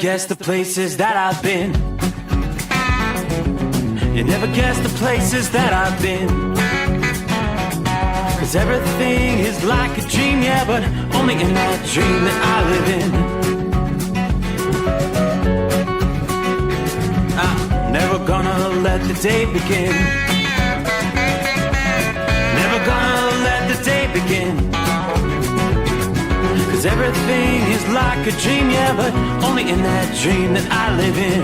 guess the places that I've been. You never guess the places that I've been. 'Cause everything is like a dream, yeah, but only in that dream that I live in. I'm never gonna let the day begin. Never gonna let the day begin. 'Cause everything is like a dream, yeah, but only in that dream that I live in.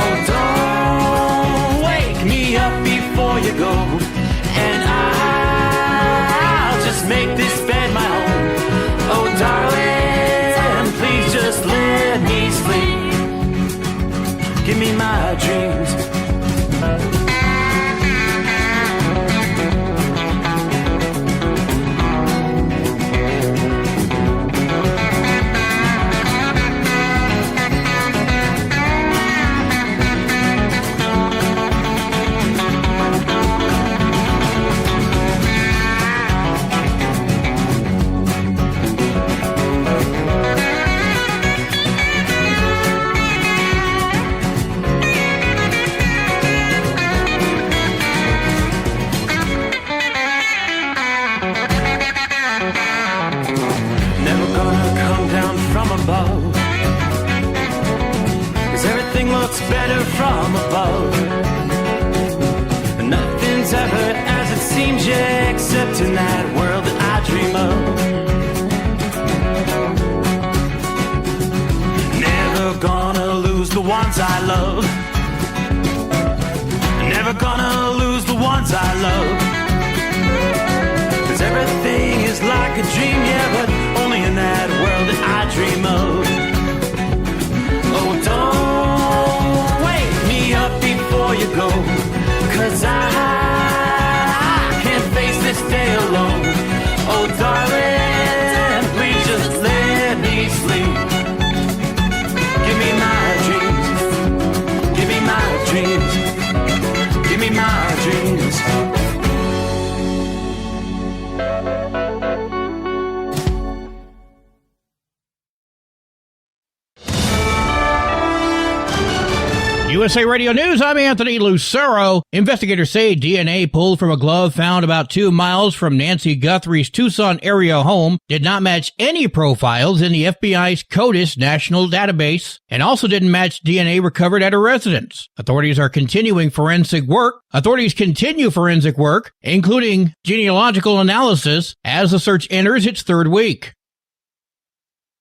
Oh, don't wake me up before you go, and I'll just make this bed my home. Oh, darling, please just let me sleep. Give me my dreams. Better from above. Nothing's ever as it seems, yeah, except in that world that I dream of. Never gonna lose the ones I love. Never gonna lose the ones I love. 'Cause everything is like a dream, yeah, but only in that world that I dream of. Oh, don't up before you go, 'cause I can't face this day alone. Oh, darling, please just let me sleep. Give me my dreams. Give me my dreams. Give me my dreams. USA Radio News, I'm Anthony Lucero. Investigators say DNA pulled from a glove found about 2 miles from Nancy Guthrie's Tucson area home did not match any profiles in the FBI's CODIS national database and also didn't match DNA recovered at her residence. Authorities continue forensic work, including genealogical analysis, as the search enters its 3rd week.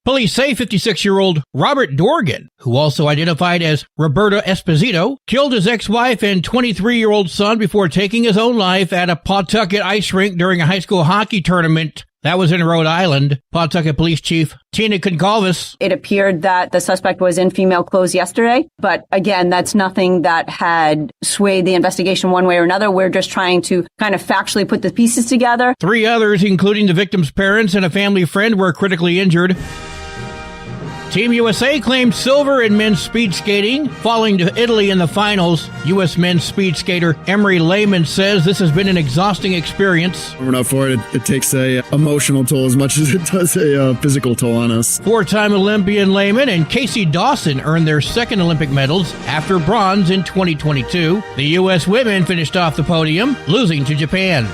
Police say 56-year-old Robert Dorgan, who also identified as Roberto Esposito, killed his ex-wife and 23-year-old son before taking his own life at a Pawtucket ice rink during a high school hockey tournament. That was in Rhode Island. Pawtucket Police Chief Tina Concalves. It appeared that the suspect was in female clothes yesterday, but again, that's nothing that had swayed the investigation one way or another. We're just trying to kind of factually put the pieces together. 3 others, including the victim's parents and a family friend, were critically injured. Team USA claimed silver in men's speed skating, falling to Italy in the finals. U.S. men's speed skater Emery Lehman says this has been an exhausting experience. We're not for it. It takes a emotional toll as much as it does a physical toll on us. 4-time Olympian Lehman and Casey Dawson earned their 2nd Olympic medals after bronze in 2022. The U.S. women finished off the podium, losing to Japan.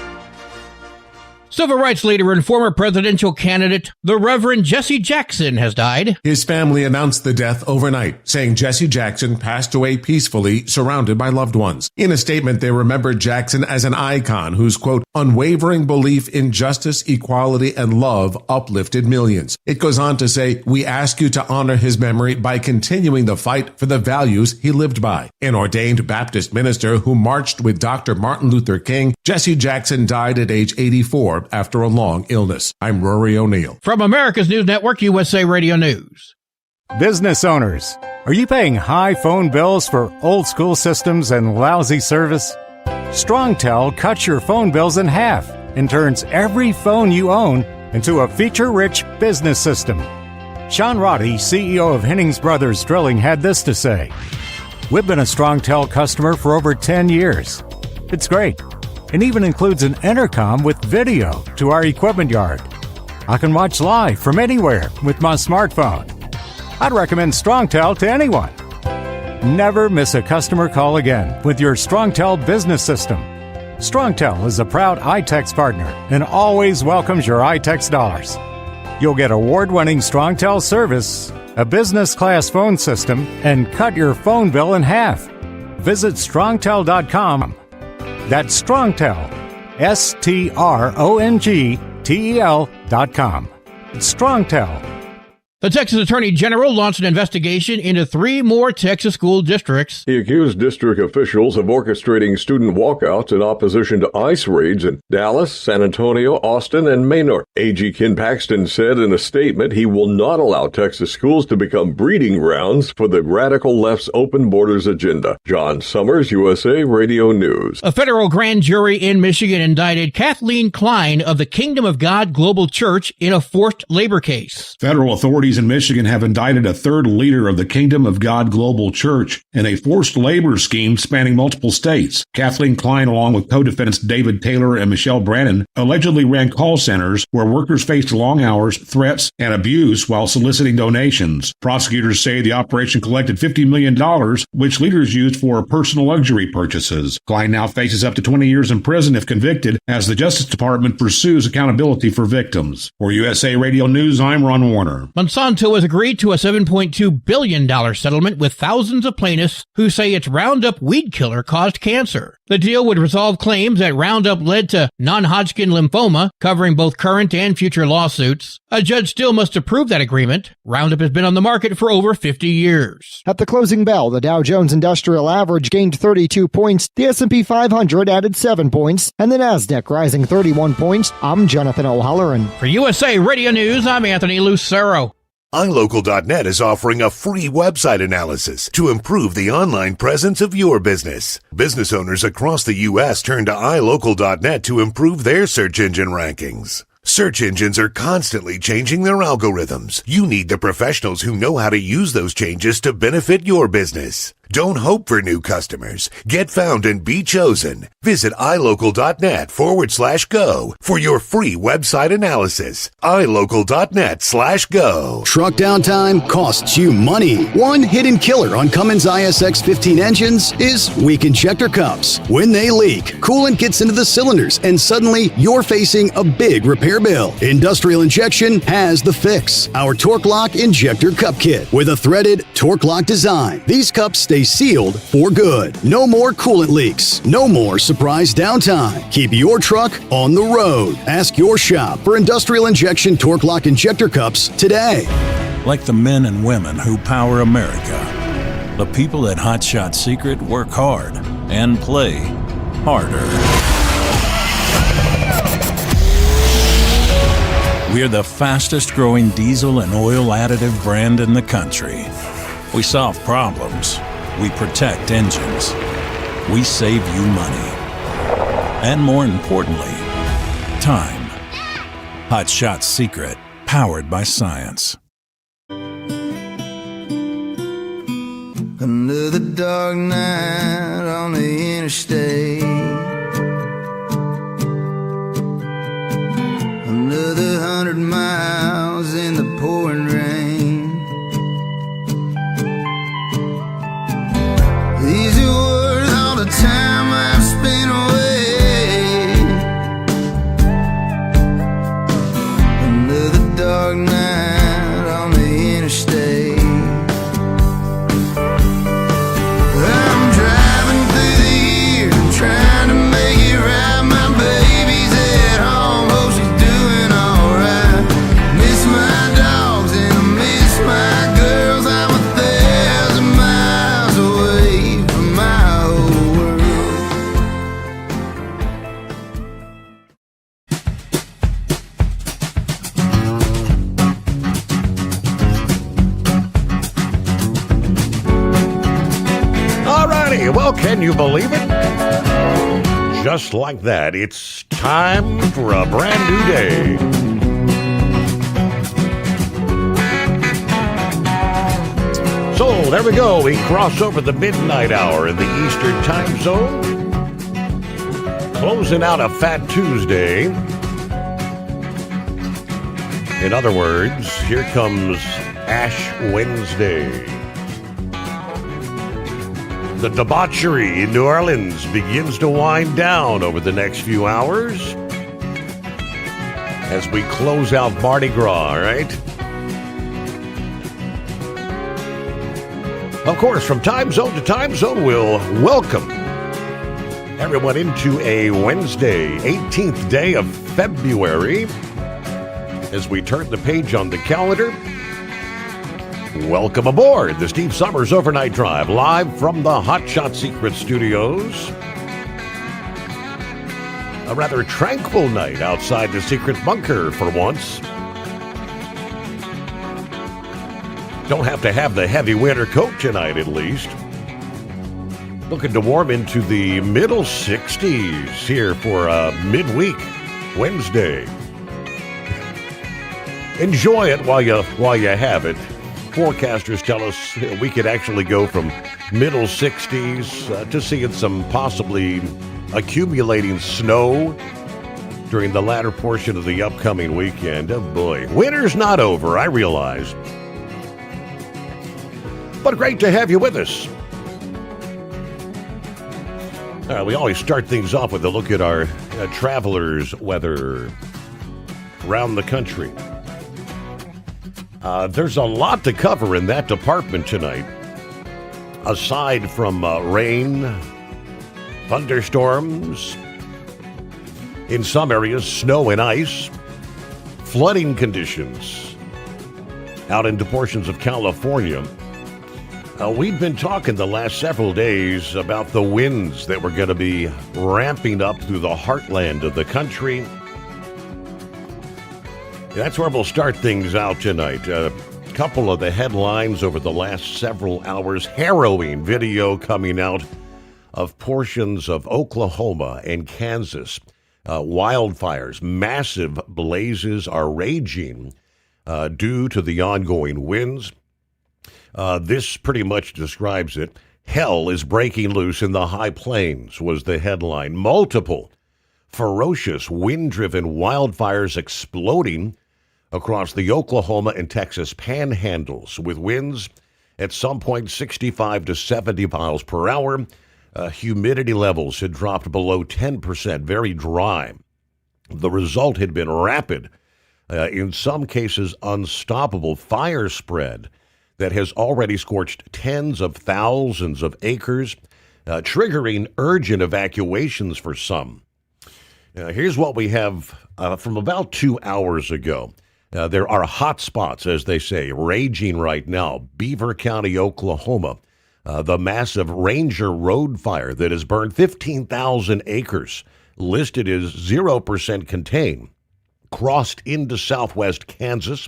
Civil rights leader and former presidential candidate, the Reverend Jesse Jackson, has died. His family announced the death overnight, saying Jesse Jackson passed away peacefully, surrounded by loved ones. In a statement, they remembered Jackson as an icon whose, quote, unwavering belief in justice, equality, and love uplifted millions. It goes on to say, we ask you to honor his memory by continuing the fight for the values he lived by. An ordained Baptist minister who marched with Dr. Martin Luther King, Jesse Jackson died at age 84 after a long illness. I'm Rory O'Neill. From America's News Network, USA Radio News. Business owners, are you paying high phone bills for old school systems and lousy service? StrongTel cuts your phone bills in half and turns every phone you own into a feature-rich business system. Sean Roddy, CEO of Hennings Brothers Drilling, had this to say. We've been a StrongTel customer for over 10 years. It's great. It even includes an intercom with video to our equipment yard. I can watch live from anywhere with my smartphone. I'd recommend StrongTel to anyone. Never miss a customer call again with your StrongTel business system. StrongTel is a proud iTex partner and always welcomes your iTex dollars. You'll get award-winning StrongTel service, a business-class phone system, and cut your phone bill in half. Visit strongtel.com. That's StrongTel, StrongTel.com. It's StrongTel. The Texas Attorney General launched an investigation into 3 more Texas school districts. He accused district officials of orchestrating student walkouts in opposition to ICE raids in Dallas, San Antonio, Austin, and Manor. AG Ken Paxton said in a statement he will not allow Texas schools to become breeding grounds for the radical left's open borders agenda. John Sommers, USA Radio News. A federal grand jury in Michigan indicted Kathleen Klein of the Kingdom of God Global Church in a forced labor case. Federal authorities in Michigan have indicted a third leader of the Kingdom of God Global Church in a forced labor scheme spanning multiple states. Kathleen Klein, along with co-defendants David Taylor and Michelle Brannon, allegedly ran call centers where workers faced long hours, threats, and abuse while soliciting donations. Prosecutors say the operation collected $50 million, which leaders used for personal luxury purchases. Klein now faces up to 20 years in prison if convicted, as the Justice Department pursues accountability for victims. For USA Radio News, I'm Ron Warner. Monsanto has agreed to a $7.2 billion settlement with thousands of plaintiffs who say its Roundup weed killer caused cancer. The deal would resolve claims that Roundup led to non-Hodgkin lymphoma, covering both current and future lawsuits. A judge still must approve that agreement. Roundup has been on the market for over 50 years. At the closing bell, the Dow Jones Industrial Average gained 32 points, the S&P 500 added 7 points, and the Nasdaq rising 31 points. I'm Jonathan O'Halloran. For USA Radio News, I'm Anthony Lucero. iLocal.net is offering a free website analysis to improve the online presence of your business. Business owners across the U.S. turn to iLocal.net to improve their search engine rankings. Search engines are constantly changing their algorithms. You need the professionals who know how to use those changes to benefit your business. Don't hope for new customers. Get found and be chosen. Visit iLocal.net/go for your free website analysis. iLocal.net/go. Truck downtime costs you money. One hidden killer on Cummins ISX 15 engines is weak injector cups. When they leak, coolant gets into the cylinders and suddenly you're facing a big repair bill. Industrial Injection has the fix. Our Torque Lock Injector Cup Kit with a threaded Torque Lock design. These cups stay sealed for good. No more coolant leaks. No more surprise downtime. Keep your truck on the road. Ask your shop for Industrial Injection Torque Lock Injector Cups today. Like the men and women who power America, the people at Hot Shot Secret work hard and play harder. We're the fastest growing diesel and oil additive brand in the country. We solve problems. We protect engines. We save you money. And more importantly, time. Hot Shot Secret, powered by science. Another dark night on the interstate. Another 100 miles in the pouring rain. These are worth all the time I've spent away. Another dark night on the interstate. I'm driving through the year, trying to make it right. My baby's at home, hope she's doing alright. Miss my dogs and I miss my girls. I'm 1,000 miles away from my old world. Alrighty, well, can you believe it? Just like that, it's time for a brand new day. So there we go. We cross over the midnight hour in the Eastern time zone. Closing out a Fat Tuesday. In other words, here comes Ash Wednesday. The debauchery in New Orleans begins to wind down over the next few hours as we close out Mardi Gras, right? Of course, from time zone to time zone, we'll welcome everyone into a Wednesday, 18th day of February. As we turn the page on the calendar, welcome aboard the Steve Sommers Overnight Drive, live from the Hot Shot Secret Studios. A rather tranquil night outside the secret bunker for once. Don't have to have the heavy winter coat tonight, at least. Looking to warm into the middle 60s here for midweek Wednesday. Enjoy it while you have it. Forecasters tell us we could actually go from middle 60s to seeing some possibly accumulating snow during the latter portion of the upcoming weekend. Oh boy, winter's not over, I realize. But great to have you with us. We always start things off with a look at our travelers' weather around the country. There's a lot to cover in that department tonight. Aside from rain, thunderstorms, in some areas, snow and ice, flooding conditions out into portions of California. We've been talking the last several days about the winds that were going to be ramping up through the heartland of the country. That's where we'll start things out tonight. A couple of the headlines over the last several hours. Harrowing video coming out of portions of Oklahoma and Kansas. Wildfires, massive blazes are raging due to the ongoing winds. This pretty much describes it. Hell is breaking loose in the high plains was the headline. Multiple ferocious wind-driven wildfires exploding across the Oklahoma and Texas panhandles with winds at some point 65 to 70 miles per hour. Humidity levels had dropped below 10%, very dry. The result had been rapid, in some cases unstoppable fire spread that has already scorched tens of thousands of acres, triggering urgent evacuations for some. Here's what we have from about 2 hours ago. There are hot spots, as they say, raging right now. Beaver County, Oklahoma, the massive Ranger Road fire that has burned 15,000 acres, listed as 0% contained, crossed into southwest Kansas,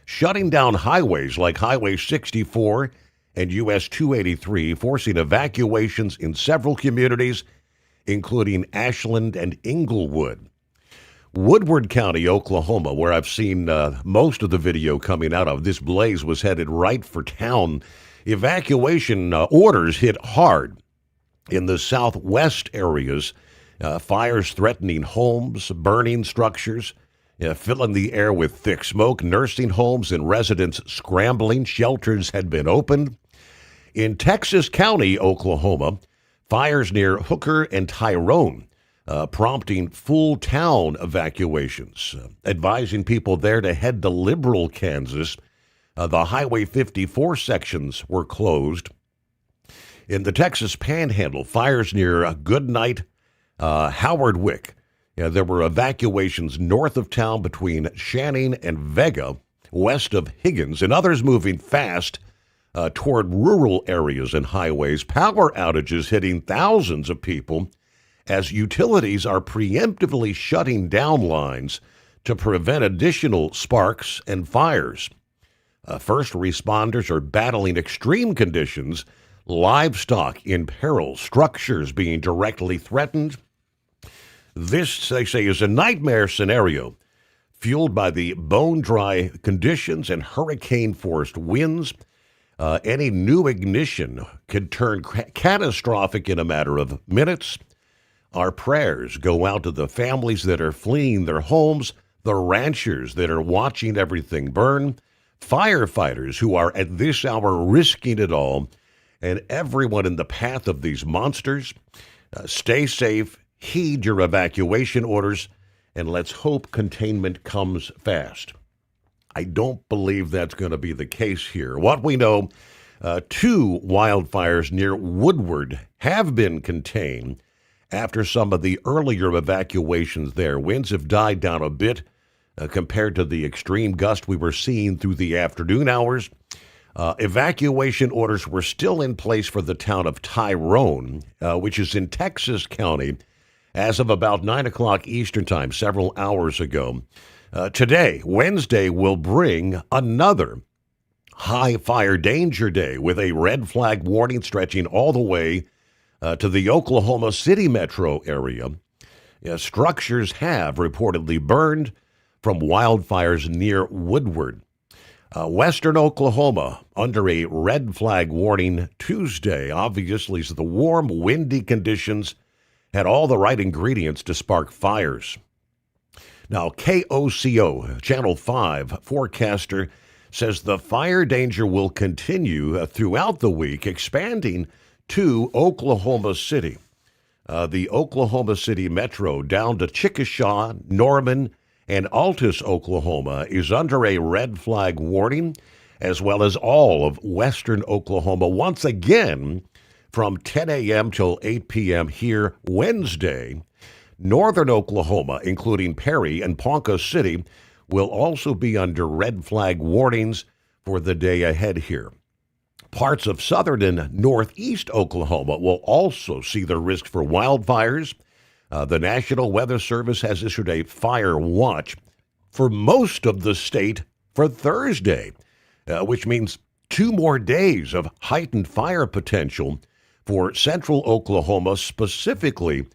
shutting down highways like Highway 64 and US 283, forcing evacuations in several communities, including Ashland and Inglewood. Woodward County, Oklahoma, where I've seen most of the video coming out of, this blaze was headed right for town. Evacuation orders hit hard in the southwest areas, fires threatening homes, burning structures, filling the air with thick smoke, nursing homes and residents scrambling. Shelters had been opened. In Texas County, Oklahoma, fires near Hooker and Tyrone, prompting full town evacuations, advising people there to head to Liberal, Kansas. The Highway 54 sections were closed. In the Texas Panhandle, fires near Goodnight, Howard Wick. There were evacuations north of town between Shanning and Vega, west of Higgins, and others moving fast toward rural areas and highways. Power outages hitting thousands of people as utilities are preemptively shutting down lines to prevent additional sparks and fires. First responders are battling extreme conditions, livestock in peril, structures being directly threatened. This, they say, is a nightmare scenario fueled by the bone-dry conditions and hurricane-forced winds. Any new ignition could turn catastrophic in a matter of minutes. Our prayers go out to the families that are fleeing their homes, the ranchers that are watching everything burn, firefighters who are at this hour risking it all, and everyone in the path of these monsters. Stay safe, heed your evacuation orders, and let's hope containment comes fast. I don't believe that's going to be the case here. What we know, 2 wildfires near Woodward have been contained after some of the earlier evacuations there. Winds have died down a bit compared to the extreme gust we were seeing through the afternoon hours. Evacuation orders were still in place for the town of Tyrone, which is in Texas County, as of about 9 o'clock Eastern Time, several hours ago. Today, Wednesday, will bring another high fire danger day with a red flag warning stretching all the way to the Oklahoma City metro area. Structures have reportedly burned from wildfires near Woodward. Western Oklahoma under a red flag warning Tuesday. Obviously, so the warm, windy conditions had all the right ingredients to spark fires. Now, KOCO, Channel 5 forecaster, says the fire danger will continue throughout the week, expanding to Oklahoma City. The Oklahoma City metro down to Chickasha, Norman, and Altus, Oklahoma, is under a red flag warning, as well as all of western Oklahoma once again from 10 a.m. till 8 p.m. here Wednesday. Northern Oklahoma, including Perry and Ponca City, will also be under red flag warnings for the day ahead here. Parts of southern and northeast Oklahoma will also see the risk for wildfires. The National Weather Service has issued a fire watch for most of the state for Thursday, which means 2 more days of heightened fire potential for central Oklahoma, specifically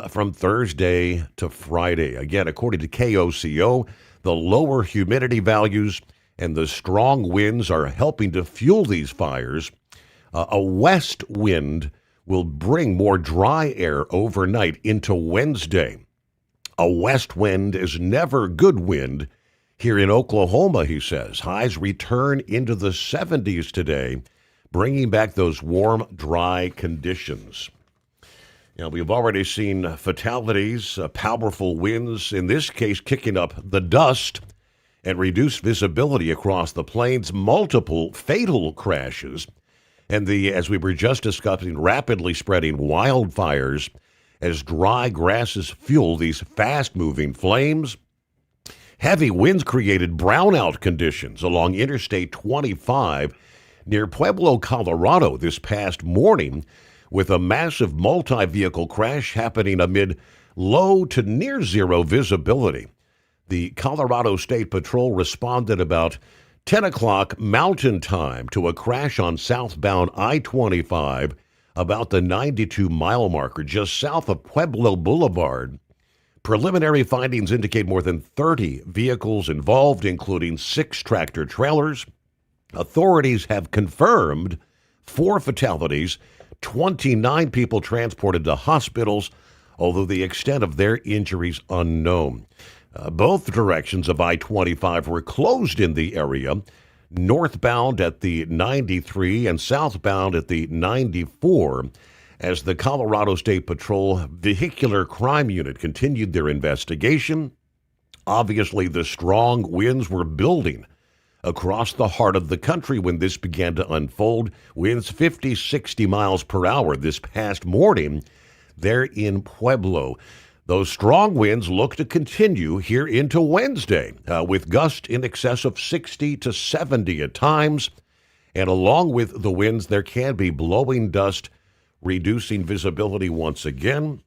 from Thursday to Friday. Again, according to KOCO, the lower humidity values and the strong winds are helping to fuel these fires. A west wind will bring more dry air overnight into Wednesday. A west wind is never good wind here in Oklahoma, he says. Highs return into the 70s today, bringing back those warm, dry conditions. We've already seen fatalities, powerful winds, in this case kicking up the dust and reduced visibility across the plains, multiple fatal crashes, and as we were just discussing, rapidly spreading wildfires as dry grasses fuel these fast-moving flames. Heavy winds created brownout conditions along Interstate 25 near Pueblo, Colorado this past morning, with a massive multi-vehicle crash happening amid low to near zero visibility. The Colorado State Patrol responded about 10 o'clock Mountain Time to a crash on southbound I-25 about the 92-mile marker just south of Pueblo Boulevard. Preliminary findings indicate more than 30 vehicles involved, including 6 tractor trailers. Authorities have confirmed 4 fatalities, 29 people transported to hospitals, although the extent of their injuries unknown. Both directions of I-25 were closed in the area, northbound at the 93 and southbound at the 94, as the Colorado State Patrol Vehicular Crime Unit continued their investigation. Obviously, the strong winds were building across the heart of the country when this began to unfold. Winds 50, 60 miles per hour this past morning there in Pueblo. Those strong winds look to continue here into Wednesday, with gusts in excess of 60 to 70 at times. And along with the winds, there can be blowing dust, reducing visibility once again.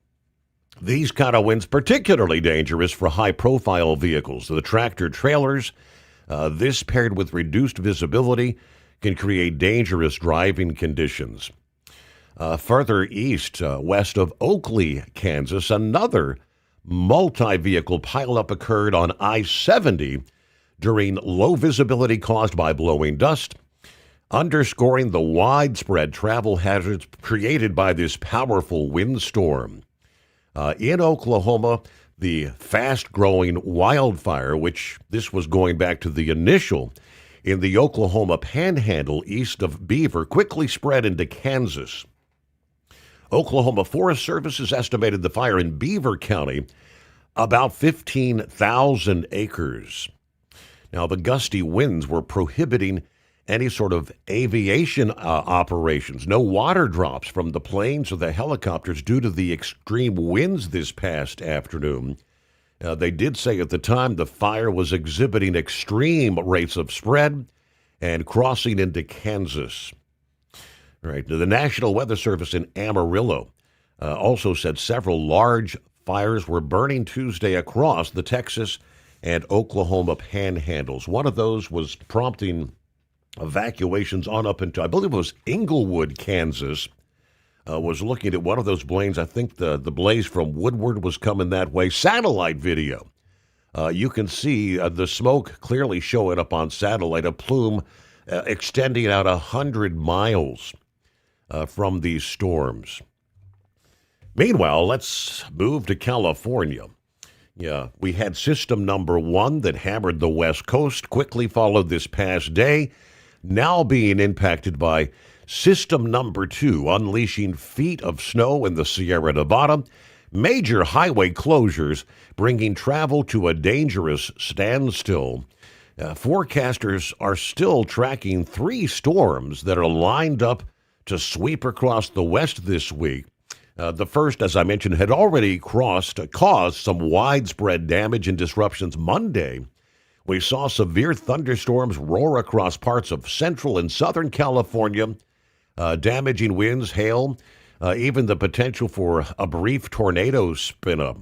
These kind of winds particularly dangerous for high-profile vehicles, the tractor trailers. This paired with reduced visibility can create dangerous driving conditions. Further east, west of Oakley, Kansas, another multi-vehicle pileup occurred on I-70 during low visibility caused by blowing dust, underscoring the widespread travel hazards created by this powerful windstorm. In Oklahoma, the fast-growing wildfire, which this was going back to the initial in the Oklahoma Panhandle east of Beaver quickly spread into Kansas. Oklahoma Forest Service has estimated the fire in Beaver County about 15,000 acres. Now, the gusty winds were prohibiting any sort of aviation operations. No water drops from the planes or the helicopters due to the extreme winds this past afternoon. They did say at the time the fire was exhibiting extreme rates of spread and crossing into Kansas. Right. The National Weather Service in Amarillo also said several large fires were burning Tuesday across the Texas and Oklahoma panhandles. One of those was prompting evacuations on up into, I believe it was Inglewood, Kansas, was looking at one of those blaze. I think the blaze from Woodward was coming that way. Satellite video. You can see the smoke clearly showing up on satellite, a plume extending out 100 miles from these storms. Meanwhile, let's move to California. Yeah, we had system number 1 that hammered the West Coast, quickly followed this past day, now being impacted by system number 2, unleashing feet of snow in the Sierra Nevada, major highway closures, bringing travel to a dangerous standstill. Forecasters are still tracking 3 storms that are lined up to sweep across the West this week. The first, as I mentioned, had already caused some widespread damage and disruptions Monday. We saw severe thunderstorms roar across parts of central and southern California, damaging winds, hail, even the potential for a brief tornado spin-up.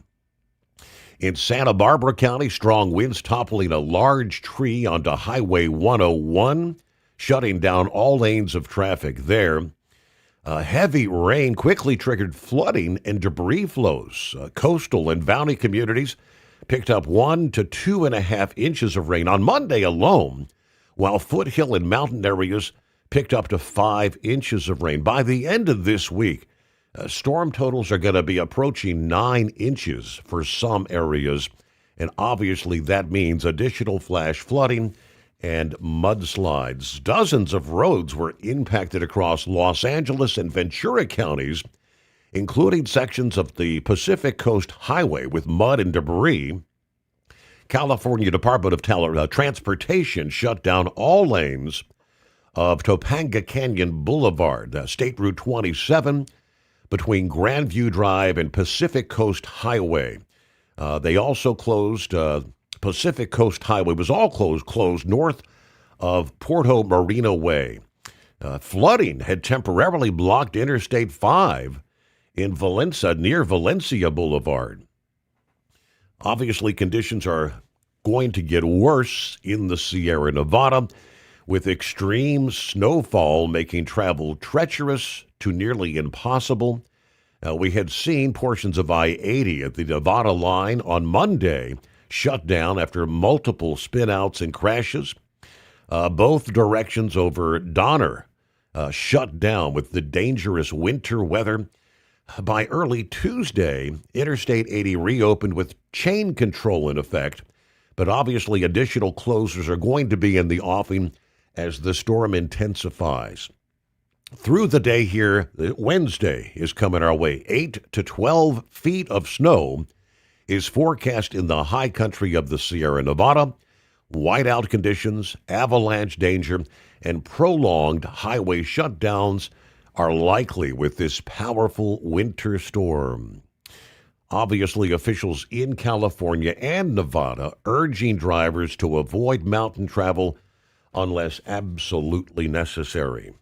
In Santa Barbara County, strong winds toppling a large tree onto Highway 101, shutting down all lanes of traffic there. Heavy rain quickly triggered flooding and debris flows. Coastal and valley communities picked up 1 to 2.5 inches of rain on Monday alone, while foothill and mountain areas picked up to 5 inches of rain. By the end of this week, storm totals are going to be approaching 9 inches for some areas, and obviously that means additional flash flooding and mudslides. Dozens of roads were impacted across Los Angeles and Ventura counties, including sections of the Pacific Coast Highway with mud and debris. California Department of Transportation shut down all lanes of Topanga Canyon Boulevard, State Route 27, between Grandview Drive and Pacific Coast Highway. They also closed Pacific Coast Highway was all closed north of Puerto Marina Way. Flooding had temporarily blocked Interstate 5 in Valencia, near Valencia Boulevard. Obviously, conditions are going to get worse in the Sierra Nevada, with extreme snowfall making travel treacherous to nearly impossible. We had seen portions of I-80 at the Nevada line on Monday shut down after multiple spinouts and crashes. Both directions over Donner shut down with the dangerous winter weather. By early Tuesday, Interstate 80 reopened with chain control in effect, but obviously additional closures are going to be in the offing as the storm intensifies. Through the day here, Wednesday is coming our way. 8 to 12 feet of snow is forecast in the high country of the Sierra Nevada. Whiteout conditions, avalanche danger, and prolonged highway shutdowns are likely with this powerful winter storm. Obviously, officials in California and Nevada urging drivers to avoid mountain travel unless absolutely necessary.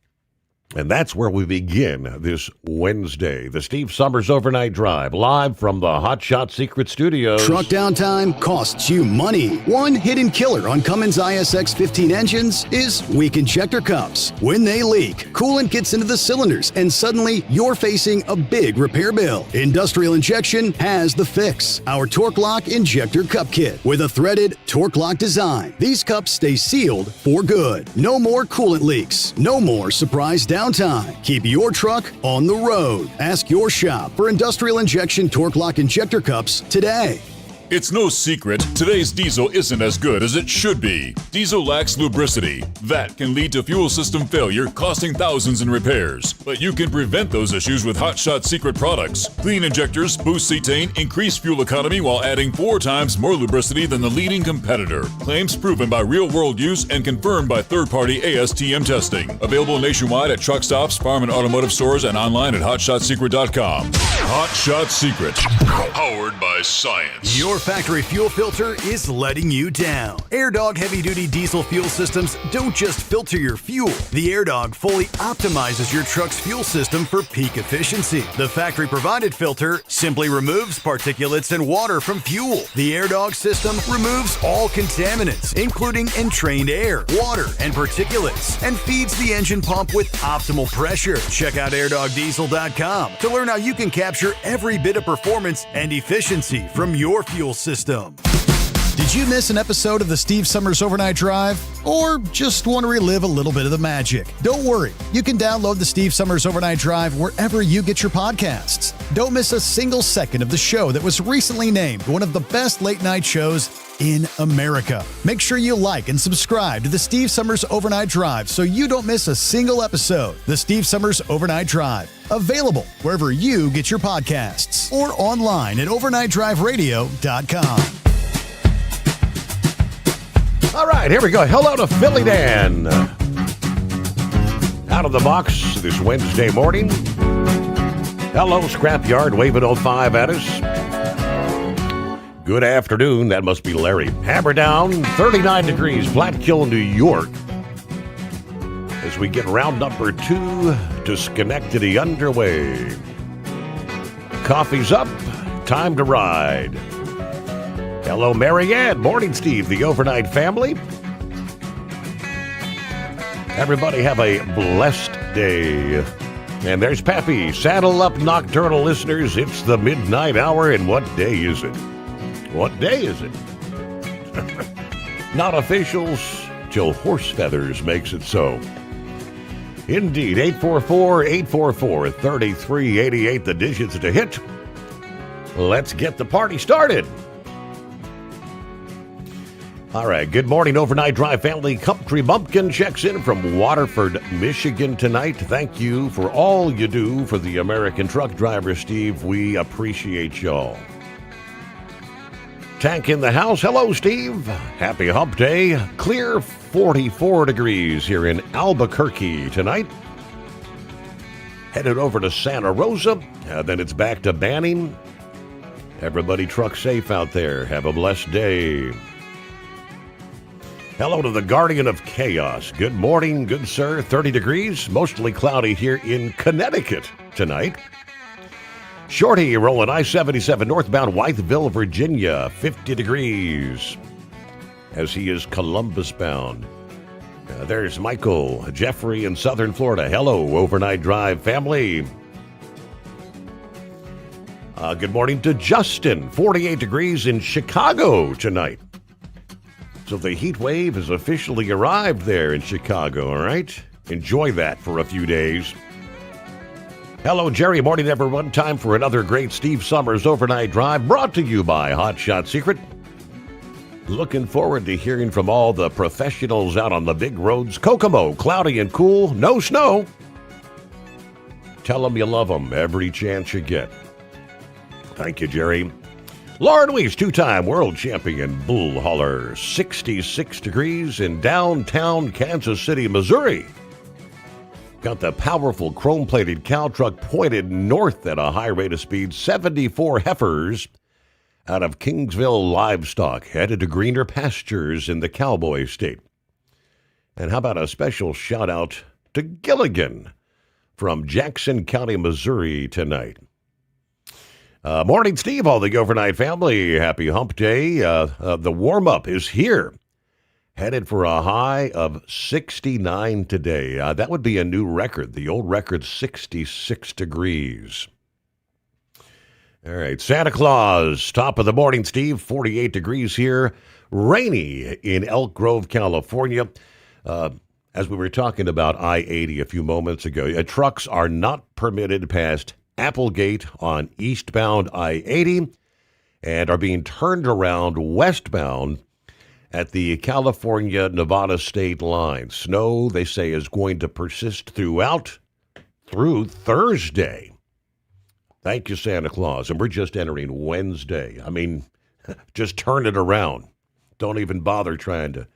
And that's where we begin this Wednesday. The Steve Sommers Overnight Drive, live from the Hot Shot Secret Studios. Truck downtime costs you money. One hidden killer on Cummins ISX 15 engines is weak injector cups. When they leak, coolant gets into the cylinders, and suddenly you're facing a big repair bill. Industrial Injection has the fix. Our Torque Lock Injector Cup Kit with a threaded Torque Lock design. These cups stay sealed for good. No more coolant leaks. No more surprise downtime. Keep your truck on the road. Ask your shop for Industrial Injection Torque Lock Injector Cups today. It's no secret, today's diesel isn't as good as it should be. Diesel lacks lubricity. That can lead to fuel system failure, costing thousands in repairs. But you can prevent those issues with Hot Shot Secret products. Clean injectors, boost cetane, increase fuel economy while adding 4 times more lubricity than the leading competitor. Claims proven by real-world use and confirmed by third-party ASTM testing. Available nationwide at truck stops, farm and automotive stores, and online at hotshotsecret.com. Hot Shot Secret. Powered by science. Your factory fuel filter is letting you down. AirDog heavy-duty diesel fuel systems don't just filter your fuel. The AirDog fully optimizes your truck's fuel system for peak efficiency. The factory-provided filter simply removes particulates and water from fuel. The AirDog system removes all contaminants, including entrained air, water, and particulates, and feeds the engine pump with optimal pressure. Check out airdogdiesel.com to learn how you can capture every bit of performance and efficiency from your fuel system. Did you miss an episode of the Steve Sommers Overnight Drive? Or just want to relive a little bit of the magic? Don't worry, you can download the Steve Sommers Overnight Drive wherever you get your podcasts. Don't miss a single second of the show that was recently named one of the best late night shows in America. Make sure you like and subscribe to the Steve Sommers Overnight Drive so you don't miss a single episode. The Steve Sommers Overnight Drive, available wherever you get your podcasts or online at overnightdriveradio.com. All right, here we go. Hello to Philly Dan. Out of the box this Wednesday morning. Hello, Scrapyard, waving 05 at us. Good afternoon. That must be Larry. Hammer down, 39 degrees, Platkill, New York. As we get round number 2 to Schenectady underway. Coffee's up, time to ride. Hello, Marianne. Morning, Steve, the overnight family. Everybody have a blessed day. And there's Pappy. Saddle up, nocturnal listeners. It's the midnight hour, and what day is it? What day is it? Not officials till horse feathers makes it so. Indeed, 844-844-3388, the digits to hit. Let's get the party started. All right, good morning, Overnight Drive family. Country Bumpkin checks in from Waterford, Michigan tonight. Thank you for all you do for the American truck driver, Steve. We appreciate y'all. Tank in the house. Hello, Steve. Happy hump day. Clear 44 degrees here in Albuquerque tonight. Headed over to Santa Rosa. Then it's back to Banning. Everybody truck safe out there. Have a blessed day. Hello to the Guardian of Chaos. Good morning, good sir. 30 degrees, mostly cloudy here in Connecticut tonight. Shorty rolling I-77 northbound Whiteville, Virginia, 50 degrees as he is Columbus bound. There's Michael, Jeffrey in Southern Florida. Hello, Overnight Drive family. Good morning to Justin, 48 degrees in Chicago tonight. So the heat wave has officially arrived there in Chicago, all right? Enjoy that for a few days. Hello, Jerry. Morning, everyone. Time for another great Steve Sommers Overnight Drive brought to you by Hot Shot Secret. Looking forward to hearing from all the professionals out on the big roads. Kokomo, cloudy and cool, no snow. Tell them you love them every chance you get. Thank you, Jerry. Lauren Weiss, 2-time world champion bull hauler, 66 degrees in downtown Kansas City, Missouri. Got the powerful chrome-plated cow truck pointed north at a high rate of speed, 74 heifers out of Kingsville Livestock, headed to greener pastures in the Cowboy State. And how about a special shout-out to Gilligan from Jackson County, Missouri tonight. Morning, Steve, all the overnight family. Happy hump day. The warm-up is here. Headed for a high of 69 today. That would be a new record. The old record, 66 degrees. All right, Santa Claus, top of the morning, Steve. 48 degrees here. Rainy in Elk Grove, California. As we were talking about I-80 a few moments ago, trucks are not permitted past Applegate on eastbound I-80, and are being turned around westbound at the California-Nevada state line. Snow, they say, is going to persist through Thursday. Thank you, Santa Claus. And we're just entering Wednesday. I mean, just turn it around. Don't even bother trying to.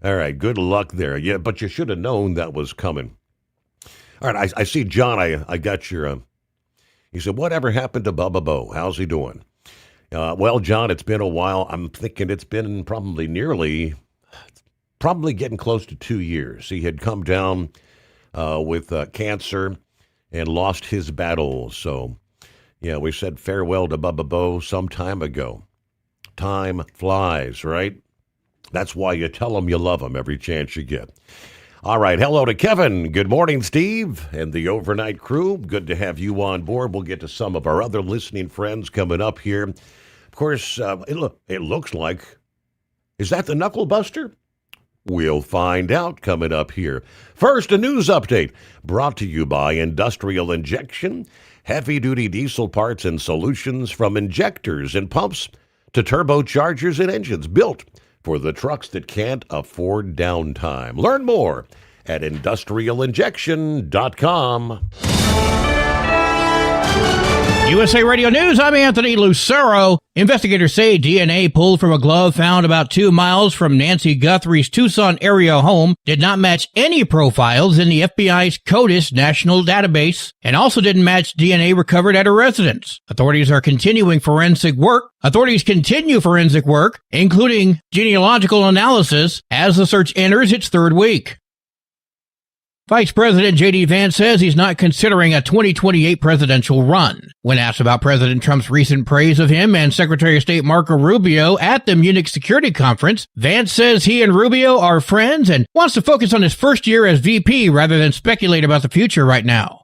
All right, good luck there. Yeah, but you should have known that was coming. All right, I see John. I got your. He said, "Whatever happened to Bubba Bo? How's he doing?" Well, John, it's been a while. I'm thinking it's been probably getting close to 2 years. He had come down with cancer and lost his battle. So, yeah, we said farewell to Bubba Bo some time ago. Time flies, right? That's why you tell him you love him every chance you get. All right, hello to Kevin. Good morning, Steve, and the overnight crew. Good to have you on board. We'll get to some of our other listening friends coming up here. Of course, it looks like, is that the Knuckle Buster? We'll find out coming up here. First, a news update brought to you by Industrial Injection, heavy-duty diesel parts and solutions from injectors and pumps to turbochargers and engines built for the trucks that can't afford downtime. Learn more at industrialinjection.com. USA Radio News, I'm Anthony Lucero. Investigators say DNA pulled from a glove found about 2 miles from Nancy Guthrie's Tucson area home did not match any profiles in the FBI's CODIS national database and also didn't match DNA recovered at her residence. Authorities continue forensic work, including genealogical analysis, as the search enters its third week. Vice President J.D. Vance says he's not considering a 2028 presidential run. When asked about President Trump's recent praise of him and Secretary of State Marco Rubio at the Munich Security Conference, Vance says he and Rubio are friends and wants to focus on his first year as VP rather than speculate about the future right now.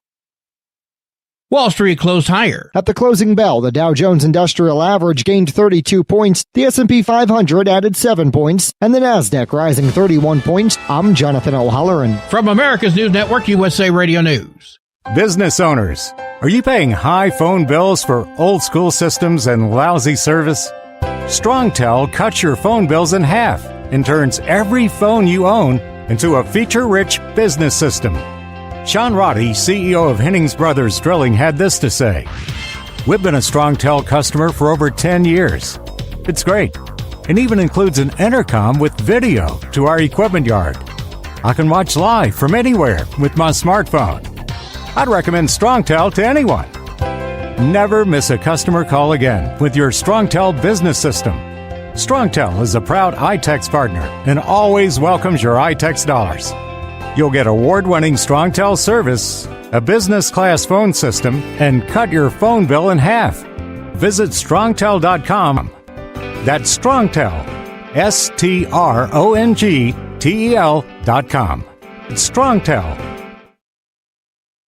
Wall Street closed higher. At the closing bell, the Dow Jones Industrial Average gained 32 points, the S&P 500 added 7 points, and the Nasdaq rising 31 points. I'm Jonathan O'Halloran. From America's News Network, USA Radio News. Business owners, are you paying high phone bills for old school systems and lousy service? StrongTel cuts your phone bills in half and turns every phone you own into a feature-rich business system. Sean Roddy, CEO of Hennings Brothers Drilling, had this to say. We've been a StrongTel customer for over 10 years. It's great. It even includes an intercom with video to our equipment yard. I can watch live from anywhere with my smartphone. I'd recommend StrongTel to anyone. Never miss a customer call again with your StrongTel business system. StrongTel is a proud iTex partner and always welcomes your iTex dollars. You'll get award-winning StrongTel service, a business-class phone system, and cut your phone bill in half. Visit strongtel.com. That's StrongTel, StrongTel.com. It's StrongTel.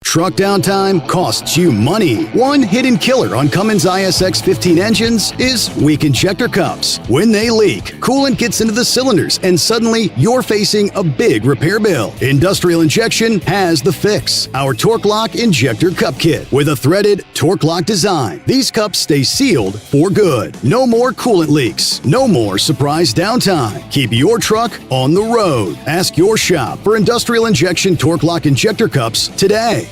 Truck downtime costs you money. One hidden killer on Cummins ISX 15 engines is weak injector cups. When they leak, coolant gets into the cylinders and suddenly you're facing a big repair bill. Industrial Injection has the fix. Our Torque Lock Injector Cup Kit with a threaded Torque Lock design. These cups stay sealed for good. No more coolant leaks. No more surprise downtime. Keep your truck on the road. Ask your shop for Industrial Injection Torque Lock Injector Cups today.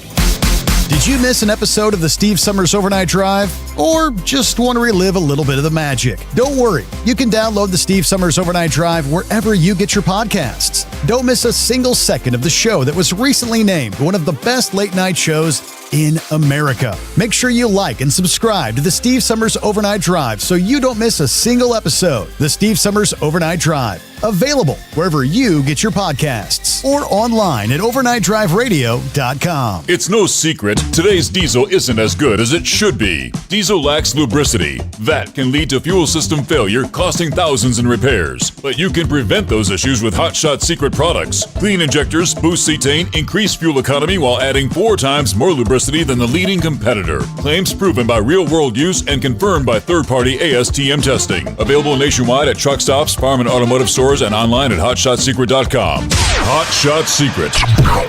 Did you miss an episode of the Steve Summers Overnight Drive? Or just want to relive a little bit of the magic? Don't worry. You can download the Steve Summers Overnight Drive wherever you get your podcasts. Don't miss a single second of the show that was recently named one of the best late night shows in America. Make sure you like and subscribe to the Steve Summers Overnight Drive so you don't miss a single episode. The Steve Summers Overnight Drive. Available wherever you get your podcasts or online at overnightdriveradio.com. It's no secret, today's diesel isn't as good as it should be. Diesel lacks lubricity. That can lead to fuel system failure, costing thousands in repairs. But you can prevent those issues with Hot Shot Secret products. Clean injectors, boost cetane, increase fuel economy while adding 4 times more lubricity than the leading competitor. Claims proven by real-world use and confirmed by third-party ASTM testing. Available nationwide at truck stops, farm and automotive stores, and online at hotshotsecret.com. Hot Shot Secret,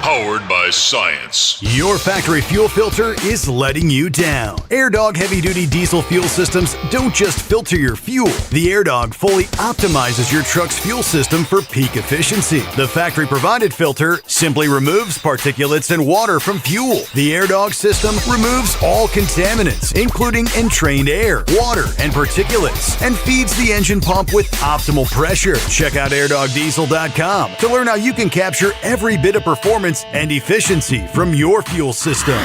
powered by science. Your factory fuel filter is letting you down. AirDog heavy-duty diesel fuel systems don't just filter your fuel. The AirDog fully optimizes your truck's fuel system for peak efficiency. The factory-provided filter simply removes particulates and water from fuel. The AirDog system removes all contaminants, including entrained air, water, and particulates, and feeds the engine pump with optimal pressure. Check out airdogdiesel.com to learn how you can capture every bit of performance and efficiency from your fuel system.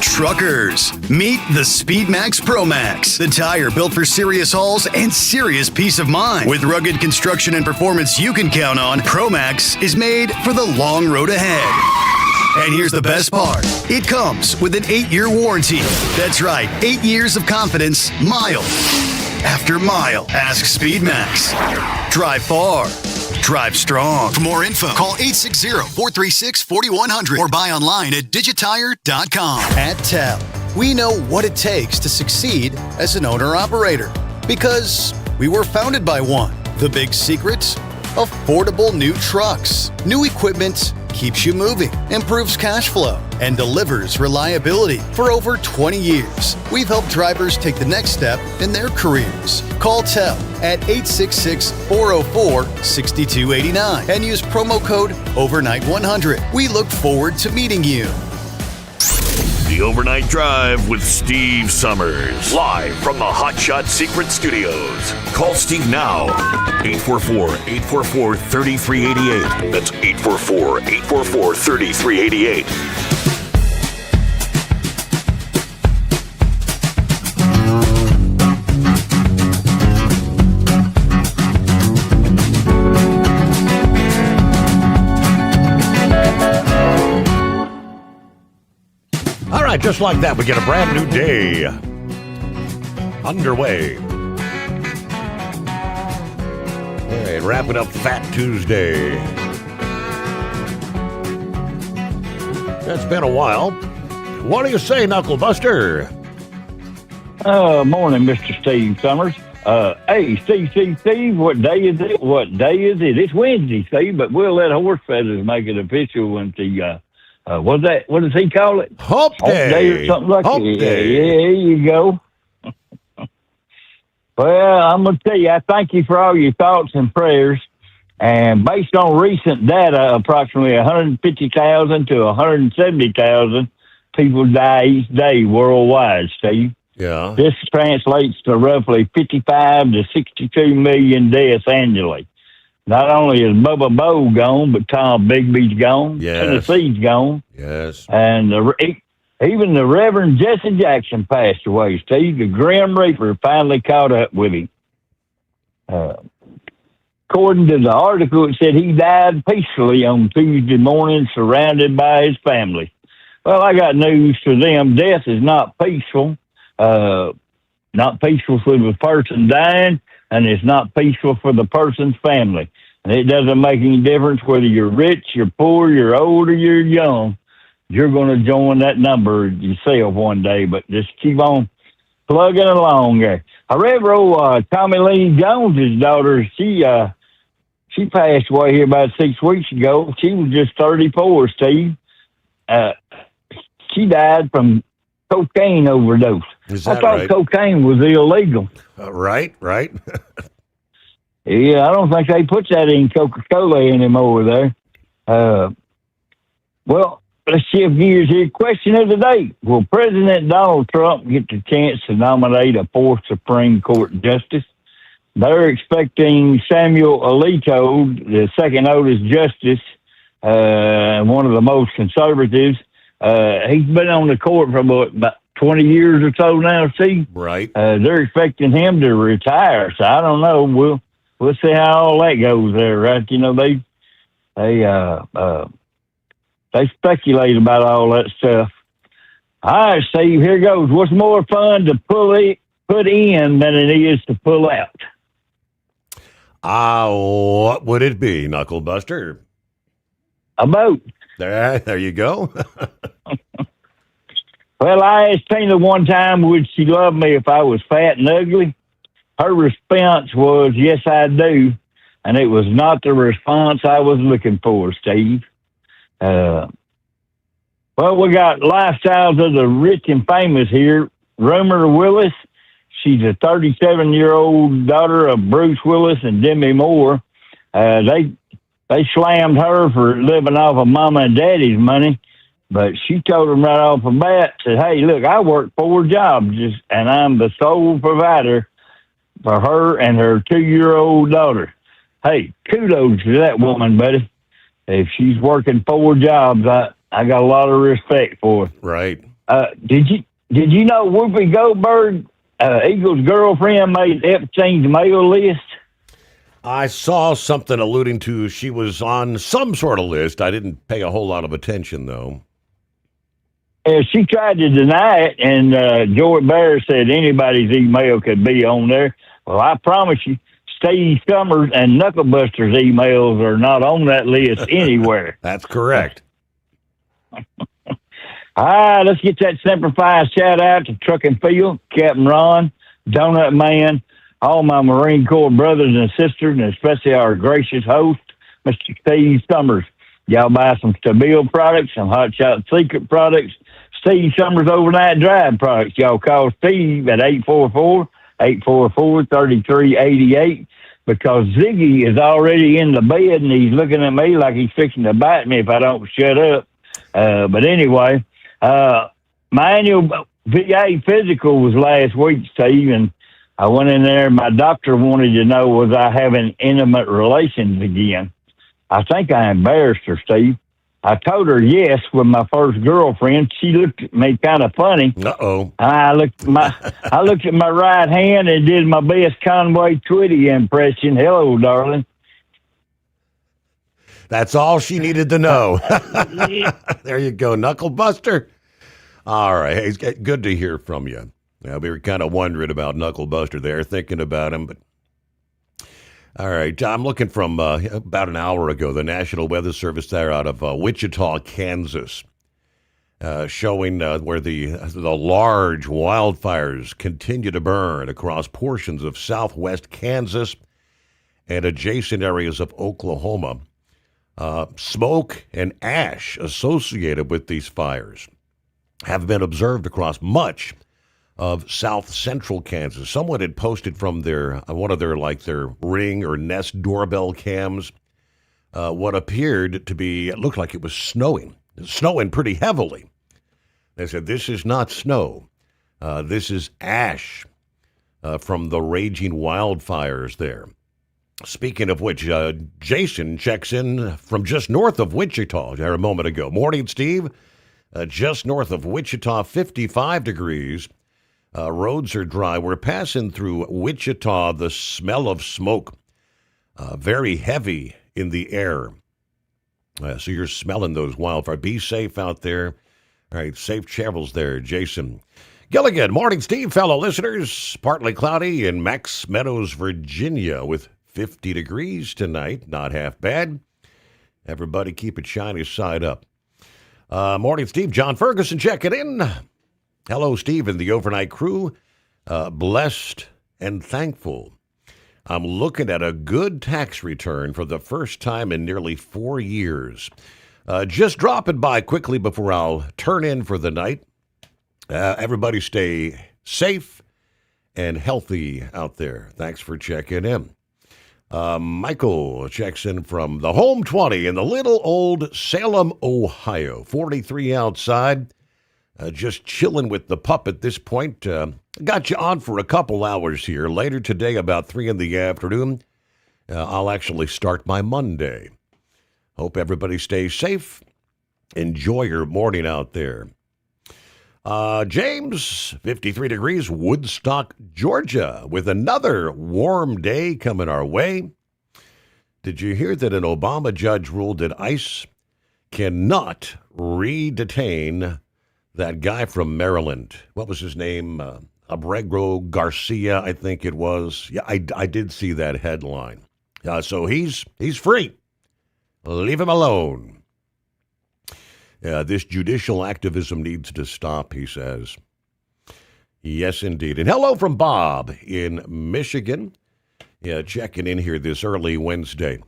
Truckers, meet the SpeedMax Pro Max, the tire built for serious hauls and serious peace of mind. With rugged construction and performance you can count on, Pro Max is made for the long road ahead. And here's the best part. It comes with an 8-year warranty. That's right, 8 years of confidence, mile after mile. Ask SpeedMax. Drive far. Drive strong. For more info, call 860-436-4100 or buy online at digitire.com. At TEL, we know what it takes to succeed as an owner-operator because we were founded by one. The big secret? Affordable new trucks. New equipment keeps you moving, improves cash flow, and delivers reliability. For over 20 years, we've helped drivers take the next step in their careers. Call TEL at 866-404-6289 and use promo code OVERNIGHT100. We look forward to meeting you. The Overnight Drive with Steve Sommers. Live from the Hot Shot Secret Studios. Call Steve now. 844-844-3388. That's 844-844-3388. Just like that, we get a brand new day underway. All right, wrapping up Fat Tuesday. It's been a while. What do you say, Knuckle Buster? Morning, Mr. Steve Sommers. Hey, Steve, what day is it? It's Wednesday, Steve, but we'll let Horse Feathers make it official when the what does he call it? Hump Day or something like Hump that. Day. Yeah, there you go. Well, I'm going to tell you, I thank you for all your thoughts and prayers. And based on recent data, approximately 150,000 to 170,000 people die each day worldwide, Steve. Yeah. This translates to roughly 55 to 62 million deaths annually. Not only is Bubba Bo gone, but Tom Bigby's gone. Yes. Tennessee's gone. Yes. And even the Reverend Jesse Jackson passed away, Steve. The Grim Reaper finally caught up with him. According to the article, it said he died peacefully on Tuesday morning, surrounded by his family. Well, I got news for them. Death is not peaceful. Not peaceful for the person dying, and it's not peaceful for the person's family. And it doesn't make any difference whether you're rich, you're poor, you're old, or you're young. You're going to join that number yourself one day, but just keep on plugging along there. I read where Tommy Lee Jones's daughter, she passed away here about 6 weeks ago. She was just 34, Steve. She died from cocaine overdose. Is I that thought right? cocaine was illegal. Right. Yeah, I don't think they put that in Coca-Cola anymore there. Well, let's shift gears here. Question of the day. Will President Donald Trump get the chance to nominate a fourth Supreme Court justice? They're expecting Samuel Alito, the second oldest justice, one of the most conservatives. He's been on the court for about 20 years or so now, see? Right. They're expecting him to retire, so I don't know. We'll see how all that goes there, right? You know, they speculate about all that stuff. All right, Steve, here goes. What's more fun to put in than it is to pull out? What would it be, Knuckle Buster? A boat. There you go. Well, I asked Tina one time, would she love me if I was fat and ugly? Her response was, yes, I do. And it was not the response I was looking for, Steve. Well, we got lifestyles of the rich and famous here. Rumor Willis, she's a 37-year-old daughter of Bruce Willis and Demi Moore. They slammed her for living off of mama and daddy's money, but she told them right off the bat, said, hey, look, I work 4 jobs, and I'm the sole provider for her and her 2-year-old daughter. Hey, kudos to that woman, buddy. If she's working 4 jobs, I got a lot of respect for her. Right. Did you know Whoopi Goldberg, Eagle's girlfriend, made Epstein's mail list? I saw something alluding to she was on some sort of list. I didn't pay a whole lot of attention, though. She tried to deny it, and Joey Bear said anybody's email could be on there. Well, I promise you, Steve Summers and Knucklebuster's emails are not on that list anywhere. That's correct. All right, let's get that simplified shout out to Truck and Field, Captain Ron, Donut Man, all my Marine Corps brothers and sisters, and especially our gracious host, Mr. Steve Summers. Y'all buy some Stabile products, some Hot Shot Secret products, Steve Summers Overnight Drive products. Y'all call Steve at 844-844-3388 because Ziggy is already in the bed and he's looking at me like he's fixing to bite me if I don't shut up. But anyway, my annual VA physical was last week, Steve, and I went in there. My doctor wanted to know, was I having intimate relations again? I think I embarrassed her, Steve. I told her yes with my first girlfriend. She looked at me kind of funny. Uh-oh. I looked at my right hand and did my best Conway Twitty impression. Hello, darling. That's all she needed to know. There you go, Knucklebuster. All right. Hey, it's good to hear from you. Now, we were kind of wondering about Knucklebuster there, thinking about him, but all right. I'm looking from about an hour ago, the National Weather Service there out of Wichita, Kansas, showing where the large wildfires continue to burn across portions of southwest Kansas and adjacent areas of Oklahoma. Smoke and ash associated with these fires have been observed across much of south central Kansas. Someone had posted from their one of their Ring or Nest doorbell cams what appeared to be, it looked like it was snowing. It was snowing pretty heavily. They said, this is not snow. This is ash from the raging wildfires there. Speaking of which, Jason checks in from just north of Wichita there a moment ago. Morning, Steve. Just north of Wichita, 55 degrees. Roads are dry. We're passing through Wichita. The smell of smoke, very heavy in the air. So you're smelling those wildfires. Be safe out there. All right, safe travels there, Jason. Gilligan, morning, Steve, fellow listeners. Partly cloudy in Max Meadows, Virginia, with 50 degrees tonight. Not half bad. Everybody keep it shiny side up. Morning, Steve. John Ferguson checking in. Hello, Steve and the overnight crew. Blessed and thankful. I'm looking at a good tax return for the first time in nearly 4 years. Just dropping by quickly before I'll turn in for the night. Everybody stay safe and healthy out there. Thanks for checking in. Michael checks in from the home 20 in the little old Salem, Ohio. 43 outside. Just chilling with the pup at this point. Got you on for a couple hours here. Later today, about 3 in the afternoon, I'll actually start my Monday. Hope everybody stays safe. Enjoy your morning out there. James, 53 degrees, Woodstock, Georgia, with another warm day coming our way. Did you hear that an Obama judge ruled that ICE cannot re-detain that guy from Maryland? What was his name? Abrego Garcia, I think it was. Yeah, I did see that headline. So he's free. Leave him alone. This judicial activism needs to stop, he says. Yes, indeed. And hello from Bob in Michigan. Yeah, checking in here this early Wednesday.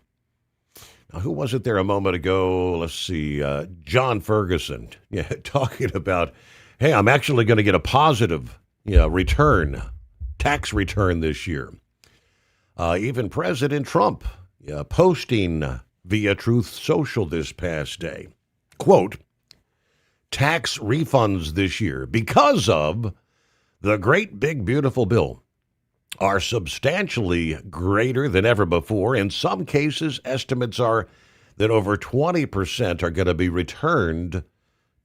Now, who was it there a moment ago? Let's see. John Ferguson, talking about, hey, I'm actually going to get a positive tax return this year. Even President Trump posting via Truth Social this past day, quote, tax refunds this year because of the great big beautiful bill are substantially greater than ever before. In some cases, estimates are that over 20% are going to be returned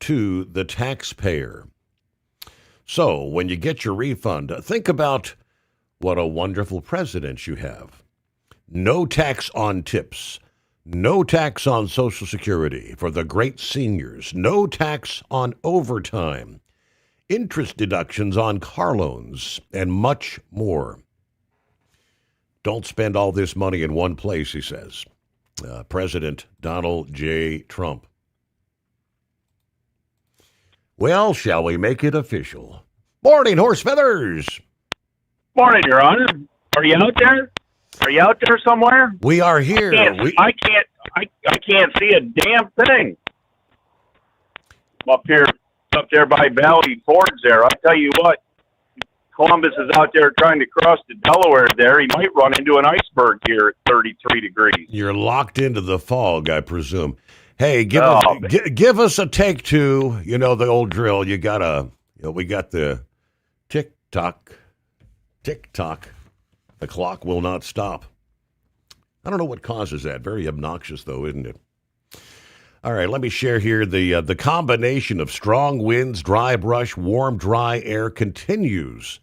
to the taxpayer. So when you get your refund, think about what a wonderful president you have. No tax on tips. No tax on Social Security for the great seniors. No tax on overtime. Interest deductions on car loans, and much more. Don't spend all this money in one place, he says. President Donald J. Trump. Well, shall we make it official? Morning, Horse Feathers. Morning, Your Honor. Are you out there? Are you out there somewhere? We are here. I can't see a damn thing. I'm up there by Valley Forge there. I'll tell you what, Columbus is out there trying to cross to Delaware there. He might run into an iceberg here at 33 degrees. You're locked into the fog, I presume. Hey, give us a take two. You know the old drill. We got the tick-tock, tick-tock. The clock will not stop. I don't know what causes that. Very obnoxious, though, isn't it? All right, let me share here the combination of strong winds, dry brush, warm, dry air continues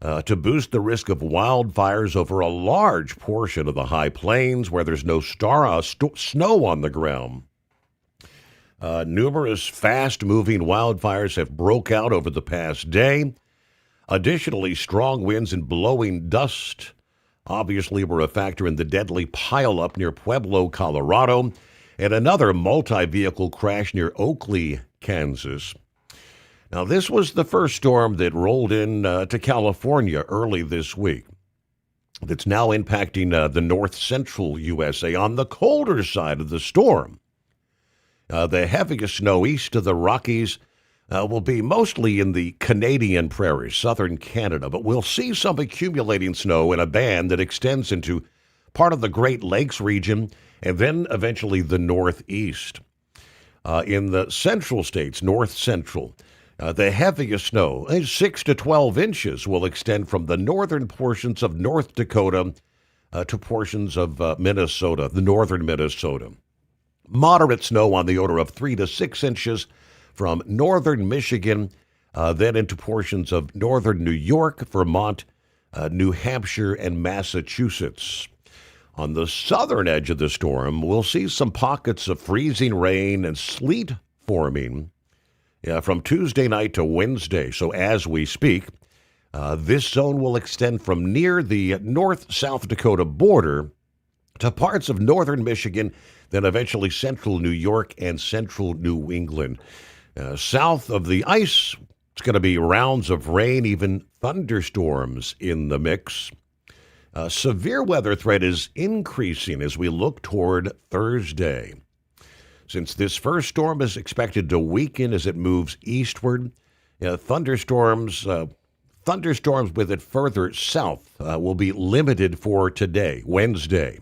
to boost the risk of wildfires over a large portion of the high plains where there's no snow on the ground. Numerous fast-moving wildfires have broke out over the past day. Additionally, strong winds and blowing dust obviously were a factor in the deadly pileup near Pueblo, Colorado, and another multi-vehicle crash near Oakley, Kansas. Now, this was the first storm that rolled in to California early this week that's now impacting the north-central USA. On the colder side of the storm, the heaviest snow east of the Rockies will be mostly in the Canadian prairies, southern Canada, but we'll see some accumulating snow in a band that extends into part of the Great Lakes region and then eventually the Northeast. In the central states, north central, the heaviest snow, 6 to 12 inches, will extend from the northern portions of North Dakota to portions of Minnesota, the northern Minnesota. Moderate snow on the order of 3 to 6 inches from northern Michigan, then into portions of northern New York, Vermont, New Hampshire, and Massachusetts. On the southern edge of the storm, we'll see some pockets of freezing rain and sleet forming from Tuesday night to Wednesday. So as we speak, this zone will extend from near the North-South Dakota border to parts of northern Michigan, then eventually central New York and central New England. South of the ice, it's going to be rounds of rain, even thunderstorms in the mix. Severe weather threat is increasing as we look toward Thursday. Since this first storm is expected to weaken as it moves eastward, thunderstorms with it further south will be limited for today, Wednesday.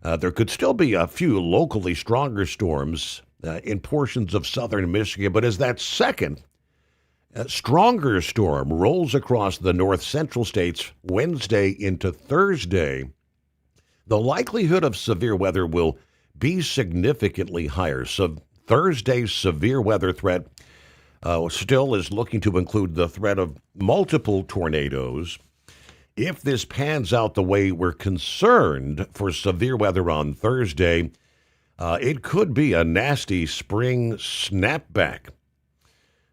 There could still be a few locally stronger storms in portions of southern Michigan, but as that second stronger storm rolls across the north-central states Wednesday into Thursday, the likelihood of severe weather will be significantly higher. So Thursday's severe weather threat still is looking to include the threat of multiple tornadoes. If this pans out the way we're concerned for severe weather on Thursday, it could be a nasty spring snapback.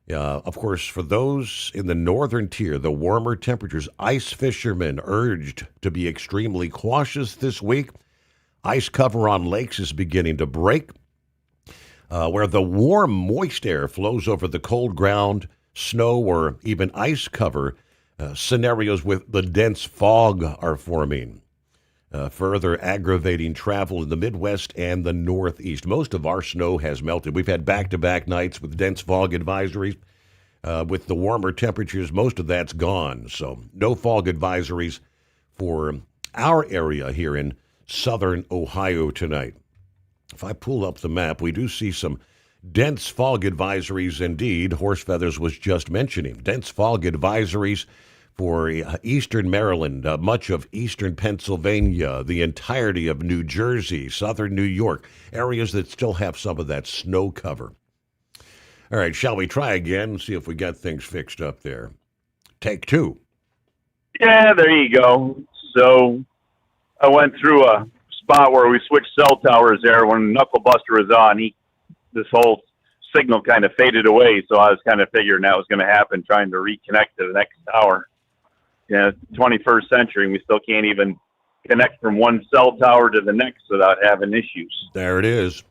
Of course, for those in the northern tier, the warmer temperatures, ice fishermen urged to be extremely cautious this week. Ice cover on lakes is beginning to break. Where the warm, moist air flows over the cold ground, snow or even ice cover, scenarios with the dense fog are forming. further aggravating travel in the Midwest and the Northeast. Most of our snow has melted. We've had back-to-back nights with dense fog advisories. With the warmer temperatures, most of that's gone. So no fog advisories for our area here in southern Ohio tonight. If I pull up the map, we do see some dense fog advisories indeed. Horse Feathers was just mentioning dense fog advisories for eastern Maryland, much of eastern Pennsylvania, the entirety of New Jersey, southern New York, areas that still have some of that snow cover. All right, shall we try again and see if we got things fixed up there? Take two. Yeah, there you go. So I went through a spot where we switched cell towers there when Knuckle Buster was on. This whole signal kind of faded away, so I was kind of figuring that was going to happen, trying to reconnect to the next tower. Yeah, 21st century, and we still can't even connect from one cell tower to the next without having issues. There it is.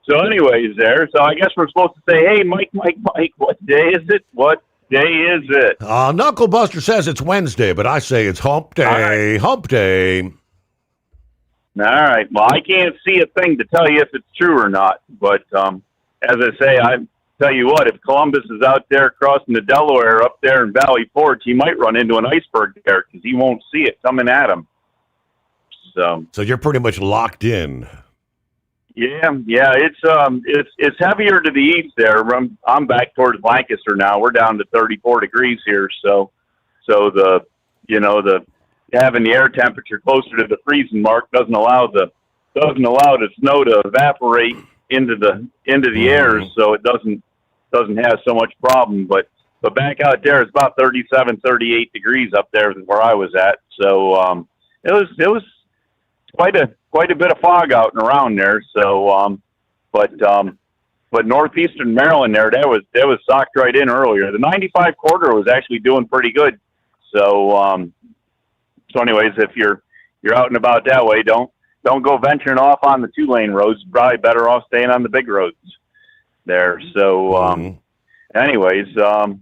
So anyways, so I guess we're supposed to say, hey, Mike, what day is it? What day is it? Knuckle Buster says it's Wednesday, but I say it's hump day. Hump day. All right. Well, I can't see a thing to tell you if it's true or not. But as I say, I tell you what, if Columbus is out there crossing the Delaware up there in Valley Forge, he might run into an iceberg there because he won't see it coming at him. So you're pretty much locked in. Yeah, it's heavier to the east there. I'm back towards Lancaster now. We're down to 34 degrees here, so the having the air temperature closer to the freezing mark doesn't allow the snow to evaporate into the air, so it doesn't have so much problem. But back out there, it's about 37, 38 degrees up there where I was at. So it was quite a bit of fog out and around there. So but northeastern Maryland there, that was socked right in earlier. The 95 quarter was actually doing pretty good. So anyways, if you're out and about that way, don't go venturing off on the 2-lane roads. Probably better off staying on the big roads there. So anyways, I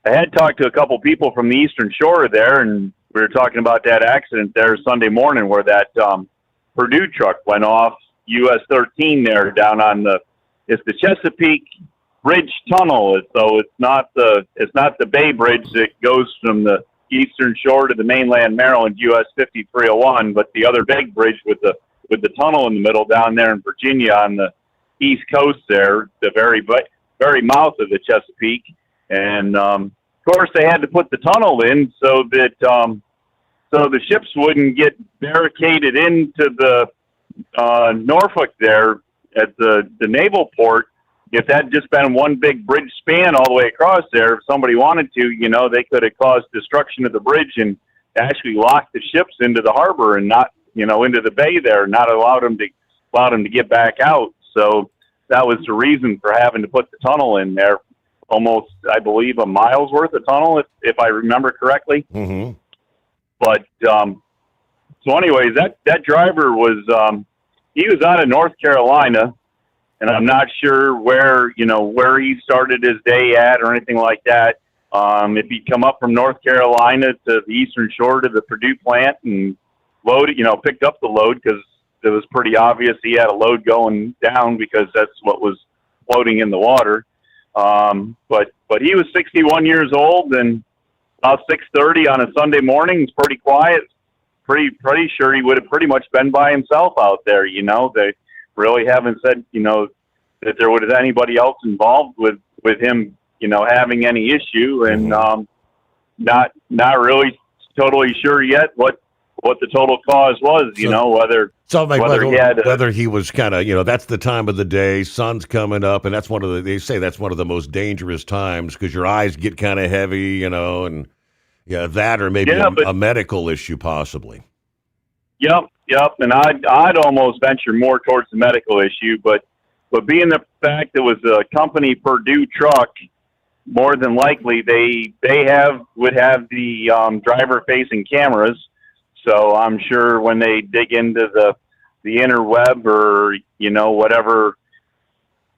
had talked to a couple people from the Eastern Shore there, and we were talking about that accident there Sunday morning where that Purdue truck went off US 13 there down on it's the Chesapeake Bridge Tunnel. So it's not the Bay Bridge that goes from the Eastern Shore to the mainland Maryland, US 5301, but the other big bridge with the tunnel in the middle down there in Virginia on the East Coast there, the very mouth of the Chesapeake. And of course they had to put the tunnel in so that so the ships wouldn't get barricaded into the Norfolk there at the naval port. If that had just been one big bridge span all the way across there, if somebody wanted to, they could have caused destruction of the bridge and actually locked the ships into the harbor and not, into the bay there, and not allowed them to get back out. So that was the reason for having to put the tunnel in there. Almost, I believe, a mile's worth of tunnel, if I remember correctly. Mm-hmm. But so anyways, that driver was he was out of North Carolina, and I'm not sure where he started his day at or anything like that. If he'd come up from North Carolina to the Eastern Shore to the Purdue plant and picked up the load, because it was pretty obvious he had a load going down because that's what was floating in the water. But he was 61 years old, and about 6:30 on a Sunday morning, it's pretty quiet. Pretty sure he would have pretty much been by himself out there. They really haven't said, that there was anybody else involved with him, having any issue, and not really totally sure yet what the total cause was. Whether he was kind of, that's the time of the day, sun's coming up, and they say that's one of the most dangerous times because your eyes get kind of heavy, and that or maybe a medical issue possibly. Yep. And I'd almost venture more towards the medical issue, but being the fact it was a company Purdue truck, more than likely they would have the driver facing cameras. So I'm sure when they dig into the interweb or whatever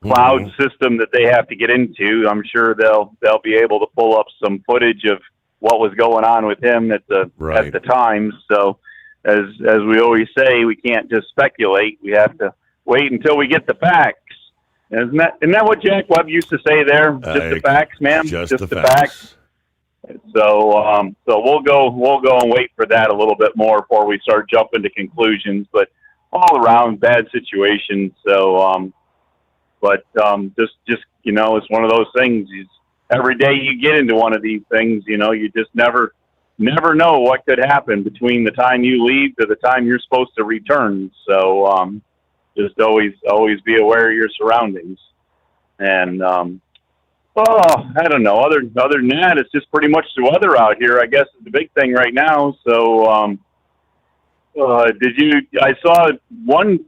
cloud system that they have to get into, I'm sure they'll be able to pull up some footage of what was going on with him at the time. So as we always say, we can't just speculate. We have to wait until we get the facts. Isn't that what Jack Webb used to say there? Just the facts, man. Just the facts. So we'll go and wait for that a little bit more before we start jumping to conclusions. But all around bad situation. So, just it's one of those things. Every day you get into one of these things, you just never know what could happen between the time you leave to the time you're supposed to return. So, just always be aware of your surroundings. And, I don't know. Other than that, it's just pretty much the weather out here, I guess, is the big thing right now. So, I saw one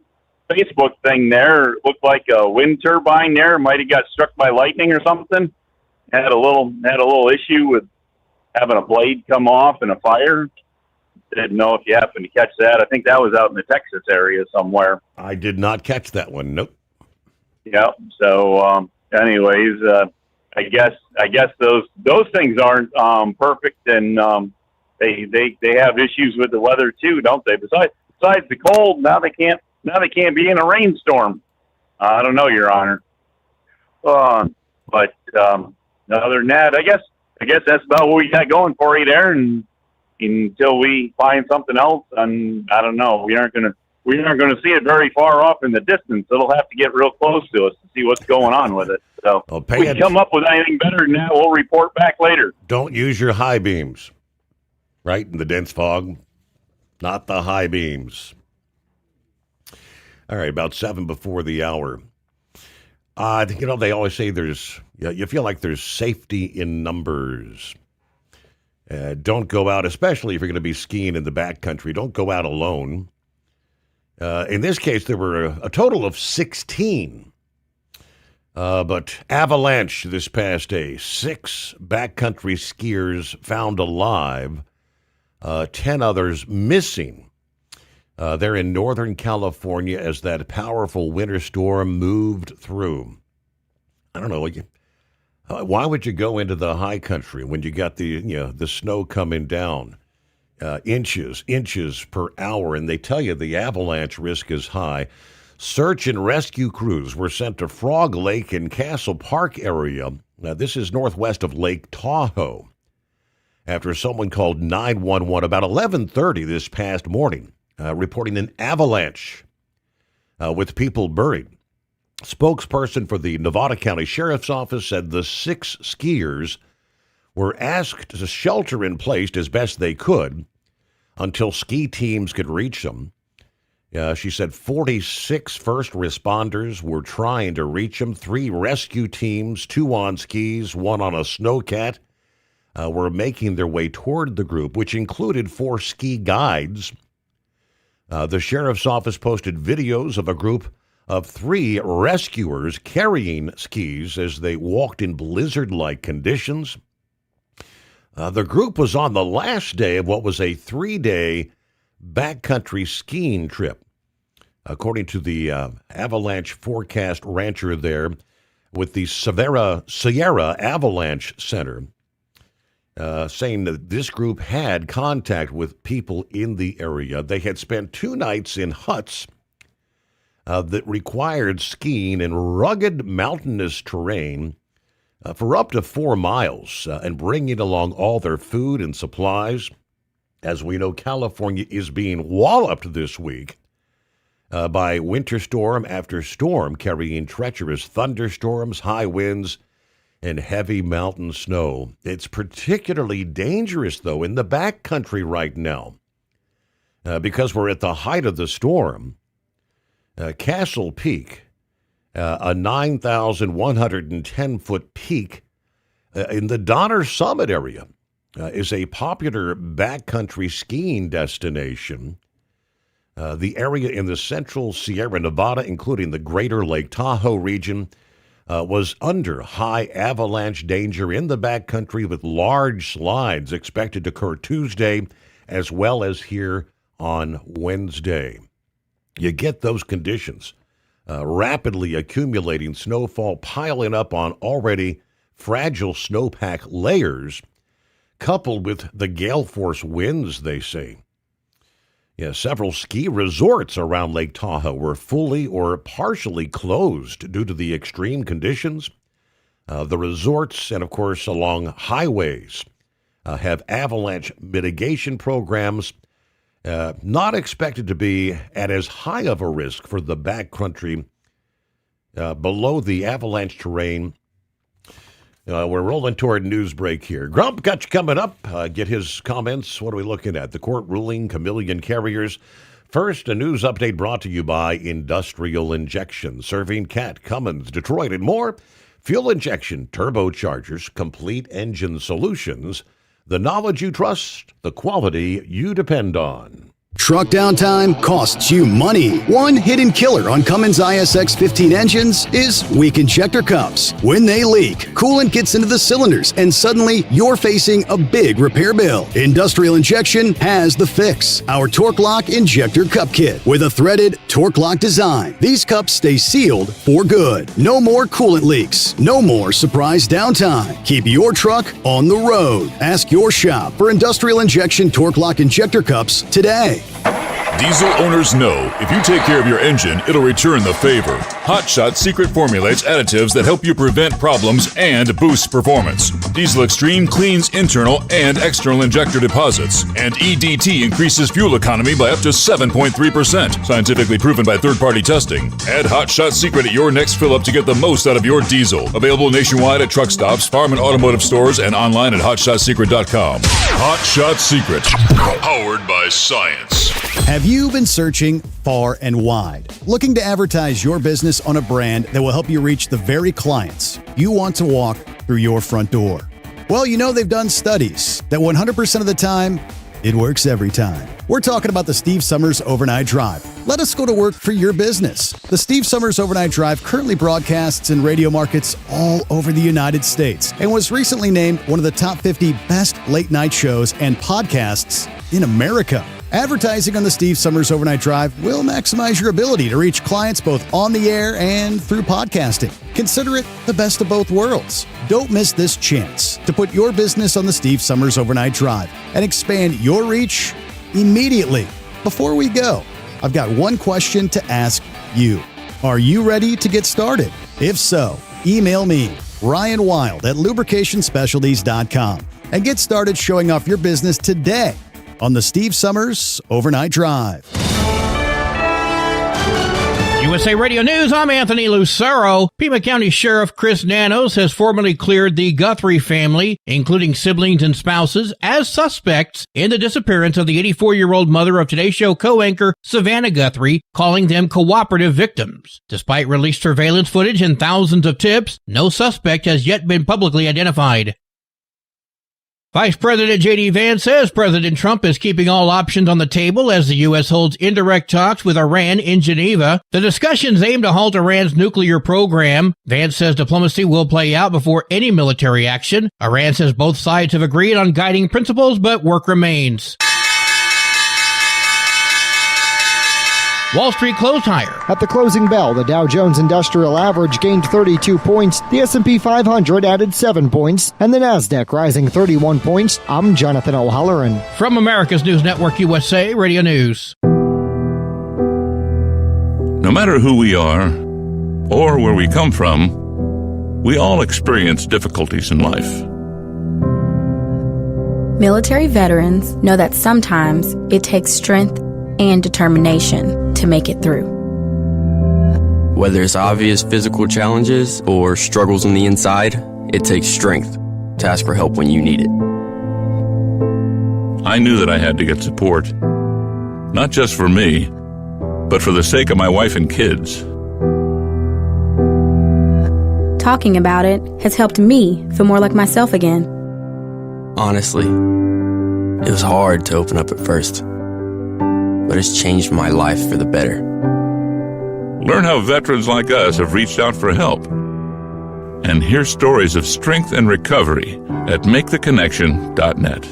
Facebook thing there. It looked like a wind turbine there. Might have got struck by lightning or something. Had a little issue with having a blade come off in a fire. Didn't know if you happened to catch that. I think that was out in the Texas area somewhere. I did not catch that one. Nope. Yeah. So, anyways, I guess those things aren't perfect, and they have issues with the weather too, don't they? Besides the cold, now they can't be in a rainstorm. I don't know, Your Honor. But other than that, I guess that's about what we got going for you there, and until we find something else, and I don't know, we aren't gonna see it very far off in the distance. It'll have to get real close to us to see what's going on with it. So if we come up with anything better than that, we'll report back later. Don't use your high beams, right, in the dense fog. Not the high beams. All right, about 7 before the hour. They always say you feel like there's safety in numbers. Don't go out, especially if you're going to be skiing in the backcountry. Don't go out alone. In this case, there were a total of 16. But avalanche this past day. 6 backcountry skiers found alive. 10 others missing. They're in Northern California as that powerful winter storm moved through. I don't know. Why would you go into the high country when you got the snow coming down? Inches per hour, and they tell you the avalanche risk is high. Search and rescue crews were sent to Frog Lake and Castle Park area. Now, this is northwest of Lake Tahoe. After someone called 911 about 11:30 this past morning, reporting an avalanche with people buried. Spokesperson for the Nevada County Sheriff's Office said the 6 skiers were asked to shelter in place as best they could until ski teams could reach them. She said 46 first responders were trying to reach them. 3 rescue teams, 2 on skis, 1 on a snowcat, were making their way toward the group, which included 4 ski guides. The sheriff's office posted videos of a group of 3 rescuers carrying skis as they walked in blizzard-like conditions. The group was on the last day of what was a 3-day backcountry skiing trip, according to the avalanche forecast rancher there with the Sierra Avalanche Center, saying that this group had contact with people in the area. They had spent 2 nights in huts that required skiing in rugged mountainous terrain for up to 4 miles and bringing along all their food and supplies. As we know, California is being walloped this week by winter storm after storm, carrying treacherous thunderstorms, high winds, and heavy mountain snow. It's particularly dangerous, though, in the backcountry right now because we're at the height of the storm. Castle Peak, a 9,110-foot peak in the Donner Summit area, is a popular backcountry skiing destination. The area in the central Sierra Nevada, including the greater Lake Tahoe region, was under high avalanche danger in the backcountry, with large slides expected to occur Tuesday as well as here on Wednesday. You get those conditions, rapidly accumulating snowfall piling up on already fragile snowpack layers, coupled with the gale force winds, they say. Yeah, several ski resorts around Lake Tahoe were fully or partially closed due to the extreme conditions. The resorts and, of course, along highways have avalanche mitigation programs. Not expected to be at as high of a risk for the backcountry below the avalanche terrain. We're rolling toward news break here. Grump got you coming up. Get his comments. What are we looking at? The court ruling, chameleon carriers. First, a news update brought to you by Industrial Injection, serving Cat, Cummins, Detroit, and more. Fuel injection, turbochargers, complete engine solutions. The knowledge you trust, the quality you depend on. Truck downtime costs you money. One hidden killer on Cummins ISX 15 engines is weak injector cups. When they leak, coolant gets into the cylinders and suddenly you're facing a big repair bill. Industrial Injection has the fix. Our Torque Lock Injector Cup Kit with a threaded Torque Lock design. These cups stay sealed for good. No more coolant leaks. No more surprise downtime. Keep your truck on the road. Ask your shop for Industrial Injection Torque Lock Injector Cups today. Diesel owners know if you take care of your engine, it'll return the favor. Hot Shot secret formulates additives that help you prevent problems and boost performance. Diesel Extreme cleans internal and external injector deposits, and EDT increases fuel economy by up to 7.3%, scientifically proven by third-party testing. Add Hot Shot secret at your next fill-up to get the most out of your diesel. Available nationwide at truck stops, farm and automotive stores, and online at hotshotsecret.com. Hot Shot Secret, powered by science. Have you been searching far and wide, looking to advertise your business on a brand that will help you reach the very clients you want to walk through your front door? Well, you know they've done studies that 100% of the time, it works every time. We're talking about the Steve Sommers Overnight Drive. Let us go to work for your business. The Steve Sommers Overnight Drive currently broadcasts in radio markets all over the United States and was recently named one of the top 50 best late night shows and podcasts in America. Advertising on the Steve Sommers Overnight Drive will maximize your ability to reach clients both on the air and through podcasting. Consider it the best of both worlds. Don't miss this chance to put your business on the Steve Sommers Overnight Drive and expand your reach immediately. Before we go, I've got one question to ask you. Are you ready to get started? If so, email me, Ryan Wild at lubricationspecialties.com, and get started showing off your business today on the Steve Sommers Overnight Drive. USA Radio News, I'm Anthony Lucero. Pima County Sheriff Chris Nanos has formally cleared the Guthrie family, including siblings and spouses, as suspects in the disappearance of the 84-year-old mother of Today Show co-anchor Savannah Guthrie, calling them cooperative victims. Despite released surveillance footage and thousands of tips, no suspect has yet been publicly identified. Vice President J.D. Vance says President Trump is keeping all options on the table as the U.S. holds indirect talks with Iran in Geneva. The discussions aim to halt Iran's nuclear program. Vance says diplomacy will play out before any military action. Iran says both sides have agreed on guiding principles, but work remains. Wall Street closed higher. At the closing bell, the Dow Jones Industrial Average gained 32 points, the S&P 500 added 7 points, and the Nasdaq rising 31 points. I'm Jonathan O'Halloran. From America's News Network USA Radio News. No matter who we are or where we come from, we all experience difficulties in life. Military veterans know that sometimes it takes strength and determination to make it through. Whether it's obvious physical challenges or struggles on the inside, it takes strength to ask for help when you need it. I knew that I had to get support, not just for me, but for the sake of my wife and kids. Talking about it has helped me feel more like myself again. Honestly, it was hard to open up at first, but it's changed my life for the better. Learn how veterans like us have reached out for help. And hear stories of strength and recovery at MakeTheConnection.net.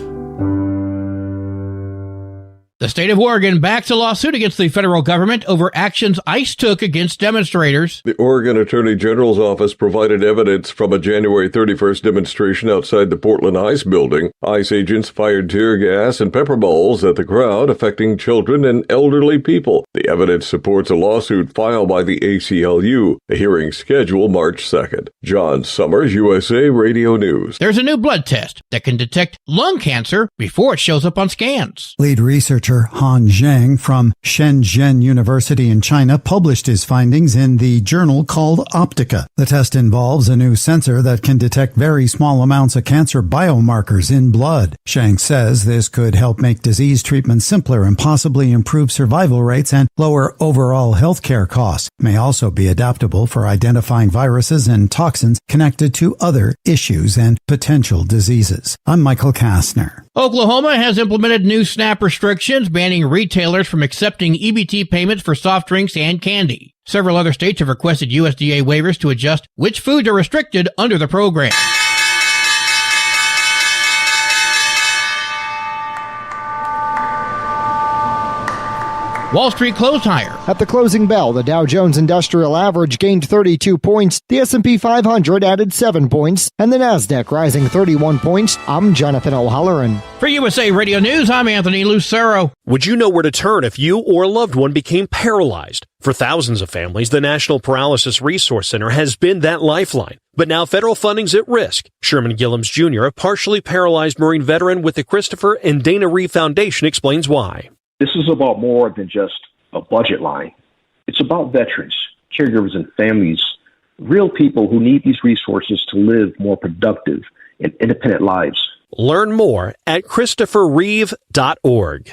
The state of Oregon backs a lawsuit against the federal government over actions ICE took against demonstrators. The Oregon Attorney General's office provided evidence from a January 31st demonstration outside the Portland ICE building. ICE agents fired tear gas and pepper balls at the crowd, affecting children and elderly people. The evidence supports a lawsuit filed by the ACLU. A hearing scheduled March 2nd. John Sommers, USA Radio News. There's a new blood test that can detect lung cancer before it shows up on scans. Lead researcher Han Zheng from Shenzhen University in China published his findings in the journal called Optica. The test involves a new sensor that can detect very small amounts of cancer biomarkers in blood. Zheng says this could help make disease treatment simpler and possibly improve survival rates and lower overall healthcare costs. It may also be adaptable for identifying viruses and toxins connected to other issues and potential diseases. I'm Michael Kastner. Oklahoma has implemented new SNAP restrictions, banning retailers from accepting EBT payments for soft drinks and candy. Several other states have requested USDA waivers to adjust which foods are restricted under the program. Wall Street closed higher. At the closing bell, the Dow Jones Industrial Average gained 32 points, the S&P 500 added 7 points, and the Nasdaq rising 31 points. I'm Jonathan O'Halloran. For USA Radio News, I'm Anthony Lucero. Would you know where to turn if you or a loved one became paralyzed? For thousands of families, the National Paralysis Resource Center has been that lifeline. But now federal funding's at risk. Sherman Gillums Jr., a partially paralyzed Marine veteran with the Christopher and Dana Reeve Foundation, explains why. This is about more than just a budget line. It's about veterans, caregivers, and families, real people who need these resources to live more productive and independent lives. Learn more at ChristopherReeve.org.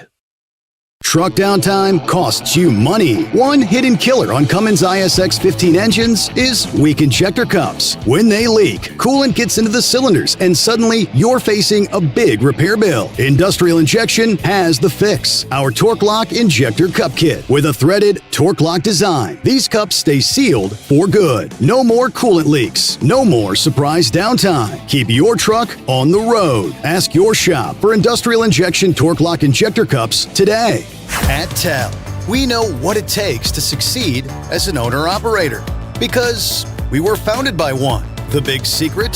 Truck downtime costs you money. One hidden killer on Cummins ISX 15 engines is weak injector cups. When they leak, coolant gets into the cylinders and suddenly you're facing a big repair bill. Industrial Injection has the fix. Our Torque Lock Injector Cup Kit with a threaded Torque Lock design. These cups stay sealed for good. No more coolant leaks. No more surprise downtime. Keep your truck on the road. Ask your shop for Industrial Injection Torque Lock Injector Cups today. At TEL, we know what it takes to succeed as an owner-operator because we were founded by one. The big secret?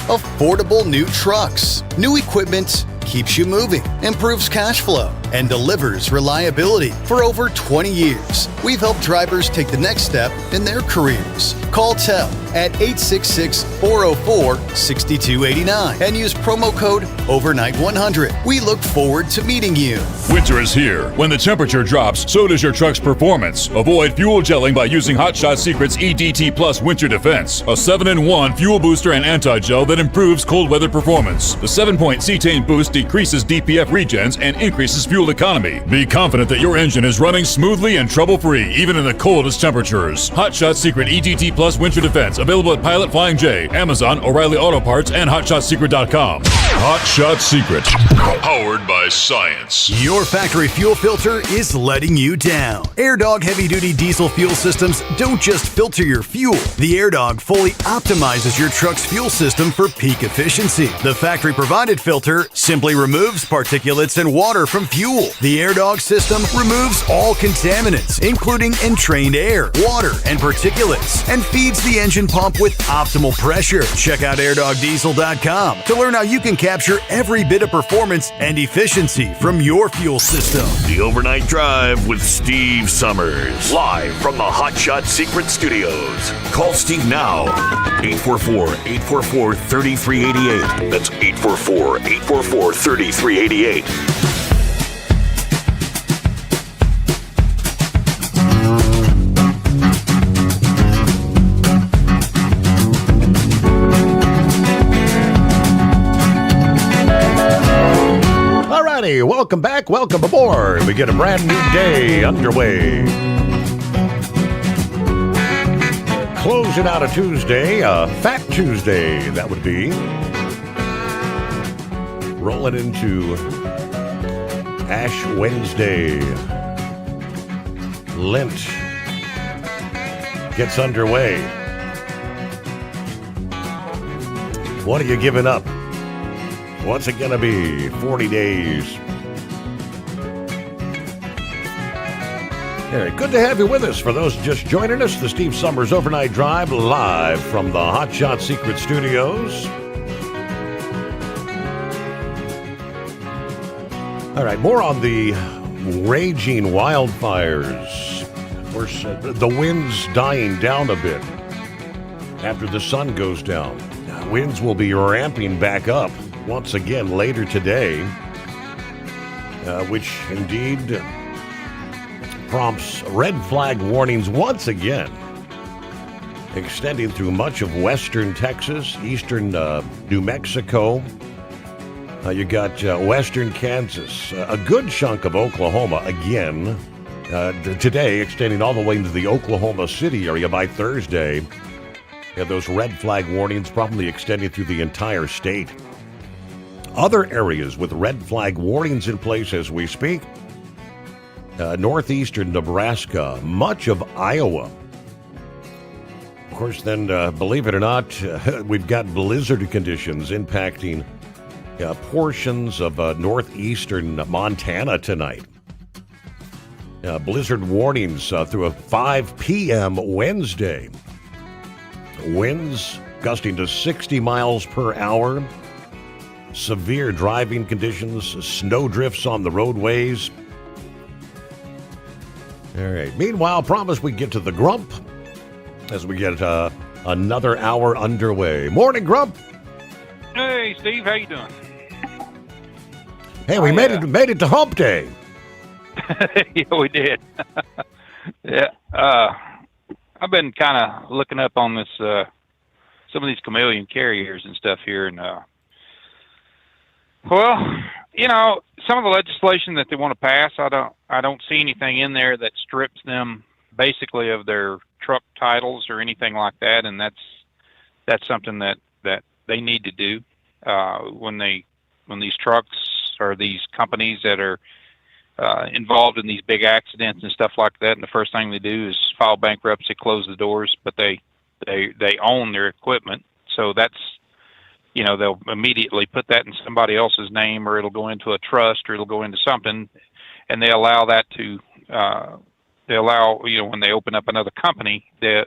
Affordable new trucks. New equipment keeps you moving, improves cash flow, and delivers reliability. For over 20 years, we've helped drivers take the next step in their careers. Call TEL at 866-404-6289 and use promo code OVERNIGHT100. We look forward to meeting you. Winter is here. When the temperature drops, so does your truck's performance. Avoid fuel gelling by using Hot Shot Secret's EDT Plus Winter Defense, a 7-in-1 fuel booster and anti-gel that improves cold weather performance. The 7-point cetane boost decreases DPF regens and increases fuel economy. Be confident that your engine is running smoothly and trouble-free, even in the coldest temperatures. Hot Shot Secret EDT Plus Winter Defense, available at Pilot Flying J, Amazon, O'Reilly Auto Parts, and HotShotSecret.com. Hot Shot Secret, powered by science. Your factory fuel filter is letting you down. AirDog heavy-duty diesel fuel systems don't just filter your fuel. The AirDog fully optimizes your truck's fuel system for peak efficiency. The factory-provided filter simply removes particulates and water from fuel. The AirDog system removes all contaminants, including entrained air, water, and particulates, and feeds the engine pump with optimal pressure. Check out airdogdiesel.com to learn how you can capture every bit of performance and efficiency from your fuel system. The Overnight Drive with Steve Summers. Live from the Hot Shot Secret Studios. Call Steve now. 844-844-3388. That's 844-844-3388. Welcome back. Welcome aboard. We get a brand new day underway. Closing out a Tuesday, Fat Tuesday, that would be. Rolling into Ash Wednesday. Lent gets underway. What are you giving up? What's it going to be? 40 days. All right, good to have you with us. For those just joining us, the Steve Summers Overnight Drive live from the Hot Shot Secret Studios. All right, more on the raging wildfires. Of course, the wind's dying down a bit after the sun goes down. Winds will be ramping back up once again later today, which indeed prompts red flag warnings once again, extending through much of western Texas, eastern New Mexico. You got western Kansas, a good chunk of Oklahoma again. Today, extending all the way into the Oklahoma City area by Thursday. Those red flag warnings probably extending through the entire state. Other areas with red flag warnings in place as we speak. Northeastern Nebraska, much of Iowa. Of course, then, believe it or not, we've got blizzard conditions impacting portions of northeastern Montana tonight. Blizzard warnings through a 5 p.m. Wednesday. Winds gusting to 60 miles per hour. Severe driving conditions, snow drifts on the roadways. All right. Meanwhile, promise we get to the Grump as we get another hour underway. Morning, Grump. Hey, Steve. How you doing? Hey, we made it to Hump Day. Yeah, we did. Yeah. I've been kind of looking up on this, some of these chameleon carriers and stuff here, and well, you know, some of the legislation that they want to pass, I don't see anything in there that strips them basically of their truck titles or anything like that, and that's something that they need to do when these trucks or these companies that are involved in these big accidents and stuff like that, and the first thing they do is file bankruptcy, close the doors, but they own their equipment, so that's, you know, they'll immediately put that in somebody else's name, or it'll go into a trust, or it'll go into something, and they allow that to you know, when they open up another company, they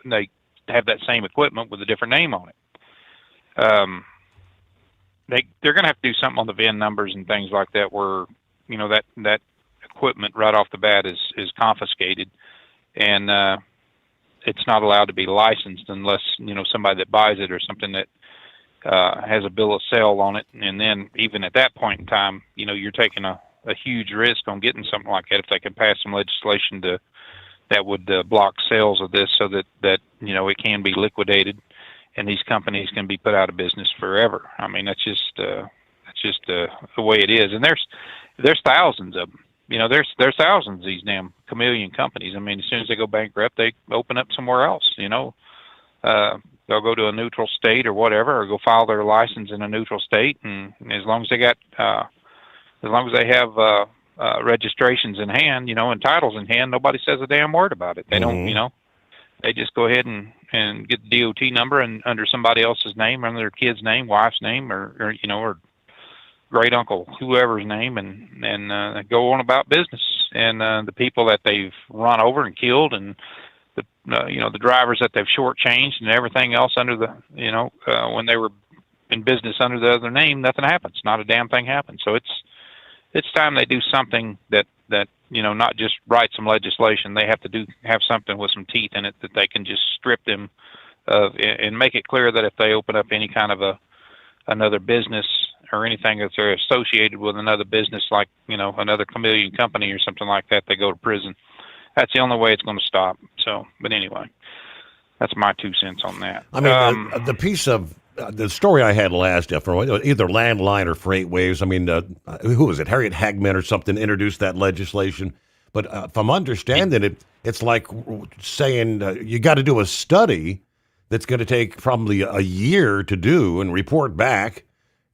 have that same equipment with a different name on it. They're going to have to do something on the VIN numbers and things like that, where, you know, that equipment right off the bat is confiscated, and it's not allowed to be licensed unless, you know, somebody that buys it or something that has a bill of sale on it. And then even at that point in time, you know, you're taking a huge risk on getting something like that if they can pass some legislation that would block sales of this, so that you know, it can be liquidated and these companies can be put out of business forever. I mean, that's just the way it is. And there's thousands of them. You know, there's thousands of these damn chameleon companies. I mean, as soon as they go bankrupt, they open up somewhere else. You know, they'll go to a neutral state or whatever, or go file their license in a neutral state, and as long as they have registrations in hand, you know, and titles in hand, nobody says a damn word about it. They don't, you know, they just go ahead and get the DOT number and under somebody else's name, under their kid's name, wife's name, or you know, or great uncle, whoever's name, and go on about business. And the people that they've run over and killed, and the you know, the drivers that they've shortchanged, and everything else under the, you know, when they were in business under the other name, nothing happens. Not a damn thing happens. So it's time they do something that you know, not just write some legislation. They have to have something with some teeth in it that they can just strip them of, and make it clear that if they open up any kind of another business or anything that they're associated with another business, like, you know, another chameleon company or something like that, they go to prison. That's the only way it's going to stop. So, but anyway, that's my 2 cents on that. I mean, the piece of the story I had last, for either Landline or FreightWaves, I mean, who was it? Harriet Hagman or something introduced that legislation. But if I'm understanding it, it's like saying you got to do a study that's going to take probably a year to do and report back.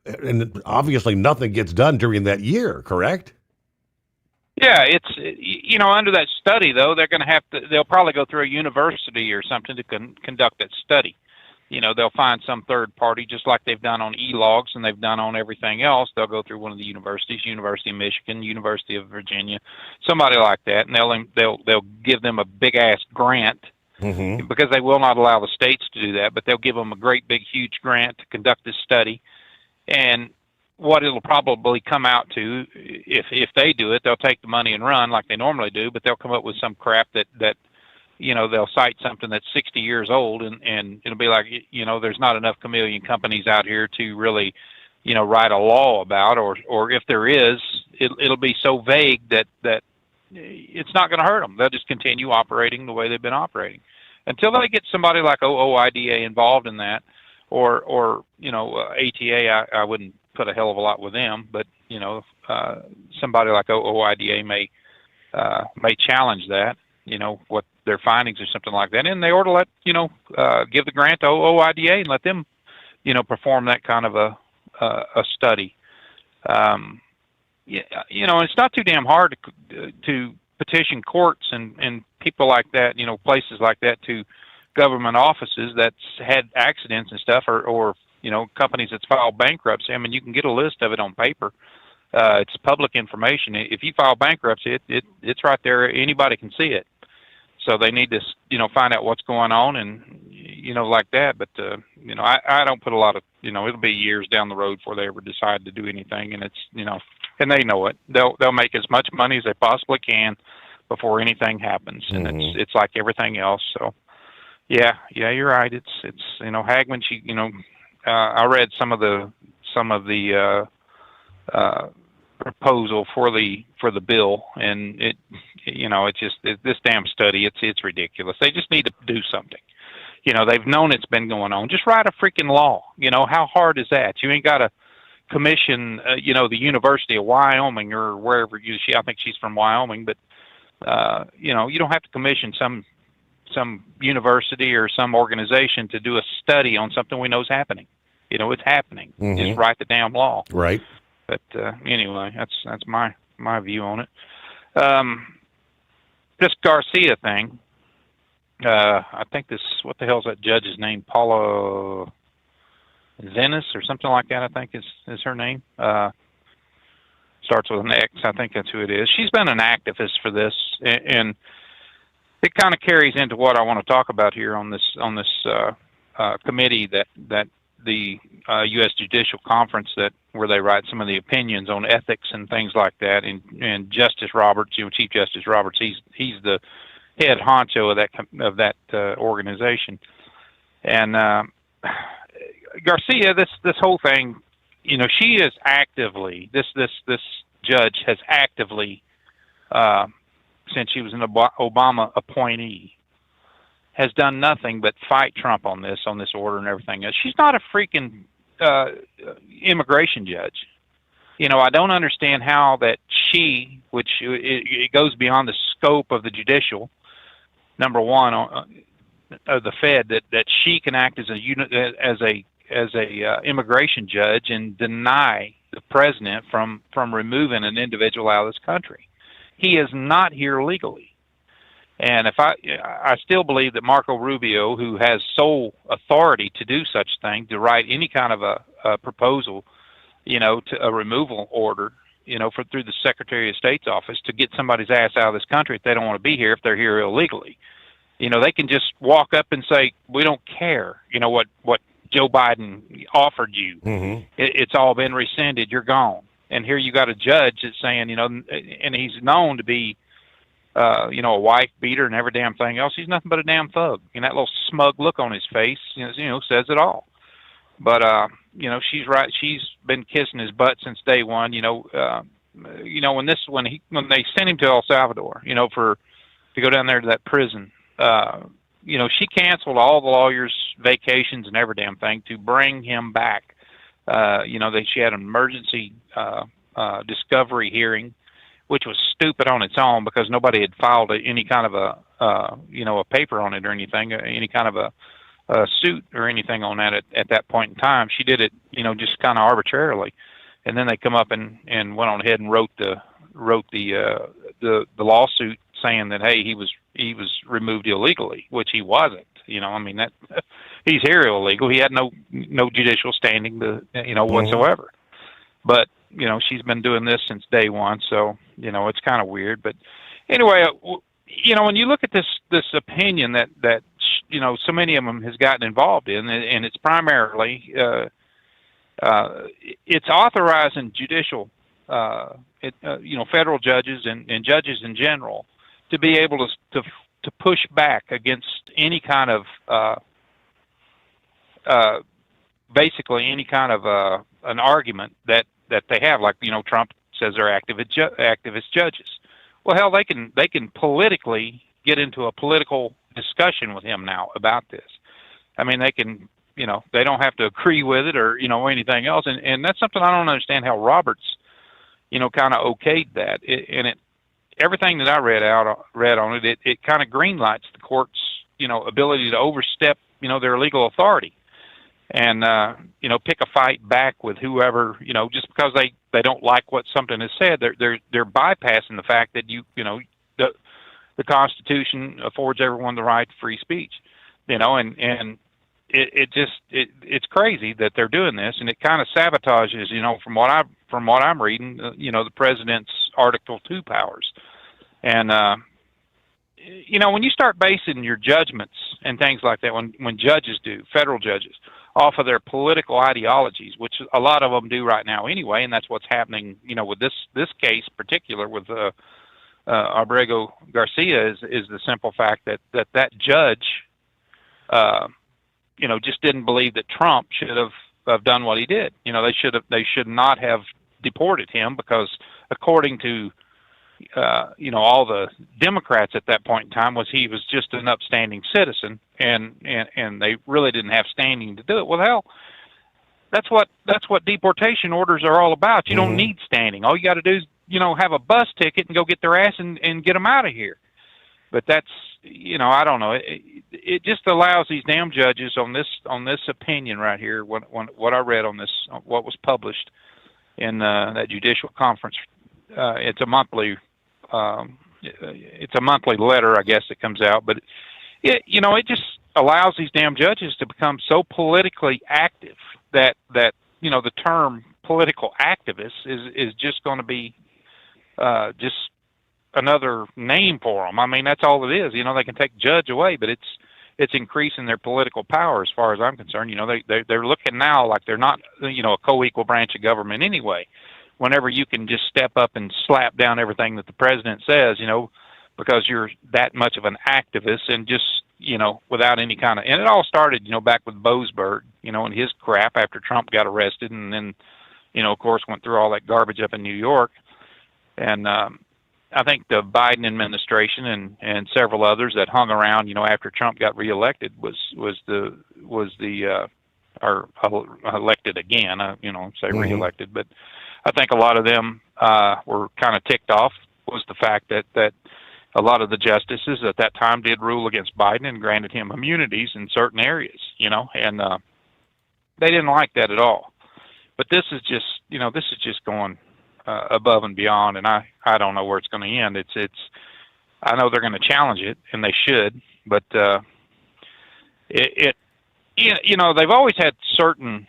And obviously nothing gets done during that year, correct? Yeah, it's, you know, under that study, though, they'll probably go through a university or something to conduct that study. they'll find some third party, just like they've done on e-logs and they've done on everything else. They'll go through one of the universities, University of Michigan, University of Virginia, somebody like that, and they'll give them a big ass grant, because they will not allow the states to do that, but they'll give them a great big huge grant to conduct this study. And what it'll probably come out to, if they do it, they'll take the money and run like they normally do, but they'll come up with some crap that they'll cite something that's 60 years old, and it'll be like, there's not enough chameleon companies out here to really, write a law about, or if there is, it'll be so vague that it's not going to hurt them. They'll just continue operating the way they've been operating until they get somebody like OOIDA involved in that, or ATA. I wouldn't put a hell of a lot with them, but somebody like OOIDA may challenge that, what their findings or something like that, and they ought to let give the grant to OOIDA and let them perform that kind of a study. It's not too damn hard to petition courts and people like that, places like that, to government offices that's had accidents and stuff, or companies that's filed bankruptcy. I mean, you can get a list of it on paper. It's public information. If you file bankruptcy, it's right there. Anybody can see it. So they need to, find out what's going on and, like that. But, I don't put a lot of, it'll be years down the road before they ever decide to do anything. And it's, and they know it. They'll make as much money as they possibly can before anything happens. And it's like everything else. So, yeah, you're right. It's Hagman, I read some of the proposal for the bill, and this damn study, it's ridiculous. They just need to do something. They've known it's been going on. Just write a freaking law. How hard is that? You ain't got to commission, the University of Wyoming or wherever I think she's from Wyoming, but you don't have to commission some university or some organization to do a study on something we know is happening. It's happening. Just write the damn law. Right. But anyway, that's my view on it. This Garcia thing, I think what the hell's that judge's name? Paula Zenas or something like that, I think is her name. Starts with an X. I think that's who it is. She's been an activist for this, and it kind of carries into what I want to talk about here on this committee that the U.S. Judicial Conference, where they write some of the opinions on ethics and things like that. And Justice Roberts, Chief Justice Roberts, he's the head honcho of that organization. And Garcia, this whole thing, she is actively, this judge has actively, since she was an Obama appointee, has done nothing but fight Trump on this order and everything else. She's not a freaking immigration judge. I don't understand how that she, which it goes beyond the scope of the judicial, number one, the Fed, that she can act as a immigration judge and deny the president from removing an individual out of this country. He is not here legally. And if I still believe that Marco Rubio, who has sole authority to do such thing, to write any kind of a proposal, to a removal order, through the Secretary of State's office to get somebody's ass out of this country if they don't want to be here, if they're here illegally. They can just walk up and say, we don't care, what Joe Biden offered you. It's all been rescinded. You're gone. And here you got a judge that's saying, and he's known to be, a wife beater and every damn thing else. He's nothing but a damn thug. And that little smug look on his face, says it all. But, she's right. She's been kissing his butt since day one. When they sent him to El Salvador, to go down there to that prison, she canceled all the lawyers' vacations and every damn thing to bring him back. She had an emergency discovery hearing, which was stupid on its own because nobody had filed any kind of a paper on it or anything, any kind of a suit or anything on that at that point in time. She did it, just kind of arbitrarily, and then they come up and went on ahead and wrote the lawsuit saying that, hey, he was removed illegally, which he wasn't. I mean, that he's here illegal. He had no judicial standing whatsoever. But she's been doing this since day one, so it's kind of weird. But anyway, when you look at this opinion that so many of them has gotten involved in, and it's primarily it's authorizing judicial, federal judges and judges in general to be able to push back against any kind of basically any kind of an argument that they have, like Trump says they're activist judges. Well, hell, they can politically get into a political discussion with him now about this. I mean, they can, they don't have to agree with it or anything else, and that's something I don't understand how Roberts, kind of okayed that. Everything that I read on it, it kind of greenlights the court's, ability to overstep, their legal authority, and pick a fight back with whoever, just because they don't like what something is said. They're bypassing the fact that the Constitution affords everyone the right to free speech, and it's crazy that they're doing this, and it kind of sabotages, from what I'm reading, the president's Article 2 powers. And when you start basing your judgments and things like that, when judges do, federal judges, off of their political ideologies, which a lot of them do right now anyway, and that's what's happening, with this case particular with Abrego Garcia is the simple fact that judge, just didn't believe that Trump should have done what he did. They should not have deported him because, according to all the Democrats at that point in time, he was just an upstanding citizen, and they really didn't have standing to do it. Well, hell, that's what deportation orders are all about. You don't need standing. All you got to do is have a bus ticket and go get their ass and get them out of here. But that's I don't know. It just allows these damn judges on this opinion right here. What I read on this, what was published in that judicial conference. It's a monthly letter, I guess, that comes out, but it just allows these damn judges to become so politically active that the term political activist is just going to be just another name for them. I mean, that's all it is. They can take judge away, but it's increasing their political power as far as I'm concerned. They're looking now like they're not a co-equal branch of government anyway. Whenever you can just step up and slap down everything that the president says, because you're that much of an activist, and just, without any kind of, and it all started, back with Boasberg, and his crap after Trump got arrested, and then, of course, went through all that garbage up in New York. And I think the Biden administration and several others that hung around, after Trump got reelected was elected again, reelected, but I think a lot of them were kind of ticked off was the fact that a lot of the justices at that time did rule against Biden and granted him immunities in certain areas, and they didn't like that at all. But this is just going above and beyond, and I don't know where it's going to end. I know they're going to challenge it, and they should, but they've always had certain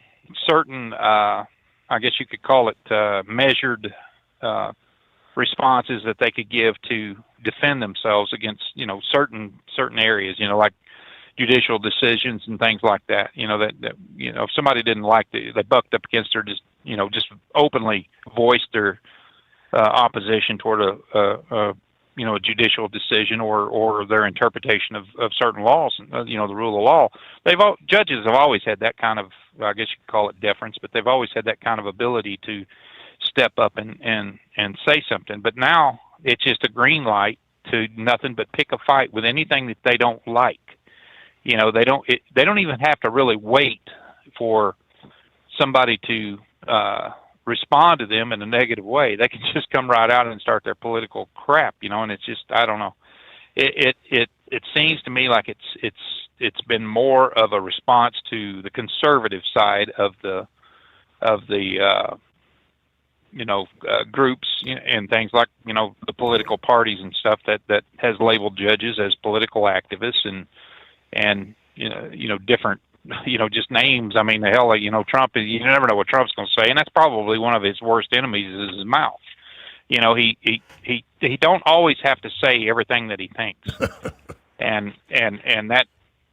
I guess you could call it measured responses that they could give to defend themselves against certain areas, like judicial decisions and things like that. That if somebody didn't like they bucked up against her, just openly voiced their opposition toward a judicial decision or their interpretation of certain laws, the rule of law. Judges have always had that kind of, I guess you could call it deference, but they've always had that kind of ability to step up and say something. But now it's just a green light to nothing but pick a fight with anything that they don't like. They don't even have to really wait for somebody to respond to them in a negative way. They can just come right out and start their political crap, and it's just, I don't know. It seems to me like it's been more of a response to the conservative side of the groups and things like the political parties and stuff that has labeled judges as political activists and different, just names. I mean, the hell, Trump is, you never know what Trump's going to say, and that's probably one of his worst enemies is his mouth. He don't always have to say everything that he thinks, and that,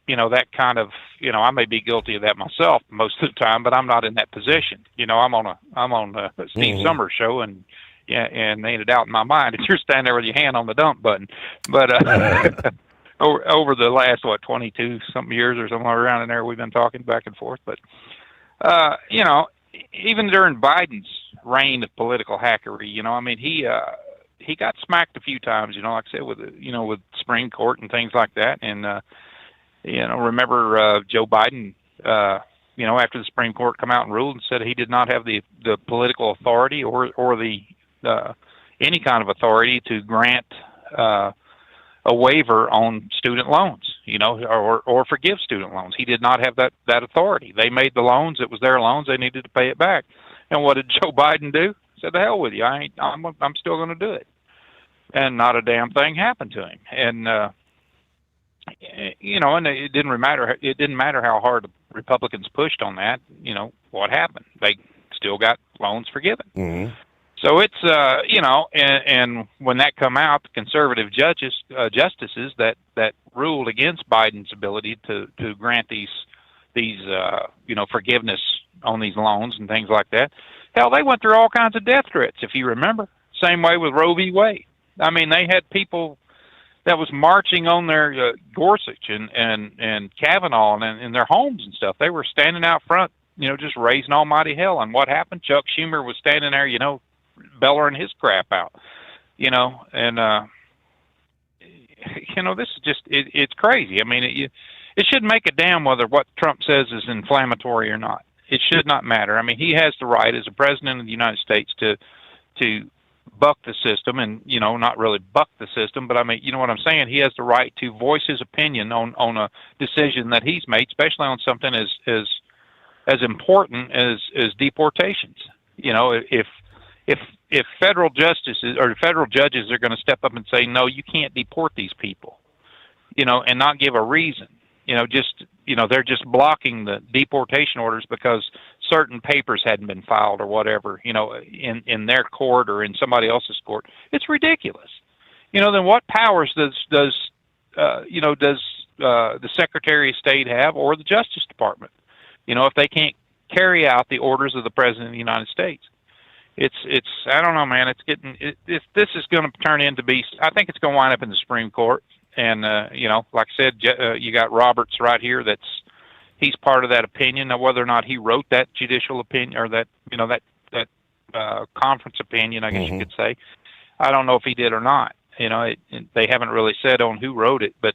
that kind of, I may be guilty of that myself most of the time, but I'm not in that position. I'm on the Steve Summers show, and ain't it out in my mind if you're standing there with your hand on the dump button, but over the last 22 something years or somewhere around in there, we've been talking back and forth, but even during Biden's reign of political hackery, he got smacked a few times, like I said, with Supreme Court and things like that. And, remember Joe Biden, after the Supreme Court come out and ruled and said he did not have the political authority or the any kind of authority to grant a waiver on student loans, or forgive student loans. He did not have that authority. They made the loans; it was their loans. They needed to pay it back. And what did Joe Biden do? Said, "The hell with you! I'm still going to do it." And not a damn thing happened to him. And and it didn't matter. It didn't matter how hard the Republicans pushed on that. What happened? They still got loans forgiven. Mm-hmm. So it's and when that come out, the conservative justices that ruled against Biden's ability to grant these forgiveness on these loans and things like that. Hell, they went through all kinds of death threats, if you remember. Same way with Roe v. Wade. I mean, they had people that was marching on their Gorsuch and Kavanaugh and in their homes and stuff. They were standing out front, just raising almighty hell. And what happened? Chuck Schumer was standing there, bellowing his crap out, and this is just it's crazy. I mean, it shouldn't make a damn whether what Trump says is inflammatory or not. It should not matter. I mean, he has the right as a president of the United States to buck the system, and not really buck the system, but I mean, you know what I'm saying. He has the right to voice his opinion on a decision that he's made, especially on something as important as deportations. If federal justices or federal judges are going to step up and say, no, you can't deport these people, and not give a reason, they're just blocking the deportation orders because certain papers hadn't been filed or whatever, in their court or in somebody else's court. It's ridiculous. Then what powers does the Secretary of State have, or the Justice Department, if they can't carry out the orders of the President of the United States? It's I don't know, man. It's getting this is going to turn into I think it's going to wind up in the Supreme Court, and like I said, you got Roberts right here. He's part of that opinion. Now, whether or not he wrote that judicial opinion or that conference opinion, I guess you could say, I don't know if he did or not. They haven't really said on who wrote it, but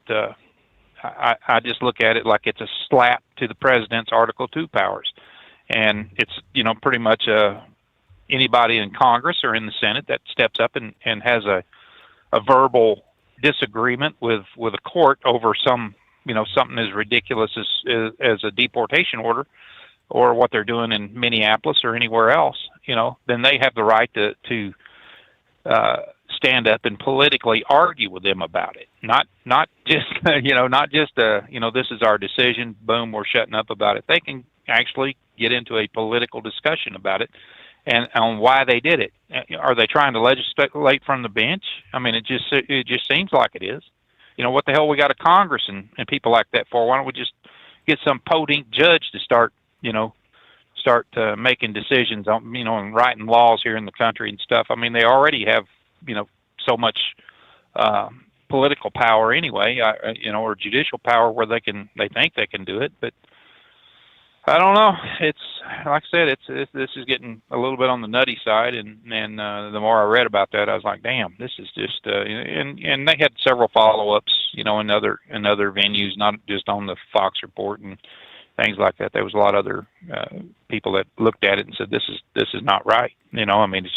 I just look at it like it's a slap to the president's Article 2 powers, and it's pretty much anybody in Congress or in the Senate that steps up and has a verbal disagreement with a court over something as ridiculous as a deportation order or what they're doing in Minneapolis or anywhere else, then they have the right to stand up and politically argue with them about it. Not just this is our decision, boom, we're shutting up about it. They can actually get into a political discussion about it and on why they did it. Are they trying to legislate from the bench? I mean, it just seems like it is. What the hell we got a Congress and people like that for? Why don't we just get some podink judge to start making decisions on, and writing laws here in the country and stuff? I mean, they already have, so much political power anyway, or judicial power where they think they can do it, but I don't know. It's like I said, this is getting a little bit on the nutty side, and the more I read about that, I was like, damn, this is just. And they had several follow-ups, in other venues, not just on the Fox report and things like that. There was a lot of other people that looked at it and said, this is not right. I mean, it's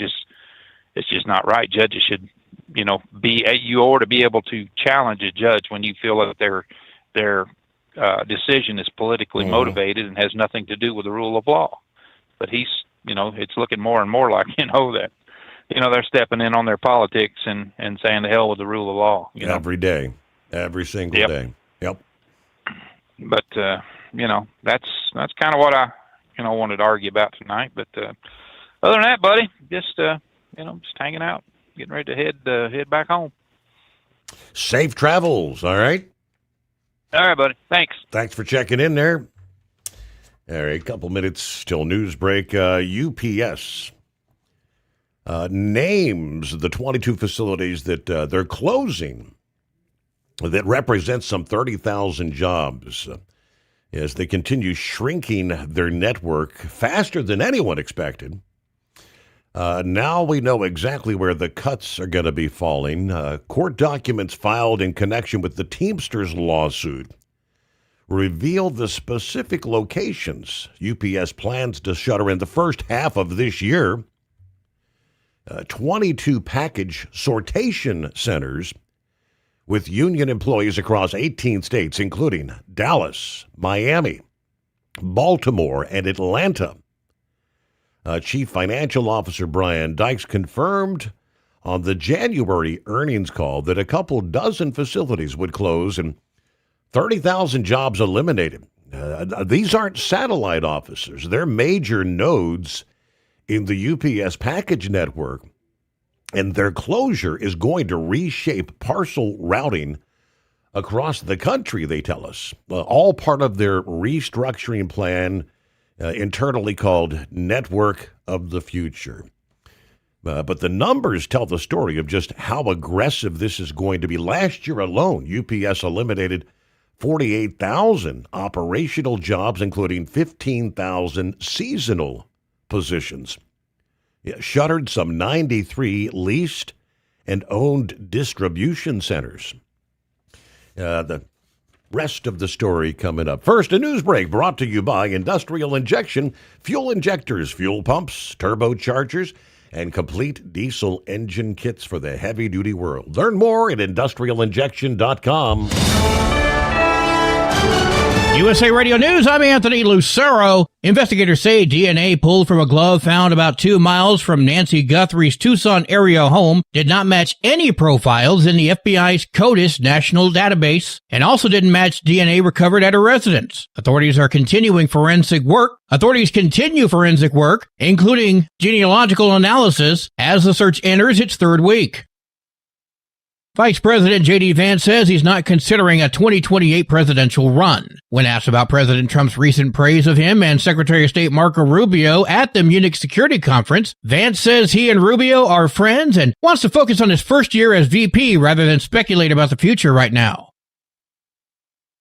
just not right. Judges should, you ought to be able to challenge a judge when you feel that their decision is politically motivated and has nothing to do with the rule of law. But it's looking more and more like, that, they're stepping in on their politics and saying the hell with the rule of law. Every day, every single day. Yep. But that's kind of what I wanted to argue about tonight. But other than that, buddy, just just hanging out, getting ready to head back home. Safe travels. All right. All right, buddy. Thanks. Thanks for checking in there. All right, a couple minutes till news break. UPS names the 22 facilities that they're closing that represent some 30,000 jobs as they continue shrinking their network faster than anyone expected. Now we know exactly where the cuts are going to be falling. Court documents filed in connection with the Teamsters lawsuit reveal the specific locations UPS plans to shutter in the first half of this year. 22 package sortation centers with union employees across 18 states, including Dallas, Miami, Baltimore, and Atlanta. Chief Financial Officer Brian Dykes confirmed on the January earnings call that a couple dozen facilities would close and 30,000 jobs eliminated. These aren't satellite offices. They're major nodes in the UPS package network, and their closure is going to reshape parcel routing across the country, they tell us. All part of their restructuring plan, internally called Network of the Future. But the numbers tell the story of just how aggressive this is going to be. Last year alone, UPS eliminated 48,000 operational jobs, including 15,000 seasonal positions. Shuttered some 93 leased and owned distribution centers. The rest of the story coming up. First, a news break brought to you by Industrial Injection, fuel injectors, fuel pumps, turbochargers, and complete diesel engine kits for the heavy-duty world. Learn more at industrialinjection.com. USA Radio News, I'm Anthony Lucero. Investigators say DNA pulled from a glove found about 2 miles from Nancy Guthrie's Tucson area home did not match any profiles in the FBI's CODIS national database and also didn't match DNA recovered at her residence. Authorities continue forensic work, including genealogical analysis, as the search enters its third week. Vice President J.D. Vance says he's not considering a 2028 presidential run. When asked about President Trump's recent praise of him and Secretary of State Marco Rubio at the Munich Security Conference, Vance says he and Rubio are friends and wants to focus on his first year as VP rather than speculate about the future right now.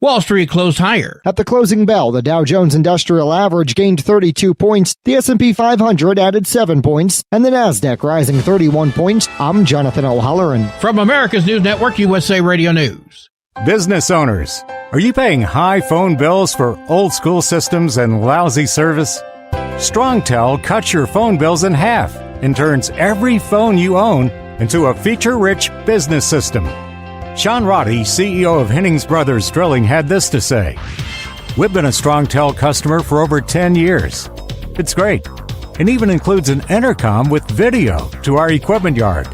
Wall Street closed higher. At the closing bell, the Dow Jones Industrial Average gained 32 points, the S&P 500 added 7 points, and the Nasdaq rising 31 points. I'm Jonathan O'Halloran. From America's News Network, USA Radio News. Business owners, are you paying high phone bills for old school systems and lousy service? StrongTel cuts your phone bills in half and turns every phone you own into a feature-rich business system. Sean Roddy, CEO of Hennings Brothers Drilling, had this to say. We've been a StrongTel customer for over 10 years. It's great. It even includes an intercom with video to our equipment yard.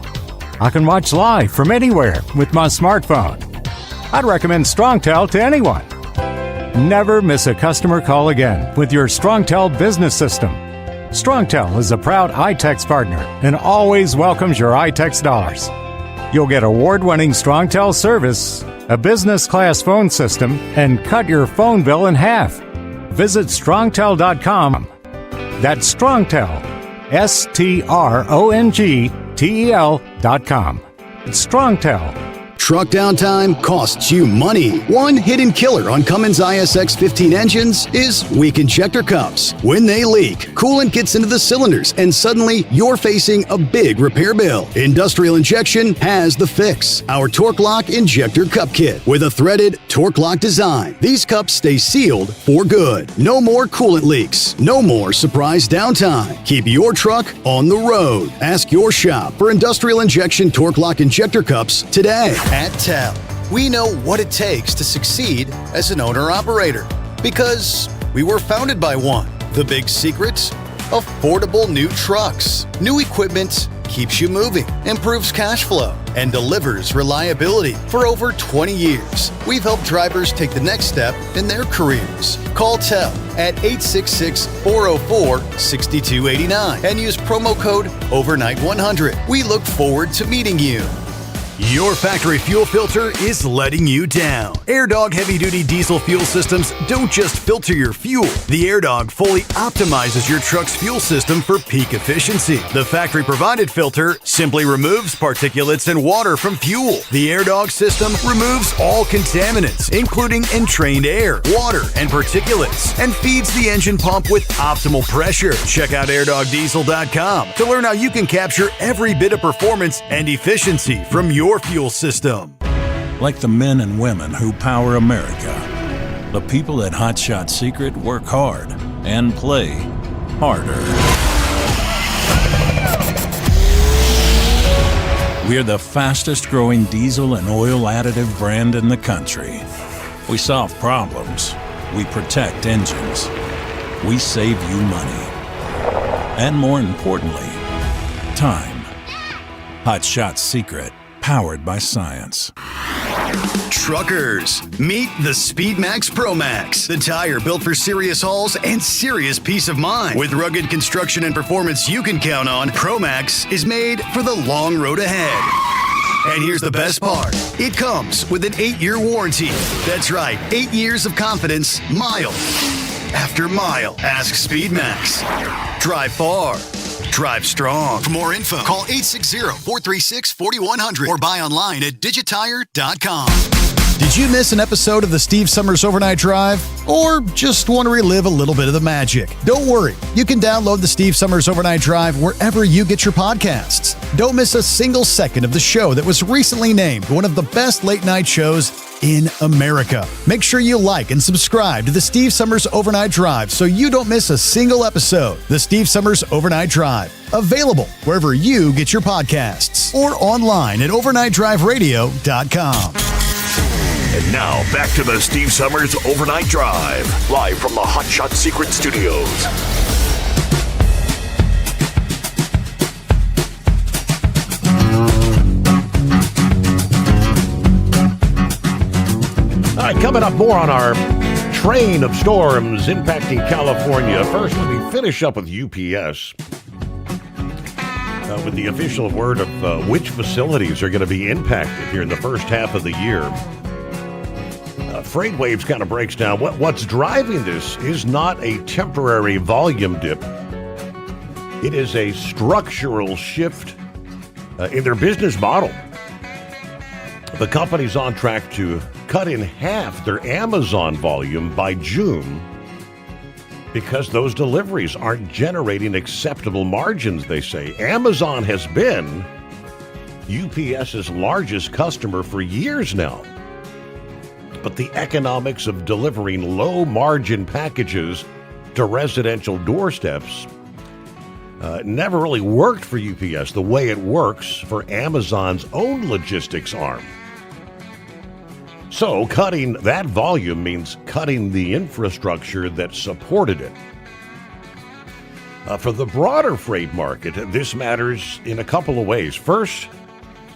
I can watch live from anywhere with my smartphone. I'd recommend StrongTel to anyone. Never miss a customer call again with your StrongTel business system. StrongTel is a proud iTex partner and always welcomes your iTex dollars. You'll get award-winning StrongTel service, a business-class phone system, and cut your phone bill in half. Visit strongtel.com. That's StrongTel, StrongTel.com. It's StrongTel. Truck downtime costs you money. One hidden killer on Cummins ISX 15 engines is weak injector cups. When they leak, coolant gets into the cylinders and suddenly you're facing a big repair bill. Industrial Injection has the fix. Our Torque Lock Injector Cup Kit with a threaded Torque Lock design. These cups stay sealed for good. No more coolant leaks. No more surprise downtime. Keep your truck on the road. Ask your shop for Industrial Injection Torque Lock Injector Cups today. At TEL, we know what it takes to succeed as an owner-operator because we were founded by one. The big secret? Affordable new trucks. New equipment keeps you moving, improves cash flow, and delivers reliability. For over 20 years, we've helped drivers take the next step in their careers. Call TEL at 866-404-6289 and use promo code OVERNIGHT100. We look forward to meeting you. Your factory fuel filter is letting you down. AirDog heavy-duty diesel fuel systems don't just filter your fuel. The AirDog fully optimizes your truck's fuel system for peak efficiency. The factory-provided filter simply removes particulates and water from fuel. The AirDog system removes all contaminants, including entrained air, water, and particulates, and feeds the engine pump with optimal pressure. Check out airdogdiesel.com to learn how you can capture every bit of performance and efficiency from your fuel system. Like the men and women who power America, the people at Hot Shot Secret work hard and play harder. We're the fastest growing diesel and oil additive brand in the country. We solve problems. We protect engines. We save you money. And more importantly, time. Hot Shot Secret. Powered by science. Truckers, meet the SpeedMax Pro Max, the tire built for serious hauls and serious peace of mind. With rugged construction and performance you can count on, Pro Max is made for the long road ahead. And here's the best part. It comes with an 8-year warranty. That's right, 8 years of confidence, mile after mile. Ask SpeedMax. Drive far. Drive strong. For more info, call 860-436-4100 or buy online at digitire.com. Did you miss an episode of the Steve Summers Overnight Drive? Or just want to relive a little bit of the magic? Don't worry. You can download the Steve Summers Overnight Drive wherever you get your podcasts. Don't miss a single second of the show that was recently named one of the best late night shows in America. Make sure you like and subscribe to the Steve Summers Overnight Drive so you don't miss a single episode. The Steve Summers Overnight Drive. Available wherever you get your podcasts or online at overnightdriveradio.com. And now, back to the Steve Summers Overnight Drive, live from the Hot Shot Secret Studios. All right, coming up more on our train of storms impacting California. First, let me finish up with UPS. With the official word of which facilities are going to be impacted here in the first half of the year. Freight Waves kind of breaks down what's driving this is not a temporary volume dip. It is a structural shift in their business model. The company's on track to cut in half their Amazon volume by June because those deliveries aren't generating acceptable margins, they say. Amazon has been UPS's largest customer for years now. But the economics of delivering low-margin packages to residential doorsteps never really worked for UPS the way it works for Amazon's own logistics arm. So cutting that volume means cutting the infrastructure that supported it. For the broader freight market, this matters in a couple of ways. First,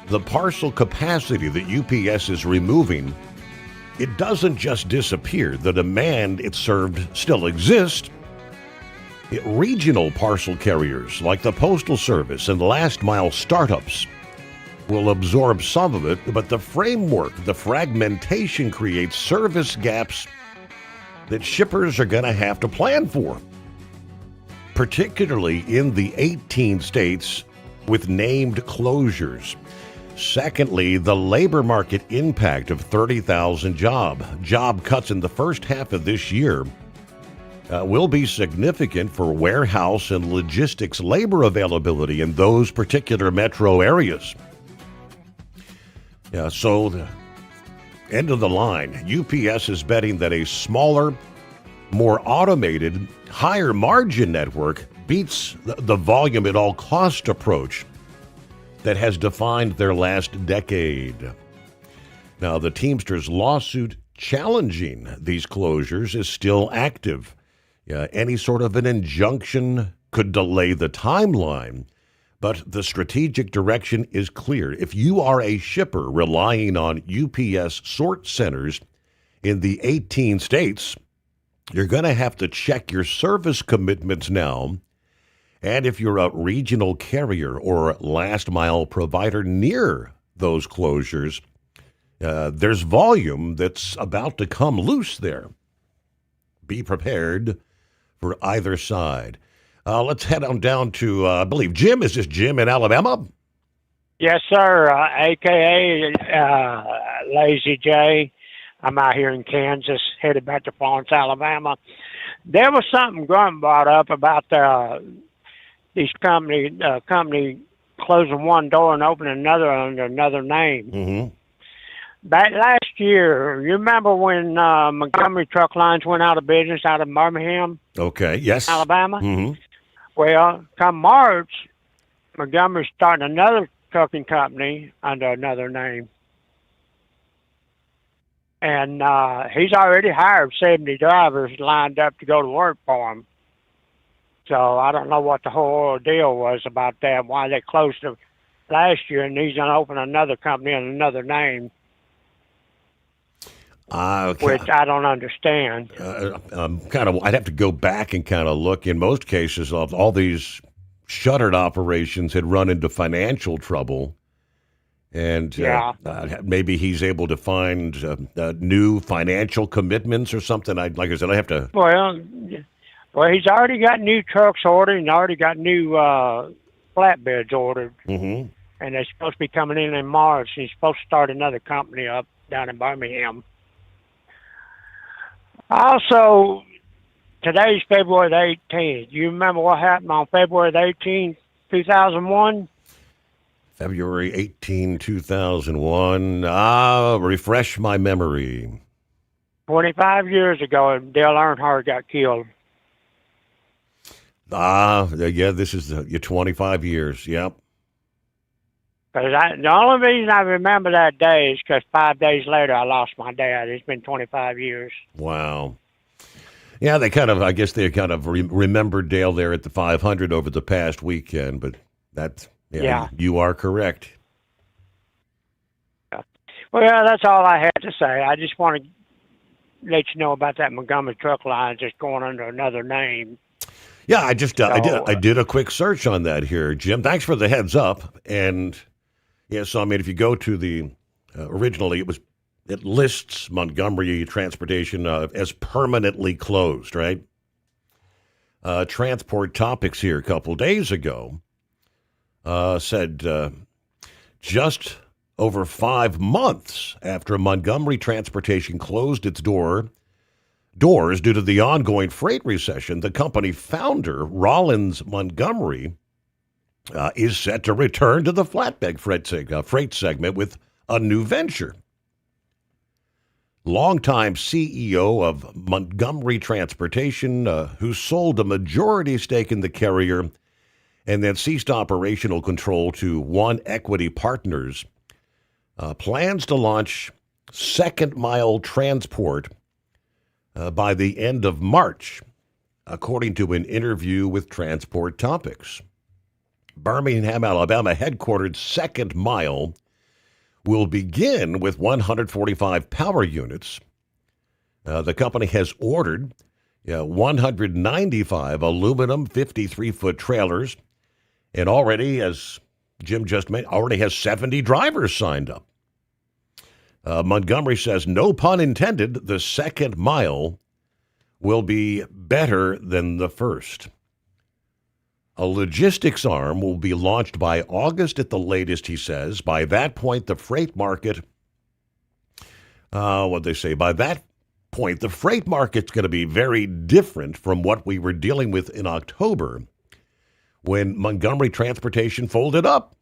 the parcel capacity that UPS is removing, it doesn't just disappear. The demand it served still exists. Regional parcel carriers like the Postal Service and last-mile startups will absorb some of it, but the framework, the fragmentation creates service gaps that shippers are going to have to plan for, particularly in the 18 states with named closures. Secondly, the labor market impact of 30,000 job cuts in the first half of this year will be significant for warehouse and logistics labor availability in those particular metro areas. So the end of the line, UPS is betting that a smaller, more automated, higher margin network beats the volume at all cost approach that has defined their last decade. Now, the Teamsters lawsuit challenging these closures is still active. Any sort of an injunction could delay the timeline, but the strategic direction is clear. If you are a shipper relying on UPS sort centers in the 18 states, you're going to have to check your service commitments now. And if you're a regional carrier or last mile provider near those closures, there's volume that's about to come loose there. Be prepared for either side. Let's head on down to, I believe, Jim. Is this Jim in Alabama? Yes, sir. AKA Lazy J. I'm out here in Kansas, headed back to Florence, Alabama. There was something Grunt brought up about these company closing one door and opening another under another name. Mm-hmm. Back last year, you remember when Montgomery Truck Lines went out of business out of Birmingham, Okay, yes. Alabama? Mm-hmm. Well, come March, Montgomery's starting another trucking company under another name. And he's already hired 70 drivers lined up to go to work for him. So I don't know what the whole deal was about that, why they closed it last year, and he's going to open another company under another name. Okay. Which I don't understand. I'd have to go back and kind of look. In most cases, all these shuttered operations had run into financial trouble, and maybe he's able to find new financial commitments or something. Like I said, I have to. Well, he's already got new trucks ordered and already got new flatbeds ordered, Mm-hmm. and they're supposed to be coming in March. He's supposed to start another company up down in Birmingham. Also, today's February the 18th. You remember what happened on February the 18th, 2001? February 18, 2001. Refresh my memory. 25 years ago, Dale Earnhardt got killed. Yeah, this is your 25 years. Yep. Because the only reason I remember that day is because 5 days later I lost my dad. It's been 25 years. Wow. Yeah, they kind of remembered Dale there at the 500 over the past weekend, but you are correct. Well, yeah, that's all I had to say. I just want to let you know about that Montgomery Truck Lines just going under another name. Yeah, I did a quick search on that here, Jim. Thanks for the heads up. And so I mean, if you go to the originally, it lists Montgomery Transportation as permanently closed, right? Transport Topics here a couple days ago said just over 5 months after Montgomery Transportation closed its doors due to the ongoing freight recession, the company founder, Rollins Montgomery, is set to return to the flatbed freight segment with a new venture. Longtime CEO of Montgomery Transportation, who sold a majority stake in the carrier and then ceased operational control to One Equity Partners, plans to launch second mile transport by the end of March, according to an interview with Transport Topics. Birmingham, Alabama headquartered Second Mile will begin with 145 power units. The company has ordered 195 aluminum 53-foot trailers and already, as Jim just mentioned, already has 70 drivers signed up. Montgomery says, no pun intended, the Second Mile will be better than the first. A logistics arm will be launched by August at the latest, he says. By that point, the freight market, by that point, the freight market's going to be very different from what we were dealing with in October when Montgomery Transportation folded up.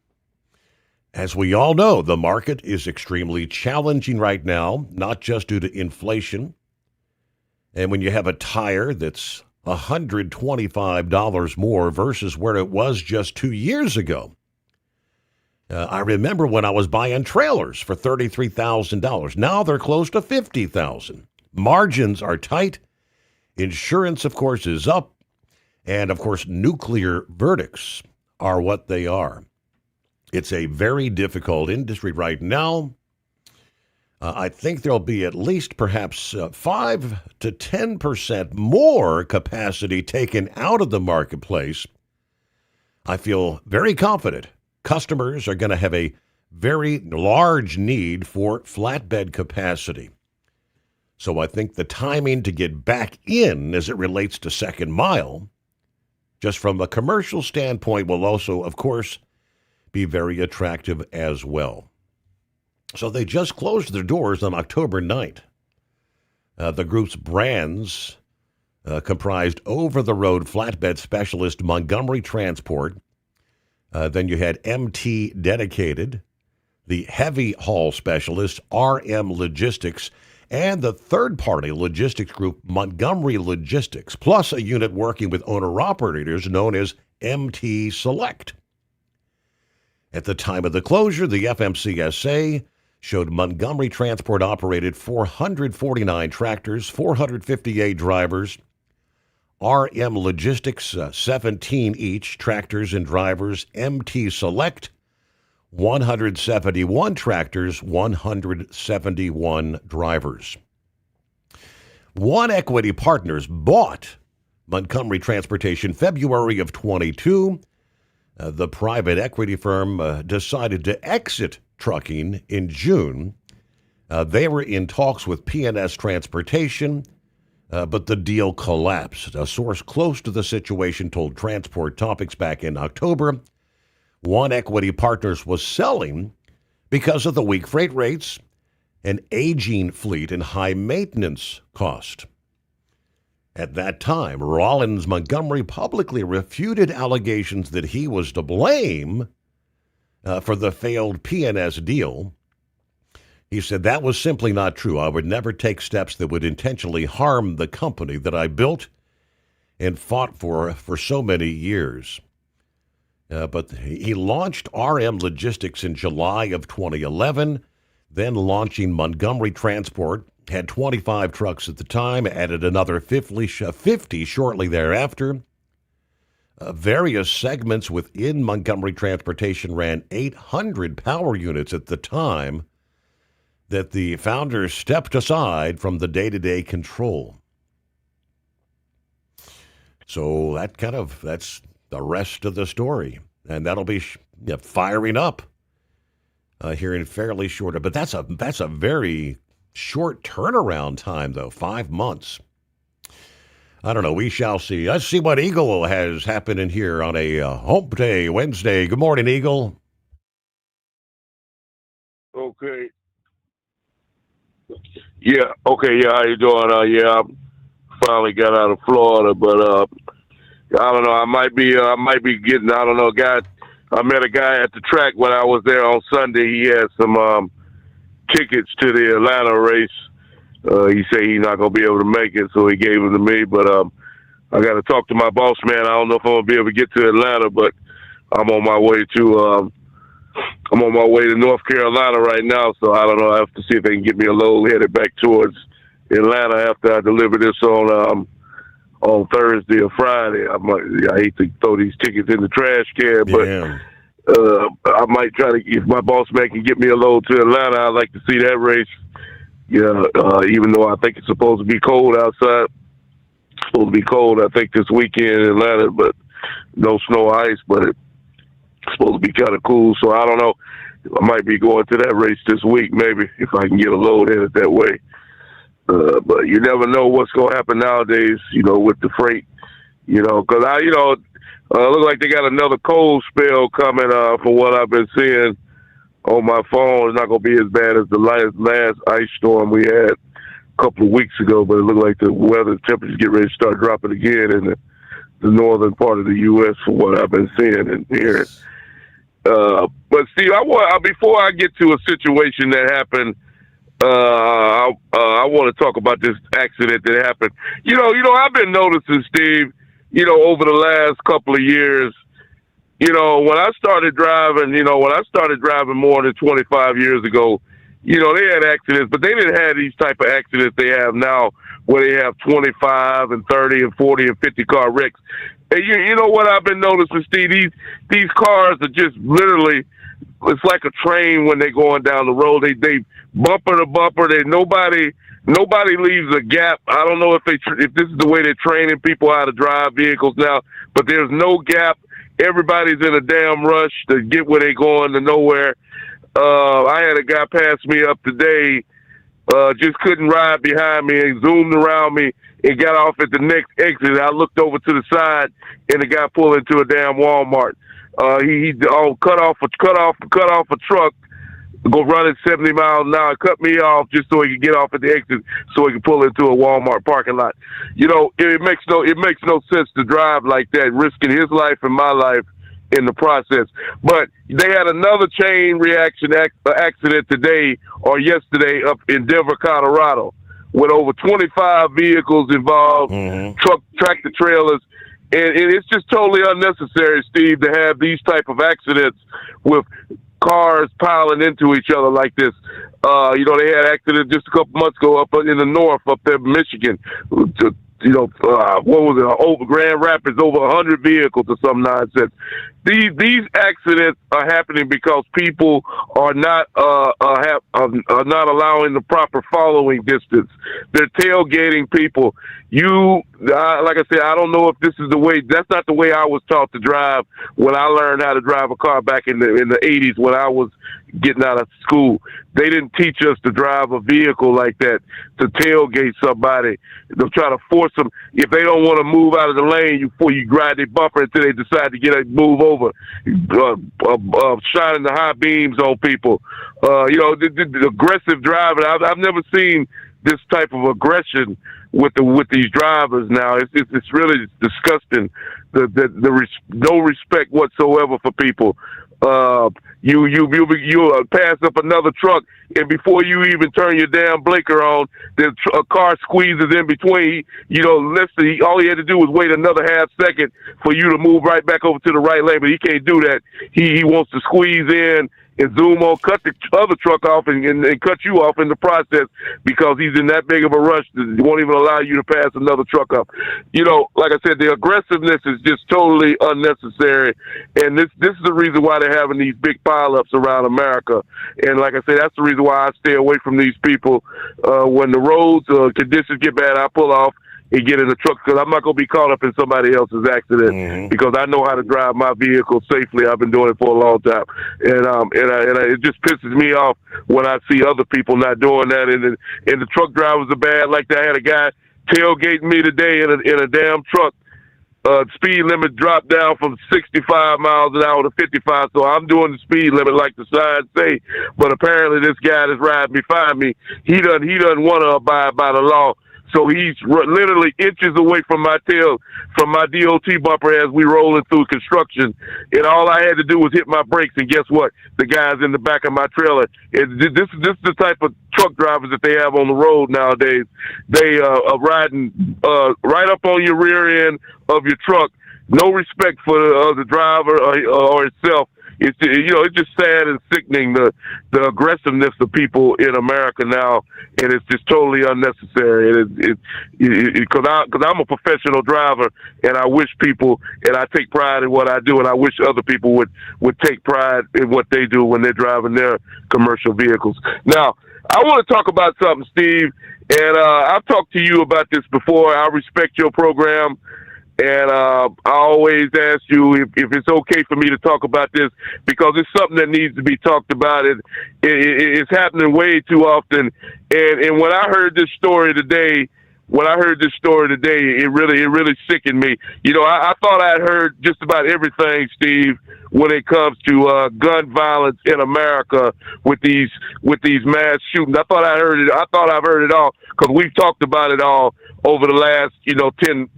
As we all know, the market is extremely challenging right now, not just due to inflation. And when you have a tire that's $125 more versus where it was just 2 years ago. I remember when I was buying trailers for $33,000. Now they're close to $50,000. Margins are tight. Insurance, of course, is up. And, of course, nuclear verdicts are what they are. It's a very difficult industry right now. I think there'll be at least perhaps 5 to 10% more capacity taken out of the marketplace. I feel very confident customers are going to have a very large need for flatbed capacity. So I think the timing to get back in as it relates to second mile, just from a commercial standpoint, will also, of course, be very attractive as well. So they just closed their doors on October 9th. The group's brands comprised over-the-road flatbed specialist Montgomery Transport. Then you had MT Dedicated, the heavy haul specialist RM Logistics, and the third-party logistics group Montgomery Logistics, plus a unit working with owner-operators known as MT Select. At the time of the closure, the FMCSA showed Montgomery Transport operated 449 tractors, 458 drivers. RM Logistics, 17 each, tractors and drivers. MT Select, 171 tractors, 171 drivers. One Equity Partners bought Montgomery Transportation February of 22. The private equity firm decided to exit trucking in June. They were in talks with P&S Transportation, but the deal collapsed. A source close to the situation told Transport Topics back in October One Equity Partners was selling because of the weak freight rates, an aging fleet, and high maintenance cost. At that time, Rollins Montgomery publicly refuted allegations that he was to blame for the failed P&S deal. He said that was simply not true. I would never take steps that would intentionally harm the company that I built and fought for so many years. But he launched RM Logistics in July of 2011, then launching Montgomery Transport, had 25 trucks at the time, added another 50 shortly thereafter. Various segments within Montgomery Transportation ran 800 power units at the time that the founders stepped aside from the day-to-day control. So that's the rest of the story. And that'll be firing up here in fairly short. But that's a very short turnaround time, though, 5 months. I don't know. We shall see. Let's see what Eagle has happening here on a Hump Day Wednesday. Good morning, Eagle. Okay. Yeah. Okay. Yeah. How you doing? I finally got out of Florida, but I don't know. I might be getting. I don't know. I met a guy at the track when I was there on Sunday. He had some tickets to the Atlanta race. He said he's not gonna be able to make it, so he gave them to me. But I got to talk to my boss man. I don't know if I'm gonna be able to get to Atlanta, but I'm on my way to North Carolina right now. So I don't know. I have to see if they can get me a load headed back towards Atlanta after I deliver this on Thursday or Friday. I hate to throw these tickets in the trash can, but I might try to, if my boss man can get me a load to Atlanta, I'd like to see that race. Yeah, even though I think it's supposed to be cold outside. It's supposed to be cold, I think, this weekend in Atlanta, but no snow or ice, but it's supposed to be kind of cool. So I don't know. I might be going to that race this week, maybe, if I can get a load in it that way. But you never know what's going to happen nowadays, with the freight, because it looks like they got another cold spell coming, from what I've been seeing on my phone. It's not going to be as bad as the last ice storm we had a couple of weeks ago, but it looked like the weather temperatures get ready to start dropping again in the northern part of the U.S. from what I've been seeing and hearing. But Steve, before I get to a situation that happened, I want to talk about this accident that happened. I've been noticing, Steve, over the last couple of years, when I started driving, more than 25 years ago, they had accidents, but they didn't have these type of accidents they have now, where they have 25 and 30 and 40 and 50 car wrecks. And you know what I've been noticing, Steve? These cars are just literally, it's like a train when they're going down the road. They bumper to bumper. Nobody leaves a gap. I don't know if this is the way they're training people how to drive vehicles now, but there's no gap. Everybody's in a damn rush to get where they're going to nowhere. I had a guy pass me up today, just couldn't ride behind me and zoomed around me and got off at the next exit. I looked over to the side and the guy pulled into a damn Walmart. He cut off a truck, go running 70 miles an hour, cut me off just so he could get off at the exit so he could pull into a Walmart parking lot. You know, it makes no sense to drive like that, risking his life and my life in the process. But they had another chain reaction accident today or yesterday up in Denver, Colorado, with over 25 vehicles involved, tractor trailers. And it's just totally unnecessary, Steve, to have these type of accidents with cars piling into each other like this. You know, they had accident just a couple months ago up in the north, up there in Michigan. What was it? Over Grand Rapids, over 100 vehicles or some nonsense. These accidents are happening because people are not not allowing the proper following distance. They're tailgating people. Like I said, I don't know if this is the way. That's not the way I was taught to drive when I learned how to drive a car back in the 80s when I was getting out of school. They didn't teach us to drive a vehicle like that, to tailgate somebody. They'll try to force them. If they don't want to move out of the lane, you grab their bumper until they decide to move over, shining the high beams on people. The aggressive driving. I've never seen this type of aggression with these drivers now. It's really disgusting. No respect whatsoever for people. You pass up another truck, and before you even turn your damn blinker on, a car squeezes in between. All he had to do was wait another half second for you to move right back over to the right lane, but he can't do that. He wants to squeeze in and zoom on, cut the other truck off and cut you off in the process because he's in that big of a rush that won't even allow you to pass another truck up. Like I said, the aggressiveness is just totally unnecessary, and this is the reason why they're having these big pileups around America. And like I said, that's the reason why I stay away from these people. When the roads conditions get bad, I pull off and get in the truck because I'm not going to be caught up in somebody else's accident because I know how to drive my vehicle safely. I've been doing it for a long time, and it just pisses me off when I see other people not doing that. And the truck drivers are bad. Like I had a guy tailgating me today in a damn truck. Speed limit dropped down from 65 miles an hour to 55, so I'm doing the speed limit like the signs say. But apparently, this guy that's riding behind me, he doesn't want to abide by the law. So he's literally inches away from my DOT bumper as we rolling through construction. And all I had to do was hit my brakes, and guess what? The guy's in the back of my trailer. This is the type of truck drivers that they have on the road nowadays. They are riding right up on your rear end of your truck. No respect for the driver or itself. It's just sad and sickening, the aggressiveness of people in America now, and it's just totally unnecessary. Because I'm a professional driver, and I wish people, and I take pride in what I do, and I wish other people would take pride in what they do when they're driving their commercial vehicles. Now, I want to talk about something, Steve, and I've talked to you about this before. I respect your program. And I always ask you if it's okay for me to talk about this because it's something that needs to be talked about. It's happening way too often. And when I heard this story today, it really sickened me. I thought I'd heard just about everything, Steve, when it comes to gun violence in America with these mass shootings. I thought I've heard it all because we've talked about it all over the last 10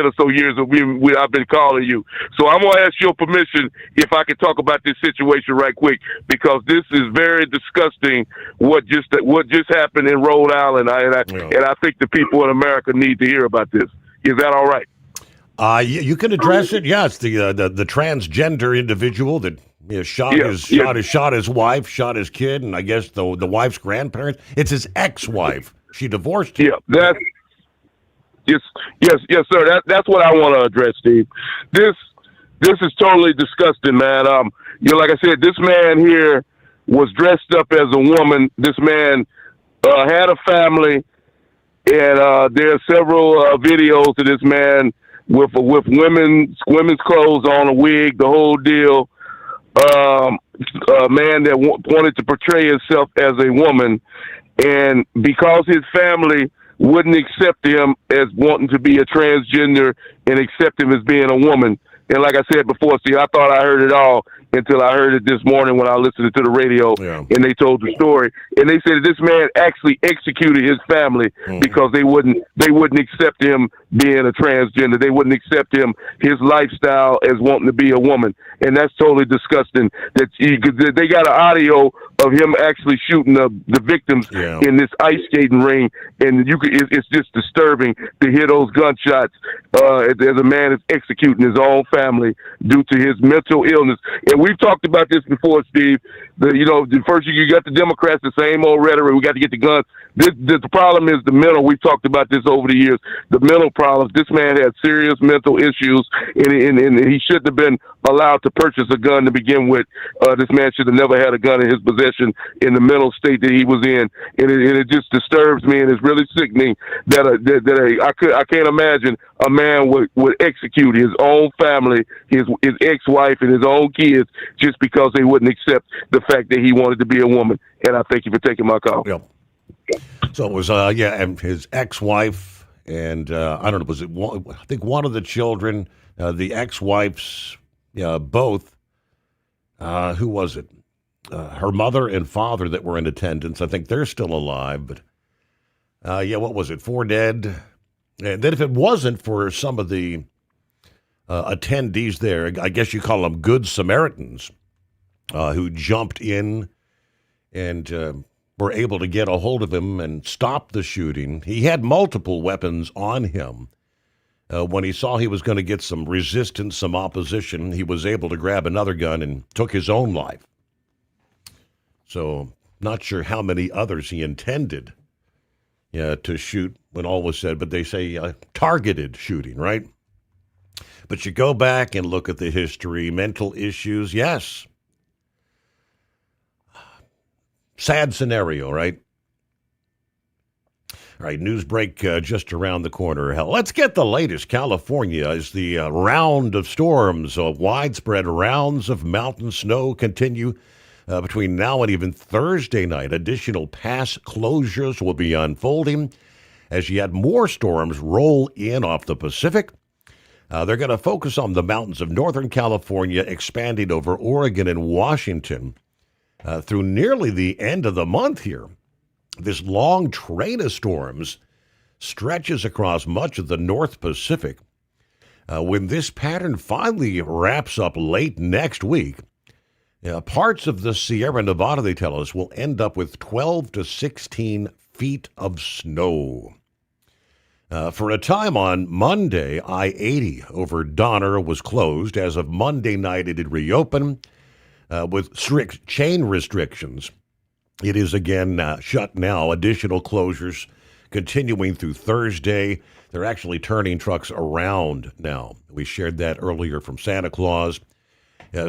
or so years that I've been calling you. So I'm going to ask your permission if I can talk about this situation right quick because this is very disgusting what just happened in Rhode Island. And I think the people in America need to hear about this. Is that all right? You can address it. Yeah, it's the transgender individual that shot his wife, shot his kid, and I guess the wife's grandparents. It's his ex-wife. She divorced him. Yeah, Yes, sir. That's what I want to address, Steve. This is totally disgusting, man. Like I said, this man here was dressed up as a woman. This man had a family, and there are several videos of this man with women's clothes on, a wig, the whole deal. A man that wanted to portray himself as a woman, and because his family wouldn't accept him as wanting to be a transgender and accept him as being a woman. And like I said before, see, I thought I heard it all until I heard it this morning when I listened to the radio, and they told the story. And they said that this man actually executed his family because they wouldn't accept him being a transgender. They wouldn't accept his lifestyle as wanting to be a woman. And that's totally disgusting. That they got an audio of him actually shooting the victims in this ice skating ring, and it's just disturbing to hear those gunshots as a man is executing his own family due to his mental illness. And we've talked about this before, Steve. First you got the Democrats, the same old rhetoric. We got to get the guns. The problem is the mental. We've talked about this over the years. The mental problems. This man had serious mental issues, and he shouldn't have been allowed to purchase a gun to begin with. This man should have never had a gun in his possession in the mental state that he was in, and it just disturbs me, and it's really sickening that I can't imagine a man would execute his own family, his ex-wife, and his own kids just because they wouldn't accept the fact that he wanted to be a woman. And I thank you for taking my call. Yep. So it was, and his ex-wife, and I don't know, I think one of the children, the ex-wife's, both, who was it? Her mother and father that were in attendance. I think they're still alive, but what was it? 4 dead. And then if it wasn't for some of the attendees there, I guess you call them good Samaritans, who jumped in and were able to get a hold of him and stop the shooting. He had multiple weapons on him. When he saw he was going to get some resistance, some opposition, he was able to grab another gun and took his own life. So not sure how many others he intended to shoot when all was said, but they say targeted shooting, right? But you go back and look at the history, mental issues, yes. Sad scenario, right? All right, news break just around the corner. Hell, let's get the latest. California is the round of storms. Widespread rounds of mountain snow continue between now and even Thursday night. Additional pass closures will be unfolding as yet more storms roll in off the Pacific. They're going to focus on the mountains of Northern California, expanding over Oregon and Washington through nearly the end of the month here. This long train of storms stretches across much of the North Pacific. When this pattern finally wraps up late next week, parts of the Sierra Nevada, they tell us, will end up with 12 to 16 feet of snow. For a time on Monday, I-80 over Donner was closed. As of Monday night, it had reopened with strict chain restrictions. It is again shut now. Additional closures continuing through Thursday. They're actually turning trucks around now. We shared that earlier from Santa Claus.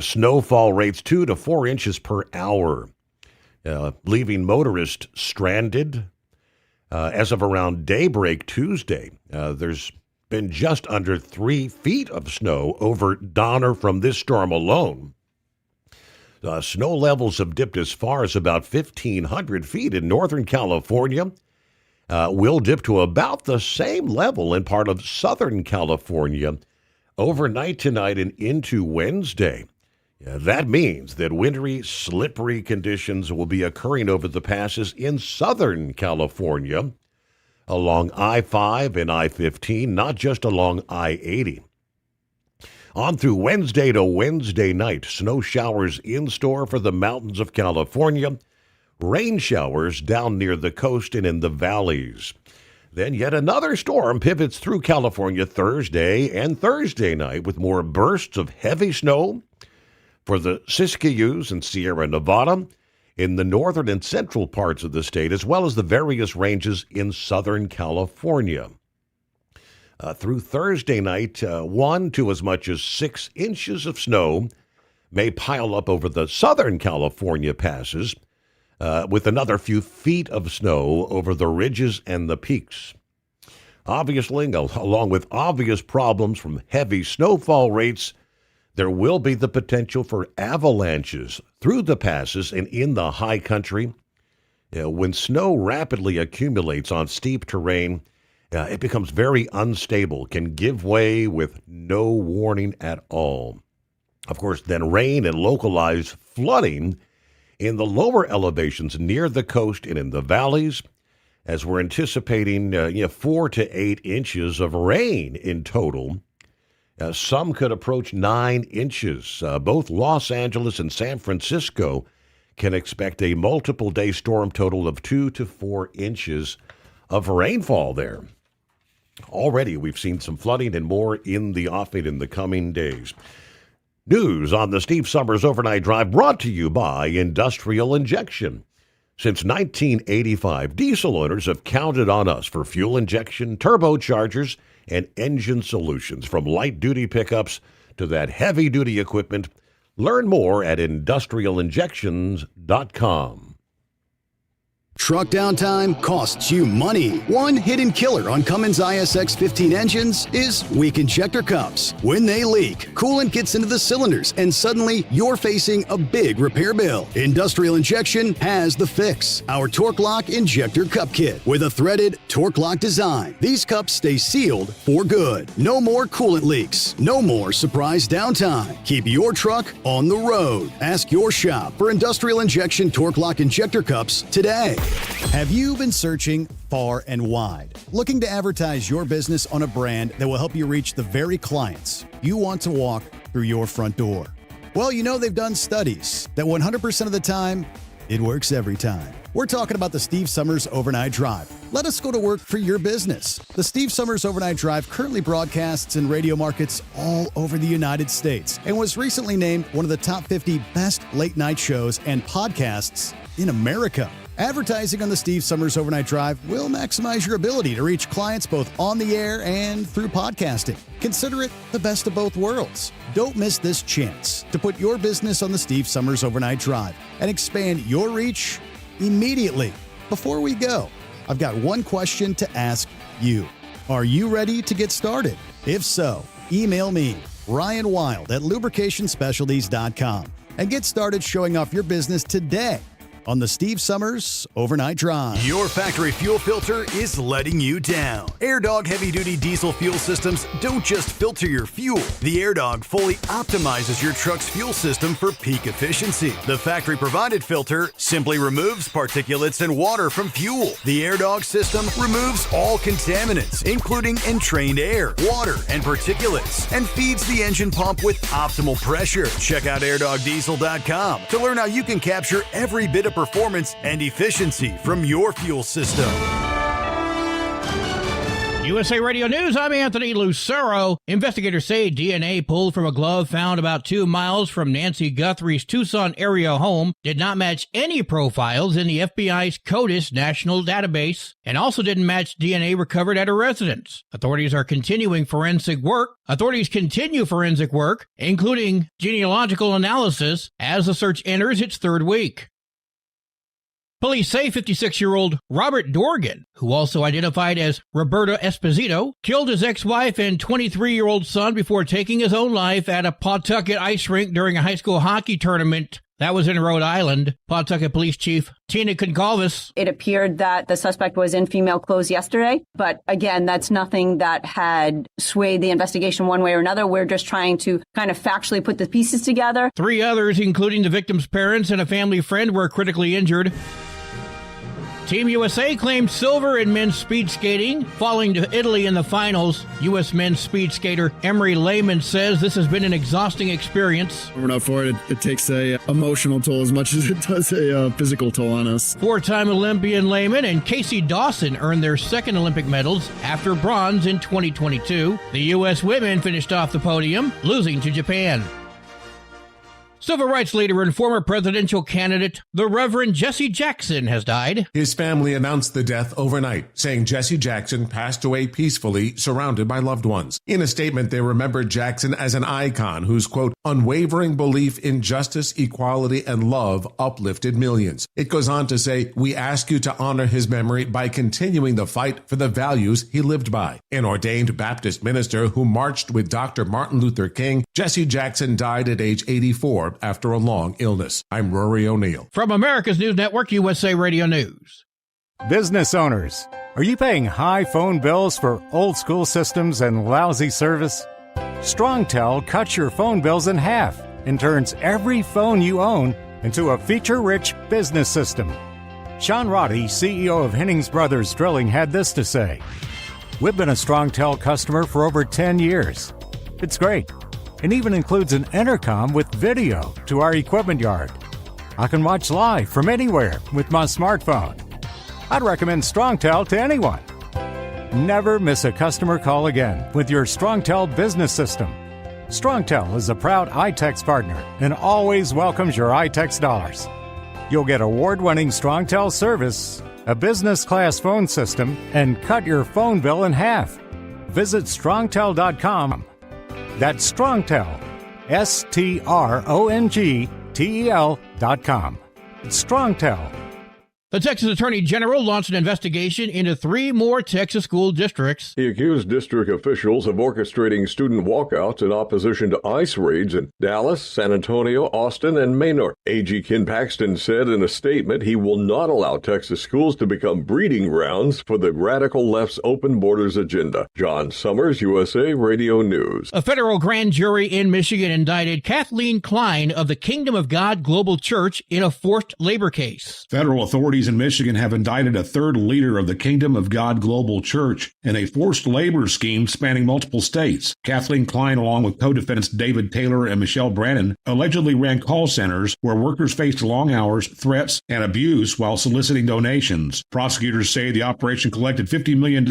Snowfall rates 2 to 4 inches per hour, leaving motorists stranded. As of around daybreak Tuesday, there's been just under 3 feet of snow over Donner from this storm alone. Snow levels have dipped as far as about 1,500 feet in Northern California. Will dip to about the same level in part of Southern California overnight tonight and into Wednesday. That means that wintry, slippery conditions will be occurring over the passes in Southern California along I-5 and I-15, not just along I-80. On through Wednesday to Wednesday night, snow showers in store for the mountains of California, rain showers down near the coast and in the valleys. Then yet another storm pivots through California Thursday and Thursday night with more bursts of heavy snow for the Siskiyous and Sierra Nevada in the northern and central parts of the state, as well as the various ranges in Southern California. Through Thursday night, 1 to as much as 6 inches of snow may pile up over the Southern California passes, with another few feet of snow over the ridges and the peaks. Obviously, along with obvious problems from heavy snowfall rates, there will be the potential for avalanches through the passes and in the high country. When snow rapidly accumulates on steep terrain, it becomes very unstable, can give way with no warning at all. Of course, then rain and localized flooding in the lower elevations near the coast and in the valleys, as we're anticipating 4 to 8 inches of rain in total. Some could approach 9 inches. Both Los Angeles and San Francisco can expect a multiple-day storm total of 2 to 4 inches of rainfall there. Already, we've seen some flooding and more in the offing in the coming days. News on the Steve Summers Overnight Drive brought to you by Industrial Injection. Since 1985, diesel owners have counted on us for fuel injection, turbochargers, and engine solutions, from light-duty pickups to that heavy-duty equipment. Learn more at industrialinjections.com. Truck downtime costs you money. One hidden killer on Cummins ISX 15 engines is weak injector cups. When they leak, coolant gets into the cylinders, and suddenly you're facing a big repair bill. Industrial Injection has the fix. Our Torque Lock Injector Cup Kit with a threaded Torque Lock design. These cups stay sealed for good. No more coolant leaks. No more surprise downtime. Keep your truck on the road. Ask your shop for Industrial Injection Torque Lock Injector Cups today. Have you been searching far and wide, looking to advertise your business on a brand that will help you reach the very clients you want to walk through your front door? Well, they've done studies that 100% of the time, it works every time. We're talking about the Steve Summers Overnight Drive. Let us go to work for your business. The Steve Summers Overnight Drive currently broadcasts in radio markets all over the United States and was recently named one of the top 50 best late-night shows and podcasts in America. Advertising on the Steve Summers Overnight Drive will maximize your ability to reach clients both on the air and through podcasting. Consider it the best of both worlds. Don't miss this chance to put your business on the Steve Summers Overnight Drive and expand your reach immediately. Before we go, I've got one question to ask you. Are you ready to get started? If so, email me, Ryan Wild, at lubricationspecialties.com and get started showing off your business today on the Steve Summers Overnight Drive. Your factory fuel filter is letting you down. AirDog heavy-duty diesel fuel systems don't just filter your fuel. The AirDog fully optimizes your truck's fuel system for peak efficiency. The factory-provided filter simply removes particulates and water from fuel. The AirDog system removes all contaminants, including entrained air, water, and particulates, and feeds the engine pump with optimal pressure. Check out airdogdiesel.com to learn how you can capture every bit of performance and efficiency from your fuel system. USA Radio News, I'm Anthony Lucero. Investigators say DNA pulled from a glove found about 2 miles from Nancy Guthrie's Tucson area home did not match any profiles in the FBI's CODIS national database and also didn't match DNA recovered at her residence. Authorities continue forensic work, including genealogical analysis, as the search enters its third week. Police say 56-year-old Robert Dorgan, who also identified as Roberto Esposito, killed his ex-wife and 23-year-old son before taking his own life at a Pawtucket ice rink during a high school hockey tournament. That was in Rhode Island. Pawtucket Police Chief Tina Concalves. It appeared that the suspect was in female clothes yesterday, but again, that's nothing that had swayed the investigation one way or another. We're just trying to kind of factually put the pieces together. 3 others, including the victim's parents and a family friend, were critically injured. Team USA claimed silver in men's speed skating, falling to Italy in the finals. U.S. men's speed skater Emery Lehman says this has been an exhausting experience. We're not for it. It takes a emotional toll as much as it does a physical toll on us. 4-time Olympian Lehman and Casey Dawson earned their second Olympic medals after bronze in 2022. The U.S. women finished off the podium, losing to Japan. Civil rights leader and former presidential candidate, the Reverend Jesse Jackson, has died. His family announced the death overnight, saying Jesse Jackson passed away peacefully, surrounded by loved ones. In a statement, they remembered Jackson as an icon whose, quote, unwavering belief in justice, equality, and love uplifted millions. It goes on to say, we ask you to honor his memory by continuing the fight for the values he lived by. An ordained Baptist minister who marched with Dr. Martin Luther King, Jesse Jackson died at age 84 after a long illness. I'm Rory O'Neill. From America's News Network, USA Radio News. Business owners, are you paying high phone bills for old school systems and lousy service? StrongTel cuts your phone bills in half and turns every phone you own into a feature-rich business system. Sean Roddy, CEO of Hennings Brothers Drilling, had this to say. We've been a StrongTel customer for over 10 years. It's great. It even includes an intercom with video to our equipment yard. I can watch live from anywhere with my smartphone. I'd recommend StrongTel to anyone. Never miss a customer call again with your StrongTel business system. StrongTel is a proud iTex partner and always welcomes your iTex dollars. You'll get award-winning StrongTel service, a business-class phone system, and cut your phone bill in half. Visit StrongTel.com. That's StrongTel, StrongTel.com. StrongTel. The Texas Attorney General launched an investigation into 3 more Texas school districts. He accused district officials of orchestrating student walkouts in opposition to ICE raids in Dallas, San Antonio, Austin, and Manor. AG Ken Paxton said in a statement he will not allow Texas schools to become breeding grounds for the radical left's open borders agenda. John Sommers, USA Radio News. A federal grand jury in Michigan indicted Kathleen Klein of the Kingdom of God Global Church in a forced labor case. Federal authorities in Michigan have indicted a third leader of the Kingdom of God Global Church in a forced labor scheme spanning multiple states. Kathleen Klein, along with co-defendants David Taylor and Michelle Brannon, allegedly ran call centers where workers faced long hours, threats, and abuse while soliciting donations. Prosecutors say the operation collected $50 million,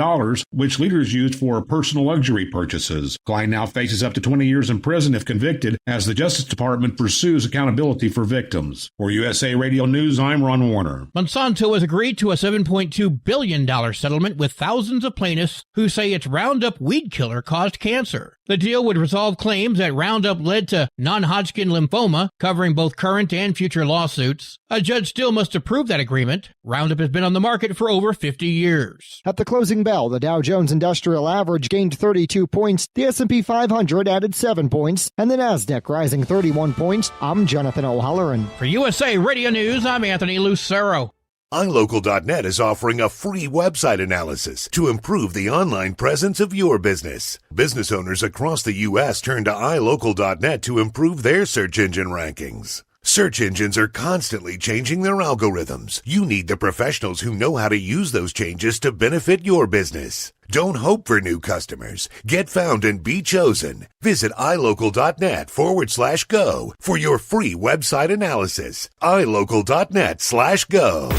which leaders used for personal luxury purchases. Klein now faces up to 20 years in prison if convicted, as the Justice Department pursues accountability for victims. For USA Radio News, I'm Ron Warner. Monsanto has agreed to a $7.2 billion settlement with thousands of plaintiffs who say its Roundup weed killer caused cancer. The deal would resolve claims that Roundup led to non-Hodgkin lymphoma, covering both current and future lawsuits. A judge still must approve that agreement. Roundup has been on the market for over 50 years. At the closing bell, the Dow Jones Industrial Average gained 32 points, the S&P 500 added 7 points, and the Nasdaq rising 31 points. I'm Jonathan O'Halloran. For USA Radio News, I'm Anthony Lucero. iLocal.net is offering a free website analysis to improve the online presence of your business. Business owners across the U.S. turn to iLocal.net to improve their search engine rankings. Search engines are constantly changing their algorithms. You need the professionals who know how to use those changes to benefit your business. Don't hope for new customers. Get found and be chosen. Visit iLocal.net/go for your free website analysis. iLocal.net/go.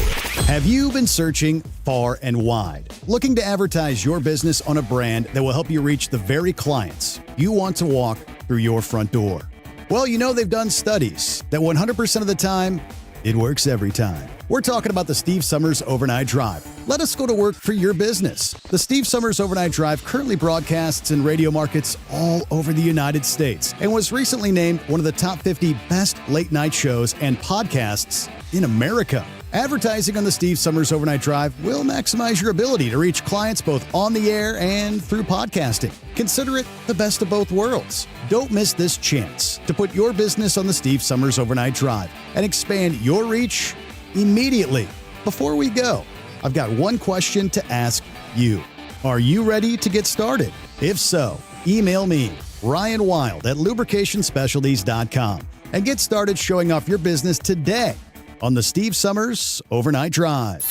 Have you been searching far and wide, looking to advertise your business on a brand that will help you reach the very clients you want to walk through your front door? Well, you know they've done studies that 100% of the time, it works every time. We're talking about the Steve Sommers Overnight Drive. Let us go to work for your business. The Steve Sommers Overnight Drive currently broadcasts in radio markets all over the United States and was recently named one of the top 50 best late-night shows and podcasts in America. Advertising on the Steve Sommers Overnight Drive will maximize your ability to reach clients both on the air and through podcasting. Consider it the best of both worlds. Don't miss this chance to put your business on the Steve Sommers Overnight Drive and expand your reach immediately. Before we go, I've got one question to ask you. Are you ready to get started? If so, email me, Ryan Wild at lubricationspecialties.com, and get started showing off your business today on the Steve Sommers Overnight Drive.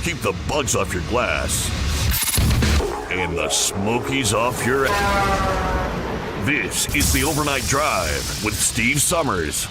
Keep the bugs off your glass and the smokies off your ass. This is the Overnight Drive with Steve Sommers.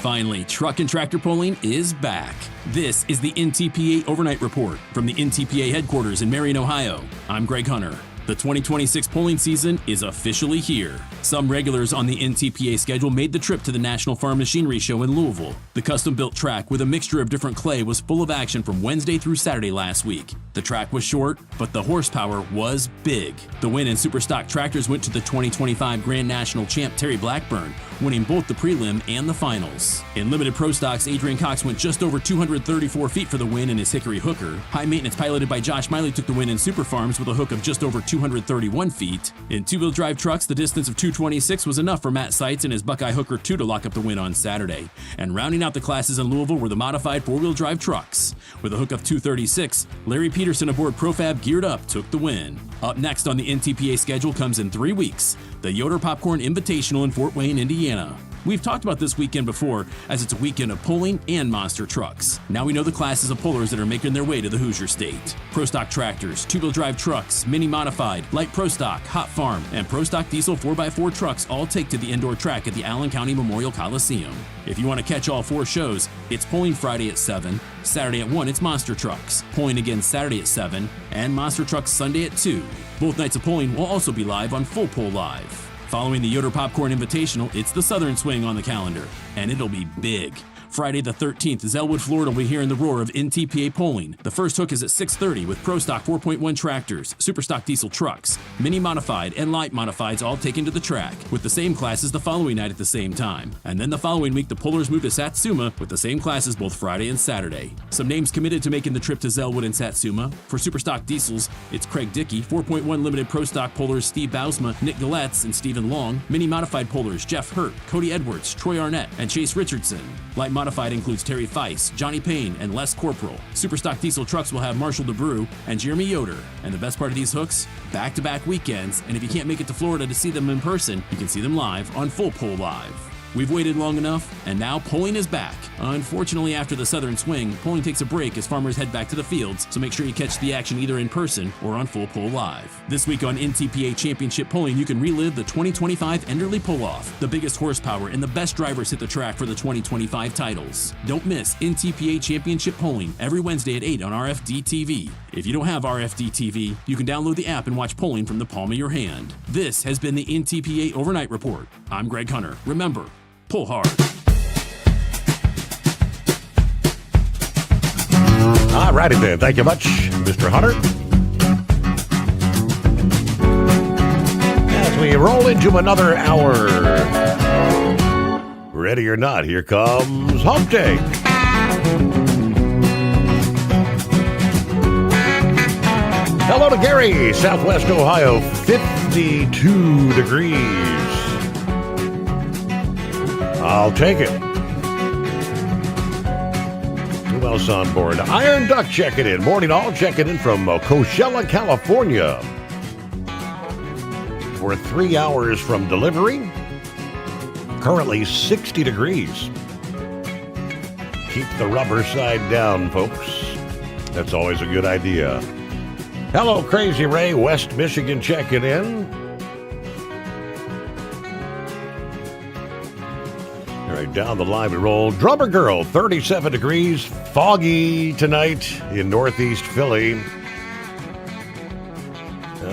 Finally, truck and tractor pulling is back. This is the NTPA Overnight Report from the NTPA headquarters in Marion, Ohio. I'm Greg Hunter. The 2026 polling season is officially here. Some regulars on the NTPA schedule made the trip to the National Farm Machinery Show in Louisville. The custom-built track with a mixture of different clay was full of action from Wednesday through Saturday last week. The track was short, but the horsepower was big. The win in Superstock tractors went to the 2025 Grand National champ Terry Blackburn, winning both the prelim and the finals. In limited pro stocks, Adrian Cox went just over 234 feet for the win in his Hickory Hooker. High maintenance piloted by Josh Miley took the win in Super Farms with a hook of just over 231 feet. In two-wheel drive trucks, the distance of 226 was enough for Matt Seitz and his Buckeye Hooker 2 to lock up the win on Saturday. And rounding out the classes in Louisville were the modified four-wheel drive trucks. With a hook of 236, Larry Peterson aboard Profab Geared Up took the win. Up next on the NTPA schedule comes in 3 weeks, the Yoder Popcorn Invitational in Fort Wayne, Indiana. We've talked about this weekend before, as it's a weekend of pulling and monster trucks. Now we know the classes of pullers that are making their way to the Hoosier State. Pro Stock tractors, two-wheel drive trucks, mini modified, light Pro Stock, hot farm, and Pro Stock diesel 4x4 trucks all take to the indoor track at the Allen County Memorial Coliseum. If you want to catch all 4 shows, it's Pulling Friday at 7, Saturday at 1 it's Monster Trucks, Pulling again Saturday at 7, and Monster Trucks Sunday at 2. Both nights of Pulling will also be live on Full Pull Live. Following the Yoder Popcorn Invitational, it's the Southern Swing on the calendar, and it'll be big. Friday the 13th, Zellwood, Florida will be hearing the roar of NTPA polling. The first hook is at 6:30 with Pro Stock 4.1 tractors, Super Stock diesel trucks, mini modified and light modifieds all taken to the track, with the same classes the following night at the same time. And then the following week, the pullers move to Satsuma with the same classes both Friday and Saturday. Some names committed to making the trip to Zellwood and Satsuma. For Super Stock diesels, it's Craig Dickey, 4.1 limited Pro Stock pullers Steve Bausma, Nick Galetz, and Stephen Long, mini modified pullers Jeff Hurt, Cody Edwards, Troy Arnett, and Chase Richardson. Light modified includes Terry Feiss, Johnny Payne, and Les Corporal. Superstock diesel trucks will have Marshall DeBrew and Jeremy Yoder. And the best part of these hooks? Back-to-back weekends, and if you can't make it to Florida to see them in person, you can see them live on Full Pull Live. We've waited long enough, and now pulling is back. Unfortunately, after the Southern Swing, pulling takes a break as farmers head back to the fields, so make sure you catch the action either in person or on Full Pull Live. This week on NTPA Championship Pulling, you can relive the 2025 Enderley Pull-Off. The biggest horsepower and the best drivers hit the track for the 2025 titles. Don't miss NTPA Championship Pulling every Wednesday at 8 on RFD TV. If you don't have RFD TV, you can download the app and watch pulling from the palm of your hand. This has been the NTPA Overnight Report. I'm Greg Hunter. Remember, pull hard. All righty then. Thank you much, Mr. Hunter. As we roll into another hour, ready or not, here comes Hump Day. Hello to Gary, Southwest Ohio, 52 degrees. I'll take it. Who else on board? Iron Duck checking in. Morning all, checking in from Coachella, California. We're 3 hours from delivery. Currently 60 degrees. Keep the rubber side down, folks. That's always a good idea. Hello, Crazy Ray, West Michigan checking in. All right, down the line we roll. Drummer Girl, 37 degrees, foggy tonight in Northeast Philly.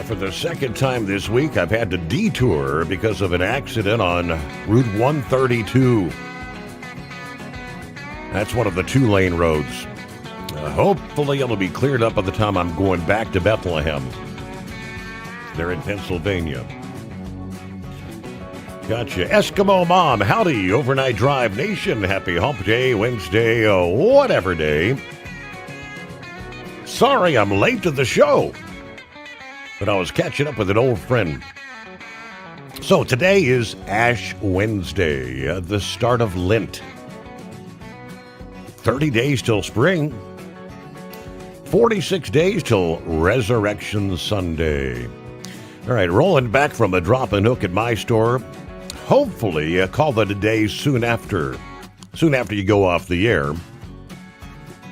For the second time this week, I've had to detour because of an accident on Route 132. That's one of the 2-lane roads. Hopefully it'll be cleared up by the time I'm going back to Bethlehem. They're in Pennsylvania. Gotcha. Eskimo Mom, howdy, Overnight Drive Nation. Happy Hump Day, Wednesday, whatever day. Sorry I'm late to the show, but I was catching up with an old friend. So today is Ash Wednesday, the start of Lent. 30 days till spring. 46 days till Resurrection Sunday. All right, rolling back from a drop and hook at my store. Hopefully, call that a day soon after you go off the air.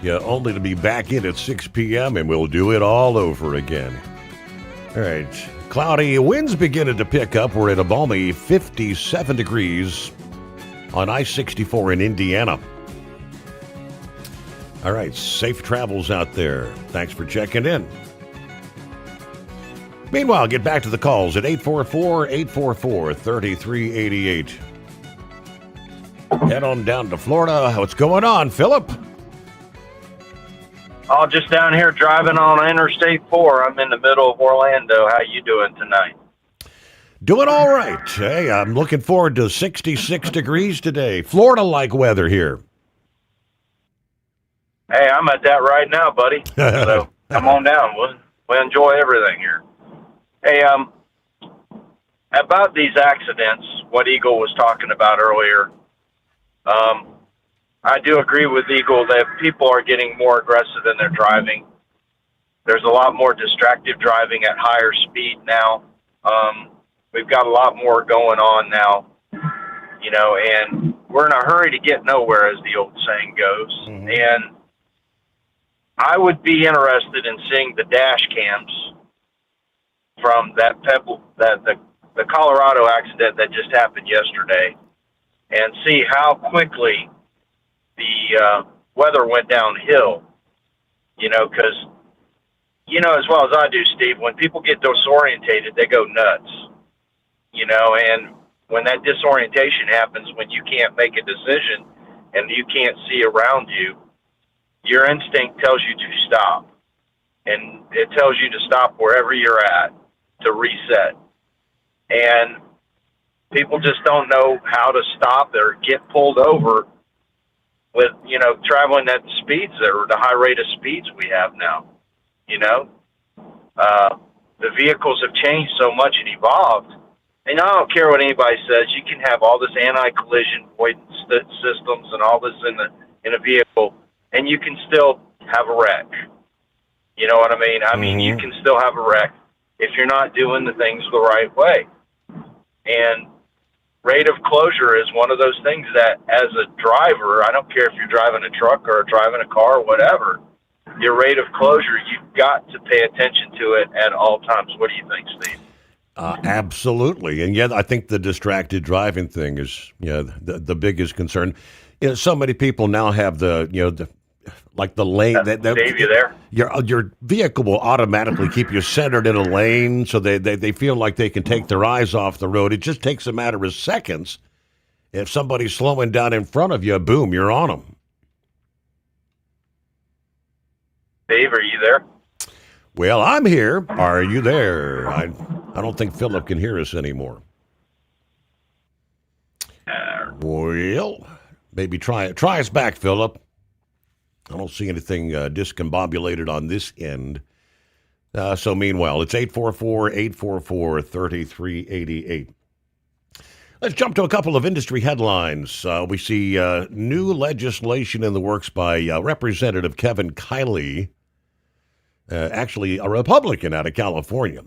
Yeah, only to be back in at 6 p.m. and we'll do it all over again. All right, cloudy, winds beginning to pick up. We're at a balmy 57 degrees on I-64 in Indiana. All right, safe travels out there. Thanks for checking in. Meanwhile, get back to the calls at 844-844-3388. Head on down to Florida. What's going on, Philip? Oh, just down here driving on Interstate 4. I'm in the middle of Orlando. How you doing tonight? Doing all right. Hey, I'm looking forward to 66 degrees today. Florida-like weather here. Hey, I'm at that right now, buddy. So come on down. We'll enjoy everything here. Hey, about these accidents, what Eagle was talking about earlier, I do agree with Eagle that people are getting more aggressive in their driving. There's a lot more distracted driving at higher speed now. We've got a lot more going on now, and we're in a hurry to get nowhere, as the old saying goes. Mm-hmm. And I would be interested in seeing the dash cams from that the Colorado accident that just happened yesterday, and see how quickly the weather went downhill. Because as well as I do, Steve, when people get disorientated, they go nuts. And when that disorientation happens, when you can't make a decision and you can't see around you, your instinct tells you to stop. And it tells you to stop wherever you're at, to reset. And people just don't know how to stop or get pulled over with, traveling at the speeds or the high rate of speeds we have now. The vehicles have changed so much and evolved. And I don't care what anybody says. You can have all this anti-collision avoidance systems and all this in a vehicle, and you can still have a wreck. You know what I mean? I mean, you can still have a wreck if you're not doing the things the right way. And rate of closure is one of those things that, as a driver, I don't care if you're driving a truck or driving a car or whatever, your rate of closure, you've got to pay attention to it at all times. What do you think, Steve? Absolutely. And yet I think the distracted driving thing is the biggest concern. So many people now have the lane. Dave, you there? Your vehicle will automatically keep you centered in a lane, so they feel like they can take their eyes off the road. It just takes a matter of seconds. If somebody's slowing down in front of you, boom, you're on them. Dave, are you there? Well, I'm here. Are you there? I don't think Philip can hear us anymore. Well, maybe try us back, Philip. I don't see anything discombobulated on this end. So meanwhile, it's 844-844-3388. Let's jump to a couple of industry headlines. We see new legislation in the works by Representative Kevin Kiley, actually a Republican out of California,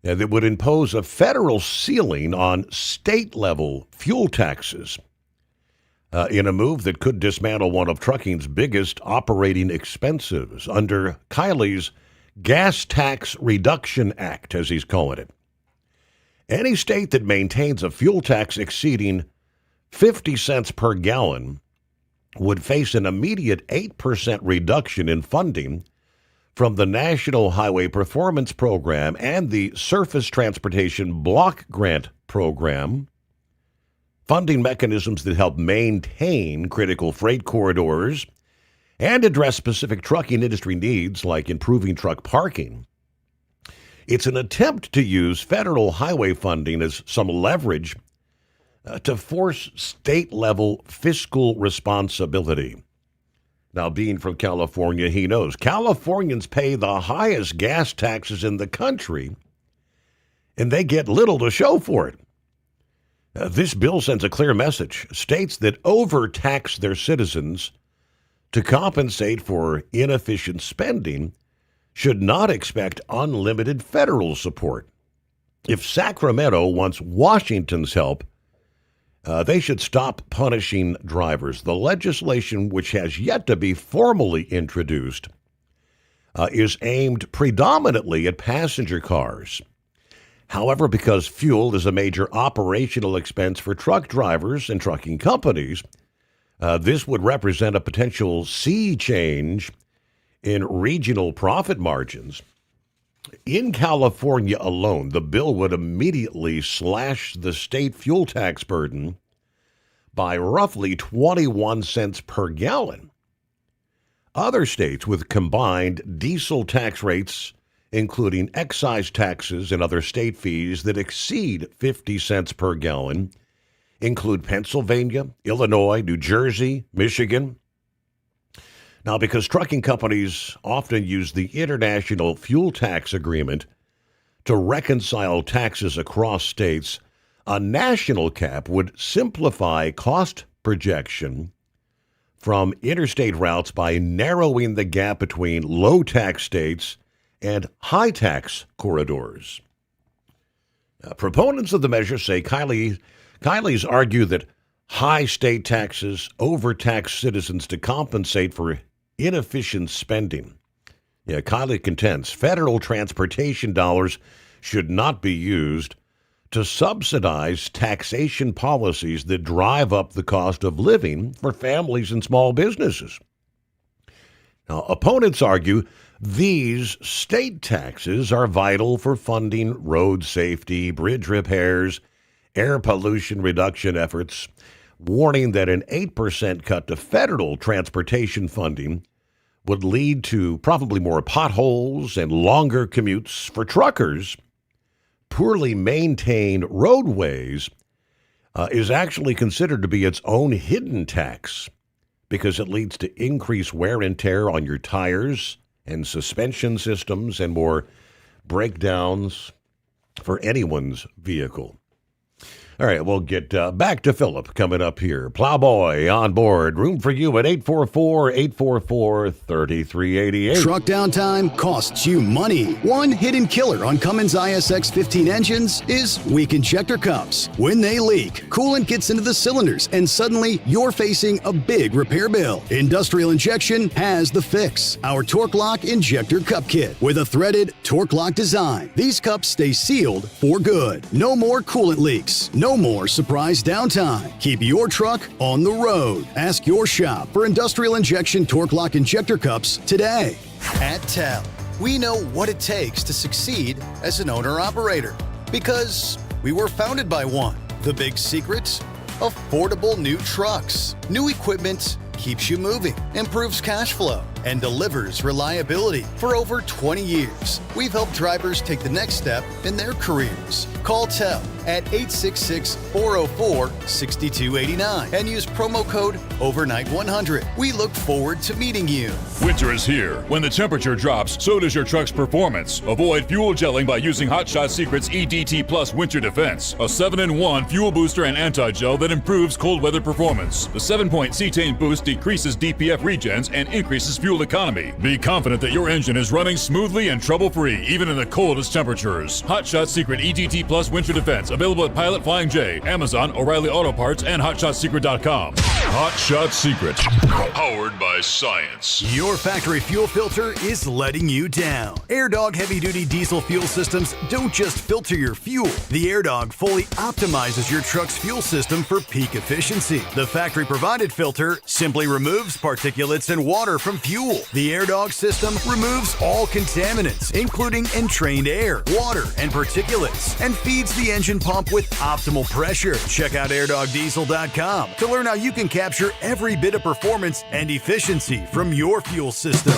that would impose a federal ceiling on state-level fuel taxes in a move that could dismantle one of trucking's biggest operating expenses under Kiley's Gas Tax Reduction Act, as he's calling it. Any state that maintains a fuel tax exceeding 50 cents per gallon would face an immediate 8% reduction in funding from the National Highway Performance Program and the Surface Transportation Block Grant Program, funding mechanisms that help maintain critical freight corridors and address specific trucking industry needs like improving truck parking. It's an attempt to use federal highway funding as some leverage to force state-level fiscal responsibility. Now, being from California, he knows Californians pay the highest gas taxes in the country, and they get little to show for it. This bill sends a clear message. States that overtax their citizens to compensate for inefficient spending should not expect unlimited federal support. If Sacramento wants Washington's help, they should stop punishing drivers. The legislation, which has yet to be formally introduced, is aimed predominantly at passenger cars. However, because fuel is a major operational expense for truck drivers and trucking companies, this would represent a potential sea change in regional profit margins. In California alone, the bill would immediately slash the state fuel tax burden by roughly 21 cents per gallon. Other states with combined diesel tax rates, including excise taxes and other state fees that exceed 50 cents per gallon, include Pennsylvania, Illinois, New Jersey, Michigan. Now, because trucking companies often use the International Fuel Tax Agreement to reconcile taxes across states, a national cap would simplify cost projection from interstate routes by narrowing the gap between low-tax states and high-tax corridors. Proponents of the measure say Kylie's argue that high state taxes overtax citizens to compensate for inefficient spending. Kylie contends federal transportation dollars should not be used to subsidize taxation policies that drive up the cost of living for families and small businesses. Now, opponents argue these state taxes are vital for funding road safety, bridge repairs, air pollution reduction efforts, warning that an 8% cut to federal transportation funding would lead to probably more potholes and longer commutes for truckers. Poorly maintained roadways is actually considered to be its own hidden tax because it leads to increased wear and tear on your tires and suspension systems and more breakdowns for anyone's vehicle. All right, we'll get back to Philip coming up here. Plowboy on board. Room for you at 844-844-3388. Truck downtime costs you money. One hidden killer on Cummins ISX 15 engines is weak injector cups. When they leak, coolant gets into the cylinders, and suddenly you're facing a big repair bill. Industrial Injection has the fix. Our Torque Lock Injector Cup Kit with a threaded Torque Lock design. These cups stay sealed for good. No more coolant leaks. No more surprise downtime. Keep your truck on the road. Ask your shop for Industrial Injection Torque Lock Injector Cups today. At TEL, we know what it takes to succeed as an owner-operator because we were founded by one. The big secret? Affordable new trucks. New equipment keeps you moving, improves cash flow, and delivers reliability. For over 20 years, we've helped drivers take the next step in their careers. Call TEL at 866-404-6289 and use promo code OVERNIGHT100. We look forward to meeting you. Winter is here. When the temperature drops, so does your truck's performance. Avoid fuel gelling by using Hot Shot Secret's EDT Plus Winter Defense, a 7-in-1 fuel booster and anti-gel that improves cold weather performance. The 7-point cetane boost decreases DPF regens and increases fuel economy. Be confident that your engine is running smoothly and trouble-free, even in the coldest temperatures. Hot Shot Secret EDT Plus Winter Defense, available at Pilot Flying J, Amazon, O'Reilly Auto Parts, and HotShotSecret.com. Hot Shot Secret, powered by science. Your factory fuel filter is letting you down. AirDog heavy-duty diesel fuel systems don't just filter your fuel. The AirDog fully optimizes your truck's fuel system for peak efficiency. The factory-provided filter simply removes particulates and water from fuel. The AirDog system removes all contaminants, including entrained air, water, and particulates, and feeds the engine pump with optimal pressure. Check out airdogdiesel.com to learn how you can capture every bit of performance and efficiency from your fuel system.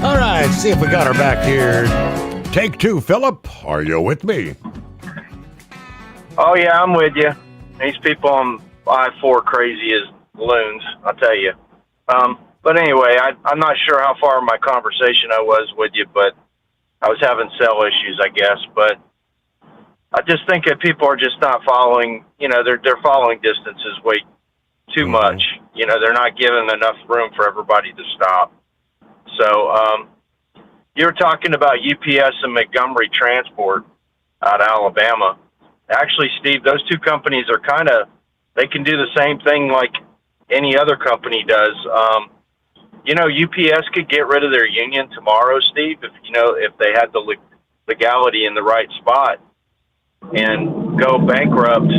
All right, see if we got her back here. Take two, Philip. Are you with me? Oh, yeah, I'm with you. These people on I-4 crazy as loons, I'll tell you. But anyway, I'm not sure how far in my conversation I was with you, but I was having cell issues, I guess. But I just think that people are just not following, they're following distances way too much. They're not giving enough room for everybody to stop. So you were talking about UPS and Montgomery Transport out of Alabama. Actually, Steve, those two companies are they can do the same thing like any other company does. UPS could get rid of their union tomorrow, Steve, if they had the legality in the right spot. and go bankrupt,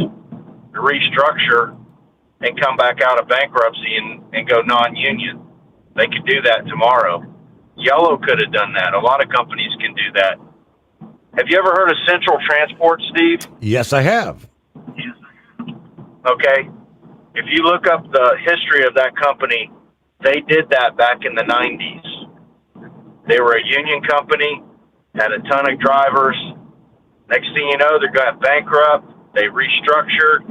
restructure, and come back out of bankruptcy and go non-union. They could do that tomorrow. Yellow could have done that. A lot of companies can do that. Have you ever heard of Central Transport, Steve? Yes, I have. Okay. If you look up the history of that company, they did that back in the 90s. They were a union company, had a ton of drivers. Next thing you know, they got bankrupt. They restructured.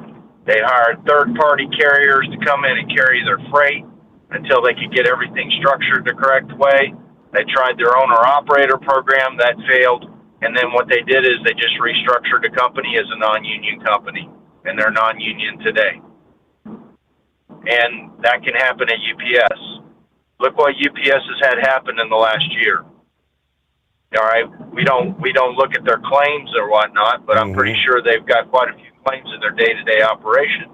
They hired third-party carriers to come in and carry their freight until they could get everything structured the correct way. They tried their owner-operator program. That failed. And then what they did is they just restructured the company as a non-union company, and they're non-union today. And that can happen at UPS. Look what UPS has had happen in the last year. All right, we don't look at their claims or whatnot, but I'm pretty sure they've got quite a few claims in their day-to-day operation.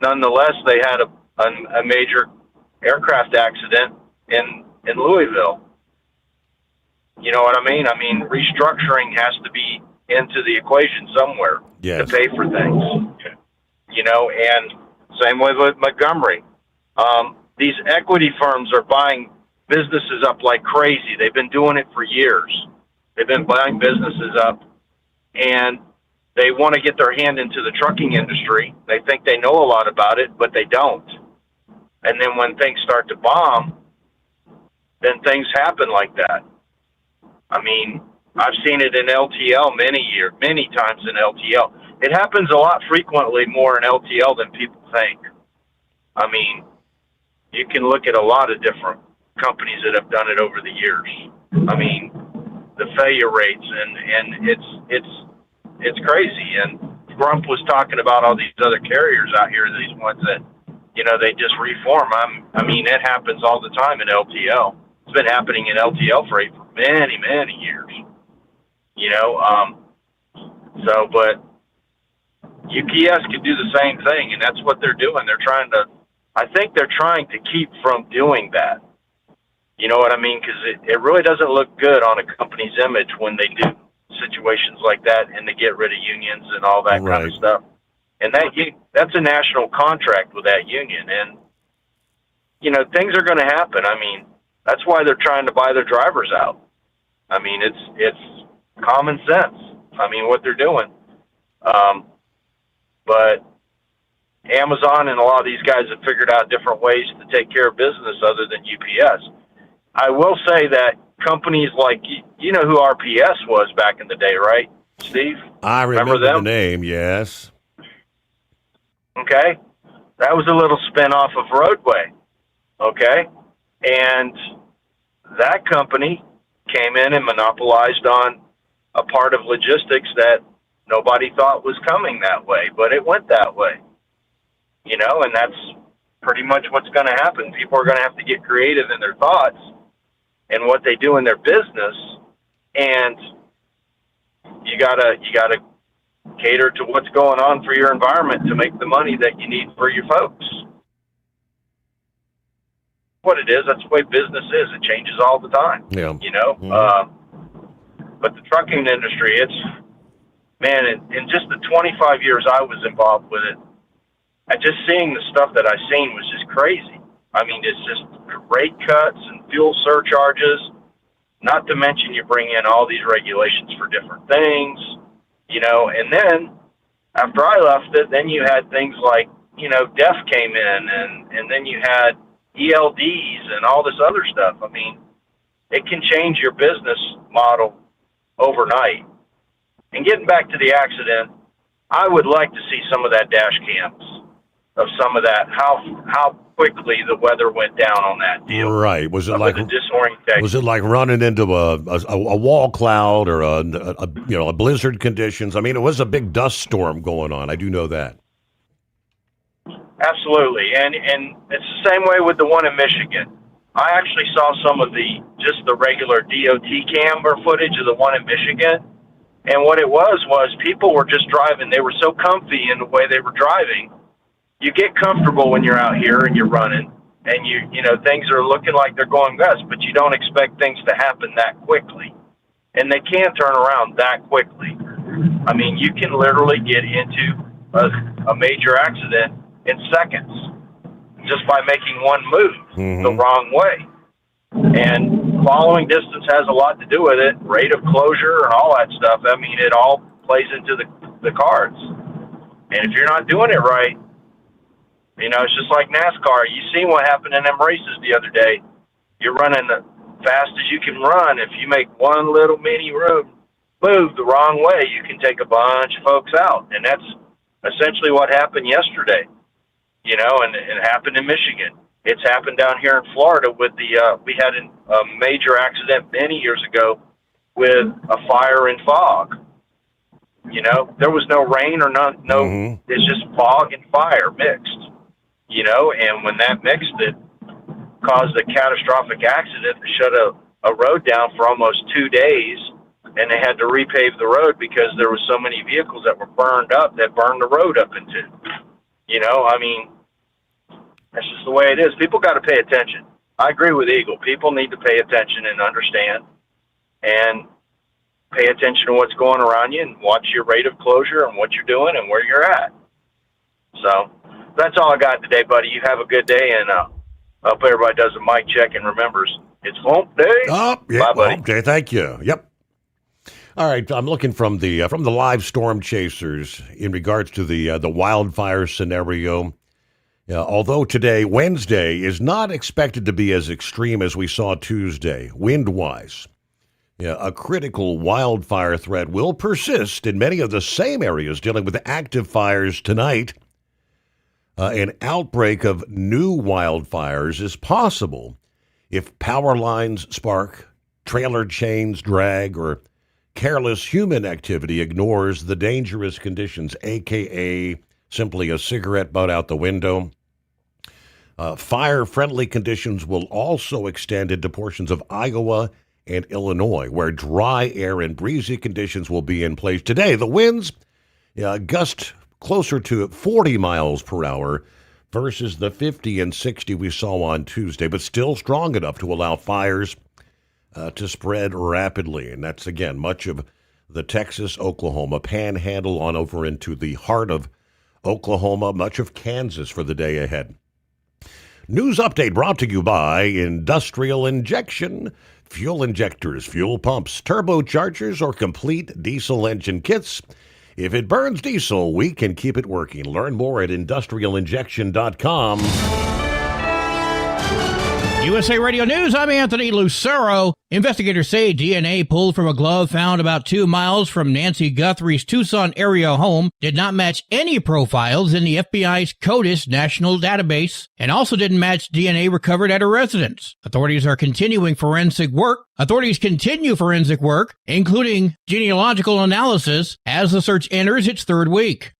Nonetheless, they had a major aircraft accident in Louisville. You know what I mean? I mean, restructuring has to be into the equation somewhere to pay for things. You know, and same way with Montgomery. These equity firms are buying businesses up like crazy. They've been doing it for years. They've been buying businesses up, and they want to get their hand into the trucking industry. They think they know a lot about it, but they don't. And then when things start to bomb, then things happen like that. I mean, I've seen it in LTL many times in LTL. It happens a lot frequently more in LTL than people think. I mean, you can look at a lot of different companies that have done it over the years. I mean, the failure rates and it's crazy. And Grump was talking about all these other carriers out here, these ones that, you know, they just reform. I mean, it happens all the time in LTL. It's been happening in LTL freight for many, many years. You know, but UPS could do the same thing, and that's what they're doing. I think they're trying to keep from doing that. You know what I mean? Because it really doesn't look good on a company's image when they do situations like that and they get rid of unions and all that kind of stuff. And that's a national contract with that union. And, you know, things are going to happen. I mean, that's why they're trying to buy their drivers out. I mean, it's common sense. I mean, what they're doing. But Amazon and a lot of these guys have figured out different ways to take care of business other than UPS. I will say that companies like, you know who RPS was back in the day, right, Steve? I remember them? the name, yes. Okay. That was a little spin-off of Roadway. Okay. And that company came in and monopolized on a part of logistics that nobody thought was coming that way, but it went that way. You know, and that's pretty much what's going to happen. People are going to have to get creative in their thoughts and what they do in their business, and you gotta cater to what's going on for your environment to make the money that you need for your folks. What it is, that's the way business is. It changes all the time. Yeah. You know, but the trucking industry, it's, man, in just the 25 years I was involved with it, just seeing the stuff that I seen was just crazy. I mean, it's just rate cuts and fuel surcharges, not to mention you bring in all these regulations for different things, you know, and then after I left it, then you had things like, you know, DEF came in and then you had ELDs and all this other stuff. I mean, it can change your business model overnight. And getting back to the accident, I would like to see some of that dash cams of some of that, how quickly the weather went down on that deal. Right. Was it like disorientation? Was it like running into a wall cloud or a blizzard conditions? I mean, it was a big dust storm going on. I do know that. Absolutely, and it's the same way with the one in Michigan. I actually saw some of the regular DOT camera footage of the one in Michigan, and what it was people were just driving. They were so comfy in the way they were driving. You get comfortable when you're out here and you're running, and you know things are looking like they're going west, but you don't expect things to happen that quickly, and they can turn around that quickly. I mean, you can literally get into a major accident in seconds just by making one move the wrong way. And following distance has a lot to do with it, rate of closure and all that stuff. I mean, it all plays into the cards. And if you're not doing it right, you know, it's just like NASCAR. You seen what happened in them races the other day. You're running the fast as you can run. If you make one little mini move the wrong way, you can take a bunch of folks out. And that's essentially what happened yesterday, you know, and it happened in Michigan. It's happened down here in Florida with we had a major accident many years ago with a fire and fog. You know, there was no rain or it's just fog and fire mixed, you know, and when that mixed, it caused a catastrophic accident that shut a road down for almost 2 days, and they had to repave the road because there were so many vehicles that were burned up that burned the road up into. You know, I mean, that's just the way it is. People got to pay attention. I agree with Eagle. People need to pay attention and understand and pay attention to what's going around you and watch your rate of closure and what you're doing and where you're at. So that's all I got today, buddy. You have a good day, and hope everybody does a mic check and remembers it's hump day. Oh, yeah, bye, buddy. Hump day. Thank you. Yep. All right, I'm looking from the live storm chasers in regards to the wildfire scenario. Although today, Wednesday, is not expected to be as extreme as we saw Tuesday, wind-wise. A critical wildfire threat will persist in many of the same areas dealing with active fires tonight. An outbreak of new wildfires is possible if power lines spark, trailer chains drag, or careless human activity ignores the dangerous conditions, a.k.a. simply a cigarette butt out the window. Fire-friendly conditions will also extend into portions of Iowa and Illinois, where dry air and breezy conditions will be in place today. The winds gust closer to 40 miles per hour versus the 50 and 60 we saw on Tuesday, but still strong enough to allow fires to spread rapidly. And that's, again, much of the Texas-Oklahoma panhandle on over into the heart of Oklahoma, much of Kansas for the day ahead. News update brought to you by Industrial Injection. Fuel injectors, fuel pumps, turbochargers, or complete diesel engine kits. If it burns diesel, we can keep it working. Learn more at industrialinjection.com. USA Radio News, I'm Anthony Lucero. Investigators say DNA pulled from a glove found about 2 miles from Nancy Guthrie's Tucson area home did not match any profiles in the FBI's CODIS national database and also didn't match DNA recovered at her residence. Authorities continue forensic work, including genealogical analysis, as the search enters its third week.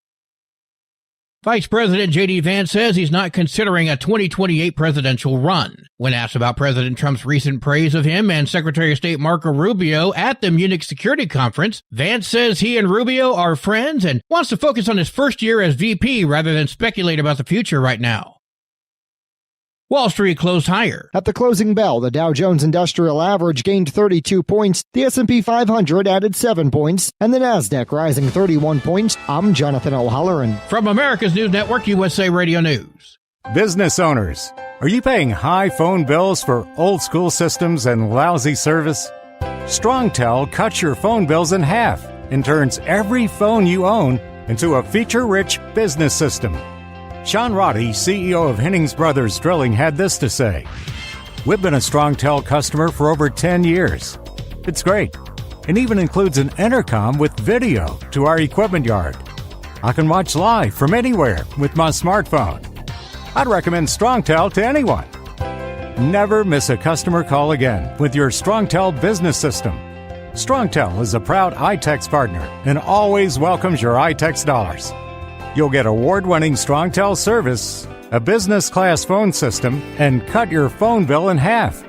Vice President J.D. Vance says he's not considering a 2028 presidential run. When asked about President Trump's recent praise of him and Secretary of State Marco Rubio at the Munich Security Conference, Vance says he and Rubio are friends and wants to focus on his first year as VP rather than speculate about the future right now. Wall Street closed higher. At the closing bell, the Dow Jones Industrial Average gained 32 points, the S&P 500 added 7 points, and the Nasdaq rising 31 points. I'm Jonathan O'Halloran. From America's News Network, USA Radio News. Business owners, are you paying high phone bills for old school systems and lousy service? StrongTel cuts your phone bills in half and turns every phone you own into a feature-rich business system. Sean Roddy, CEO of Hennings Brothers Drilling, had this to say. We've been a StrongTel customer for over 10 years. It's great. It even includes an intercom with video to our equipment yard. I can watch live from anywhere with my smartphone. I'd recommend StrongTel to anyone. Never miss a customer call again with your StrongTel business system. StrongTel is a proud iTex partner and always welcomes your iTex dollars. You'll get award-winning StrongTel service, a business-class phone system, and cut your phone bill in half.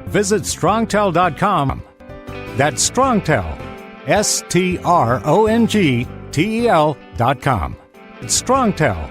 Visit strongtel.com. That's StrongTel, StrongTel.com. It's StrongTel.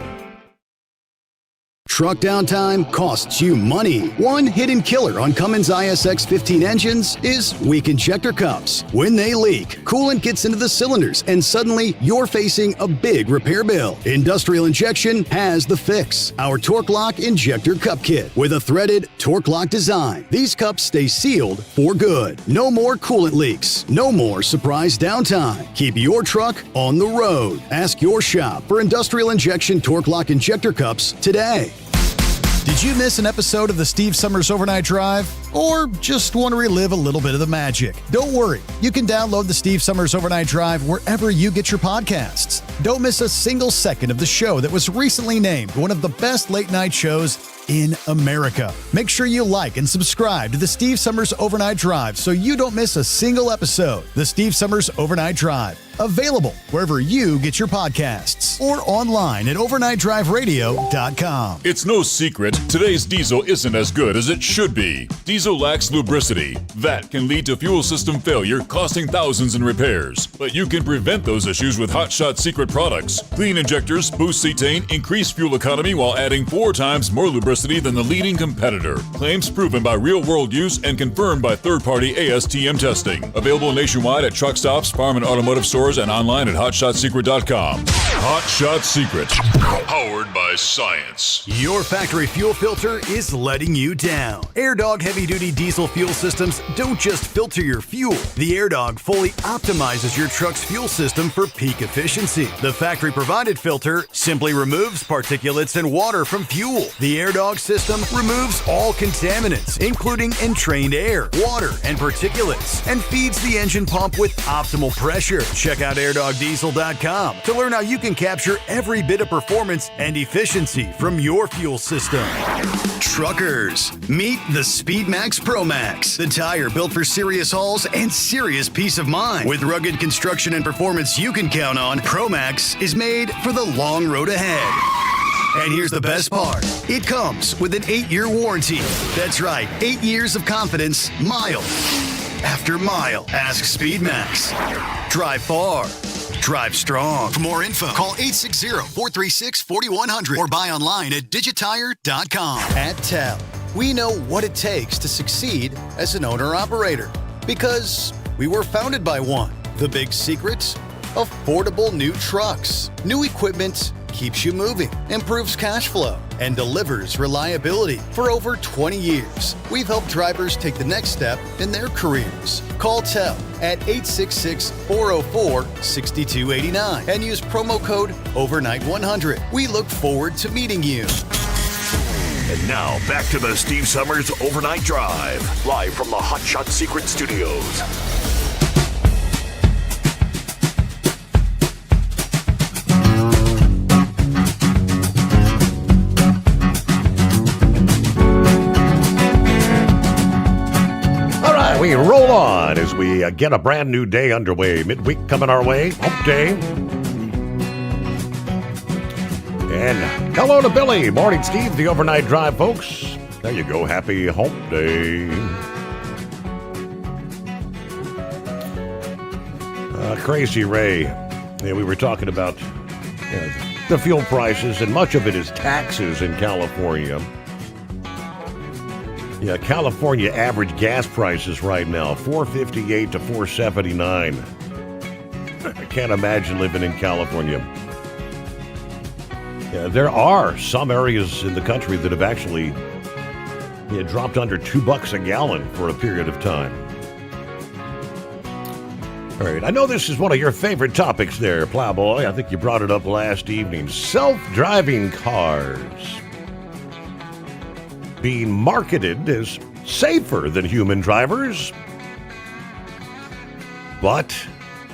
Truck downtime costs you money. One hidden killer on Cummins ISX 15 engines is weak injector cups. When they leak, coolant gets into the cylinders and suddenly you're facing a big repair bill. Industrial Injection has the fix. Our Torque Lock Injector Cup Kit with a threaded Torque Lock design. These cups stay sealed for good. No more coolant leaks. No more surprise downtime. Keep your truck on the road. Ask your shop for Industrial Injection Torque Lock Injector Cups today. Did you miss an episode of the Steve Summers Overnight Drive? Or just want to relive a little bit of the magic? Don't worry. You can download the Steve Summers Overnight Drive wherever you get your podcasts. Don't miss a single second of the show that was recently named one of the best late night shows in America. Make sure you like and subscribe to the Steve Summers Overnight Drive so you don't miss a single episode. The Steve Summers Overnight Drive. Available wherever you get your podcasts or online at overnightdriveradio.com. It's no secret, today's diesel isn't as good as it should be. Diesel lacks lubricity. That can lead to fuel system failure, costing thousands in repairs. But you can prevent those issues with Hot Shot Secret products. Clean injectors, boost cetane, increase fuel economy while adding 4 times more lubricity than the leading competitor. Claims proven by real-world use and confirmed by third-party ASTM testing. Available nationwide at truck stops, farm and automotive stores, and online at hotshotsecret.com. Hot Shot Secret, powered by science. Your factory fuel filter is letting you down. AirDog heavy-duty diesel fuel systems don't just filter your fuel. The AirDog fully optimizes your truck's fuel system for peak efficiency. The factory-provided filter simply removes particulates and water from fuel. The AirDog system removes all contaminants, including entrained air, water, and particulates, and feeds the engine pump with optimal pressure. Check out airdogdiesel.com to learn how you can capture every bit of performance and efficiency from your fuel system. Truckers, meet the SpeedMax Pro Max, the tire built for serious hauls and serious peace of mind. With rugged construction and performance you can count on, Pro Max is made for the long road ahead. And here's the best part. It comes with an 8-year warranty. That's right, 8 years of confidence, mile after mile. Ask SpeedMax. Drive far. Drive strong. For more info, call 860-436-4100 or buy online at digitire.com. At TEL, we know what it takes to succeed as an owner-operator because we were founded by one. The big secret? Affordable new trucks. New equipment keeps you moving, improves cash flow, and delivers reliability. For over 20 years, we've helped drivers take the next step in their careers. Call TEL at 866-404-6289 and use promo code OVERNIGHT100. We look forward to meeting you. And now, back to the Steve Summers Overnight Drive, live from the Hot Shot Secret Studios. We roll on as we get a brand new day underway. Midweek coming our way. Hump day. And hello to Billy. Morning, Steve. The Overnight Drive, folks. There you go. Happy hump day. Crazy Ray. Yeah, we were talking about the fuel prices, and much of it is taxes in California. Yeah, California average gas prices right now, $4.58 to $4.79. I can't imagine living in California. Yeah, there are some areas in the country that have actually dropped under $2 a gallon for a period of time. All right, I know this is one of your favorite topics there, Plowboy. I think you brought it up last evening. Self-driving cars being marketed as safer than human drivers. But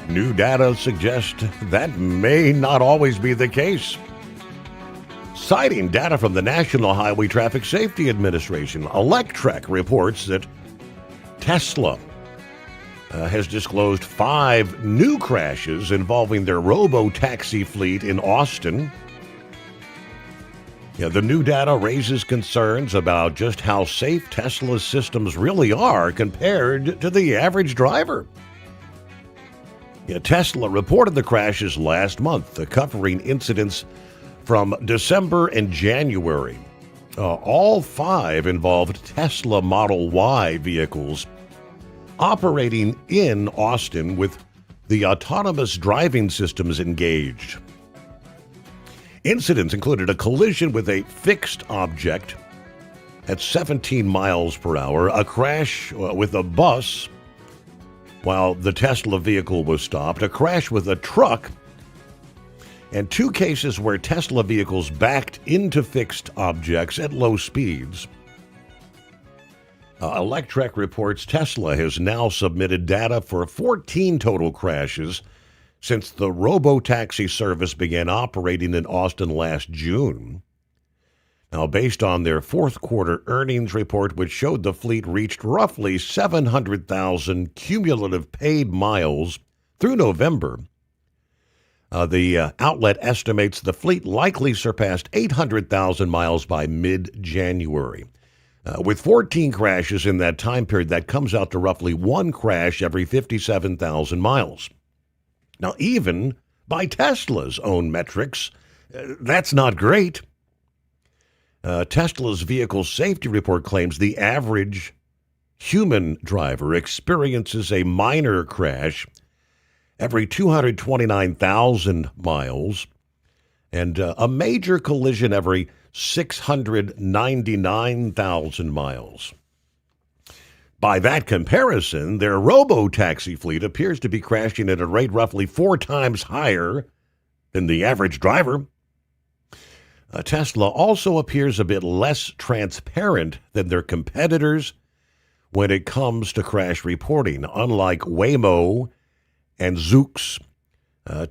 new data suggests that may not always be the case. Citing data from the National Highway Traffic Safety Administration, Electrek reports that Tesla has disclosed 5 new crashes involving their robo-taxi fleet in Austin. Yeah, the new data raises concerns about just how safe Tesla's systems really are compared to the average driver. Yeah, Tesla reported the crashes last month, covering incidents from December and January. All 5 involved Tesla Model Y vehicles operating in Austin with the autonomous driving systems engaged. Incidents included a collision with a fixed object at 17 miles per hour, a crash with a bus while the Tesla vehicle was stopped, a crash with a truck, and 2 cases where Tesla vehicles backed into fixed objects at low speeds. Electrek reports Tesla has now submitted data for 14 total crashes since the robo-taxi service began operating in Austin last June. Now, based on their fourth quarter earnings report, which showed the fleet reached roughly 700,000 cumulative paid miles through November, the outlet estimates the fleet likely surpassed 800,000 miles by mid-January. With 14 crashes in that time period, that comes out to roughly 1 crash every 57,000 miles. Now, even by Tesla's own metrics, that's not great. Tesla's vehicle safety report claims the average human driver experiences a minor crash every 229,000 miles and a major collision every 699,000 miles. By that comparison, their robo-taxi fleet appears to be crashing at a rate roughly 4 times higher than the average driver. Tesla also appears a bit less transparent than their competitors when it comes to crash reporting. Unlike Waymo and Zoox,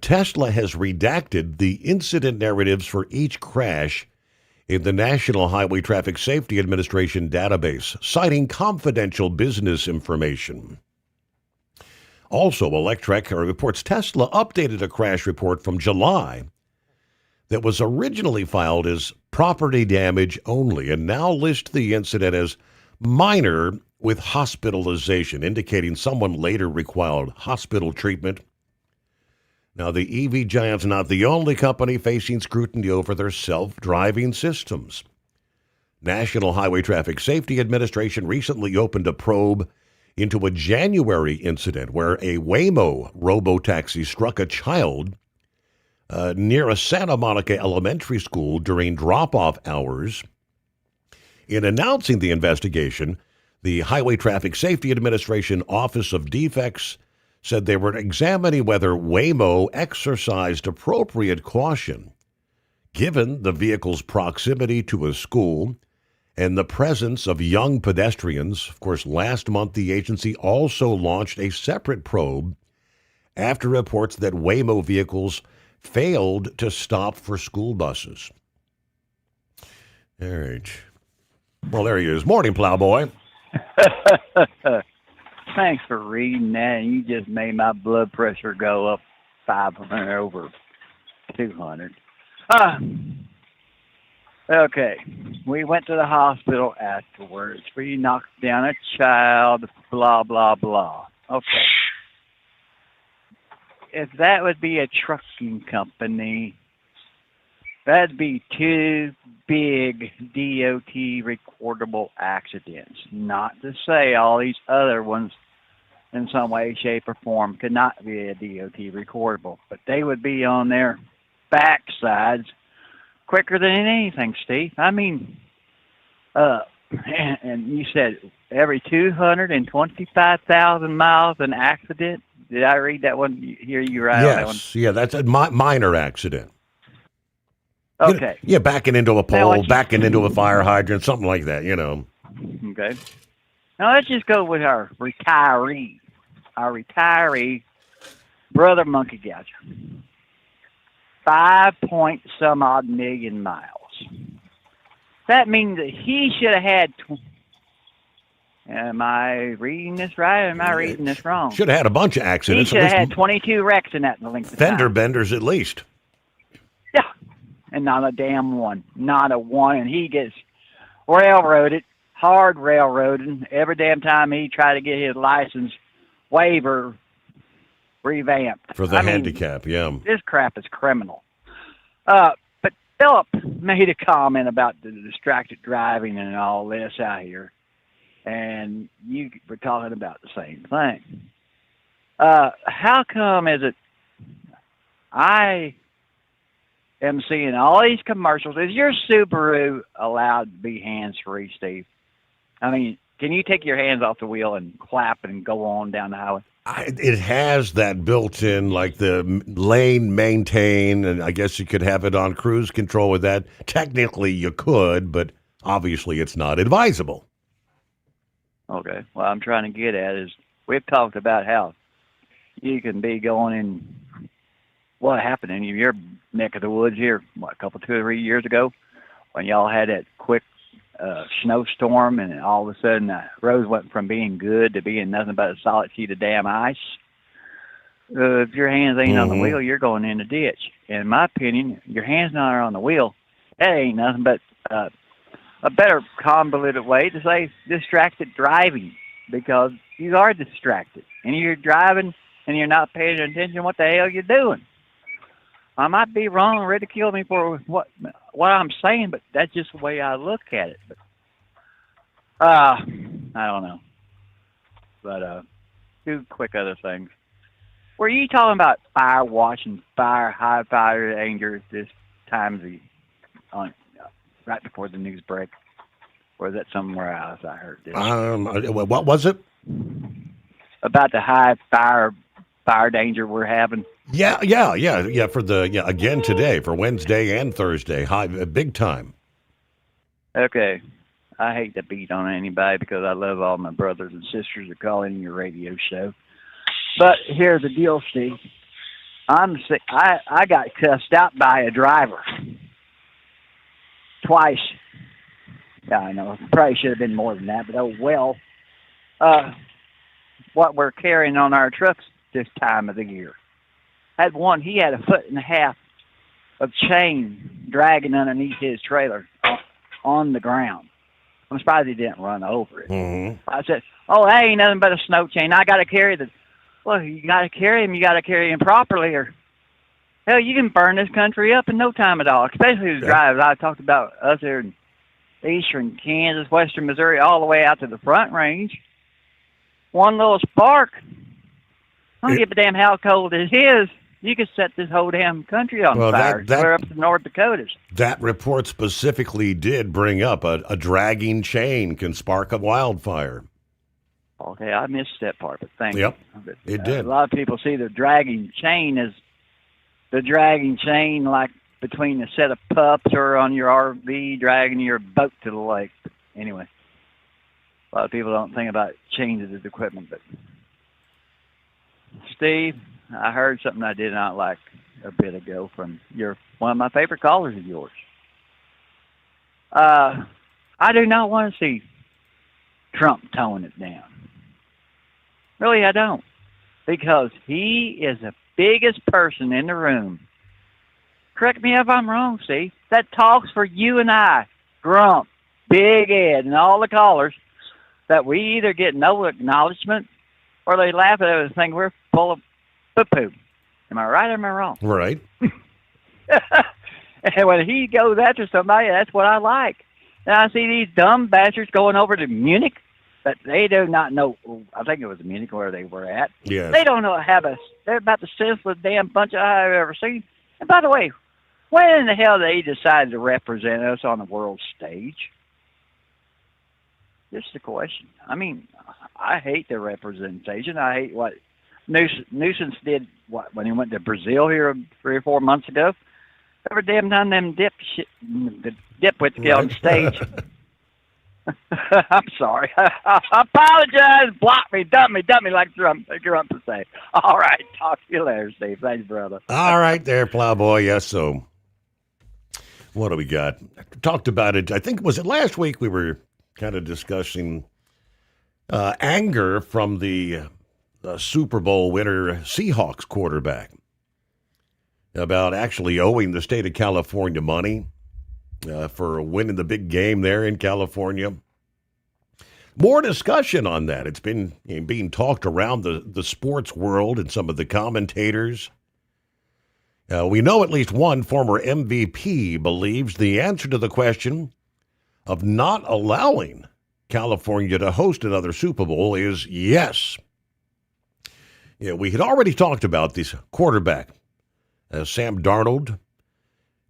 Tesla has redacted the incident narratives for each crash in the National Highway Traffic Safety Administration database, citing confidential business information. Also, Electrek reports Tesla updated a crash report from July that was originally filed as property damage only and now lists the incident as minor with hospitalization, indicating someone later required hospital treatment. Now, the EV giant's not the only company facing scrutiny over their self-driving systems. National Highway Traffic Safety Administration recently opened a probe into a January incident where a Waymo robo-taxi struck a child near a Santa Monica elementary school during drop-off hours. In announcing the investigation, the Highway Traffic Safety Administration Office of Defects said they were examining whether Waymo exercised appropriate caution given the vehicle's proximity to a school and the presence of young pedestrians. Of course, last month the agency also launched a separate probe after reports that Waymo vehicles failed to stop for school buses. All right. Well, there he is. Morning, Plowboy. Thanks for reading that. You just made my blood pressure go up 500 over 200. Okay. We went to the hospital afterwards. We knocked down a child, blah, blah, blah. Okay. If that would be a trucking company, that'd be 2 big DOT recordable accidents. Not to say all these other ones in some way, shape, or form could not be a DOT recordable, but they would be on their backsides quicker than anything, Steve. I mean, and you said every 225,000 miles an accident? Did I read that one? Hear you right on that one? Yes, yeah, that's a minor accident. Okay. Yeah, backing into a pole, backing into a fire hydrant, something like that, Okay. Now let's just go with our retiree. Our retiree, Brother Monkey Gouger. 5-point-some-odd million miles. That means that he should have had... Am I reading this right or am I reading this wrong? Should have had a bunch of accidents. He should have had 22 wrecks in that length of time. Fender benders at least. Yeah, and not a damn one. Not a one. And he gets railroaded, hard railroading, every damn time he tried to get his license waiver revamped. For the handicap, yeah. This crap is criminal. But Philip made a comment about the distracted driving and all this out here, and you were talking about the same thing. How come is it I am seeing all these commercials? Is your Subaru allowed to be hands-free, Steve? I mean, can you take your hands off the wheel and clap and go on down the highway? It has that built-in, like the lane maintain, and I guess you could have it on cruise control with that. Technically, you could, but obviously it's not advisable. Okay. What I'm trying to get at is we've talked about how you can be going in what happened in your neck of the woods here, what, a couple, 2 or 3 years ago, when y'all had that quick snowstorm, and all of a sudden the roads went from being good to being nothing but a solid sheet of damn ice. If your hands ain't on the wheel, you're going in the ditch. In my opinion, your hands not on the wheel, that ain't nothing but a better convoluted way to say distracted driving, because you are distracted and you're driving and you're not paying attention what the hell you're doing. I might be wrong, ridicule me for what I'm saying, but that's just the way I look at it. But, I don't know. But two quick other things. Were you talking about fire watching, high fire danger this time of the right before the news break? Or is that somewhere else I heard this? What was it? About the high fire danger we're having. Yeah. For again today, for Wednesday and Thursday, big time. Okay. I hate to beat on anybody because I love all my brothers and sisters that call in your radio show. But here's the deal, Steve. I'm sick. I got cussed out by a driver twice. Yeah, I know. Probably should have been more than that, but oh well. What we're carrying on our trucks this time of the year. Had one, he had 1.5 feet of chain dragging underneath his trailer on the ground. I'm surprised he didn't run over it. Mm-hmm. I said, oh, that ain't nothing but a snow chain. I got to carry well, you got to carry him. You got to carry him properly, or hell, you can burn this country up in no time at all, especially the drivers. I talked about us here in eastern Kansas, western Missouri, all the way out to the Front Range. One little spark, I don't give a damn how cold it is. You could set this whole damn country on fire. Clear up to North Dakotas. That report specifically did bring up a dragging chain can spark a wildfire. Okay, I missed that part, but thank you. Yep, it did. A lot of people see the dragging chain as the dragging chain like between a set of pups or on your RV dragging your boat to the lake. But anyway, a lot of people don't think about chains as equipment. But Steve, I heard something I did not like a bit ago from one of my favorite callers of yours. I do not want to see Trump tone it down. Really, I don't. Because he is the biggest person in the room. Correct me if I'm wrong, Steve. That talks for you and I, Grump, Big Ed, and all the callers, that we either get no acknowledgement or they laugh at us and think we're full of poo-poo. Am I right or am I wrong? Right. And when he goes after somebody, that's what I like. And I see these dumb bastards going over to Munich, but they do not know. I think it was Munich where they were at. Yes. They don't know how to. They're about the senseless damn bunch I've ever seen. And by the way, when in the hell they decided to represent us on the world stage? Just a question. I mean, I hate the representation. I hate what Nuisance did. What, when he went to Brazil here 3 or 4 months ago? Every damn time them dipwits get on stage. I'm sorry. I apologize. Block me, dump me like Trump to say. All right. Talk to you later, Steve. Thanks, brother. All right there, Plowboy. Yes, so what do we got? Talked about it. I think, was it last week we were kind of discussing anger from the Super Bowl winner Seahawks quarterback about actually owing the state of California money for winning the big game there in California. More discussion on that. It's been being talked around the sports world and some of the commentators. We know at least one former MVP believes the answer to the question of not allowing California to host another Super Bowl is yes. Yeah, we had already talked about this quarterback, Sam Darnold,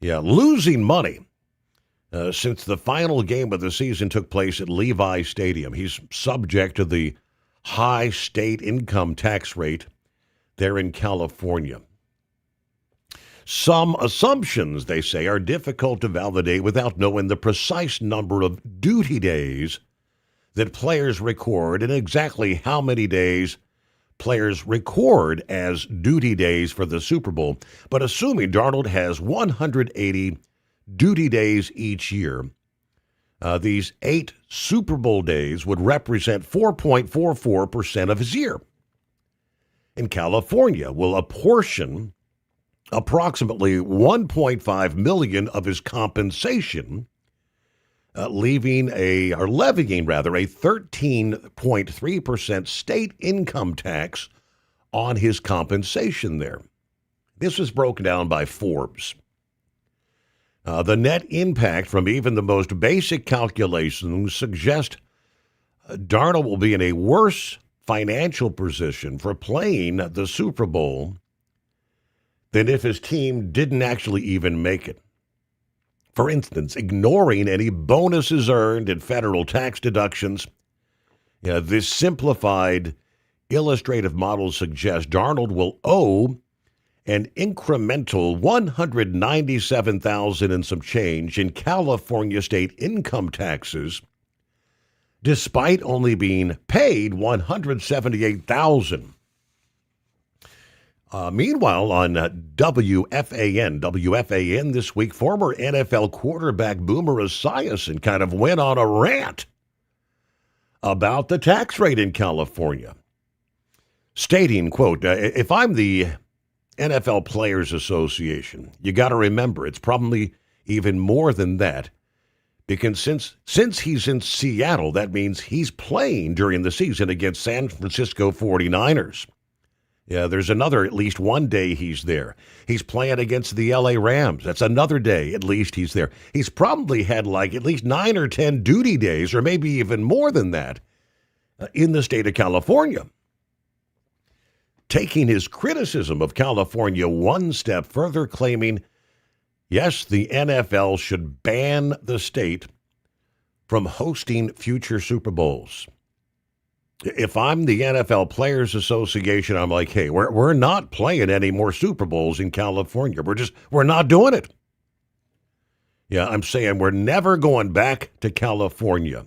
losing money since the final game of the season took place at Levi Stadium. He's subject to the high state income tax rate there in California. Some assumptions, they say, are difficult to validate without knowing the precise number of duty days that players record and exactly how many days players record as duty days for the Super Bowl. But assuming Darnold has 180 duty days each year, these 8 Super Bowl days would represent 4.44% of his year. And California will apportion approximately $1.5 million of his compensation, levying a 13.3% state income tax on his compensation there. This was broken down by Forbes. The net impact from even the most basic calculations suggest Darnold will be in a worse financial position for playing the Super Bowl than if his team didn't actually even make it. For instance, ignoring any bonuses earned and federal tax deductions, this simplified illustrative model suggests Darnold will owe an incremental $197,000 and some change in California state income taxes, despite only being paid $178,000. Meanwhile, on WFAN this week, former NFL quarterback Boomer Esiason kind of went on a rant about the tax rate in California, stating, quote, if I'm the NFL Players Association, you got to remember it's probably even more than that, because since he's in Seattle, that means he's playing during the season against San Francisco 49ers. Yeah, there's at least one day he's there. He's playing against the LA Rams. That's another day at least he's there. He's probably had at least 9 or 10 duty days, or maybe even more than that, in the state of California. Taking his criticism of California one step further, claiming, yes, the NFL should ban the state from hosting future Super Bowls. If I'm the NFL Players Association, I'm like, hey, we're not playing any more Super Bowls in California. We're not doing it. Yeah, I'm saying we're never going back to California.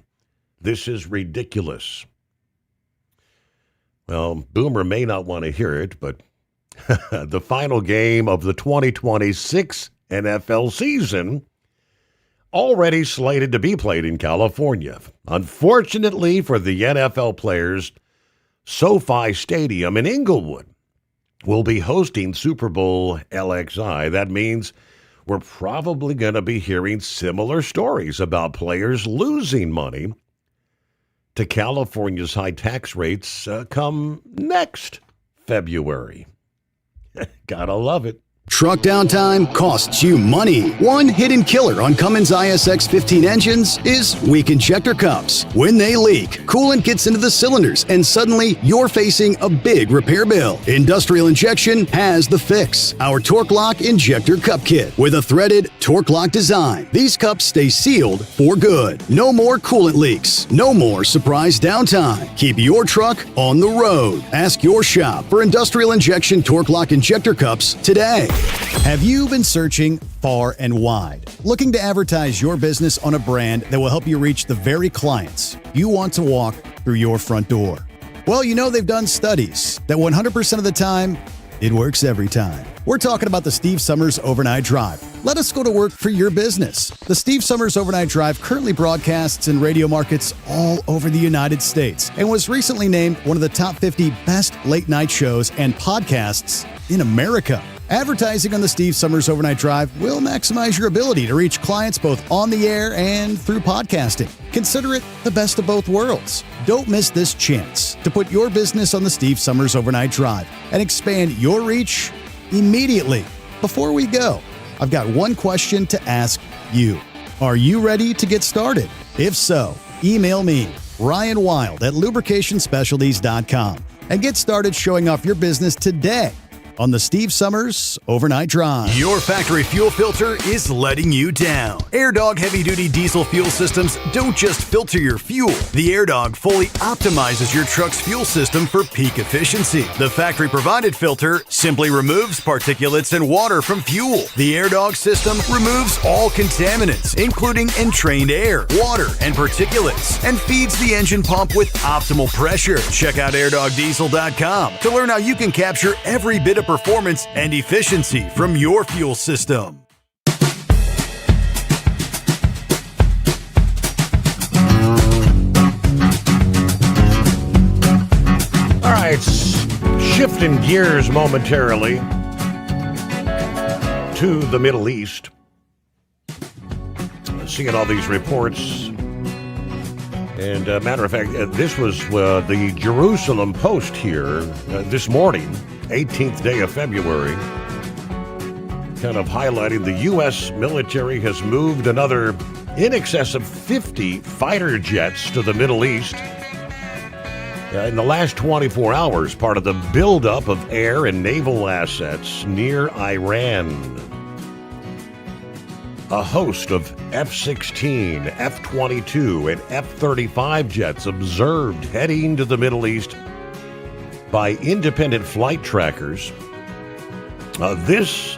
This is ridiculous. Well, Boomer may not want to hear it, but the final game of the 2026 NFL season already slated to be played in California. Unfortunately for the NFL players, SoFi Stadium in Inglewood will be hosting Super Bowl LXI. That means we're probably going to be hearing similar stories about players losing money to California's high tax rates come next February. Gotta love it. Truck downtime costs you money. One hidden killer on Cummins ISX 15 engines is weak injector cups. When they leak, coolant gets into the cylinders and suddenly you're facing a big repair bill. Industrial Injection has the fix. Our Torque Lock Injector Cup Kit with a threaded Torque Lock design. These cups stay sealed for good. No more coolant leaks. No more surprise downtime. Keep your truck on the road. Ask your shop for Industrial Injection Torque Lock Injector Cups today. Have you been searching far and wide, looking to advertise your business on a brand that will help you reach the very clients you want to walk through your front door? Well, they've done studies that 100% of the time, it works every time. We're talking about the Steve Sommers Overnight Drive. Let us go to work for your business. The Steve Sommers Overnight Drive currently broadcasts in radio markets all over the United States and was recently named one of the top 50 best late night shows and podcasts in America. Advertising on the Steve Sommers Overnight Drive will maximize your ability to reach clients both on the air and through podcasting. Consider it the best of both worlds. Don't miss this chance to put your business on the Steve Sommers Overnight Drive and expand your reach immediately. Before we go, I've got one question to ask you. Are you ready to get started? If so, email me, Ryan Wild at lubricationspecialties.com, and get started showing off your business today on the Steve Summers Overnight Drive. Your factory fuel filter is letting you down. AirDog heavy-duty diesel fuel systems don't just filter your fuel. The AirDog fully optimizes your truck's fuel system for peak efficiency. The factory-provided filter simply removes particulates and water from fuel. The AirDog system removes all contaminants, including entrained air, water, and particulates, and feeds the engine pump with optimal pressure. Check out airdogdiesel.com to learn how you can capture every bit of performance and efficiency from your fuel system. All right, shifting gears momentarily to the Middle East. Seeing all these reports. And matter of fact, this was the Jerusalem Post here this morning, 18th day of February, kind of highlighting the U.S. military has moved another in excess of 50 fighter jets to the Middle East in the last 24 hours, part of the buildup of air and naval assets near Iran. A host of F-16, F-22, and F-35 jets observed heading to the Middle East by independent flight trackers. This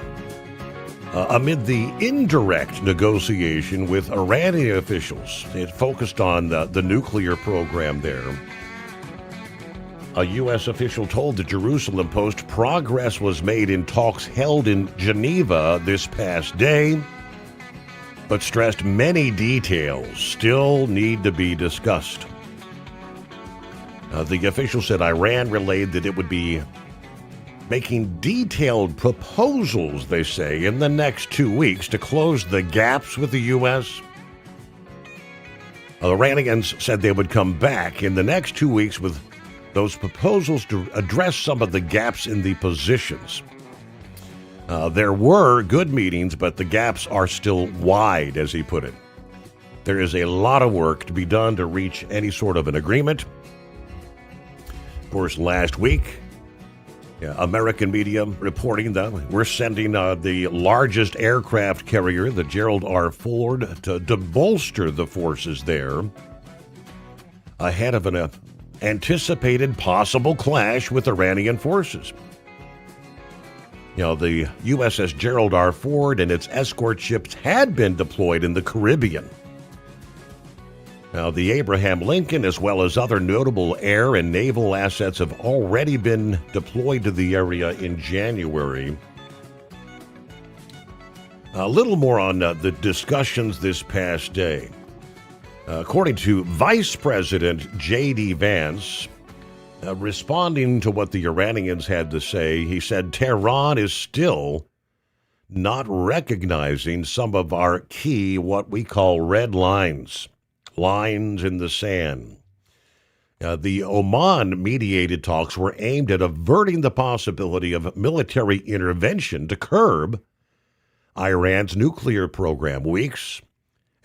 amid the indirect negotiation with Iranian officials. It focused on the nuclear program there. A U.S. official told the Jerusalem Post progress was made in talks held in Geneva this past day, but stressed many details still need to be discussed. The official said Iran relayed that it would be making detailed proposals, they say, in the next 2 weeks to close the gaps with the U.S. The Iranians said they would come back in the next 2 weeks with those proposals to address some of the gaps in the positions. There were good meetings, but the gaps are still wide, as he put it. There is a lot of work to be done to reach any sort of an agreement. Of course, last week, American media reporting that we're sending the largest aircraft carrier, the Gerald R. Ford, to bolster the forces there ahead of an anticipated possible clash with Iranian forces. The USS Gerald R. Ford and its escort ships had been deployed in the Caribbean. Now, the Abraham Lincoln, as well as other notable air and naval assets, have already been deployed to the area in January. A little more on the discussions this past day. According to Vice President J.D. Vance, responding to what the Iranians had to say, he said Tehran is still not recognizing some of our key, what we call red lines. Lines in the sand. The Oman-mediated talks were aimed at averting the possibility of military intervention to curb Iran's nuclear program, weeks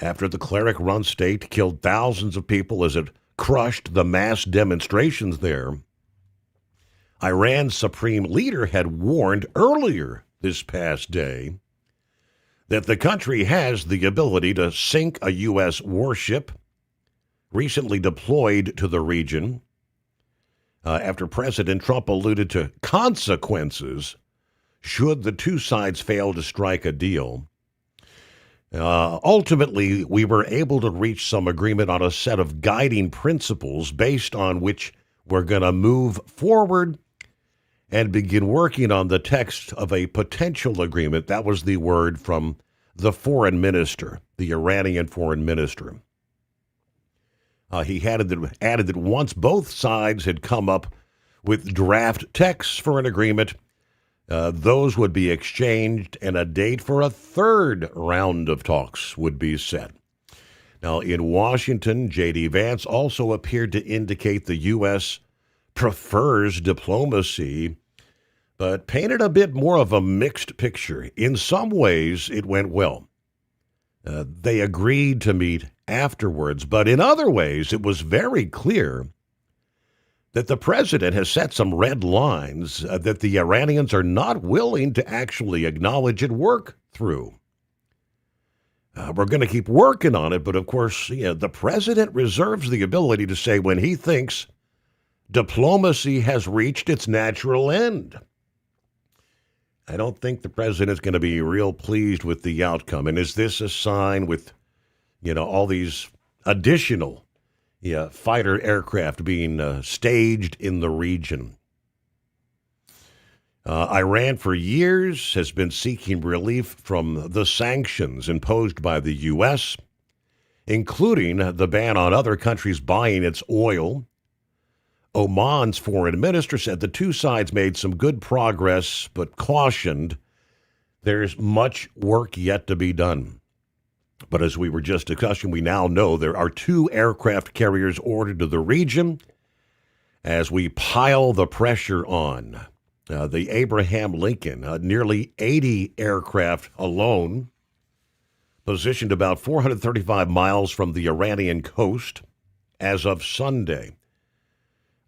after the cleric-run state killed thousands of people as it crushed the mass demonstrations there. Iran's supreme leader had warned earlier this past day that the country has the ability to sink a U.S. warship recently deployed to the region after President Trump alluded to consequences should the two sides fail to strike a deal. Ultimately, we were able to reach some agreement on a set of guiding principles based on which we're going to move forward and begin working on the text of a potential agreement. That was the word from the foreign minister, the Iranian foreign minister. He added that once both sides had come up with draft texts for an agreement, those would be exchanged and a date for a third round of talks would be set. Now, in Washington, J.D. Vance also appeared to indicate the U.S. prefers diplomacy, but painted a bit more of a mixed picture. In some ways, it went well. They agreed to meet afterwards, but in other ways, it was very clear that the president has set some red lines that the Iranians are not willing to actually acknowledge and work through. We're going to keep working on it, but of course, the president reserves the ability to say when he thinks diplomacy has reached its natural end. I don't think the president's going to be real pleased with the outcome. And is this a sign with, all these additional fighter aircraft being staged in the region? Iran for years has been seeking relief from the sanctions imposed by the U.S., including the ban on other countries buying its oil. Oman's foreign minister said the two sides made some good progress, but cautioned there's much work yet to be done. But as we were just discussing, we now know there are 2 aircraft carriers ordered to the region as we pile the pressure on. The Abraham Lincoln, nearly 80 aircraft alone, positioned about 435 miles from the Iranian coast as of Sunday.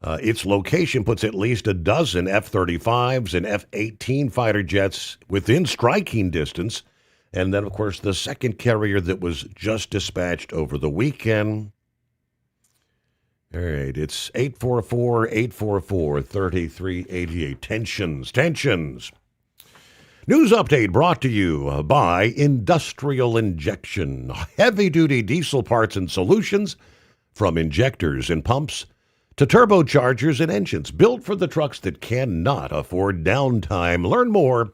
Its location puts at least a dozen F-35s and F-18 fighter jets within striking distance. And then, of course, the second carrier that was just dispatched over the weekend. All right, it's 844-844-3388. Tensions. News update brought to you by Industrial Injection. Heavy-duty diesel parts and solutions from injectors and pumps to turbochargers and engines built for the trucks that cannot afford downtime. Learn more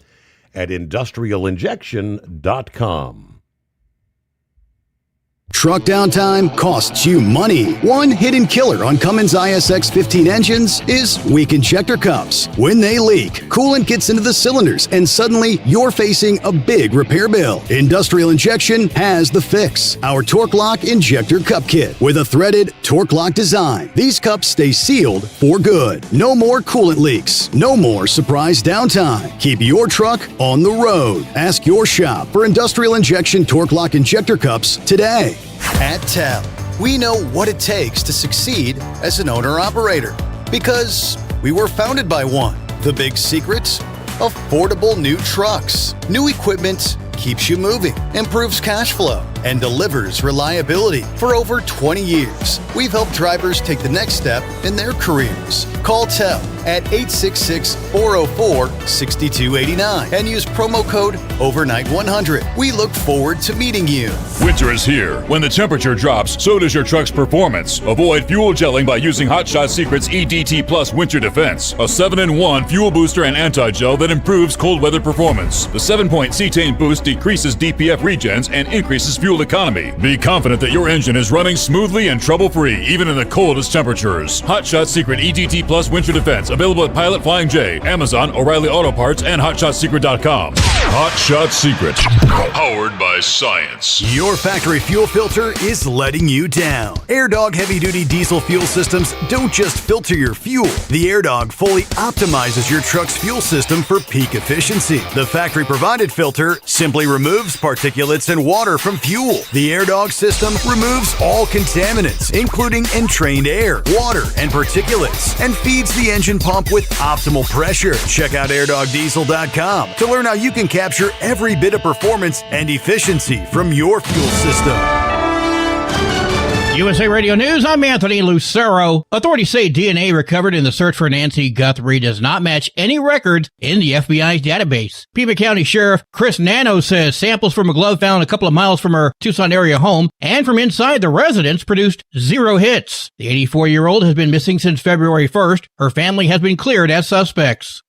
at industrialinjection.com. Truck downtime costs you money. One hidden killer on Cummins ISX 15 engines is weak injector cups. When they leak, coolant gets into the cylinders and suddenly you're facing a big repair bill. Industrial Injection has the fix. Our Torque Lock Injector Cup Kit with a threaded Torque Lock design. These cups stay sealed for good. No more coolant leaks. No more surprise downtime. Keep your truck on the road. Ask your shop for Industrial Injection Torque Lock Injector Cups today. At TEL, we know what it takes to succeed as an owner-operator because we were founded by one. The big secret? Affordable new trucks. New equipment keeps you moving, improves cash flow, and delivers reliability. For over 20 years, we've helped drivers take the next step in their careers. Call TEL at 866-404-6289 and use promo code OVERNIGHT100. We look forward to meeting you. Winter is here. When the temperature drops, so does your truck's performance. Avoid fuel gelling by using Hot Shot Secret's EDT Plus Winter Defense, a 7-in-1 fuel booster and anti-gel that improves cold weather performance. The 7-point cetane boost decreases DPF regens and increases fuel economy. Be confident that your engine is running smoothly and trouble-free, even in the coldest temperatures. Hot Shot Secret EDT Plus Winter Defense, available at Pilot Flying J, Amazon, O'Reilly Auto Parts, and HotShotSecret.com. Hot Shot Secret, powered by science. Your factory fuel filter is letting you down. AirDog heavy-duty diesel fuel systems don't just filter your fuel. The AirDog fully optimizes your truck's fuel system for peak efficiency. The factory-provided filter simply removes particulates and water from fuel. The AirDog system removes all contaminants, including entrained air, water, and particulates, and feeds the engine pump with optimal pressure. Check out airdogdiesel.com to learn how you can capture every bit of performance and efficiency from your fuel system. USA Radio News, I'm Anthony Lucero. Authorities say DNA recovered in the search for Nancy Guthrie does not match any records in the FBI's database. Pima County Sheriff Chris Nano says samples from a glove found a couple of miles from her Tucson area home and from inside the residence produced 0 hits. The 84-year-old has been missing since February 1st. Her family has been cleared as suspects.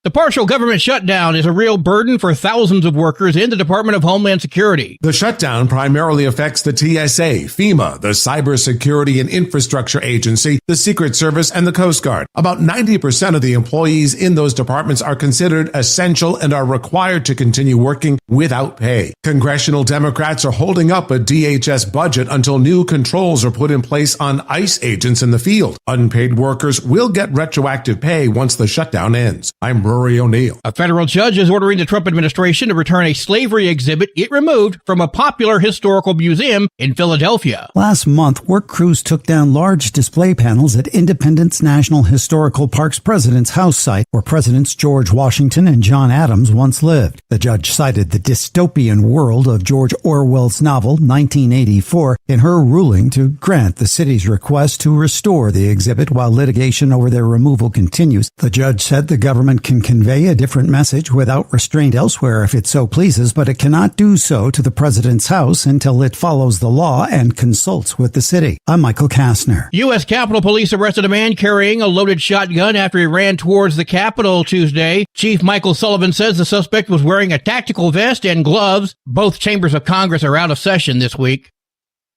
The partial government shutdown is a real burden for thousands of workers in the Department of Homeland Security. The shutdown primarily affects the TSA, FEMA, the Cybersecurity and Infrastructure Agency, the Secret Service, and the Coast Guard. About 90% of the employees in those departments are considered essential and are required to continue working without pay. Congressional Democrats are holding up a DHS budget until new controls are put in place on ICE agents in the field. Unpaid workers will get retroactive pay once the shutdown ends. I'm Rory O'Neill. A federal judge is ordering the Trump administration to return a slavery exhibit it removed from a popular historical museum in Philadelphia. Last month, work crews took down large display panels at Independence National Historical Park's President's House site, where Presidents George Washington and John Adams once lived. The judge cited the dystopian world of George Orwell's novel 1984 in her ruling to grant the city's request to restore the exhibit while litigation over their removal continues. The judge said the government can convey a different message without restraint elsewhere if it so pleases, but it cannot do so to the President's house until it follows the law and consults with the city. I'm Michael Kastner. U.S. Capitol Police arrested a man carrying a loaded shotgun after he ran towards the Capitol Tuesday. Chief Michael Sullivan says the suspect was wearing a tactical vest and gloves. Both chambers of Congress are out of session this week.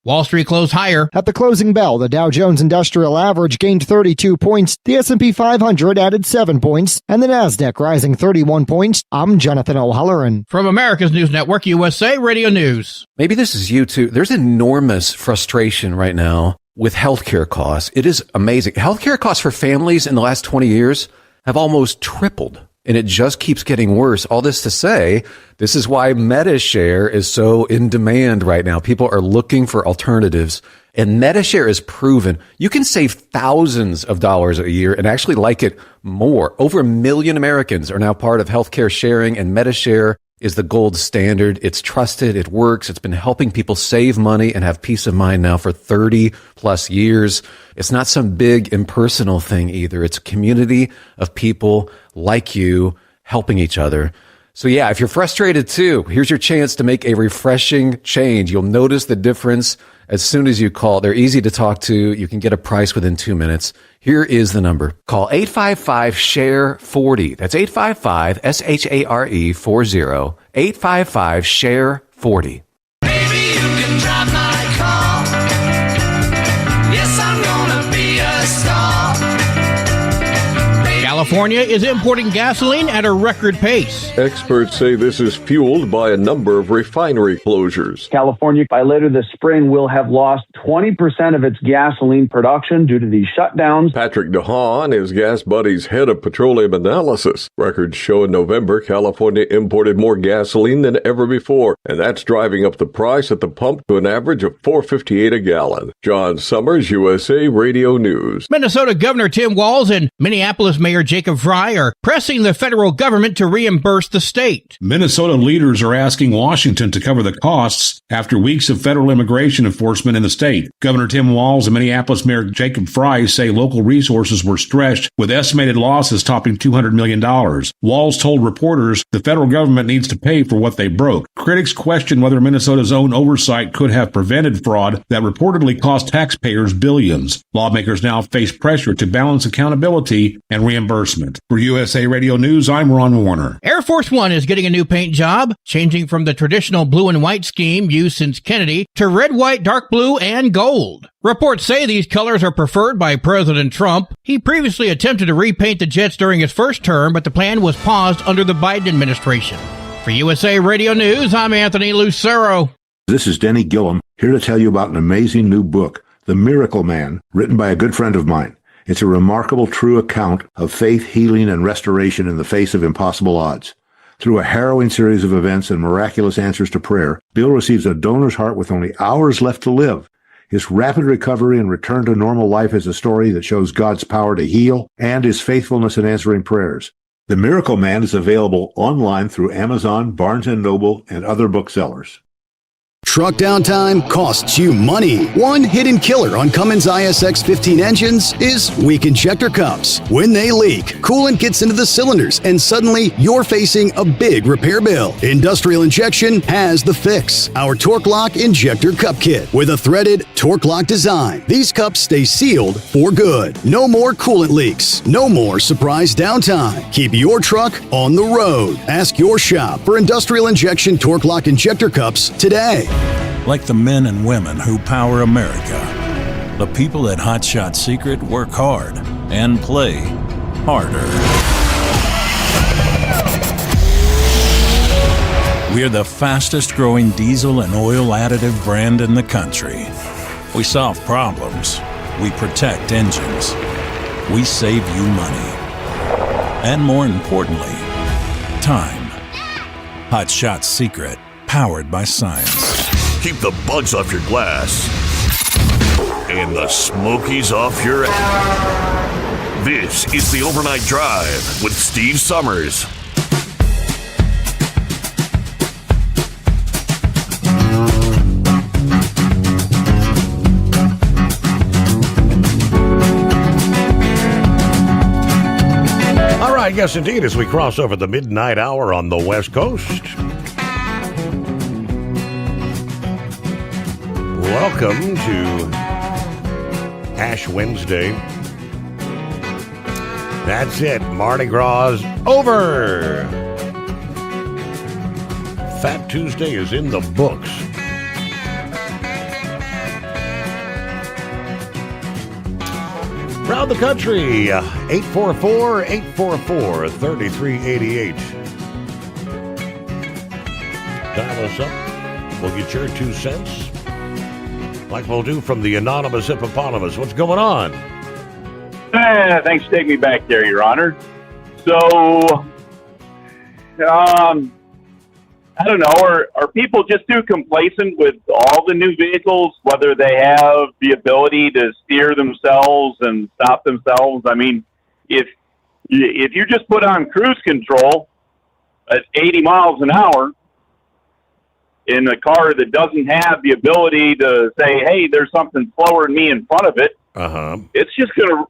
Wall Street closed higher. At the closing bell, the Dow Jones Industrial Average gained 32 points, the S&P 500 added 7 points, and the Nasdaq rising 31 points. I'm Jonathan O'Halloran. From America's News Network, USA Radio News. Maybe this is you too. There's enormous frustration right now with healthcare costs. It is amazing. Healthcare costs for families in the last 20 years have almost tripled. And it just keeps getting worse. All this to say, this is why MediShare is so in demand right now. People are looking for alternatives. And MediShare is proven you can save thousands of dollars a year and actually like it more. Over 1 million Americans are now part of healthcare sharing, and MediShare is the gold standard. It's trusted. It works. It's been helping people save money and have peace of mind now for 30 plus years. It's not some big impersonal thing either. It's a community of people like you helping each other. So yeah, if you're frustrated too, here's your chance to make a refreshing change. You'll notice the difference as soon as you call. They're easy to talk to. You can get a price within 2 minutes. Here is the number. Call 855-SHARE-40. That's 855-SHARE-40. 855-SHARE-40. California is importing gasoline at a record pace. Experts say this is fueled by a number of refinery closures. California, by later this spring, will have lost 20% of its gasoline production due to these shutdowns. Patrick DeHaan is Gas Buddy's head of petroleum analysis. Records show in November, California imported more gasoline than ever before, and that's driving up the price at the pump to an average of $4.58 a gallon. John Sommers, USA Radio News. Minnesota Governor Tim Walz and Minneapolis Mayor Jacob Fry are pressing the federal government to reimburse the state. Minnesota leaders are asking Washington to cover the costs after weeks of federal immigration enforcement in the state. Governor Tim Walz and Minneapolis Mayor Jacob Fry say local resources were stretched, with estimated losses topping $200 million. Walz told reporters the federal government needs to pay for what they broke. Critics question whether Minnesota's own oversight could have prevented fraud that reportedly cost taxpayers billions. Lawmakers now face pressure to balance accountability and reimbursement. For USA Radio News, I'm Ron Warner. Air Force One is getting a new paint job, changing from the traditional blue and white scheme used since Kennedy to red, white, dark blue, and gold. Reports say these colors are preferred by President Trump. He previously attempted to repaint the jets during his first term, but the plan was paused under the Biden administration. For USA Radio News, I'm Anthony Lucero. This is Denny Gillum, here to tell you about an amazing new book, The Miracle Man, written by a good friend of mine. It's a remarkable, true account of faith, healing, and restoration in the face of impossible odds. Through a harrowing series of events and miraculous answers to prayer, Bill receives a donor's heart with only hours left to live. His rapid recovery and return to normal life is a story that shows God's power to heal and his faithfulness in answering prayers. The Miracle Man is available online through Amazon, Barnes & Noble, and other booksellers. Truck downtime costs you money. One hidden killer on Cummins ISX-15 engines is weak injector cups. When they leak, coolant gets into the cylinders, and suddenly you're facing a big repair bill. Industrial Injection has the fix. Our Torque Lock Injector Cup Kit with a threaded Torque Lock design. These cups stay sealed for good. No more coolant leaks. No more surprise downtime. Keep your truck on the road. Ask your shop for Industrial Injection Torque Lock Injector Cups today. Like the men and women who power America, the people at Hot Shot Secret work hard and play harder. We're the fastest growing diesel and oil additive brand in the country. We solve problems. We protect engines. We save you money. and more importantly, time. Hot Shot Secret, powered by science. Keep the bugs off your glass and the smokies off your ass. This is the Overnight Drive with Steve Sommers. All right, yes, indeed, as we cross over the midnight hour on the West Coast. Welcome to Ash Wednesday. That's it. Mardi Gras is over. Fat Tuesday is in the books. Around the country, 844-844-3388. Dial us up. We'll get your 2 cents. Like we'll do from the anonymous hippopotamus. What's going on? Thanks for taking me back there, Your Honor. So, I don't know, are people just too complacent with all the new vehicles, whether they have the ability to steer themselves and stop themselves? I mean, if you just put on cruise control at 80 miles an hour in a car that doesn't have the ability to say, hey, there's something slower than me in front of it, it's just gonna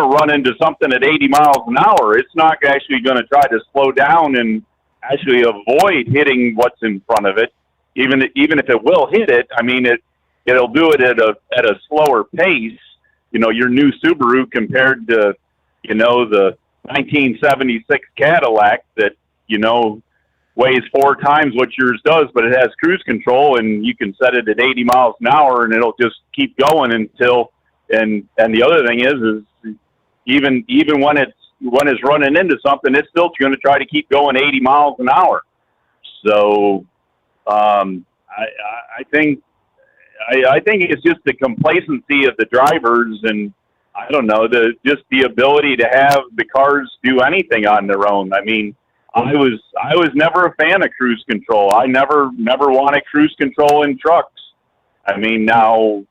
run into something at 80 miles an hour. It's not actually going to try to slow down and actually avoid hitting what's in front of it. Even if it will hit it, I mean, it'll do it at a slower pace. You know, your new Subaru compared to, you know, the 1976 Cadillac that, you know, weighs 4 times what yours does, but it has cruise control, and you can set it at 80 miles an hour, and it'll just keep going until. And the other thing is even when it's running into something, it's still going to try to keep going 80 miles an hour. So I think it's just the complacency of the drivers, and I don't know, just the ability to have the cars do anything on their own. I mean, I was never a fan of cruise control. I never wanted cruise control in trucks. I mean, now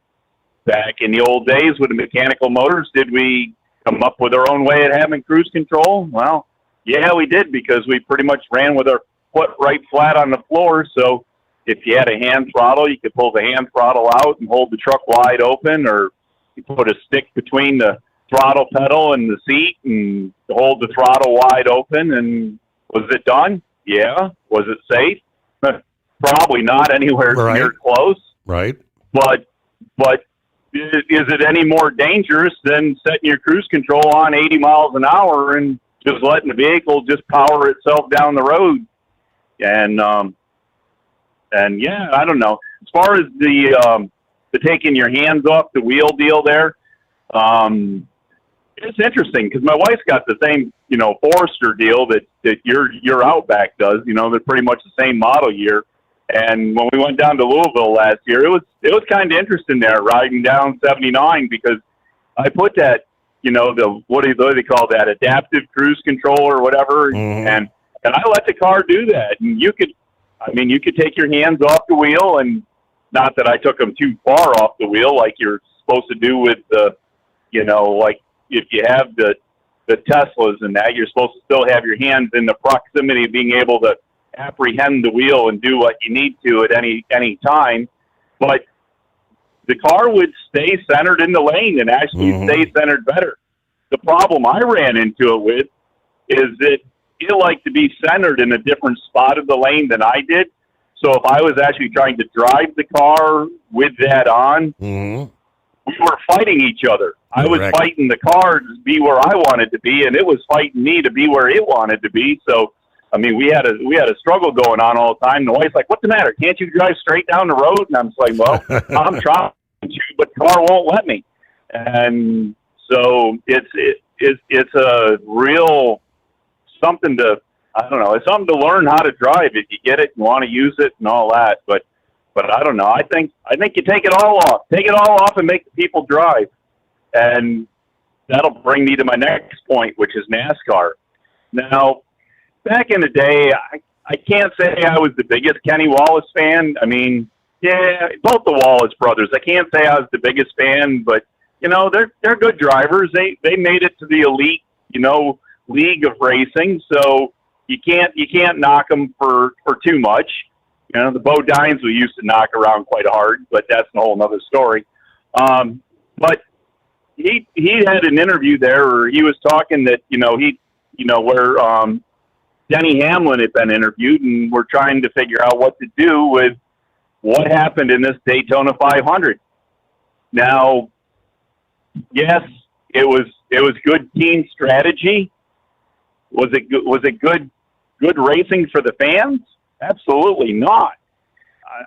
back in the old days with the mechanical motors, did we come up with our own way of having cruise control? Well, yeah, we did, because we pretty much ran with our foot right flat on the floor. So if you had a hand throttle, you could pull the hand throttle out and hold the truck wide open, or you put a stick between the throttle pedal and the seat and hold the throttle wide open. And was it done? Yeah. Was it safe? Probably not anywhere near close. Right. But is it any more dangerous than setting your cruise control on 80 miles an hour and just letting the vehicle just power itself down the road? And yeah, I don't know. As far as the taking your hands off the wheel deal there, it's interesting because my wife's got the same, you know, Forester deal that your Outback does. You know, they're pretty much the same model year. And when we went down to Louisville last year, it was kind of interesting there riding down 79, because I put that, you know, what do they call that, adaptive cruise control or whatever, and I let the car do that. And you could take your hands off the wheel, and not that I took them too far off the wheel like you're supposed to do with the, you know, like if you have the Teslas and that, you're supposed to still have your hands in the proximity of being able to apprehend the wheel and do what you need to at any time. But the car would stay centered in the lane and actually stay centered better. The problem I ran into it with is that it liked to be centered in a different spot of the lane than I did. So if I was actually trying to drive the car with that on, we were fighting each other. I was fighting the car to be where I wanted to be, and it was fighting me to be where it wanted to be. So, I mean, we had a struggle going on all the time. The wife's like, "What's the matter? Can't you drive straight down the road?" And I'm just like, "Well, I'm trying to, but the car won't let me." And so it's a real something to, I don't know, it's something to learn how to drive if you get it and want to use it and all that. But I don't know. I think you take it all off and make the people drive. And that'll bring me to my next point, which is NASCAR. Now, back in the day, I can't say I was the biggest Kenny Wallace fan. I mean, yeah, both the Wallace brothers. I can't say I was the biggest fan, but you know, they're good drivers. They made it to the elite, you know, league of racing. So you can't knock them for too much. You know, the Bodines we used to knock around quite hard, but that's a whole nother story. But he had an interview there where he was talking that, where Denny Hamlin had been interviewed, and we're trying to figure out what to do with what happened in this Daytona 500. Now, yes, it was good team strategy. Was it good racing for the fans? Absolutely not.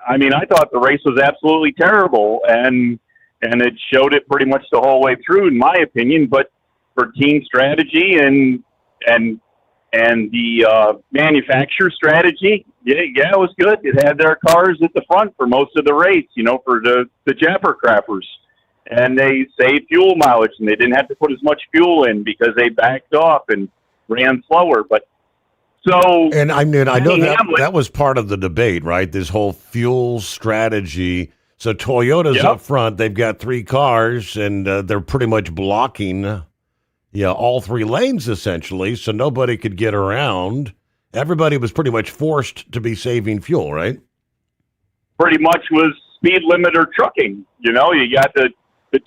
I mean, I thought the race was absolutely terrible, and it showed it pretty much the whole way through, in my opinion. But for team strategy and the manufacturer strategy, yeah, it was good. It had their cars at the front for most of the race, you know, for the Japper Crappers. And they saved fuel mileage, and they didn't have to put as much fuel in because they backed off and ran slower. But so, and I know Hamlin, that was part of the debate, right? This whole fuel strategy. So Toyota's up front. They've got 3 cars, and they're pretty much blocking, all 3 lanes essentially, so nobody could get around. Everybody was pretty much forced to be saving fuel, right? Pretty much was speed limiter trucking. You know, you got the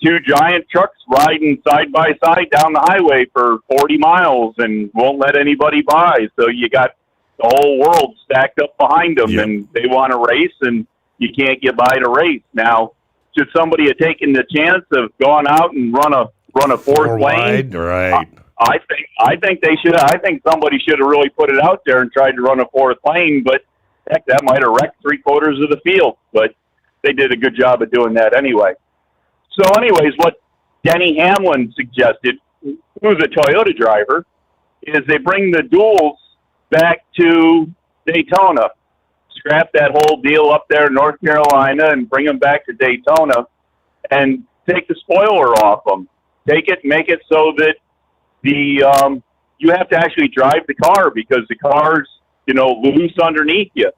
2 giant trucks riding side by side down the highway for 40 miles and won't let anybody by. So you got the whole world stacked up behind them, and they want to race, and you can't get by to race. Now, should somebody have taken the chance of going out and run a fourth lane? Right. I think they should. I think somebody should have really put it out there and tried to run a 4th lane. But heck, that might have wrecked 3/4 of the field. But they did a good job of doing that anyway. So, anyways, what Denny Hamlin suggested, who's a Toyota driver, is they bring the duals back to Daytona. Scrap that whole deal up there in North Carolina and bring them back to Daytona and take the spoiler off them. Take it, make it so that you have to actually drive the car because the car's, loose underneath you.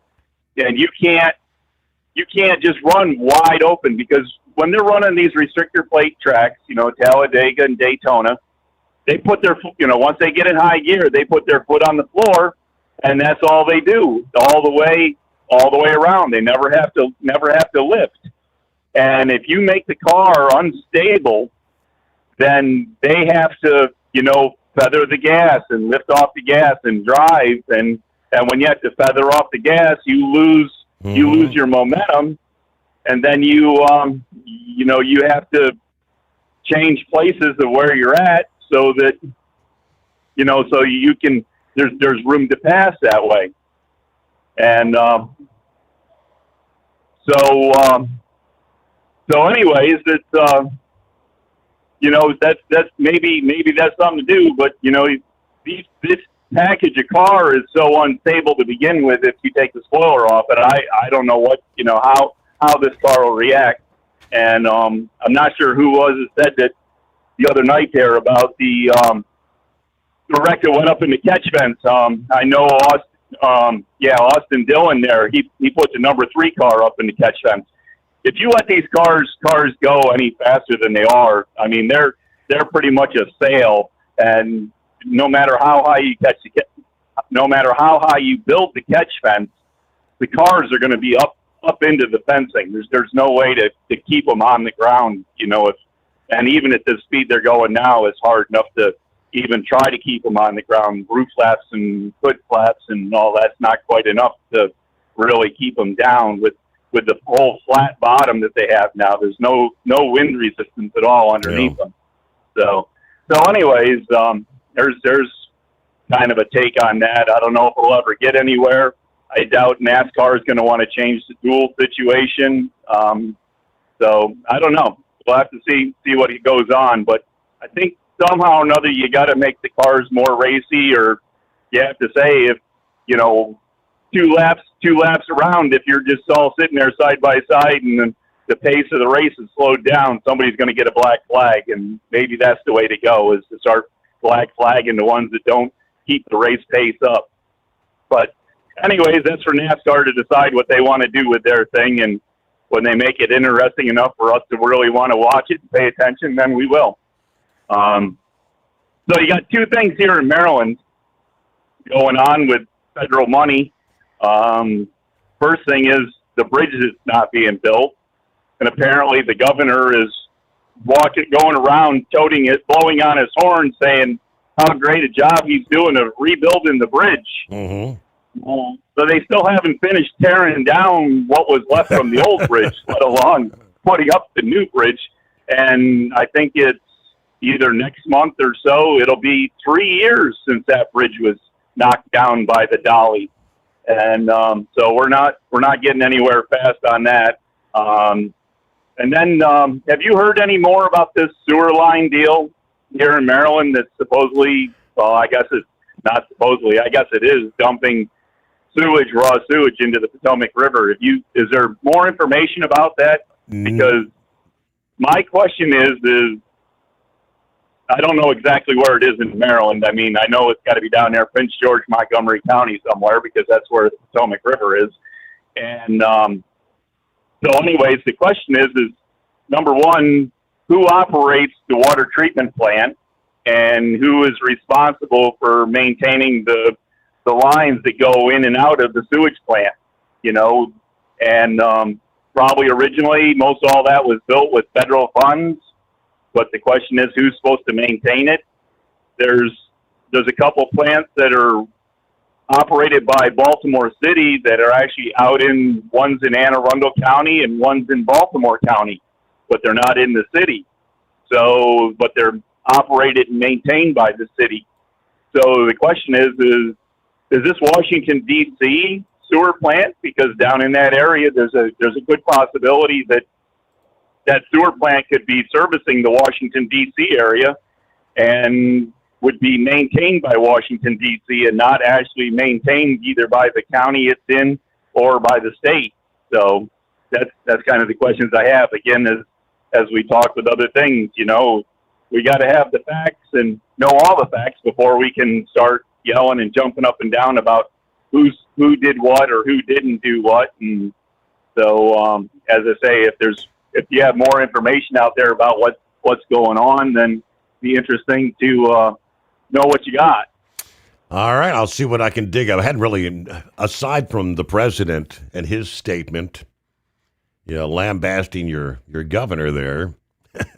And you can't just run wide open, because when they're running these restrictor plate tracks, Talladega and Daytona, they put their, once they get in high gear, they put their foot on the floor, and that's all they do all the way around. They never have to lift. And if you make the car unstable, then they have to, feather the gas and lift off the gas and drive. And when you have to feather off the gas, you lose your momentum. And then you have to change places of where you're at so that, so you can, there's room to pass that way. And, so anyways, it's, that's maybe that's something to do, but this package of car is so unstable to begin with if you take the spoiler off, and I don't know what, how this car will react. And, I'm not sure who was it said that the other night there about the wreck that went up in the catch fence. I know Austin Dillon there, he put the number 3 car up in the catch fence. If you let these cars go any faster than they are, I mean, they're pretty much a sail, and no matter how high you build the catch fence, the cars are going to be up into the fencing. There's no way to keep them on the ground, and even at the speed they're going now, it's hard enough to even try to keep them on the ground. Roof flaps and hood flaps and all that's not quite enough to really keep them down with the whole flat bottom that they have now. There's no wind resistance at all underneath them. So anyways, there's kind of a take on that. I don't know if we'll ever get anywhere. I doubt NASCAR is going to want to change the dual situation. So I don't know. We'll have to see what goes on. But I think somehow or another you got to make the cars more racy, or you have to say if, two laps around, if you're just all sitting there side by side and then the pace of the race is slowed down, somebody's going to get a black flag, and maybe that's the way to go, is to start black flagging the ones that don't keep the race pace up. But anyways, that's for NASCAR to decide what they want to do with their thing, and when they make it interesting enough for us to really want to watch it and pay attention, then we will. So you got two things here in Maryland going on with federal money. First thing is the bridge is not being built, and apparently the governor is going around toting it, blowing on his horn, saying how great a job he's doing of rebuilding the bridge. So they still haven't finished tearing down what was left from the old bridge, let alone putting up the new bridge. And I think it's either next month or so, it'll be 3 years since that bridge was knocked down by the dolly. And so we're not getting anywhere fast on that. And then have you heard any more about this sewer line deal here in Maryland that's supposedly, well, I guess it's not supposedly, I guess it is dumping raw sewage into the Potomac River. Is there more information about that? Because my question is I don't know exactly where it is in Maryland. I mean, I know it's got to be down there, Prince George, Montgomery County somewhere, because that's where the Potomac River is. And so anyways, the question is number one, who operates the water treatment plant, and who is responsible for maintaining the lines that go in and out of the sewage plant, and probably originally most all that was built with federal funds, but the question is who's supposed to maintain it. There's a couple plants that are operated by Baltimore City that are actually one's in Anne Arundel County and one's in Baltimore County, but they're not in the city. So, but they're operated and maintained by the city. So the question is this Washington, D.C. sewer plant? Because down in that area, there's a good possibility that sewer plant could be servicing the Washington, D.C. area and would be maintained by Washington, D.C. and not actually maintained either by the county it's in or by the state. So that's kind of the questions I have. Again, as we talk with other things, we got to have the facts and know all the facts before we can start yelling and jumping up and down about who did what or who didn't do what. And so, as I say, if you have more information out there about what's going on, then it'd be interesting to know what you got. All right, I'll see what I can dig up. I hadn't really, aside from the president and his statement, lambasting your governor there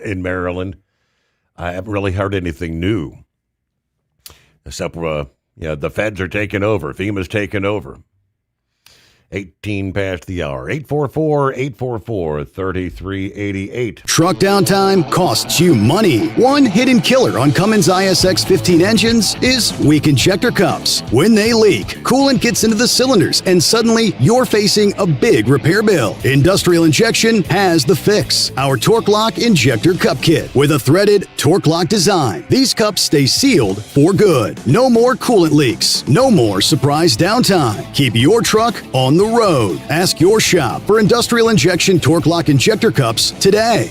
in Maryland, I haven't really heard anything new. Except the feds are taking over. FEMA's taking over. 18 past the hour. 844-844-3388. Truck downtime costs you money. One hidden killer on Cummins ISX 15 engines is weak injector cups. When they leak, coolant gets into the cylinders and suddenly you're facing a big repair bill. Industrial Injection has the fix. Our Torque Lock Injector Cup Kit with a threaded Torque Lock design. These cups stay sealed for good. No more coolant leaks. No more surprise downtime. Keep your truck on the road. Ask your shop for Industrial Injection Torque Lock Injector Cups today.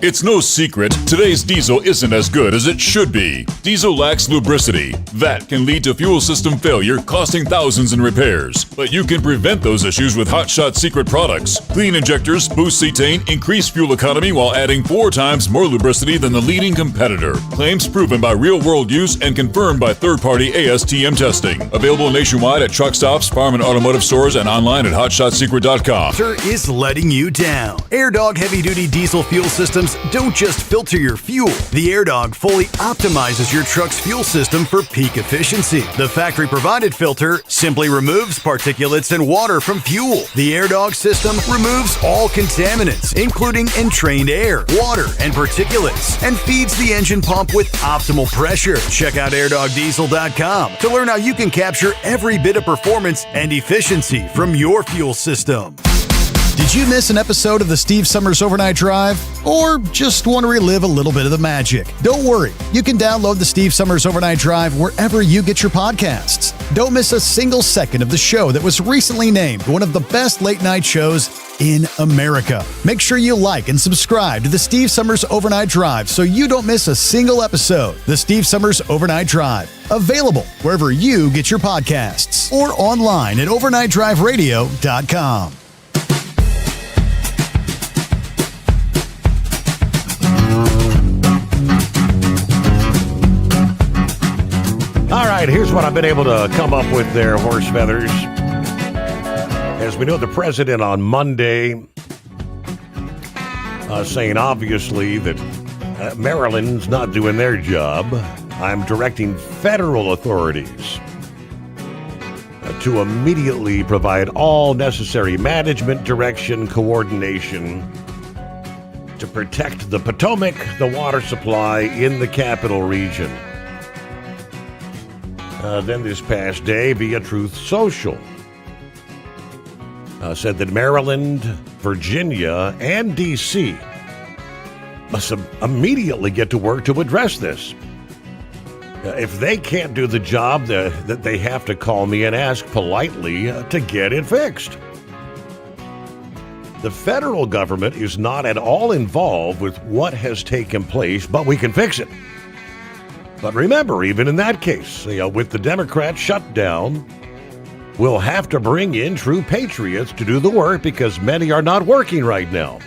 It's no secret, today's diesel isn't as good as it should be. Diesel lacks lubricity. That can lead to fuel system failure, costing thousands in repairs. But you can prevent those issues with Hot Shot Secret products. Clean injectors boost cetane, increase fuel economy while adding 4 times more lubricity than the leading competitor. Claims proven by real-world use and confirmed by third-party ASTM testing. Available nationwide at truck stops, farm and automotive stores, and online at hotshotsecret.com. Is letting you down. AirDog heavy-duty diesel fuel systems don't just filter your fuel. The AirDog fully optimizes your truck's fuel system for peak efficiency. The factory-provided filter simply removes particulates and water from fuel. The AirDog system removes all contaminants, including entrained air, water, and particulates, and feeds the engine pump with optimal pressure. Check out airdogdiesel.com to learn how you can capture every bit of performance and efficiency from your fuel system. Did you miss an episode of the Steve Summers Overnight Drive? Or just want to relive a little bit of the magic? Don't worry, you can download the Steve Summers Overnight Drive wherever you get your podcasts. Don't miss a single second of the show that was recently named one of the best late night shows in America. Make sure you like and subscribe to the Steve Summers Overnight Drive so you don't miss a single episode. The Steve Summers Overnight Drive, available wherever you get your podcasts or online at overnightdriveradio.com. All right, here's what I've been able to come up with there, horse feathers. As we know, the president on Monday saying obviously that Maryland's not doing their job. I'm directing federal authorities to immediately provide all necessary management, direction, coordination to protect the Potomac, the water supply in the capital region. Then this past day, via Truth Social, said that Maryland, Virginia, and D.C. must immediately get to work to address this. If they can't do the job, that they have to call me and ask politely to get it fixed. The federal government is not at all involved with what has taken place, but we can fix it. But remember, even in that case, with the Democrats shut down, we'll have to bring in true patriots to do the work because many are not working right now.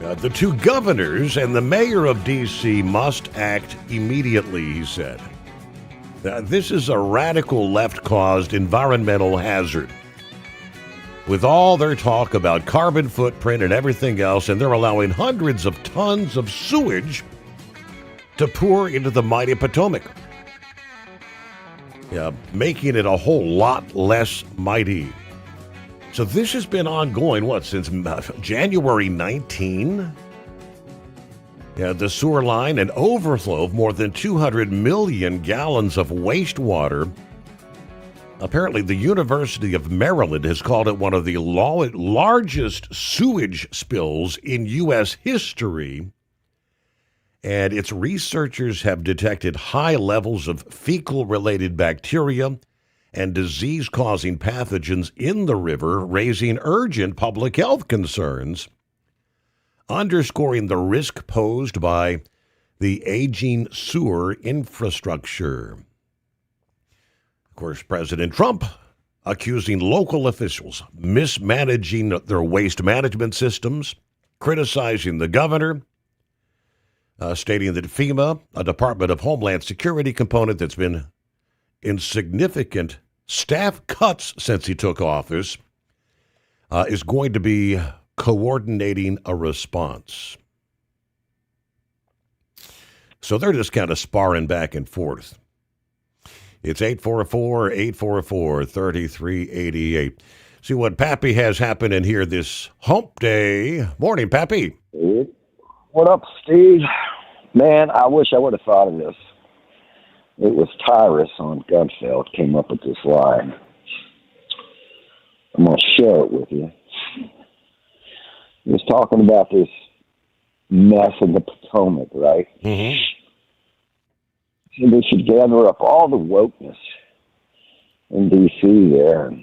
The two governors and the mayor of D.C. must act immediately, he said. This is a radical left-caused environmental hazard. With all their talk about carbon footprint and everything else, and they're allowing hundreds of tons of sewage to pour into the mighty Potomac, making it a whole lot less mighty. So this has been ongoing, since January 19? The sewer line, an overflow of more than 200 million gallons of wastewater. Apparently, the University of Maryland has called it one of the largest sewage spills in U.S. history. And its researchers have detected high levels of fecal-related bacteria and disease-causing pathogens in the river, raising urgent public health concerns, underscoring the risk posed by the aging sewer infrastructure. Of course, President Trump accusing local officials mismanaging their waste management systems, criticizing the governor, stating that FEMA, a Department of Homeland Security component that's been in significant staff cuts since he took office, is going to be coordinating a response. So they're just kind of sparring back and forth. It's 844-844-3388. See what Pappy has happening here this hump day. Morning, Pappy. What up, Steve? Man, I wish I would have thought of this. It was Tyrus on Gunfeld came up with this line. I'm going to share it with you. He was talking about this mess in the Potomac, right? Mm-hmm. So they should gather up all the wokeness in D.C. there and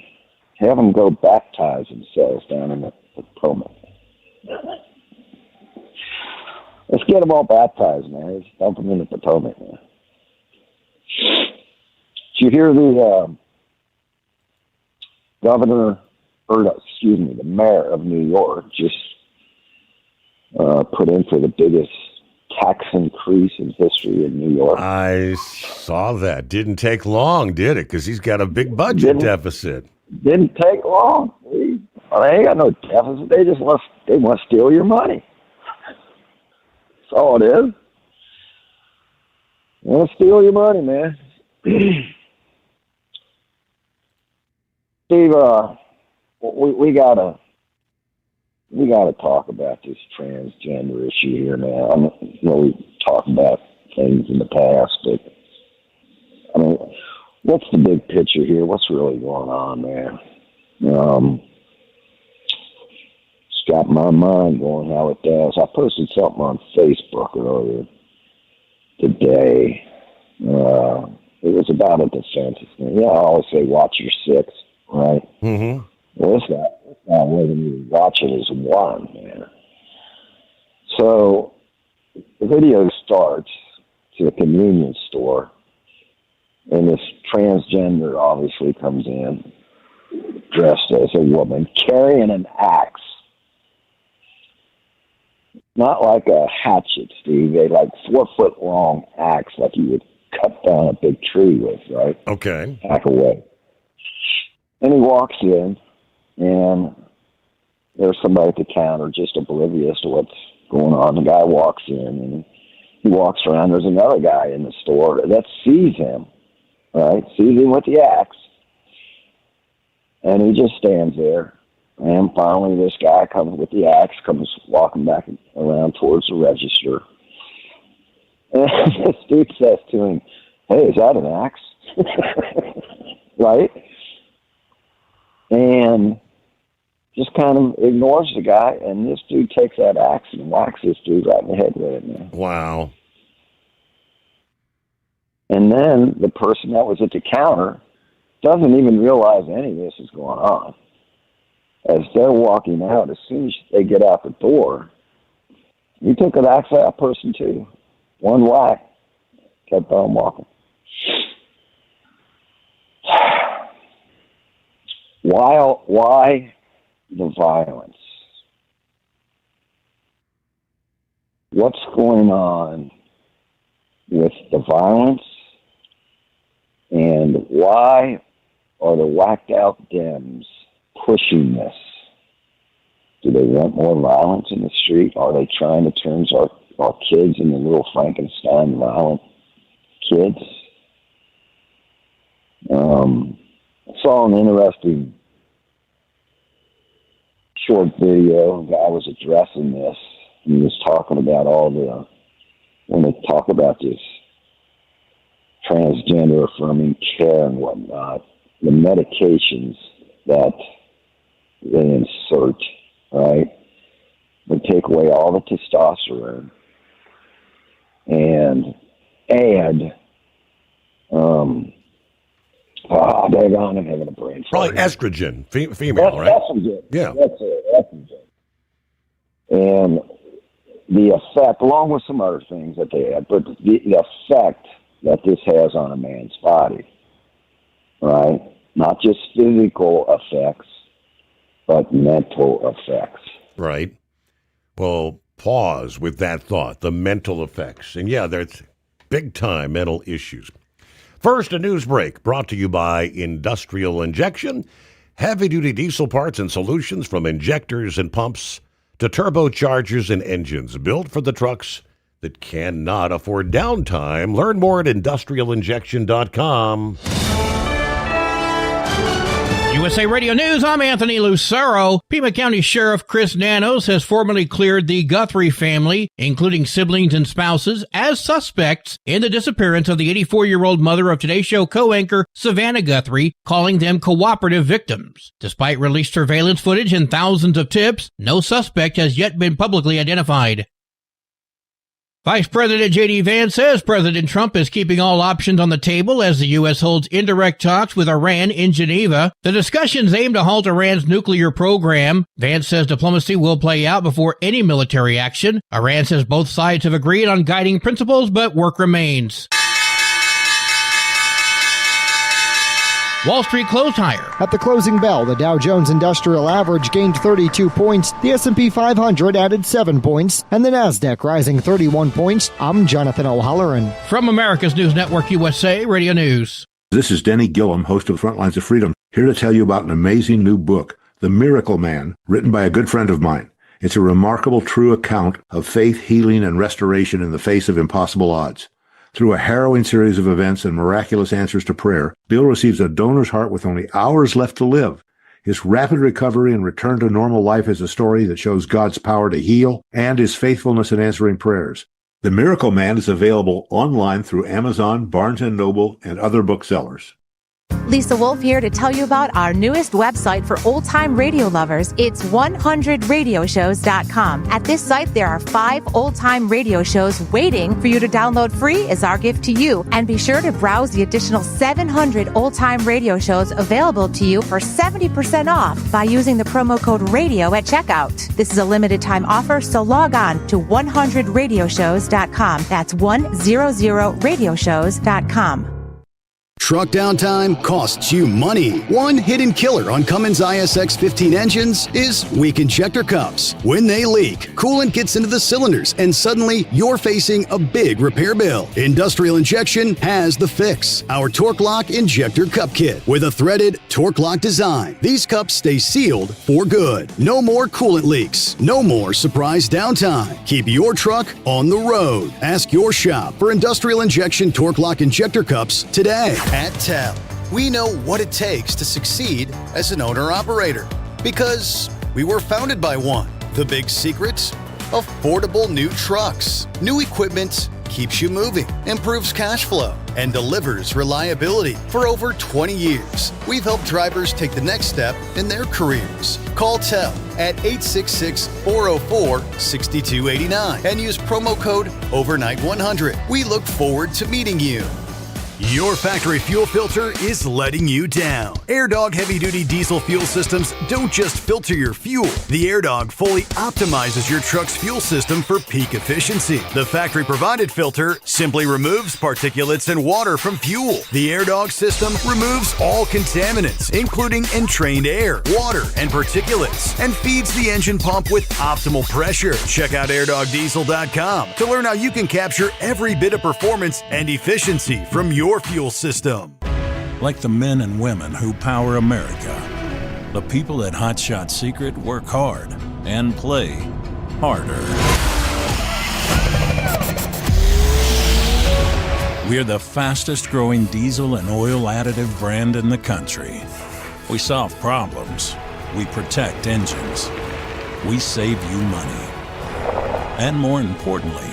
have them go baptize themselves down in the Potomac. Let's get them all baptized, man. Let's dump them in the Potomac, man. Did you hear the the mayor of New York just put in for the biggest tax increase in history in New York? I saw that. Didn't take long, did it? Because he's got a big budget deficit. Didn't take long. They ain't got no deficit. They just want to steal your money. That's all it is. They want to steal your money, man. Steve, we gotta talk about this transgender issue here, man. We talked about things in the past, but what's the big picture here? What's really going on, man? It's got my mind going how it does. I posted something on Facebook earlier today. It was about a defense thing. I always say watch your six, right? Mm-hmm. Well, this guy wasn't even watching his one, man. So the video starts to a convenience store, and this transgender obviously comes in, dressed as a woman, carrying an axe. Not like a hatchet, Steve. They like 4-foot long axe, like you would cut down a big tree with, right? Okay. Hack away. And he walks in, and there's somebody at the counter just oblivious to what's going on. The guy walks in, and he walks around. There's another guy in the store that sees him, right? Sees him with the axe. And he just stands there. And finally, this guy comes with the axe, comes walking back around towards the register. And this dude says to him, "Hey, is that an axe?" Right? And just kind of ignores the guy, and this dude takes that axe and whacks this dude right in the head with it, man. Wow. And then the person that was at the counter doesn't even realize any of this is going on. As they're walking out, as soon as they get out the door, he took an axe at that person too. One whack, kept on walking. Why the violence? What's going on with the violence? And why are the whacked out Dems pushing this? Do they want more violence in the street? Are they trying to turn our kids into little Frankenstein violent kids? I saw an interesting short video. A guy was addressing this. He was talking about when they talk about this transgender affirming care and whatnot, the medications that they insert, right? They take away all the testosterone and add, daggone, I'm having a brain fart. Probably estrogen, female, right? Estrogen. Yeah. That's it, estrogen. And the effect, along with some other things that they add, but the effect that this has on a man's body, right? Not just physical effects, but mental effects. Right. Well, pause with that thought, the mental effects. And yeah, there's big time mental issues. First, a news break brought to you by Industrial Injection. Heavy-duty diesel parts and solutions from injectors and pumps to turbochargers and engines built for the trucks that cannot afford downtime. Learn more at industrialinjection.com. USA Radio News, I'm Anthony Lucero. Pima County Sheriff Chris Nanos has formally cleared the Guthrie family, including siblings and spouses, as suspects in the disappearance of the 84-year-old mother of Today Show co-anchor Savannah Guthrie, calling them cooperative victims. Despite released surveillance footage and thousands of tips, no suspect has yet been publicly identified. Vice President J.D. Vance says President Trump is keeping all options on the table as the U.S. holds indirect talks with Iran in Geneva. The discussions aim to halt Iran's nuclear program. Vance says diplomacy will play out before any military action. Iran says both sides have agreed on guiding principles, but work remains. Wall Street closed higher. At the closing bell, the Dow Jones Industrial Average gained 32 points, the S&P 500 added 7 points, and the Nasdaq rising 31 points. I'm Jonathan O'Halloran. From America's News Network USA Radio News. This is Denny Gillum, host of Front Lines of Freedom, here to tell you about an amazing new book, The Miracle Man, written by a good friend of mine. It's a remarkable true account of faith, healing, and restoration in the face of impossible odds. Through a harrowing series of events and miraculous answers to prayer, Bill receives a donor's heart with only hours left to live. His rapid recovery and return to normal life is a story that shows God's power to heal and his faithfulness in answering prayers. The Miracle Man is available online through Amazon, Barnes & Noble, and other booksellers. Lisa Wolf here to tell you about our newest website for old-time radio lovers. It's 100radioshows.com. At this site, there are 5 old-time radio shows waiting for you to download free as our gift to you. And be sure to browse the additional 700 old-time radio shows available to you for 70% off by using the promo code RADIO at checkout. This is a limited-time offer, so log on to 100radioshows.com. That's 100radioshows.com. Truck downtime costs you money. One hidden killer on Cummins ISX 15 engines is weak injector cups. When they leak, coolant gets into the cylinders and suddenly you're facing a big repair bill. Industrial Injection has the fix. Our Torque Lock Injector Cup Kit with a threaded Torque Lock design. These cups stay sealed for good. No more coolant leaks. No more surprise downtime. Keep your truck on the road. Ask your shop for Industrial Injection Torque Lock Injector Cups today. At TEL, we know what it takes to succeed as an owner-operator because we were founded by one. The big secret? Affordable new trucks. New equipment keeps you moving, improves cash flow, and delivers reliability. For over 20 years, we've helped drivers take the next step in their careers. Call TEL at 866-404-6289 and use promo code OVERNIGHT100. We look forward to meeting you. Your factory fuel filter is letting you down. AirDog heavy-duty diesel fuel systems don't just filter your fuel. The AirDog fully optimizes your truck's fuel system for peak efficiency. The factory-provided filter simply removes particulates and water from fuel. The AirDog system removes all contaminants, including entrained air, water, and particulates, and feeds the engine pump with optimal pressure. Check out airdogdiesel.com to learn how you can capture every bit of performance and efficiency from your fuel system. Like the men and women who power America, the people at Hot Shot Secret work hard and play harder. We're the fastest growing diesel and oil additive brand in the country. We solve problems. We protect engines. We save you money. And more importantly,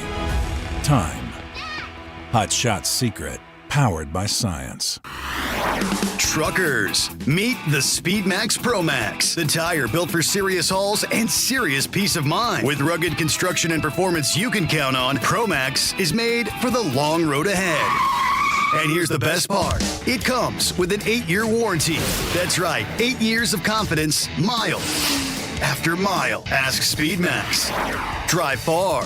time. Hot Shot Secret. Powered by science. Truckers, meet the SpeedMax Pro Max, the tire built for serious hauls and serious peace of mind. With rugged construction and performance you can count on, Pro Max is made for the long road ahead. And here's the best part. It comes with an 8-year warranty. That's right, 8 years of confidence, mile after mile. Ask SpeedMax. Drive far.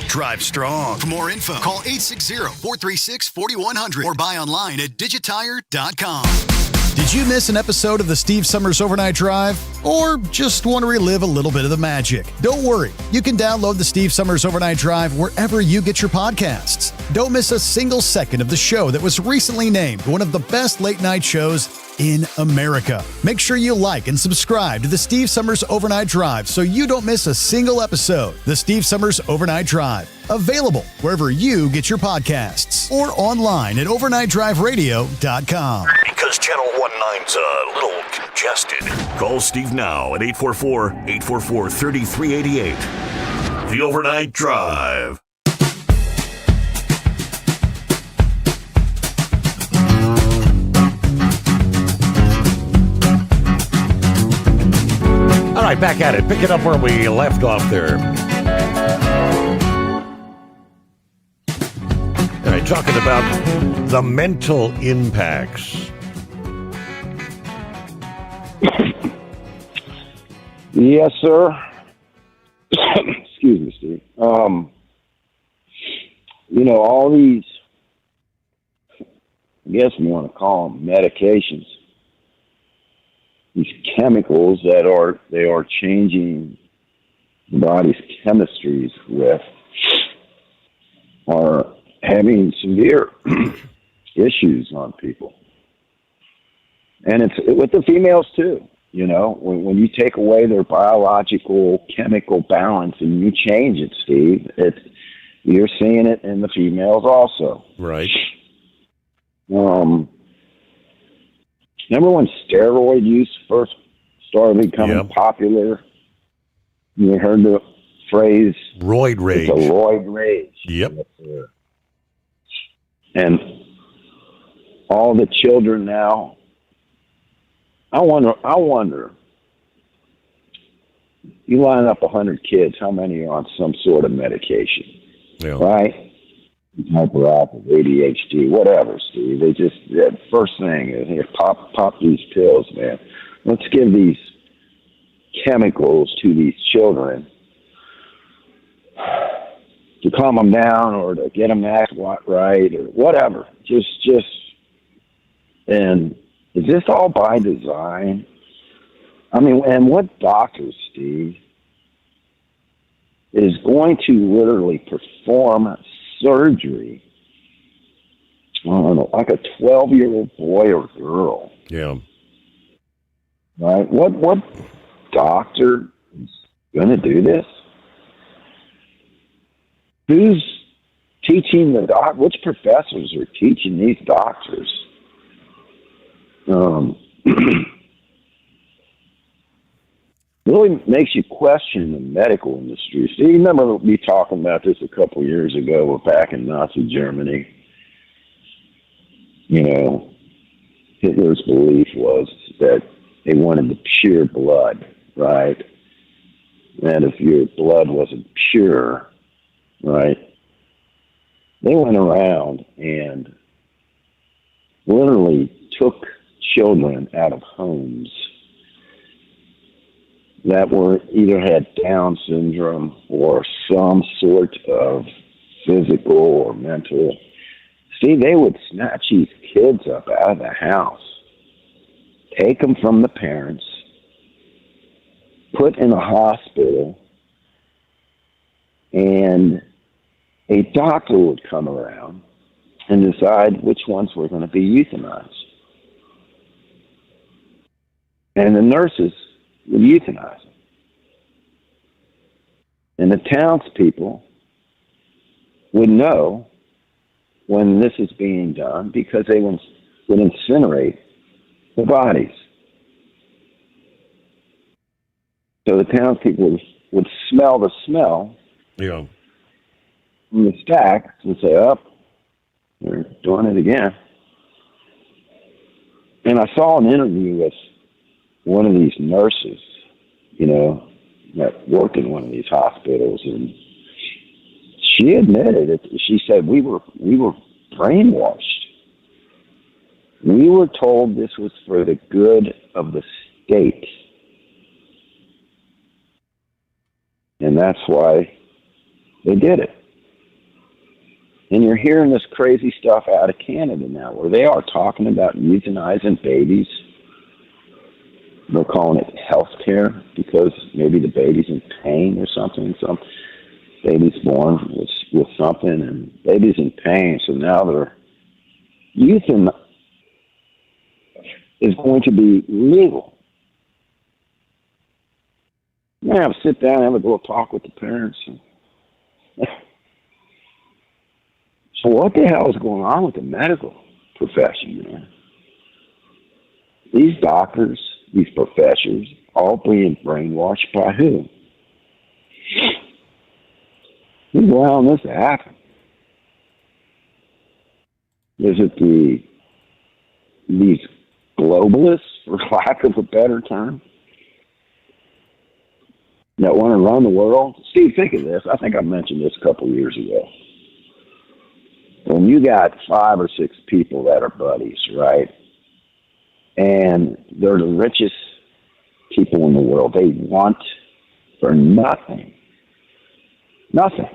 Drive strong. For more info, call 860-436-4100 or buy online at digitire.com. Did you miss an episode of the Steve Summers Overnight Drive? Or just want to relive a little bit of the magic? Don't worry. You can download the Steve Summers Overnight Drive wherever you get your podcasts. Don't miss a single second of the show that was recently named one of the best late night shows in America. Make sure you like and subscribe to the Steve Summers Overnight Drive so you don't miss a single episode. The Steve Summers Overnight Drive. Available wherever you get your podcasts or online at overnightdriveradio.com. Because Channel 19's a little congested. Call Steve now at 844-844-3388. The Overnight Drive. All right, back at it. Pick it up where we left off there. All right, talking about the mental impacts. Yes, sir. Excuse me, Steve. All these, I guess we want to call them medications, these chemicals that they are changing the body's chemistries with, are having severe issues on people. And it's with the females too. When you take away their biological chemical balance and you change it, Steve, you're seeing it in the females also. Right. Remember when steroid use first started becoming popular? You heard the phrase roid rage. It's a roid rage. Yep. And all the children now I wonder, you line up 100 kids, how many are on some sort of medication? Yeah. Right? Hyperactive, ADHD, whatever, Steve. They just, that first thing is, here, pop these pills, man. Let's give these chemicals to these children to calm them down or to get them to act right or whatever. And is this all by design? I mean, and what doctor, Steve, is going to literally perform surgery on like a 12-year-old boy or girl? Yeah. Right? What doctor is going to do this? Who's teaching which professors are teaching these doctors? Really makes you question the medical industry. See, you remember me talking about this a couple years ago back in Nazi Germany. You know, Hitler's belief was that they wanted the pure blood, right? And if your blood wasn't pure, right, they went around and literally took children out of homes that were either had Down syndrome or some sort of physical or mental. See, they would snatch these kids up out of the house, take them from the parents, put in a hospital, and a doctor would come around and decide which ones were going to be euthanized. And the nurses would euthanize them. And the townspeople would know when this is being done because they would incinerate the bodies. So the townspeople would smell the smell Yeah. from the stacks and say, oh, they're doing it again. And I saw an interview with one of these nurses, you know, that worked in one of these hospitals, and she admitted it. She said, we were brainwashed. We were told this was for the good of the state. And that's why they did it. And you're hearing this crazy stuff out of Canada now, where they are talking about euthanizing babies. They're calling it health care because maybe the baby's in pain or something. Some baby's born with something and baby's in pain. So now their euthanasia is going to be legal. You're going to have to sit down and have a little talk with the parents. So what the hell is going on with the medical profession, man? These doctors, these professors, all being brainwashed by who? Who's allowing this to happen? Is it these globalists, for lack of a better term, that want to run the world? Steve, think of this. I think I mentioned this a couple of years ago. When you got 5 or 6 people that are buddies, right? And they're the richest people in the world. They want for nothing. Nothing.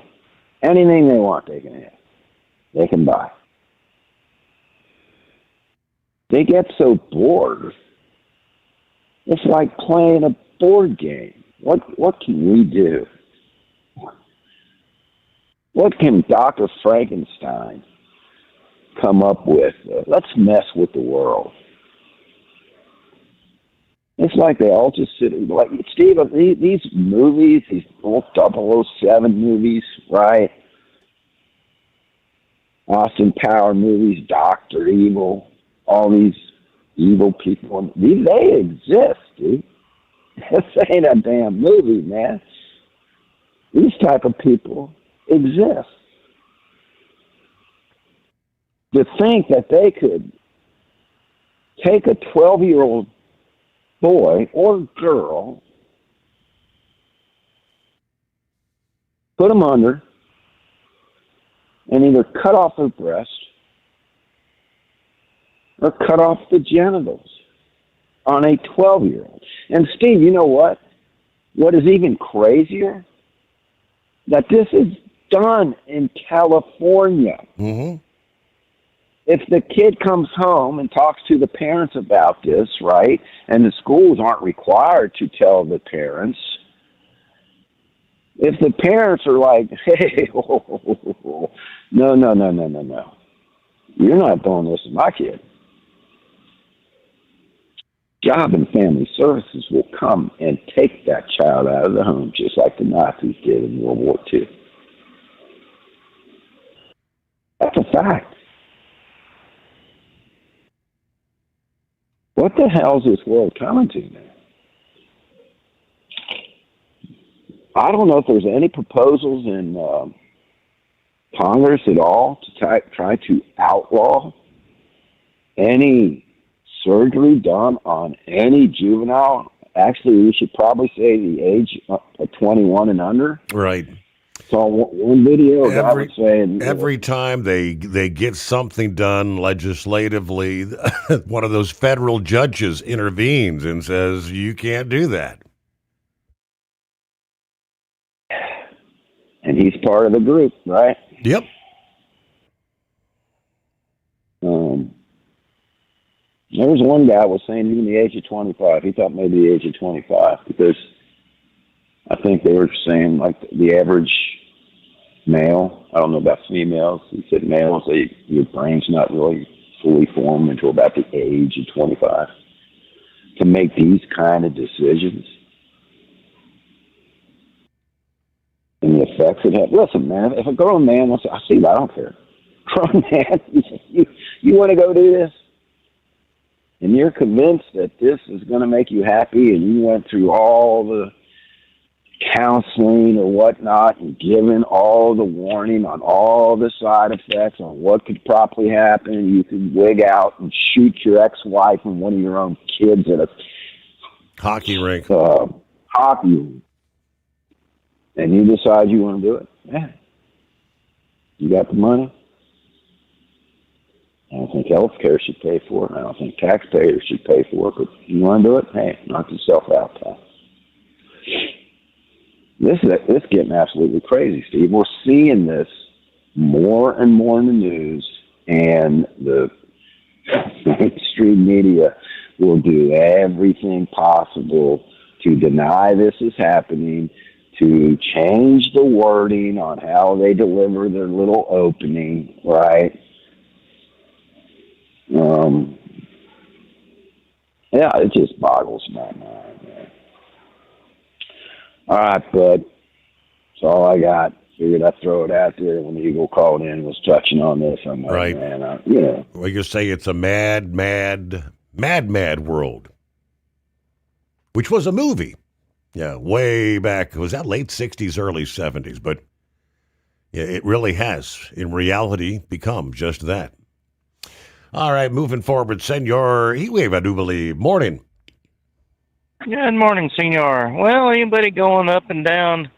Anything they want, they can have. They can buy. They get so bored. It's like playing a board game. What can we do? What can Dr. Frankenstein come up with? Let's mess with the world. It's like they all just sit, like, Steve, these movies, these old 007 movies, right? Austin Power movies, Dr. Evil, all these evil people. They exist, dude. This ain't a damn movie, man. These type of people exist. To think that they could take a 12-year-old boy or girl, put them under, and either cut off their breast or cut off the genitals on a 12-year-old. And Steve, you know what? What is even crazier? That this is done in California. Mm-hmm. If the kid comes home and talks to the parents about this, right, and the schools aren't required to tell the parents, if the parents are like, hey, no, you're not doing this to my kid, Job and Family Services will come and take that child out of the home, just like the Nazis did in World War II. That's a fact. What the hell is this world coming to now? I don't know if there's any proposals in Congress at all to try to outlaw any surgery done on any juvenile. Actually, we should probably say the age of 21 and under. Right. So one video, I was saying, every time they get something done legislatively, one of those federal judges intervenes and says, you can't do that. And he's part of the group, right? Yep. There was one guy was saying even the age of 25. He thought maybe the age of 25 because I think they were saying like the average male. I don't know about females. He said males, your brain's not really fully formed until about the age of 25 to make these kind of decisions. And the effects it had. Listen, man, if a grown man wants to, I don't care. Grown man, you want to go do this? And you're convinced that this is going to make you happy, and you went through all the counseling or whatnot and given all the warning on all the side effects on what could probably happen. You could wig out and shoot your ex-wife and one of your own kids at a hockey rink. Hockey. And you decide you want to do it. Yeah. You got the money. I don't think health care should pay for it. I don't think taxpayers should pay for it. But you want to do it? Hey, knock yourself out, pal. This is getting absolutely crazy, Steve. We're seeing this more and more in the news, and the mainstream media will do everything possible to deny this is happening, to change the wording on how they deliver their little opening, right? Yeah, it just boggles my mind, man. All right, bud. That's all I got. Figured I'd throw it out there when the Eagle called in and was touching on this. I'm like, right. Man, Well, you say it's a mad world, which was a movie. Yeah, way back. Was that late 60s, early 70s? But yeah, it really has, in reality, become just that. All right, moving forward, Senor Heatwave, I do believe. Morning. Good morning, Senor. Well, anybody going up and down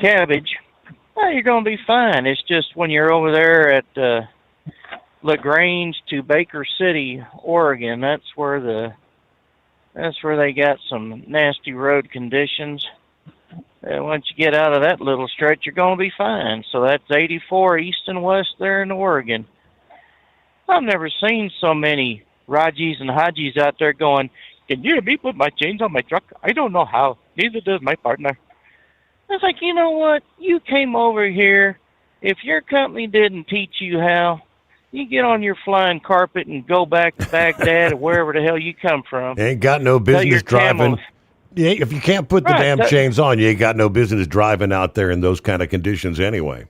Cabbage, well, you're going to be fine. It's just when you're over there at LaGrange to Baker City, Oregon, that's where they got some nasty road conditions. Once you get out of that little stretch, you're going to be fine. So that's 84 east and west there in Oregon. I've never seen so many Rajis and Hajis out there going, can you help me put my chains on my truck? I don't know how. Neither does my partner. I was like, you know what? You came over here. If your company didn't teach you how, you get on your flying carpet and go back to Baghdad or wherever the hell you come from. Ain't got no business driving. Yeah, if you can't put the damn chains on, you ain't got no business driving out there in those kind of conditions anyway.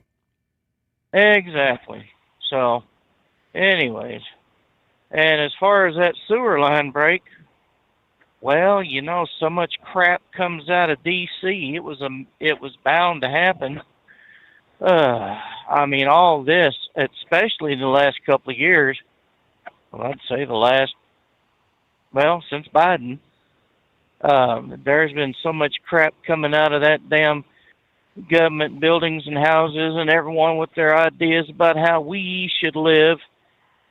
Exactly. So, anyways, and as far as that sewer line break, well, you know, so much crap comes out of D.C. It was bound to happen. I mean, all this, especially in the last couple of years, well, I'd say since Biden, There's been so much crap coming out of that damn government buildings and houses, and everyone with their ideas about how we should live.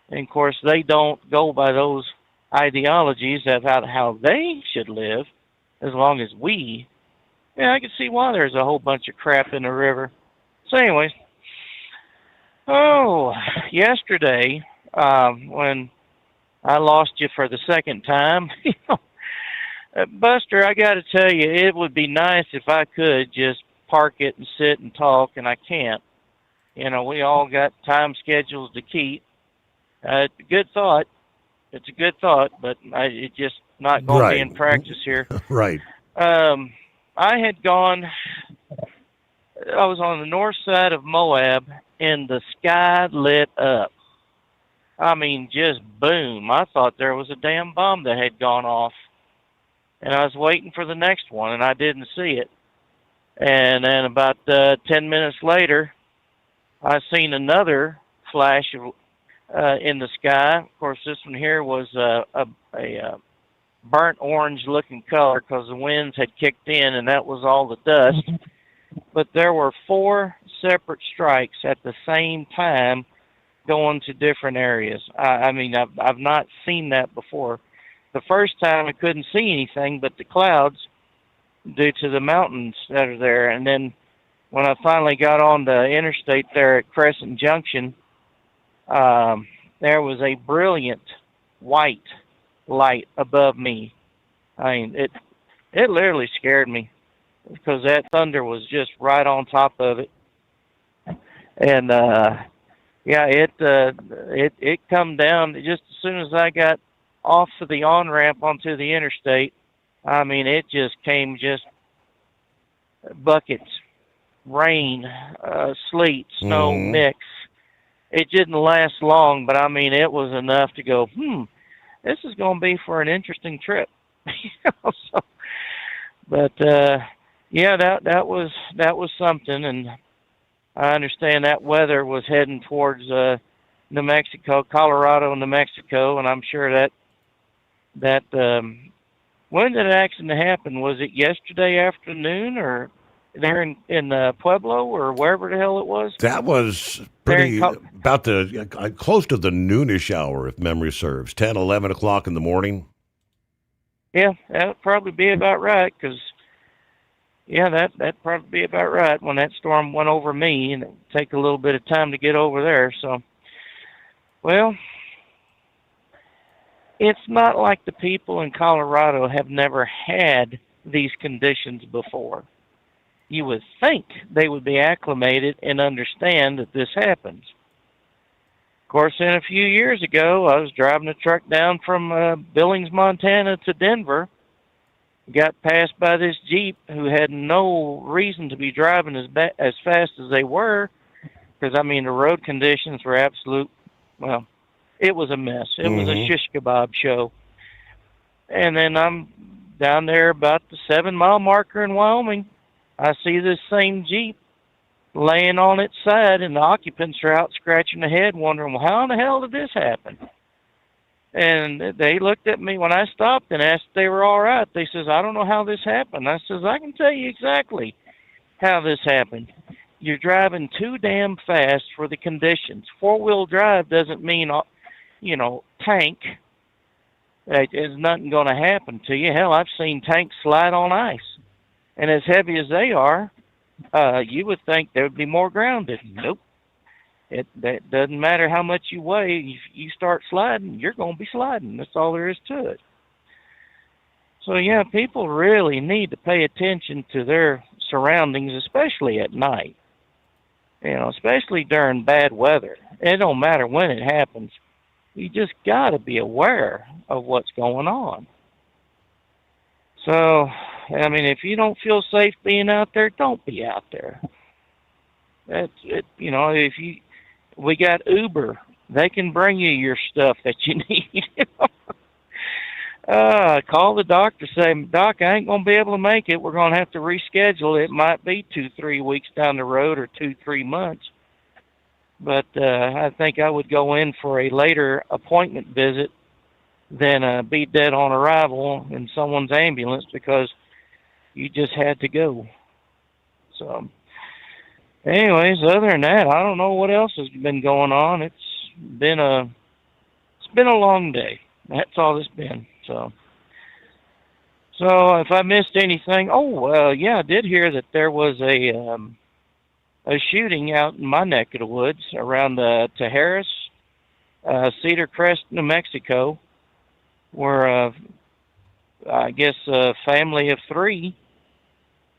And of course, they don't go by those ideologies of how they should live, as long as we. Yeah, I can see why there's a whole bunch of crap in the river. So, anyways, yesterday, when I lost you for the second time, Buster, I got to tell you, it would be nice if I could just park it and sit and talk, and I can't. We all got time schedules to keep. It's a good thought. It's a good thought, but it's just not going to be in practice here. Right. I had gone, I was on the north side of Moab, and the sky lit up. I mean, just boom. I thought there was a damn bomb that had gone off. And I was waiting for the next one, and I didn't see it. And then about 10 minutes later, I seen another flash in the sky. Of course, this one here was a burnt orange-looking color because the winds had kicked in, and that was all the dust. But there were 4 separate strikes at the same time going to different areas. I mean, I've not seen that before. The first time I couldn't see anything but the clouds due to the mountains that are there. And then when I finally got on the interstate there at Crescent Junction, there was a brilliant white light above me. I mean, it literally scared me because that thunder was just right on top of it. And it come down just as soon as I got off of the on-ramp onto the interstate. I mean, it just came buckets, rain, sleet, snow mix. It didn't last long, but I mean, it was enough to go, this is going to be for an interesting trip. That was something, and I understand that weather was heading towards New Mexico, Colorado, New Mexico, and I'm sure that when did the accident happen? Was it yesterday afternoon, or there in Pueblo, or wherever the hell it was? That was pretty about close to the noonish hour, if memory serves, 10, 11 o'clock in the morning. Yeah, that would probably be about right, because that'd probably be about right when that storm went over me, and it'd take a little bit of time to get over there. So, well, it's not like the people in Colorado have never had these conditions before. You would think they would be acclimated and understand that this happens. Of course, a few years ago, I was driving a truck down from Billings, Montana to Denver. Got passed by this Jeep who had no reason to be driving as fast as they were, because, I mean, the road conditions were it was a mess. It was a shish kebab show. And then I'm down there about the 7-mile marker in Wyoming. I see this same Jeep laying on its side, and the occupants are out scratching their head, wondering, well, how in the hell did this happen? And they looked at me when I stopped and asked if they were all right. They says, I don't know how this happened. I says, I can tell you exactly how this happened. You're driving too damn fast for the conditions. 4-wheel drive doesn't mean, tank. There's nothing going to happen to you. Hell, I've seen tanks slide on ice. And as heavy as they are, you would think there would be more grounded. Nope. That doesn't matter how much you weigh. If you start sliding, you're going to be sliding. That's all there is to it. So, yeah, people really need to pay attention to their surroundings, especially at night. Especially during bad weather. It don't matter when it happens. You just got to be aware of what's going on. So, I mean, if you don't feel safe being out there, don't be out there. That's it. We got Uber. They can bring you your stuff that you need. Call the doctor, say, Doc, I ain't going to be able to make it. We're going to have to reschedule. It might be 2-3 weeks down the road, or 2-3 months. But I think I would go in for a later appointment visit than be dead on arrival in someone's ambulance because you just had to go. So, anyways, other than that, I don't know what else has been going on. It's been a long day. That's all it's been. So if I missed anything, yeah, I did hear that there was a shooting out in my neck of the woods around Tijeras, Cedar Crest, New Mexico, where I guess a family of 3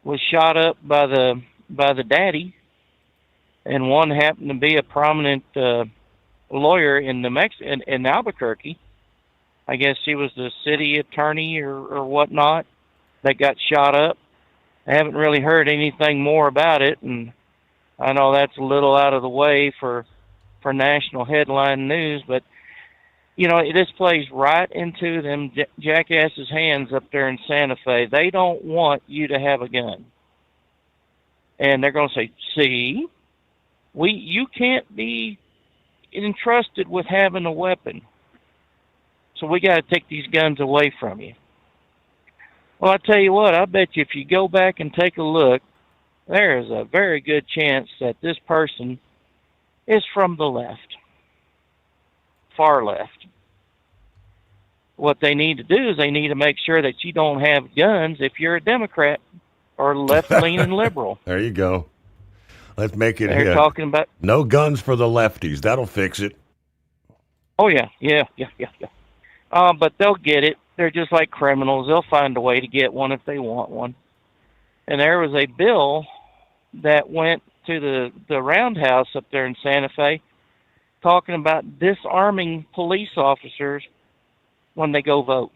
was shot up by the daddy, and one happened to be a prominent lawyer in in Albuquerque. I guess he was the city attorney or whatnot that got shot up. I haven't really heard anything more about it, and I know that's a little out of the way for national headline news, but this plays right into them jackasses' hands up there in Santa Fe. They don't want you to have a gun. And they're going to say, see, you can't be entrusted with having a weapon. So we got to take these guns away from you. Well, I tell you what, I bet you if you go back and take a look, there is a very good chance that this person is from the left. Far left. What they need to do is they need to make sure that you don't have guns if you're a Democrat or left-leaning liberal. There you go. Let's make it. They're talking about no guns for the lefties. That'll fix it. Oh yeah. But they'll get it. They're just like criminals. They'll find a way to get one if they want one. And there was a bill that went to the roundhouse up there in Santa Fe, talking about disarming police officers when they go vote.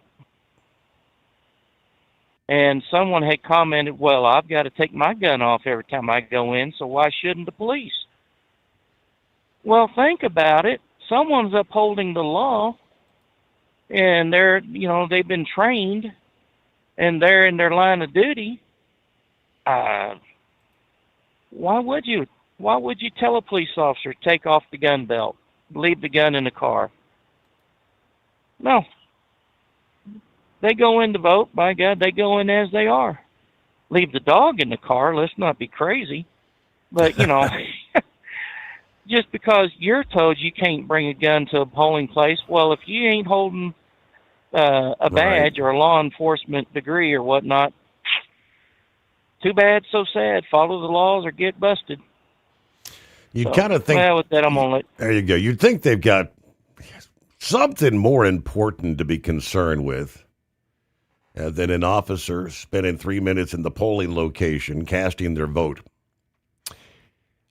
And someone had commented, well, I've got to take my gun off every time I go in, so why shouldn't the police? Well, think about it. Someone's upholding the law, and they've been trained, and they're in their line of duty. Why would you tell a police officer take off the gun belt, leave the gun in the car? No. They go in to vote. By God, they go in as they are. Leave the dog in the car. Let's not be crazy. But, just because you're told you can't bring a gun to a polling place, well, if you ain't holding a badge or a law enforcement degree or whatnot, too bad, so sad. Follow the laws or get busted. You kind of think. Well, with that, I'm on it. There you go. You'd think they've got something more important to be concerned with than an officer spending 3 minutes in the polling location casting their vote.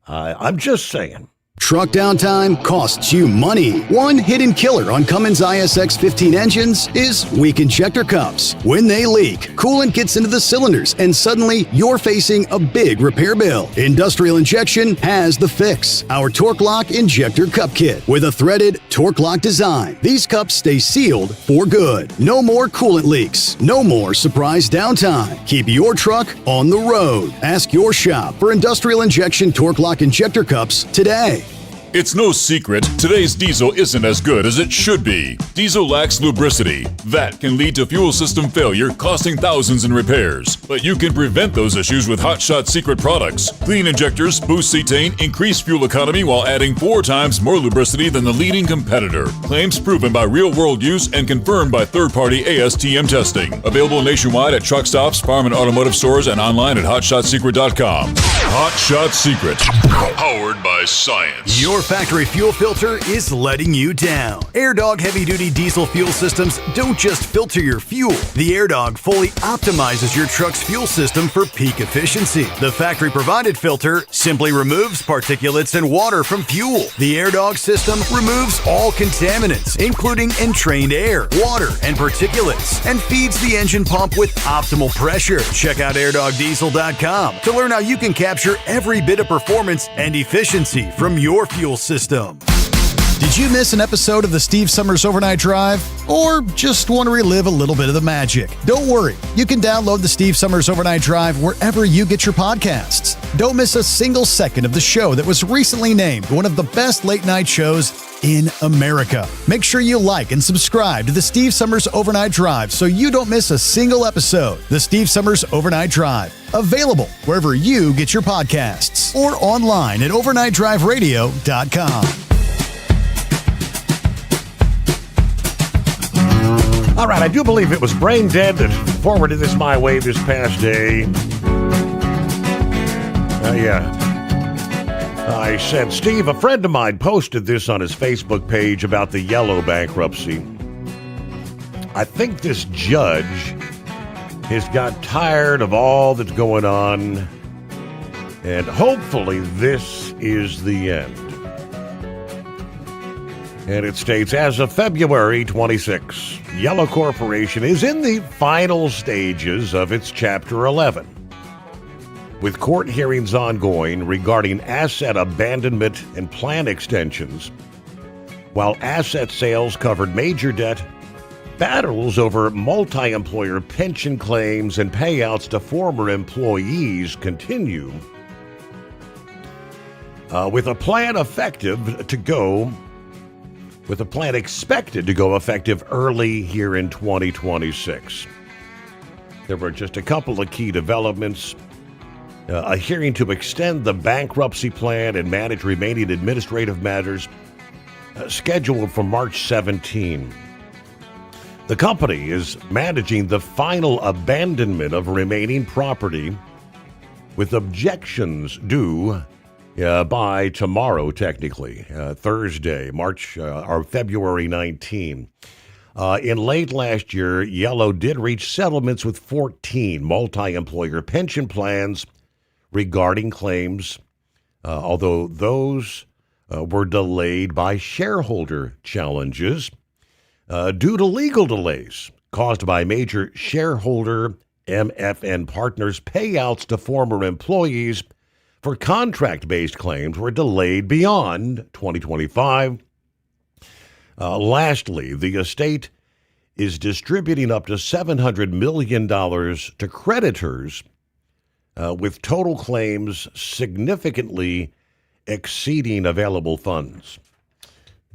I'm just saying. Truck downtime costs you money. One hidden killer on Cummins ISX 15 engines is weak injector cups. When they leak, coolant gets into the cylinders and suddenly you're facing a big repair bill. Industrial Injection has the fix. Our Torque Lock Injector Cup Kit with a threaded Torque Lock design. These cups stay sealed for good. No more coolant leaks. No more surprise downtime. Keep your truck on the road. Ask your shop for Industrial Injection Torque Lock Injector Cups today. It's no secret, today's diesel isn't as good as it should be. Diesel lacks lubricity. That can lead to fuel system failure, costing thousands in repairs. But you can prevent those issues with Hot Shot Secret products. Clean injectors boost cetane, increase fuel economy while adding 4 times more lubricity than the leading competitor. Claims proven by real-world use and confirmed by third-party ASTM testing. Available nationwide at truck stops, farm and automotive stores, and online at hotshotsecret.com. Hot Shot Secret, powered by science. Your factory fuel filter is letting you down. AirDog heavy-duty diesel fuel systems don't just filter your fuel. The AirDog fully optimizes your truck's fuel system for peak efficiency. The factory-provided filter simply removes particulates and water from fuel. The AirDog system removes all contaminants, including entrained air, water, and particulates, and feeds the engine pump with optimal pressure. Check out airdogdiesel.com to learn how you can capture every bit of performance and efficiency from your fuel system. Did you miss an episode of the Steve Summers Overnight Drive? Or just want to relive a little bit of the magic? Don't worry. You can download the Steve Summers Overnight Drive wherever you get your podcasts. Don't miss a single second of the show that was recently named one of the best late night shows in America. Make sure you like and subscribe to the Steve Summers Overnight Drive so you don't miss a single episode. The Steve Summers Overnight Drive. Available wherever you get your podcasts or online at overnightdriveradio.com. All right, I do believe it was Brain Dead that forwarded this my way this past day. I said, Steve, a friend of mine posted this on his Facebook page about the Yellow bankruptcy. I think this judge has got tired of all that's going on, and hopefully this is the end. And it states, as of February 26, Yellow Corporation is in the final stages of its Chapter 11, with court hearings ongoing regarding asset abandonment and plan extensions, while asset sales covered major debt. Battles over multi-employer pension claims and payouts to former employees continue, with a plan expected to go effective early here in 2026. There were just a couple of key developments. A hearing to extend the bankruptcy plan and manage remaining administrative matters scheduled for March 17. The company is managing the final abandonment of remaining property, with objections due by tomorrow, technically, Thursday, February 19. In late last year, Yellow did reach settlements with 14 multi-employer pension plans regarding claims, although those were delayed by shareholder challenges due to legal delays caused by major shareholder MFN partners. Payouts to former employees for contract-based claims were delayed beyond 2025. Lastly, the estate is distributing up to $700 million to creditors, with total claims significantly exceeding available funds.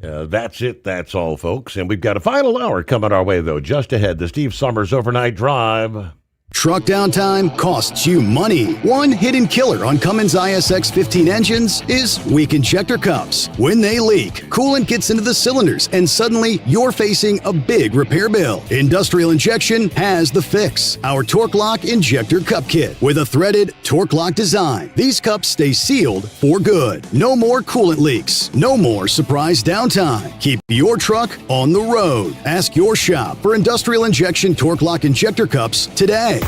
That's it. That's all, folks. And we've got a final hour coming our way, though. Just ahead, the Steve Summers Overnight Drive. Truck downtime costs you money. One hidden killer on Cummins ISX 15 engines is weak injector cups. When they leak, coolant gets into the cylinders and suddenly you're facing a big repair bill. Industrial Injection has the fix. Our Torque Lock Injector Cup Kit with a threaded Torque Lock design. These cups stay sealed for good. No more coolant leaks. No more surprise downtime. Keep your truck on the road. Ask your shop for Industrial Injection Torque Lock Injector Cups today.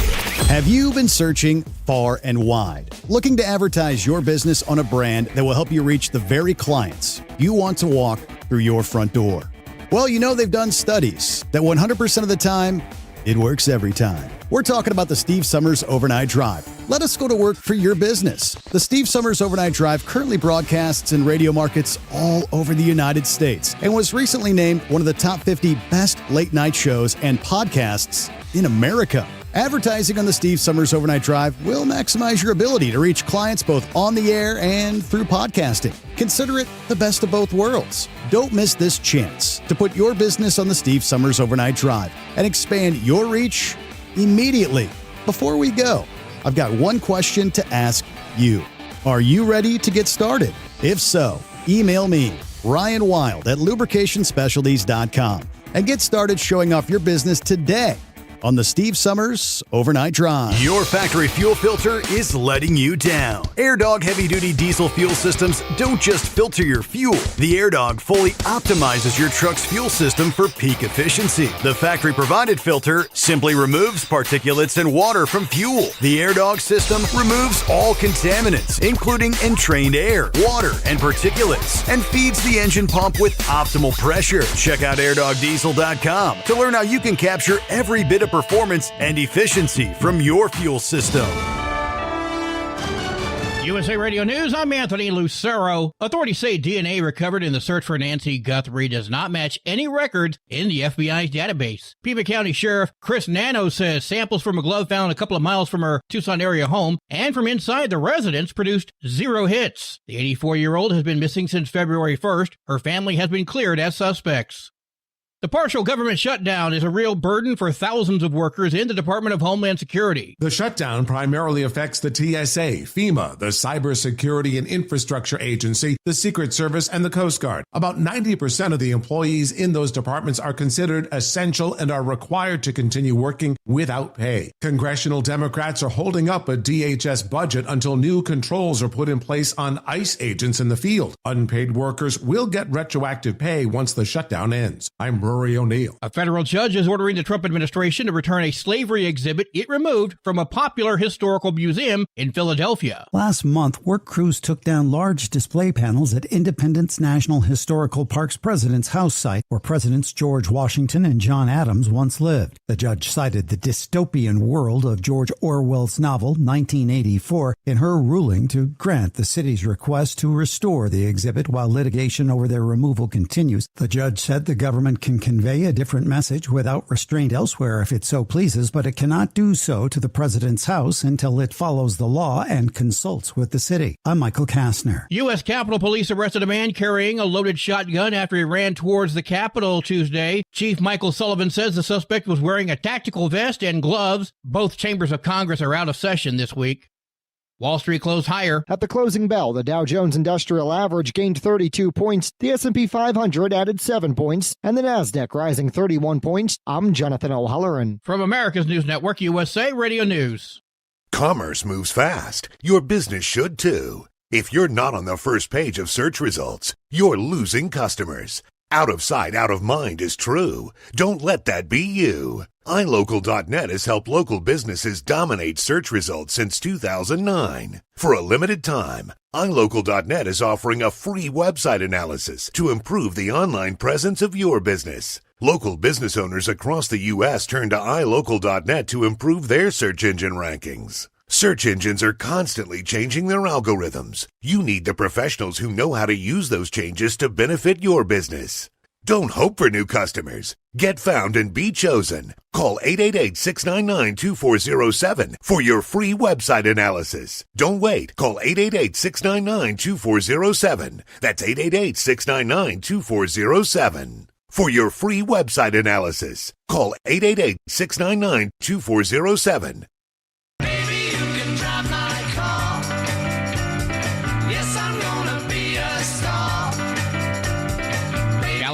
Have you been searching far and wide, looking to advertise your business on a brand that will help you reach the very clients you want to walk through your front door? Well, you know they've done studies that 100% of the time, it works every time. We're talking about the Steve Summers Overnight Drive. Let us go to work for your business. The Steve Summers Overnight Drive currently broadcasts in radio markets all over the United States and was recently named one of the top 50 best late night shows and podcasts in America. Advertising on the Steve Summers Overnight Drive will maximize your ability to reach clients both on the air and through podcasting. Consider it the best of both worlds. Don't miss this chance to put your business on the Steve Summers Overnight Drive and expand your reach immediately. Before we go, I've got one question to ask you. Are you ready to get started? If so, email me, Ryan Wild at lubricationspecialties.com, and get started showing off your business today on the Steve Summers Overnight Drive. Your factory fuel filter is letting you down. AirDog heavy-duty diesel fuel systems don't just filter your fuel. The AirDog fully optimizes your truck's fuel system for peak efficiency. The factory-provided filter simply removes particulates and water from fuel. The AirDog system removes all contaminants, including entrained air, water, and particulates, and feeds the engine pump with optimal pressure. Check out airdogdiesel.com to learn how you can capture every bit of performance and efficiency from your fuel system. USA Radio News, I'm Anthony Lucero. Authorities say DNA recovered in the search for Nancy Guthrie does not match any records in the FBI's database. Pima County Sheriff Chris Nano says samples from a glove found a couple of miles from her Tucson area home and from inside the residence produced 0 hits. The 84-year-old has been missing since February 1st. Her family has been cleared as suspects. The partial government shutdown is a real burden for thousands of workers in the Department of Homeland Security. The shutdown primarily affects the TSA, FEMA, the Cybersecurity and Infrastructure Agency, the Secret Service, and the Coast Guard. About 90% of the employees in those departments are considered essential and are required to continue working without pay. Congressional Democrats are holding up a DHS budget until new controls are put in place on ICE agents in the field. Unpaid workers will get retroactive pay once the shutdown ends. I'm Rory O'Neill. A federal judge is ordering the Trump administration to return a slavery exhibit it removed from a popular historical museum in Philadelphia. Last month, work crews took down large display panels at Independence National Historical Park's President's House site, where Presidents George Washington and John Adams once lived. The judge cited the dystopian world of George Orwell's novel 1984 in her ruling to grant the city's request to restore the exhibit while litigation over their removal continues. The judge said the government can convey a different message without restraint elsewhere if it so pleases, but it cannot do so to the president's house until it follows the law and consults with the city. I'm Michael Kastner. U.S. Capitol Police arrested a man carrying a loaded shotgun after he ran towards the Capitol Tuesday. Chief Michael Sullivan says the suspect was wearing a tactical vest and gloves. Both chambers of Congress are out of session this week. Wall Street closed higher. At the closing bell, the Dow Jones Industrial Average gained 32 points, the S&P 500 added 7 points, and the Nasdaq rising 31 points. I'm Jonathan O'Halloran. From America's News Network, USA Radio News. Commerce moves fast. Your business should too. If you're not on the first page of search results, you're losing customers. Out of sight, out of mind is true. Don't let that be you. iLocal.net has helped local businesses dominate search results since 2009. For a limited time, iLocal.net is offering a free website analysis to improve the online presence of your business. Local business owners across the U.S. turn to iLocal.net to improve their search engine rankings. Search engines are constantly changing their algorithms. You need the professionals who know how to use those changes to benefit your business. Don't hope for new customers. Get found and be chosen. Call 888-699-2407 for your free website analysis. Don't wait. Call 888-699-2407. That's 888-699-2407. For your free website analysis, call 888-699-2407.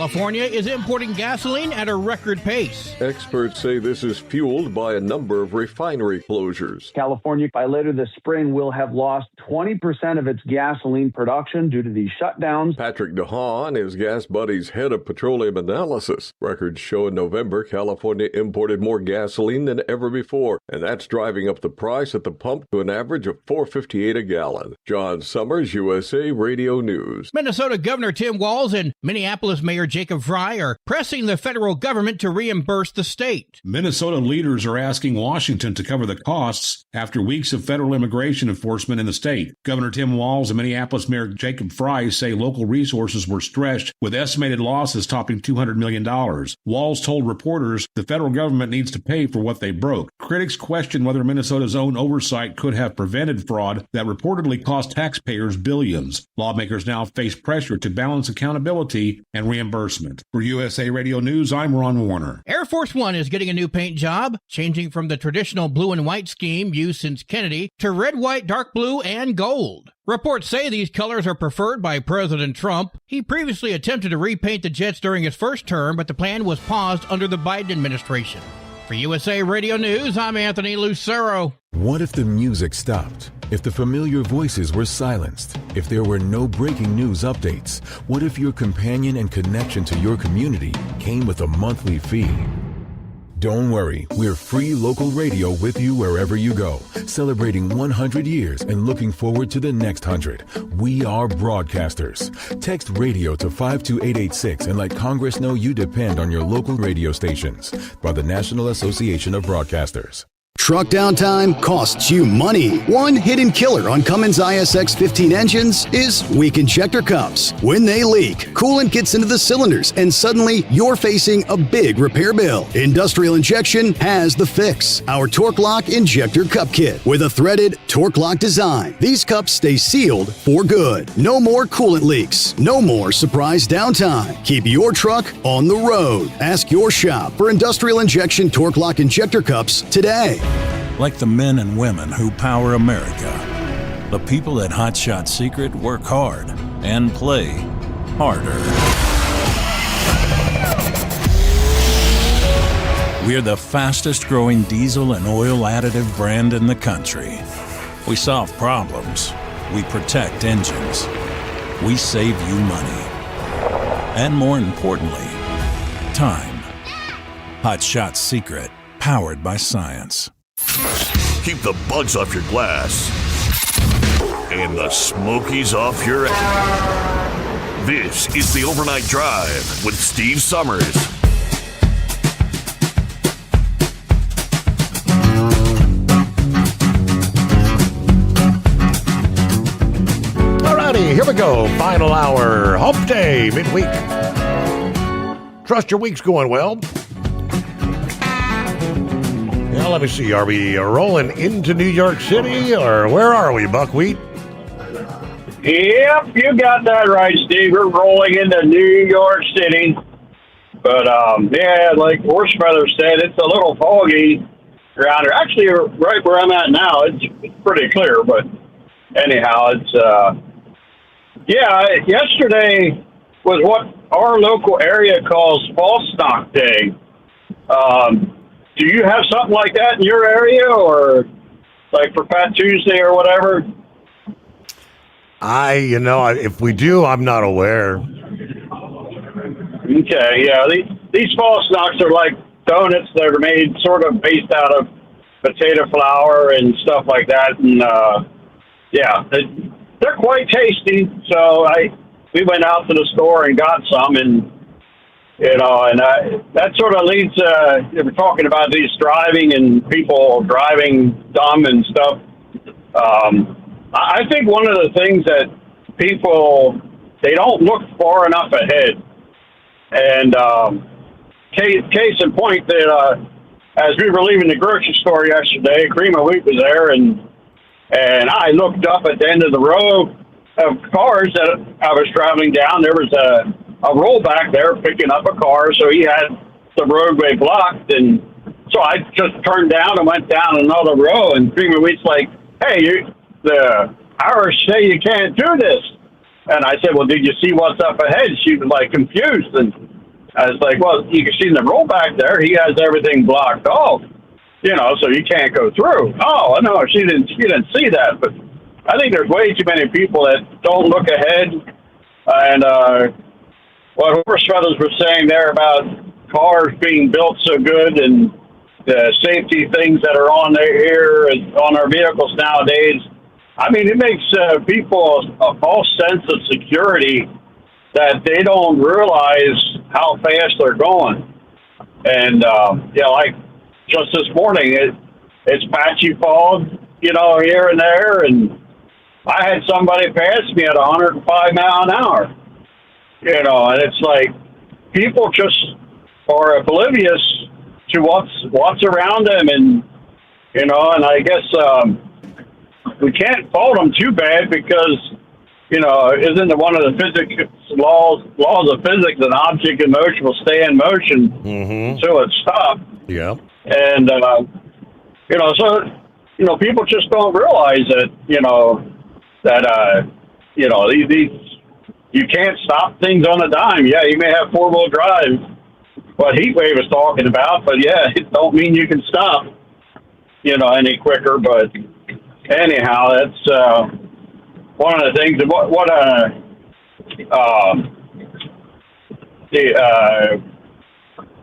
California is importing gasoline at a record pace. Experts say this is fueled by a number of refinery closures. California, by later this spring, will have lost 20% of its gasoline production due to these shutdowns. Patrick DeHaan is Gas Buddy's head of petroleum analysis. Records show in November, California imported more gasoline than ever before, and that's driving up the price at the pump to an average of $4.58 a gallon. John Sommers, USA Radio News. Minnesota Governor Tim Walz and Minneapolis Mayor Jacob Frey are pressing the federal government to reimburse the state. Minnesota leaders are asking Washington to cover the costs after weeks of federal immigration enforcement in the state. Governor Tim Walz and Minneapolis Mayor Jacob Frey say local resources were stretched, with estimated losses topping $200 million. Walz told reporters the federal government needs to pay for what they broke. Critics question whether Minnesota's own oversight could have prevented fraud that reportedly cost taxpayers billions. Lawmakers now face pressure to balance accountability and reimbursement. For USA Radio News, I'm Ron Warner. Air Force One is getting a new paint job, changing from the traditional blue and white scheme used since Kennedy to red, white, dark blue, and gold. Reports say these colors are preferred by President Trump. He previously attempted to repaint the jets during his first term, but the plan was paused under the Biden administration. For USA Radio News, I'm Anthony Lucero. What if the music stopped? If the familiar voices were silenced? If there were no breaking news updates? What if your companion and connection to your community came with a monthly fee? Don't worry, we're free local radio with you wherever you go, celebrating 100 years and looking forward to the next 100. We are broadcasters. Text radio to 52886 and let Congress know you depend on your local radio stations. By the National Association of Broadcasters. Truck downtime costs you money. One hidden killer on Cummins ISX 15 engines is weak injector cups. When they leak, coolant gets into the cylinders and suddenly you're facing a big repair bill. Industrial Injection has the fix. Our Torque Lock Injector Cup Kit with a threaded Torque Lock design. These cups stay sealed for good. No more coolant leaks. No more surprise downtime. Keep your truck on the road. Ask your shop for Industrial Injection Torque Lock Injector Cups today. Like the men and women who power America, the people at Hot Shot Secret work hard and play harder. We're the fastest growing diesel and oil additive brand in the country. We solve problems. We protect engines. We save you money. And more importantly, time. Hot Shot Secret, powered by science. Keep the bugs off your glass and the smokies off your ass. This is the Overnight Drive with Steve Summers. Alrighty, here we go. Final hour, hump day, midweek. Trust your week's going well. Now, let me see. Are we rolling into New York City, or where are we, Buckwheat? Yep, you got that right, Steve. We're rolling into New York City. But, yeah, like Horse Feather said, it's a little foggy around here. Actually, right where I'm at now, it's pretty clear. But anyhow, it's, yeah, yesterday was what our local area calls False Stock Day. Do you have something like that in your area, or like for Fat Tuesday or whatever? If we do, I'm not aware. Okay, yeah. These false stocks are like donuts that are made sort of based out of potato flour and stuff like that. And, yeah, they're quite tasty. So we went out to the store and got some, and that sort of leads, we're talking about these driving and people driving dumb and stuff. I think one of the things that people, they don't look far enough ahead. And case in point that as we were leaving the grocery store yesterday, Cream of Wheat was there, and I looked up at the end of the row of cars that I was traveling down. There was a rollback there picking up a car, so he had the roadway blocked, and so I just turned down and went down another row, and Cream of Wheat's like, hey, the Irish say you can't do this. And I said, well, did you see what's up ahead? She was like confused, and I was like, well, you can see in the rollback there, he has everything blocked off, so you can't go through. Oh, no, she didn't see that, but I think there's way too many people that don't look ahead, and what Horse Feathers was saying there about cars being built so good and the safety things that are on here and on our vehicles nowadays, I mean, it makes people a false sense of security that they don't realize how fast they're going. And, like just this morning, it's patchy fog, here and there, and I had somebody pass me at 105 miles an hour. And it's like people just are oblivious to what's around them, and and I guess we can't fault them too bad because isn't it one of the physics laws of physics, an object in motion will stay in motion until it's stopped. Yeah, and so people just don't realize that these. You can't stop things on a dime. Yeah, you may have four-wheel drive, what Heatwave was talking about, but yeah, it don't mean you can stop, any quicker. But anyhow, that's one of the things.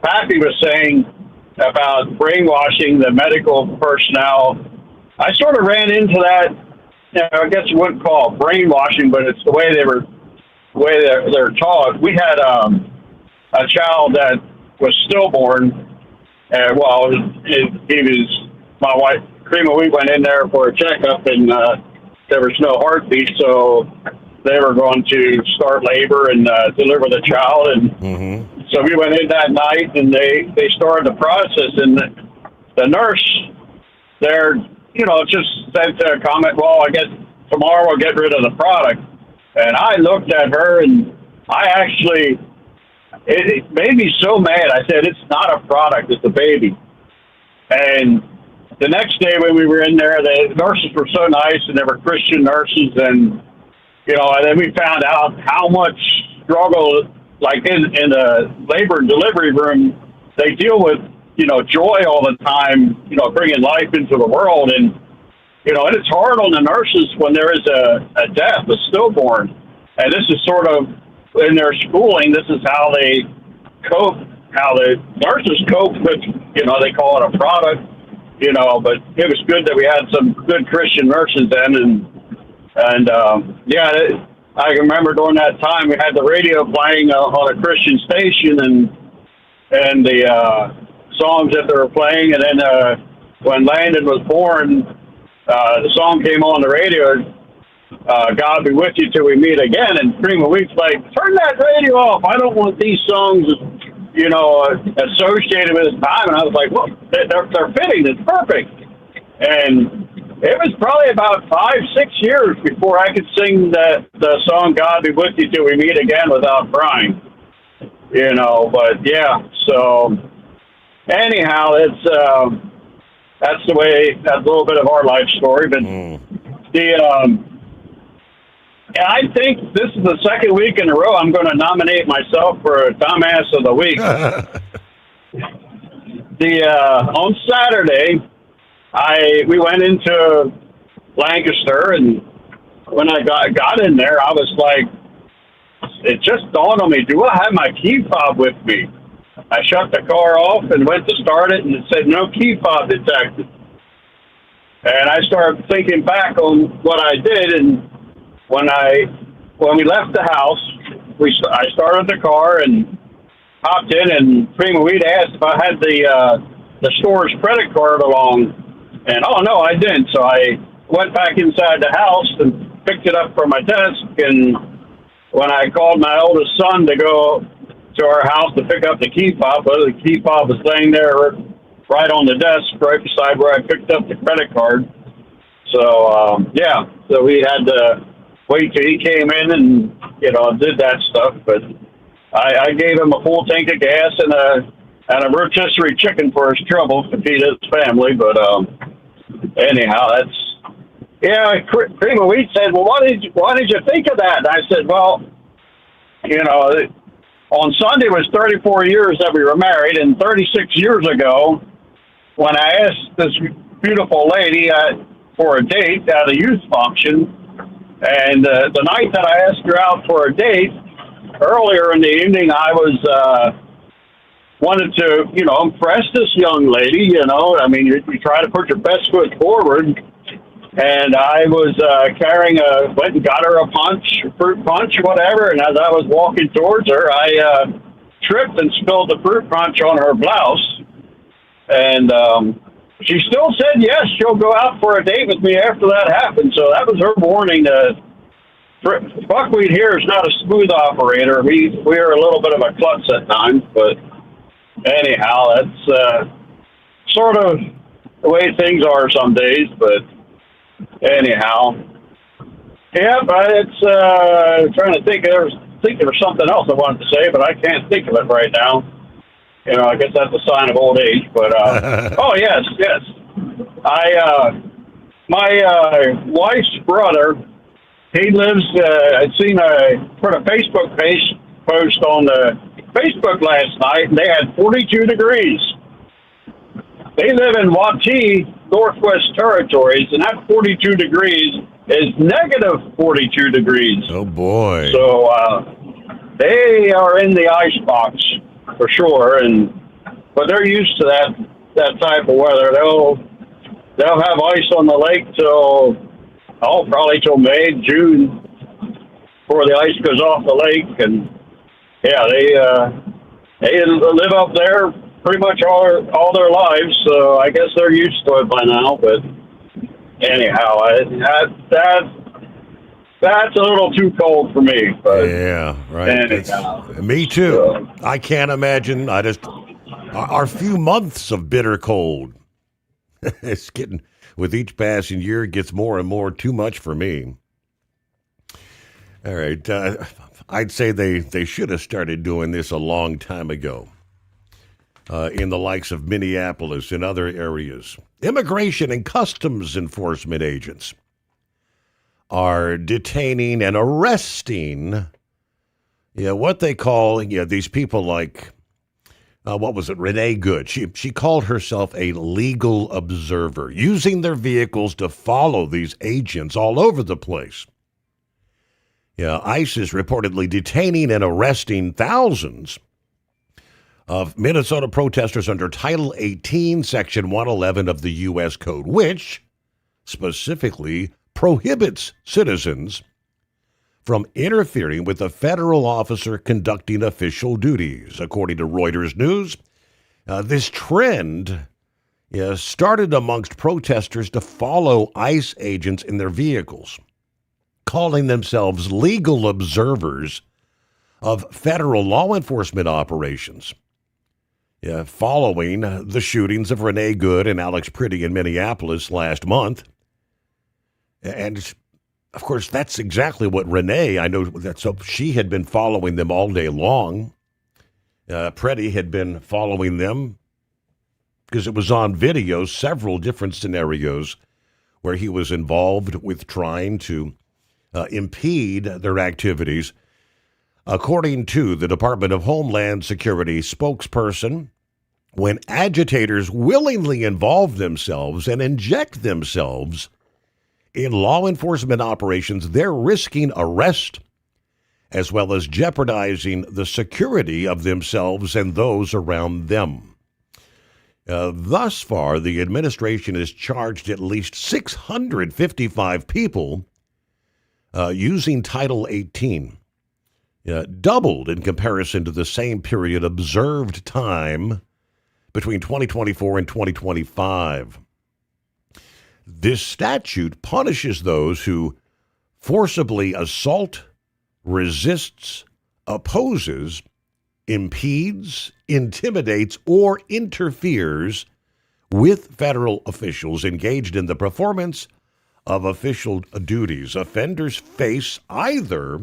Pappy was saying about brainwashing the medical personnel. I sort of ran into that. I guess you wouldn't call it brainwashing, but it's the way they're taught. We had a child that was stillborn, he was my wife, Cream of Wheat, went in there for a checkup, and there was no heartbeat, so they were going to start labor and deliver the child. And so we went in that night, and they started the process, and the nurse there, just sent a comment, well, I guess tomorrow we'll get rid of the product. And I looked at her, and it made me so mad. I said, it's not a product, it's a baby. And the next day when we were in there, the nurses were so nice, and they were Christian nurses, and and then we found out how much struggle, like in the labor and delivery room, they deal with, joy all the time, bringing life into the world. And, and it's hard on the nurses when there is a death, a stillborn. And this is sort of, in their schooling, this is how they cope, how the nurses cope with, they call it a product, but it was good that we had some good Christian nurses then. And I remember during that time we had the radio playing on a Christian station, and the songs that they were playing. And then when Landon was born, the song came on the radio, God be with you till we meet again. And Cream of Wheat's like, turn that radio off. I don't want these songs, associated with this time. And I was like, well, they're fitting. It's perfect. And it was probably about 5-6 years before I could sing the song "God Be With You Till We Meet Again" without crying. But yeah. So anyhow, that's the way. That's a little bit of our life story. But I think this is the second week in a row I'm going to nominate myself for a Dumbass of the Week. On Saturday, we went into Lancaster, and when I got in there, I was like, it just dawned on me, do I have my key fob with me? I shut the car off and went to start it, and it said no key fob detected. And I started thinking back on what I did, and when we left the house, I started the car and hopped in, and Cream of Wheat asked if I had the store's credit card along. And, oh, no, I didn't. So I went back inside the house and picked it up from my desk. And when I called my oldest son to go to our house to pick up the key fob, the key fob was laying there right on the desk, right beside where I picked up the credit card. So, so we had to wait till he came in and, did that stuff. But I gave him a full tank of gas and a rotisserie chicken for his trouble to feed his family. But anyhow, Cream of Wheat said, well, why did you think of that? And I said, well, on Sunday was 34 years that we were married, and 36 years ago, when I asked this beautiful lady for a date at a youth function, and the night that I asked her out for a date, earlier in the evening, I was wanted to, impress this young lady, I mean, you try to put your best foot forward. And I was went and got her a fruit punch, whatever. And as I was walking towards her, I tripped and spilled the fruit punch on her blouse. And she still said yes, she'll go out for a date with me after that happened. So that was her warning. Buckwheat here is not a smooth operator. We're a little bit of a klutz at times, but anyhow, that's sort of the way things are some days. But anyhow, yeah, but it's trying to think. There was something else I wanted to say, but I can't think of it right now. I guess that's a sign of old age. But oh yes. My wife's brother, he lives. I'd seen put a Facebook post on the Facebook last night, and they had 42 degrees. They live in Waukegan, Northwest Territories, and that 42 degrees is negative 42 degrees. Oh, boy. So they are in the ice box for sure, but they're used to that type of weather. They'll have ice on the lake probably till May, June, before the ice goes off the lake. And yeah, they live up there pretty much all their lives, so I guess they're used to it by now. But anyhow, that's a little too cold for me. But yeah, right. Me too. I can't imagine. Our few months of bitter cold. It's getting, with each passing year, it gets more and more too much for me. All right. I'd say they should have started doing this a long time ago in the likes of Minneapolis and other areas. Immigration and Customs Enforcement agents are detaining and arresting what they call these people like, what was it, Renee Good. She called herself a legal observer, using their vehicles to follow these agents all over the place. ICE is reportedly detaining and arresting thousands of Minnesota protesters under Title 18, Section 111 of the U.S. Code, which specifically prohibits citizens from interfering with a federal officer conducting official duties. According to Reuters News, this trend started amongst protesters to follow ICE agents in their vehicles, calling themselves legal observers of federal law enforcement operations. Following the shootings of Renee Good and Alex Pretty in Minneapolis last month. And, of course, that's exactly what Renee, I know that, so she had been following them all day long. Pretty had been following them because it was on video, several different scenarios where he was involved with trying to impede their activities. According to the Department of Homeland Security spokesperson, when agitators willingly involve themselves and inject themselves in law enforcement operations, they're risking arrest as well as jeopardizing the security of themselves and those around them. Thus far, the administration has charged at least 655 people using Title 18, doubled in comparison to the same period observed time between 2024 and 2025. This statute punishes those who forcibly assault, resists, opposes, impedes, intimidates, or interferes with federal officials engaged in the performance of official duties. Offenders face either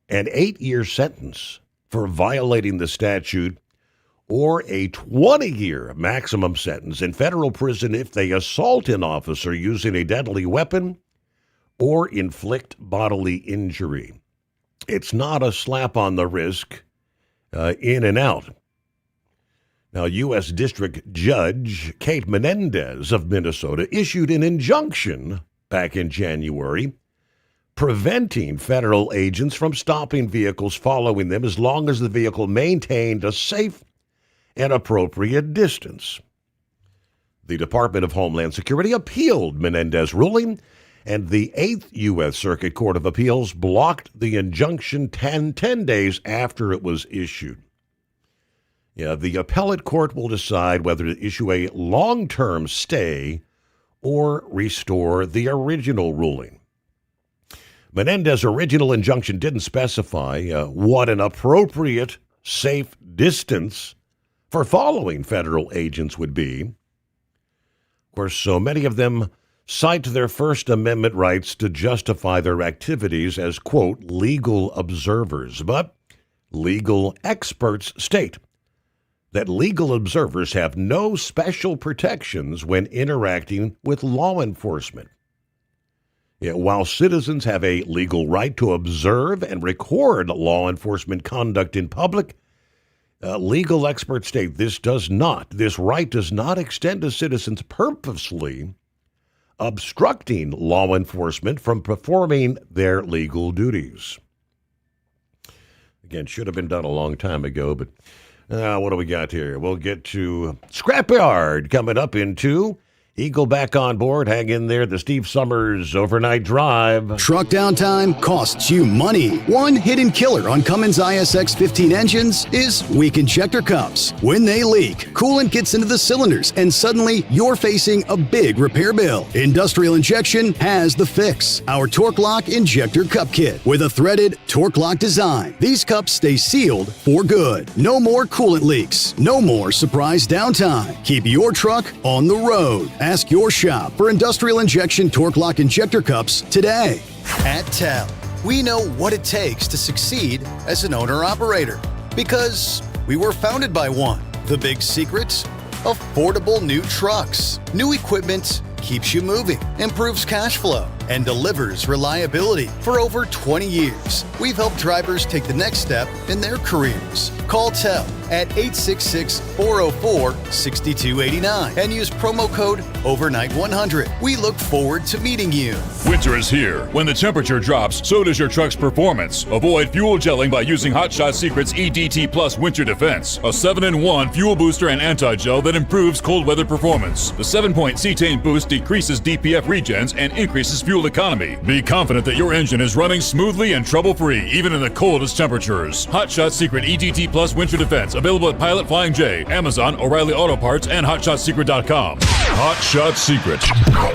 an 8-year sentence for violating the statute or a 20-year maximum sentence in federal prison if they assault an officer using a deadly weapon or inflict bodily injury. It's not a slap on the wrist, in and out. Now, U.S. District Judge Kate Menendez of Minnesota issued an injunction back in January preventing federal agents from stopping vehicles following them as long as the vehicle maintained a safe and appropriate distance. The Department of Homeland Security appealed Menendez's ruling, and the 8th U.S. Circuit Court of Appeals blocked the injunction 10 days after it was issued. The appellate court will decide whether to issue a long-term stay or restore the original ruling. Menendez's original injunction didn't specify what an appropriate, safe distance for following federal agents would be. Of course, so many of them cite their First Amendment rights to justify their activities as, quote, legal observers. But legal experts state that legal observers have no special protections when interacting with law enforcement. While citizens have a legal right to observe and record law enforcement conduct in public, legal experts state this right does not extend to citizens purposely obstructing law enforcement from performing their legal duties. Again, should have been done a long time ago, but what do we got here? We'll get to Scrapyard coming up in 2. Eagle back on board. Hang in there. The Steve Summers Overnight Drive. Truck downtime costs you money. One hidden killer on Cummins ISX 15 engines is weak injector cups. When they leak, coolant gets into the cylinders and suddenly you're facing a big repair bill. Industrial Injection has the fix. Our Torque Lock Injector Cup Kit with a threaded Torque Lock design. These cups stay sealed for good. No more coolant leaks. No more surprise downtime. Keep your truck on the road. Ask your shop for Industrial Injection Torque Lock Injector Cups today. At TEL, we know what it takes to succeed as an owner-operator because we were founded by one. The big secret? Affordable new trucks. New equipment keeps you moving, improves cash flow, and delivers reliability. For over 20 years, we've helped drivers take the next step in their careers. Call TEL at 866-404-6289 and use promo code OVERNIGHT100. We look forward to meeting you. Winter is here. When the temperature drops, so does your truck's performance. Avoid fuel gelling by using Hot Shot Secret's EDT Plus Winter Defense, a 7-in-1 fuel booster and anti-gel that improves cold weather performance. The 7-point cetane boost decreases DPF regens and increases fuel economy. Be confident that your engine is running smoothly and trouble-free, even in the coldest temperatures. Hot Shot Secret EDT Plus Winter Defense, available at Pilot Flying J, Amazon, O'Reilly Auto Parts, and HotShotSecret.com. Hot Shot Secret,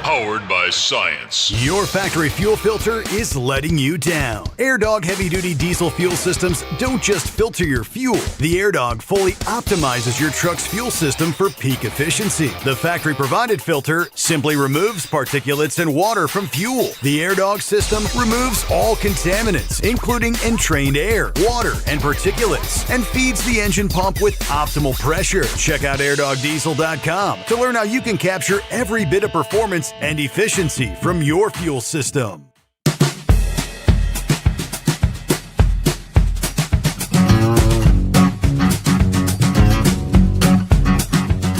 powered by science. Your factory fuel filter is letting you down. AirDog heavy-duty diesel fuel systems don't just filter your fuel. The AirDog fully optimizes your truck's fuel system for peak efficiency. The factory-provided filter simply removes particulates and water from fuel. The AirDog system removes all contaminants, including entrained air, water, and particulates, and feeds the engine pump with optimal pressure. Check out airdogdiesel.com to learn how you can capture every bit of performance and efficiency from your fuel system.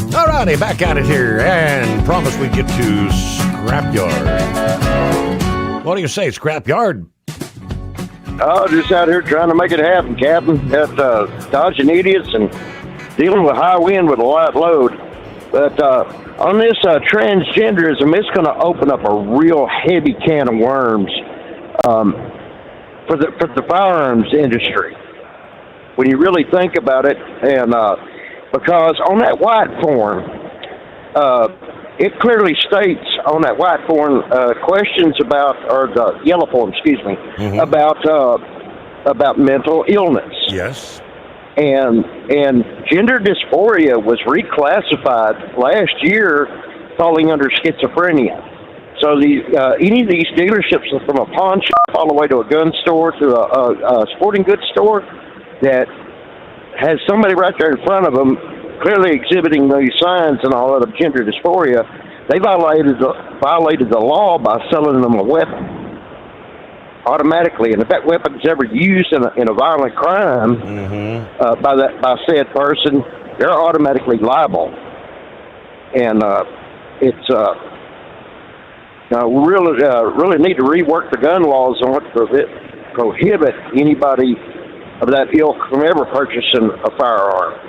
Alrighty, back at it here, and promise we get to Scrapyard. What do you say, Scrapyard? Oh, just out here trying to make it happen, Captain. Dodging idiots and dealing with high wind with a light load. But on this transgenderism, it's going to open up a real heavy can of worms for the firearms industry. When you really think about it, and because on that white form, it clearly states on that white form questions about, or the yellow form, excuse me, about mental illness. Yes. And gender dysphoria was reclassified last year, falling under schizophrenia. So any of these dealerships, from a pawn shop all the way to a gun store to a sporting goods store, that has somebody right there in front of them clearly exhibiting these signs and all of gender dysphoria, they violated the law by selling them a weapon automatically. And if that weapon is ever used in a violent crime by said person, they're automatically liable. And it's we really need to rework the gun laws on what prohibit anybody of that ilk from ever purchasing a firearm.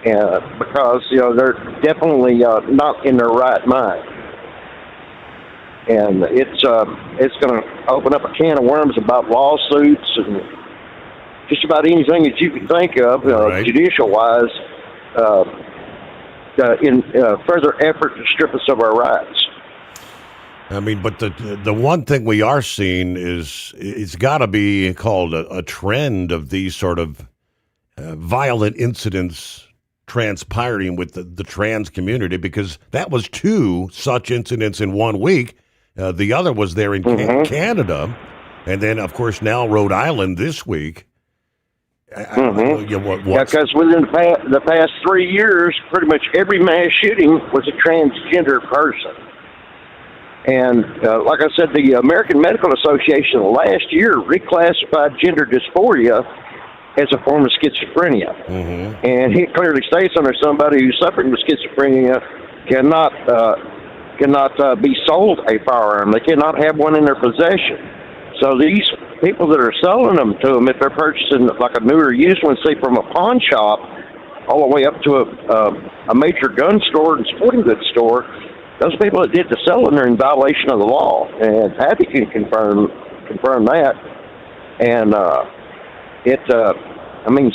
Because they're definitely not in their right mind, and it's going to open up a can of worms about lawsuits and just about anything that you can think of, judicial wise, in further effort to strip us of our rights. I mean, but the one thing we are seeing is it's got to be called a trend of these sort of violent incidents transpiring with the trans community, because that was 2 such incidents in 1 week. The other was there in Canada, and then, of course, now Rhode Island this week. Because within the past 3 years, pretty much every mass shooting was a transgender person. And like I said, the American Medical Association last year reclassified gender dysphoria as a form of schizophrenia. And it clearly states under somebody who's suffering with schizophrenia cannot be sold a firearm. They cannot have one in their possession. So these people that are selling them to them, if they're purchasing like a newer used one, say from a pawn shop, all the way up to a major gun store and sporting goods store, those people that did the selling are in violation of the law, and Happy can confirm that. And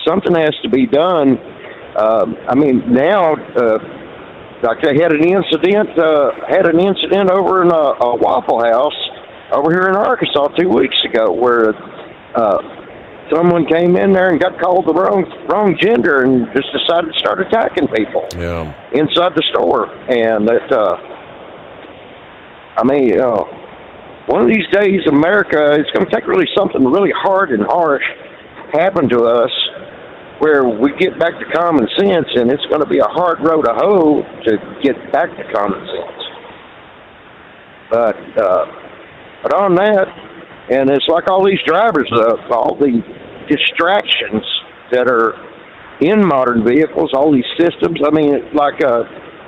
something has to be done. Now, like they had an incident over in a Waffle House over here in Arkansas 2 weeks ago, where someone came in there and got called the wrong gender and just decided to start attacking people inside the store. And one of these days, America, it's going to take really something really hard and harsh happen to us where we get back to common sense, and it's going to be a hard road to hoe to get back to common sense. But on that, and it's like all these drivers, all the distractions that are in modern vehicles, all these systems. I mean,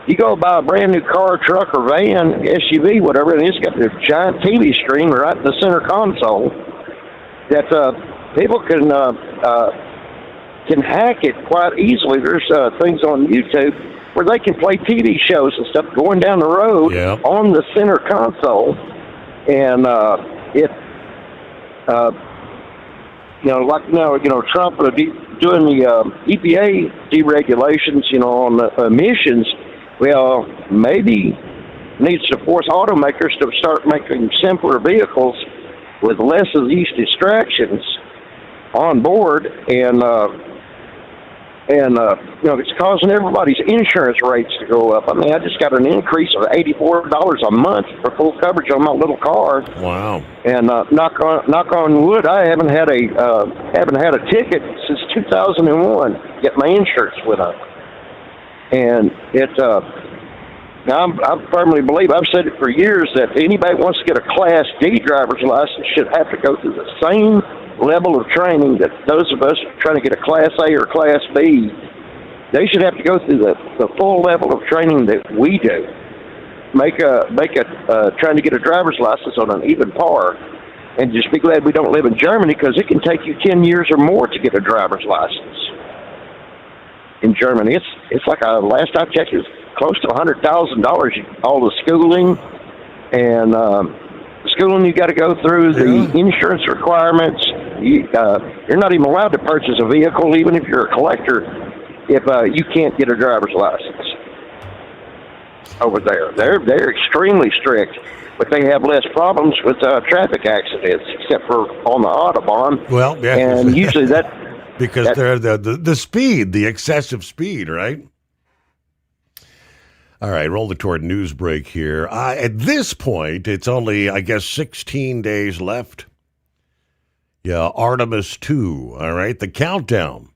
you go buy a brand new car, truck, or van, SUV, whatever, and it's got this giant TV screen right in the center console that people can hack it quite easily. There's things on YouTube where they can play TV shows and stuff going down the road on the center console, and Trump doing the EPA deregulations, on the emissions. Well, maybe needs to force automakers to start making simpler vehicles with less of these distractions on board, and it's causing everybody's insurance rates to go up. I mean, I just got an increase of $84 a month for full coverage on my little car. Wow! And knock on wood, I haven't had a ticket since 2001. Get my insurance went up, and I firmly believe, I've said it for years, that anybody who wants to get a Class D driver's license should have to go through the same level of training that those of us trying to get a Class A or Class B, they should have to go through the full level of training that we do. Make trying to get a driver's license on an even par, and just be glad we don't live in Germany, because it can take you 10 years or more to get a driver's license. In Germany, it's like last I checked, it was close to $100,000. All the schooling and schooling you got to go through, the insurance requirements. You're not even allowed to purchase a vehicle, even if you're a collector, if you can't get a driver's license over there. They're extremely strict, but they have less problems with traffic accidents, except for on the Autobahn. Well, yeah, and usually because they're the speed, the excessive speed, right? All right, rolling toward news break here. At this point, it's only, I guess, 16 days left. Yeah, Artemis 2, all right, the countdown.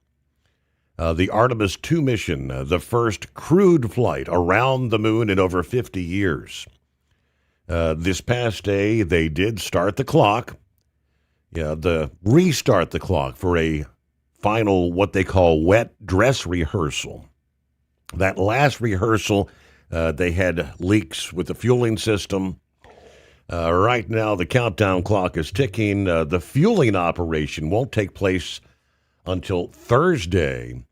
The Artemis 2 mission, the first crewed flight around the moon in over 50 years. This past day, they did start the clock. Restart the clock for a final, what they call wet dress rehearsal. That last rehearsal, they had leaks with the fueling system. Right now, the countdown clock is ticking. The fueling operation won't take place until Thursday.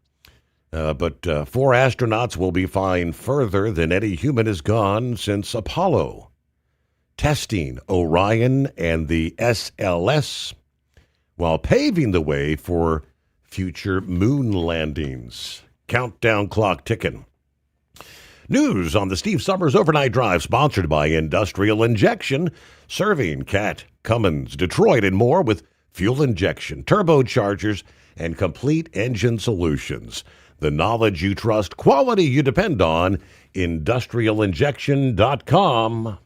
But 4 astronauts will be flying further than any human has gone since Apollo, testing Orion and the SLS, while paving the way for future moon landings. Countdown clock ticking. News on the Steve Summers Overnight Drive, sponsored by Industrial Injection, serving Cat, Cummins, Detroit, and more with fuel injection, turbochargers, and complete engine solutions. The knowledge you trust, quality you depend on, industrialinjection.com.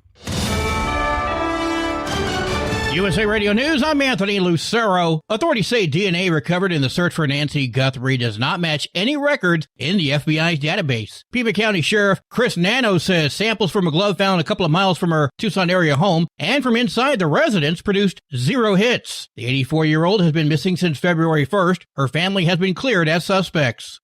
USA Radio News, I'm Anthony Lucero. Authorities say DNA recovered in the search for Nancy Guthrie does not match any records in the FBI's database. Pima County Sheriff Chris Nano says samples from a glove found a couple of miles from her Tucson area home and from inside the residence produced 0 hits. The 84-year-old has been missing since February 1st. Her family has been cleared as suspects.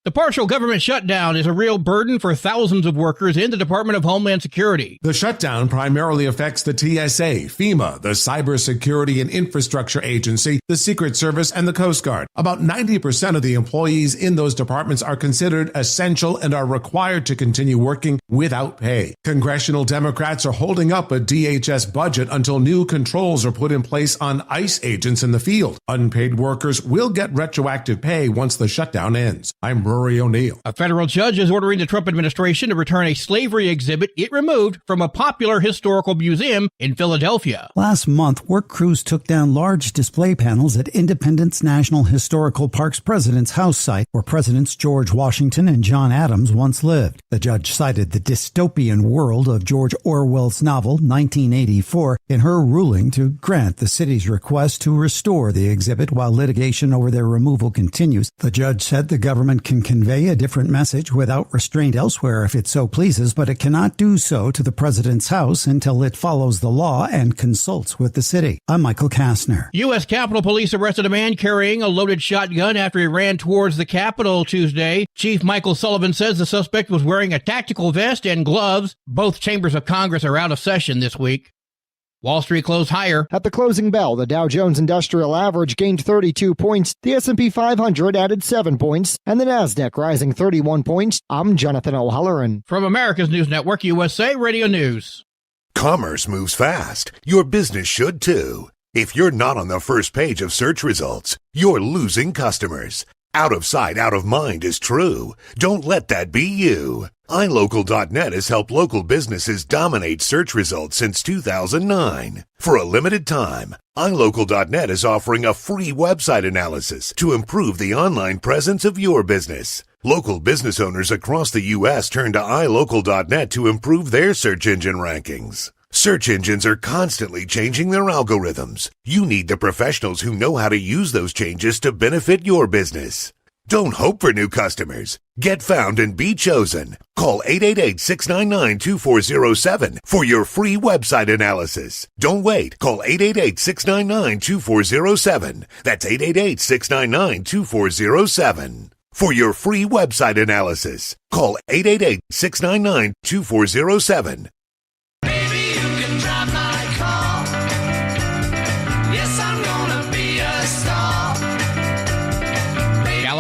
The partial government shutdown is a real burden for thousands of workers in the Department of Homeland Security. The shutdown primarily affects the TSA, FEMA, the Cybersecurity and Infrastructure Agency, the Secret Service, and the Coast Guard. About 90% of the employees in those departments are considered essential and are required to continue working without pay. Congressional Democrats are holding up a DHS budget until new controls are put in place on ICE agents in the field. Unpaid workers will get retroactive pay once the shutdown ends. I'm Rory O'Neill. A federal judge is ordering the Trump administration to return a slavery exhibit it removed from a popular historical museum in Philadelphia. Last month, work crews took down large display panels at Independence National Historical Park's President's House site, where Presidents George Washington and John Adams once lived. The judge cited the dystopian world of George Orwell's novel 1984 in her ruling to grant the city's request to restore the exhibit while litigation over their removal continues. The judge said the government can convey a different message without restraint elsewhere if it so pleases, but it cannot do so to the president's house until it follows the law and consults with the city. I'm Michael Kastner. U.S. Capitol Police arrested a man carrying a loaded shotgun after he ran towards the Capitol Tuesday. Chief Michael Sullivan says the suspect was wearing a tactical vest and gloves. Both chambers of Congress are out of session this week. Wall Street closed higher. At the closing bell, the Dow Jones Industrial Average gained 32 points, the S&P 500 added 7 points, and the Nasdaq rising 31 points. I'm Jonathan O'Halloran. From America's News Network, USA Radio News. Commerce moves fast. Your business should too. If you're not on the first page of search results, you're losing customers. Out of sight, out of mind is true. Don't let that be you. iLocal.net has helped local businesses dominate search results since 2009. For a limited time, iLocal.net is offering a free website analysis to improve the online presence of your business. Local business owners across the U.S. turn to iLocal.net to improve their search engine rankings. Search engines are constantly changing their algorithms. You need the professionals who know how to use those changes to benefit your business. Don't hope for new customers. Get found and be chosen. Call 888-699-2407 for your free website analysis. Don't wait. Call 888-699-2407. That's 888-699-2407. For your free website analysis, call 888-699-2407.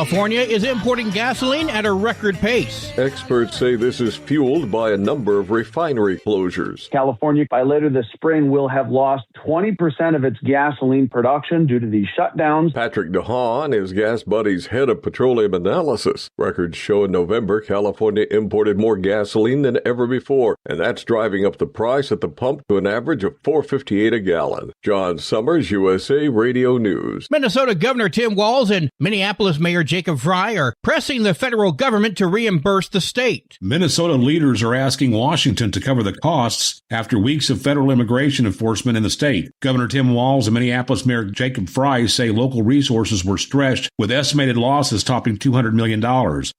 California is importing gasoline at a record pace. Experts say this is fueled by a number of refinery closures. California, by later this spring, will have lost 20% of its gasoline production due to these shutdowns. Patrick DeHaan is Gas Buddy's head of petroleum analysis. Records show in November, California imported more gasoline than ever before, and that's driving up the price at the pump to an average of $4.58 a gallon. John Sommers, USA Radio News. Minnesota Governor Tim Walz and Minneapolis Mayor Jacob Frey are pressing the federal government to reimburse the state. Minnesota leaders are asking Washington to cover the costs after weeks of federal immigration enforcement in the state. Governor Tim Walz and Minneapolis Mayor Jacob Frey say local resources were stretched, with estimated losses topping $200 million.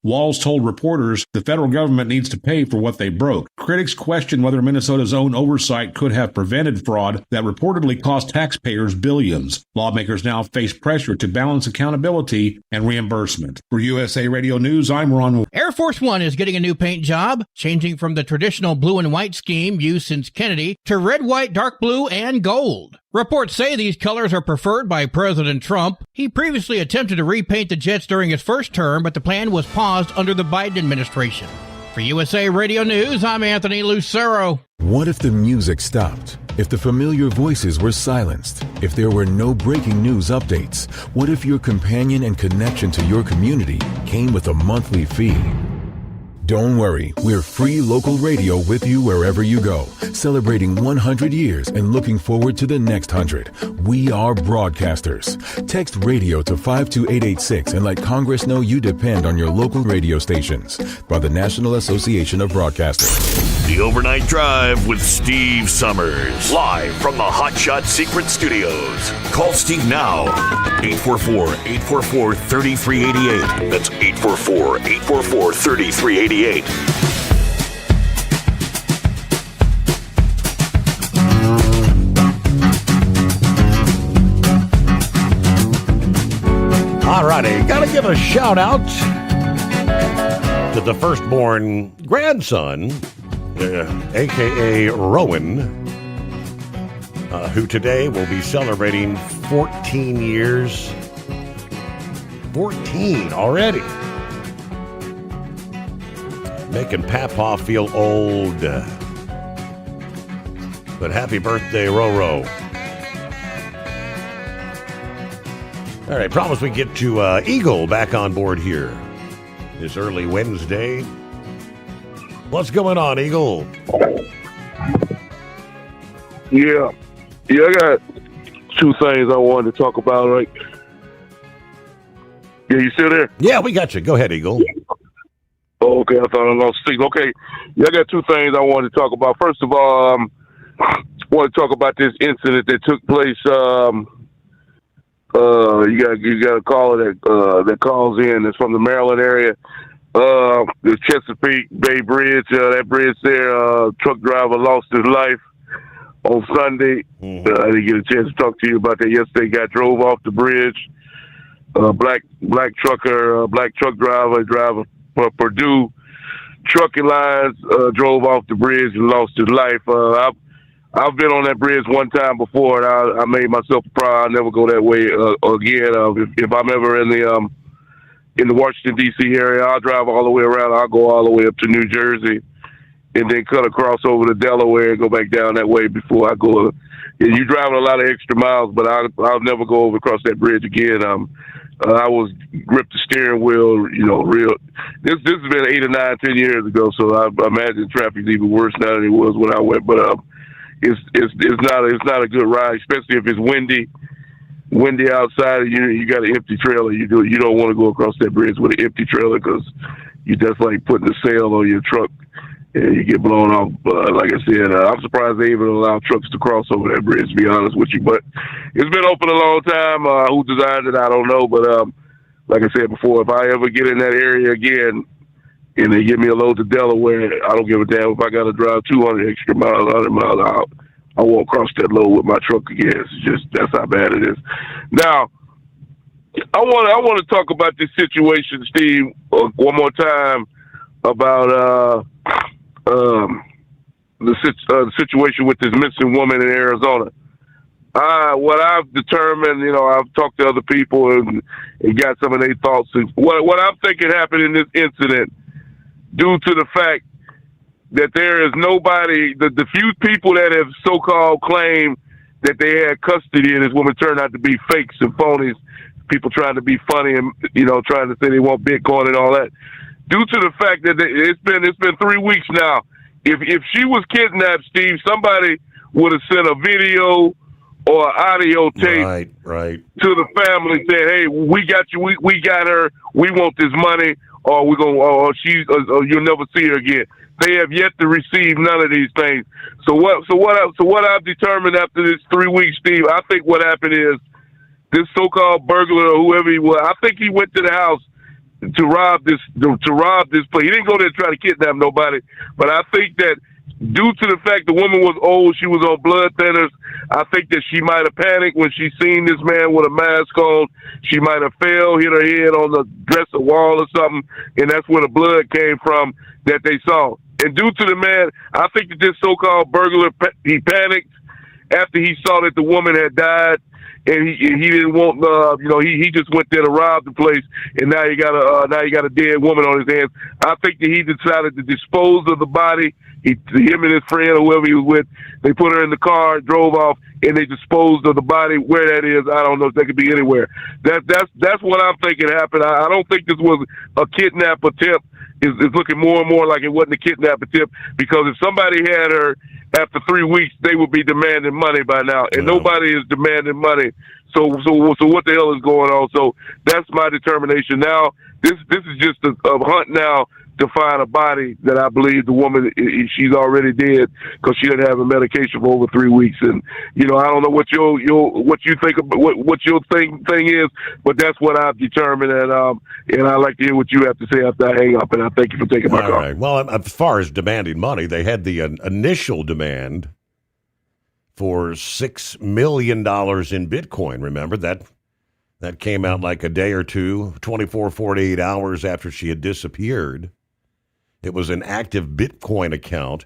Walz told reporters the federal government needs to pay for what they broke. Critics question whether Minnesota's own oversight could have prevented fraud that reportedly cost taxpayers billions. Lawmakers now face pressure to balance accountability and reimbursement. For USA Radio News, I'm Ron. Air Force One is getting a new paint job, changing from the traditional blue and white scheme used since Kennedy to red, white, dark blue, and gold. Reports say these colors are preferred by President Trump. He previously attempted to repaint the jets during his first term, but the plan was paused under the Biden administration. For USA Radio News, I'm Anthony Lucero. What if the music stopped? If the familiar voices were silenced? If there were no breaking news updates? What if your companion and connection to your community came with a monthly fee? Don't worry, we're free local radio with you wherever you go, celebrating 100 years and looking forward to the next 100. We are broadcasters. Text radio to 52886 and let Congress know you depend on your local radio stations. By the National Association of Broadcasters. The Overnight Drive with Steve Summers. Live from the Hot Shot Secret Studios. Call Steve now. 844-844-3388. That's 844-844-3388. All righty, gotta give a shout out to the firstborn grandson, a.k.a. Rowan, who today will be celebrating 14 years. 14 already. Making Papa feel old. But happy birthday, Roro. All right, promise we get to Eagle back on board here this early Wednesday. What's going on, Eagle? Yeah, I got two things I wanted to talk about. Right? Yeah, you still there? Yeah, we got you. Go ahead, Eagle. Oh, okay, I thought I lost signal. Okay, yeah, I got two things I wanted to talk about. First of all, I want to talk about this incident that took place. You got a caller that calls in. That's from the Maryland area. The Chesapeake Bay Bridge. That bridge there. Truck driver lost his life on Sunday. I didn't get a chance to talk to you about that yesterday. Guy drove off the bridge. Black truck driver for Purdue Trucking Lines drove off the bridge and lost his life. I've been on that bridge one time before, and I made myself proud. I'll never go that way again. If I'm ever in the Washington D.C. area, I'll drive all the way around. I'll go all the way up to New Jersey, and then cut across over to Delaware and go back down that way before I go. You're driving a lot of extra miles, but I'll never go over across that bridge again. I was gripped the steering wheel, real. This has been 8 or 9, 10 years ago, so I imagine traffic's even worse now than it was when I went. But it's not a good ride, especially if it's windy outside. And you got an empty trailer. You don't want to go across that bridge with an empty trailer because that's like putting a sail on your truck. And you get blown off. Like I said, I'm surprised they even allow trucks to cross over that bridge, to be honest with you. But it's been open a long time. Who designed it, I don't know. But like I said before, if I ever get in that area again and they give me a load to Delaware, I don't give a damn if I got to drive 200 extra miles, 100 miles out. I won't cross that load with my truck again. That's how bad it is. Now, I want to talk about this situation, Steve, one more time about the situation with this missing woman in Arizona. What I've determined, I've talked to other people and got some of their thoughts. What I'm thinking happened in this incident, due to the fact that there is nobody, the few people that have so-called claimed that they had custody of this woman turned out to be fakes and phonies, people trying to be funny and, trying to say they want Bitcoin and all that. Due to the fact that it's been 3 weeks now. If she was kidnapped, Steve, somebody would have sent a video or audio tape right to the family saying, "Hey, we got you. We got her. We want this money, or we're gonna, or you'll never see her again." They have yet to receive none of these things. So what I've determined after this 3 weeks, Steve, I think what happened is this so-called burglar or whoever he was, I think he went to the house to rob this place. He didn't go there to try to kidnap nobody, but I think that due to the fact the woman was old, she was on blood thinners, I think that she might have panicked when she seen this man with a mask on. She might have fell, hit her head on the dresser wall or something, and that's where the blood came from that they saw. And due to the man, I think that this so-called burglar, he panicked after he saw that the woman had died. And he didn't want he just went there to rob the place, and now you got a dead woman on his hands. I think that he decided to dispose of the body. Him and his friend or whoever he was with, they put her in the car, drove off, and they disposed of the body. Where that is, I don't know. That could be anywhere. That's what I'm thinking happened. I don't think this was a kidnap attempt. It's looking more and more like it wasn't a kidnap attempt, because if somebody had her after 3 weeks, they would be demanding money by now, and nobody is demanding money. So what the hell is going on? So that's my determination. Now, this is just a hunt now to find a body that I believe the woman, she's already dead because she didn't have a medication for over 3 weeks. And I don't know what you think about what your thing is, but that's what I've determined. And I'd like to hear what you have to say after I hang up. And I thank you for taking my call. All right. Well, as far as demanding money, they had the initial demand for $6 million in Bitcoin. Remember that came out like a day or two, 24, 48 hours after she had disappeared. It was an active Bitcoin account.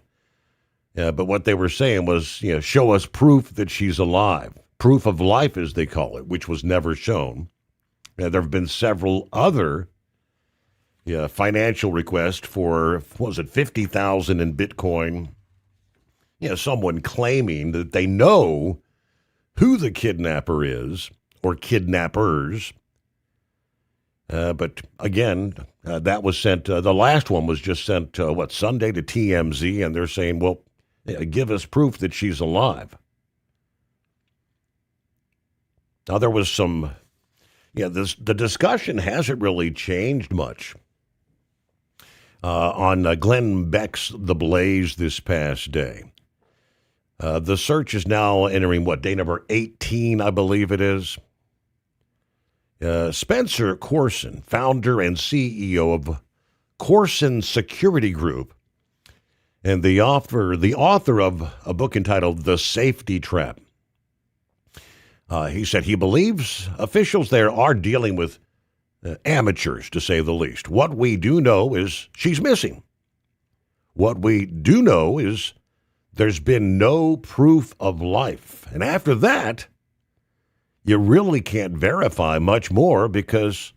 But what they were saying was, show us proof that she's alive. Proof of life, as they call it, which was never shown. There have been several other financial requests for, what was it, $50,000 in Bitcoin. Someone claiming that they know who the kidnapper is or kidnappers. But again, that was sent, the last one was just sent, Sunday to TMZ, and they're saying, well, give us proof that she's alive. Now, there was some, the discussion hasn't really changed much. On Glenn Beck's The Blaze this past day. The search is now entering, day number 18, I believe it is. Spencer Corson, founder and CEO of Corson Security Group, and the author of a book entitled The Safety Trap. He said he believes officials there are dealing with amateurs, to say the least. What we do know is she's missing. What we do know is there's been no proof of life. And after that, you really can't verify much more because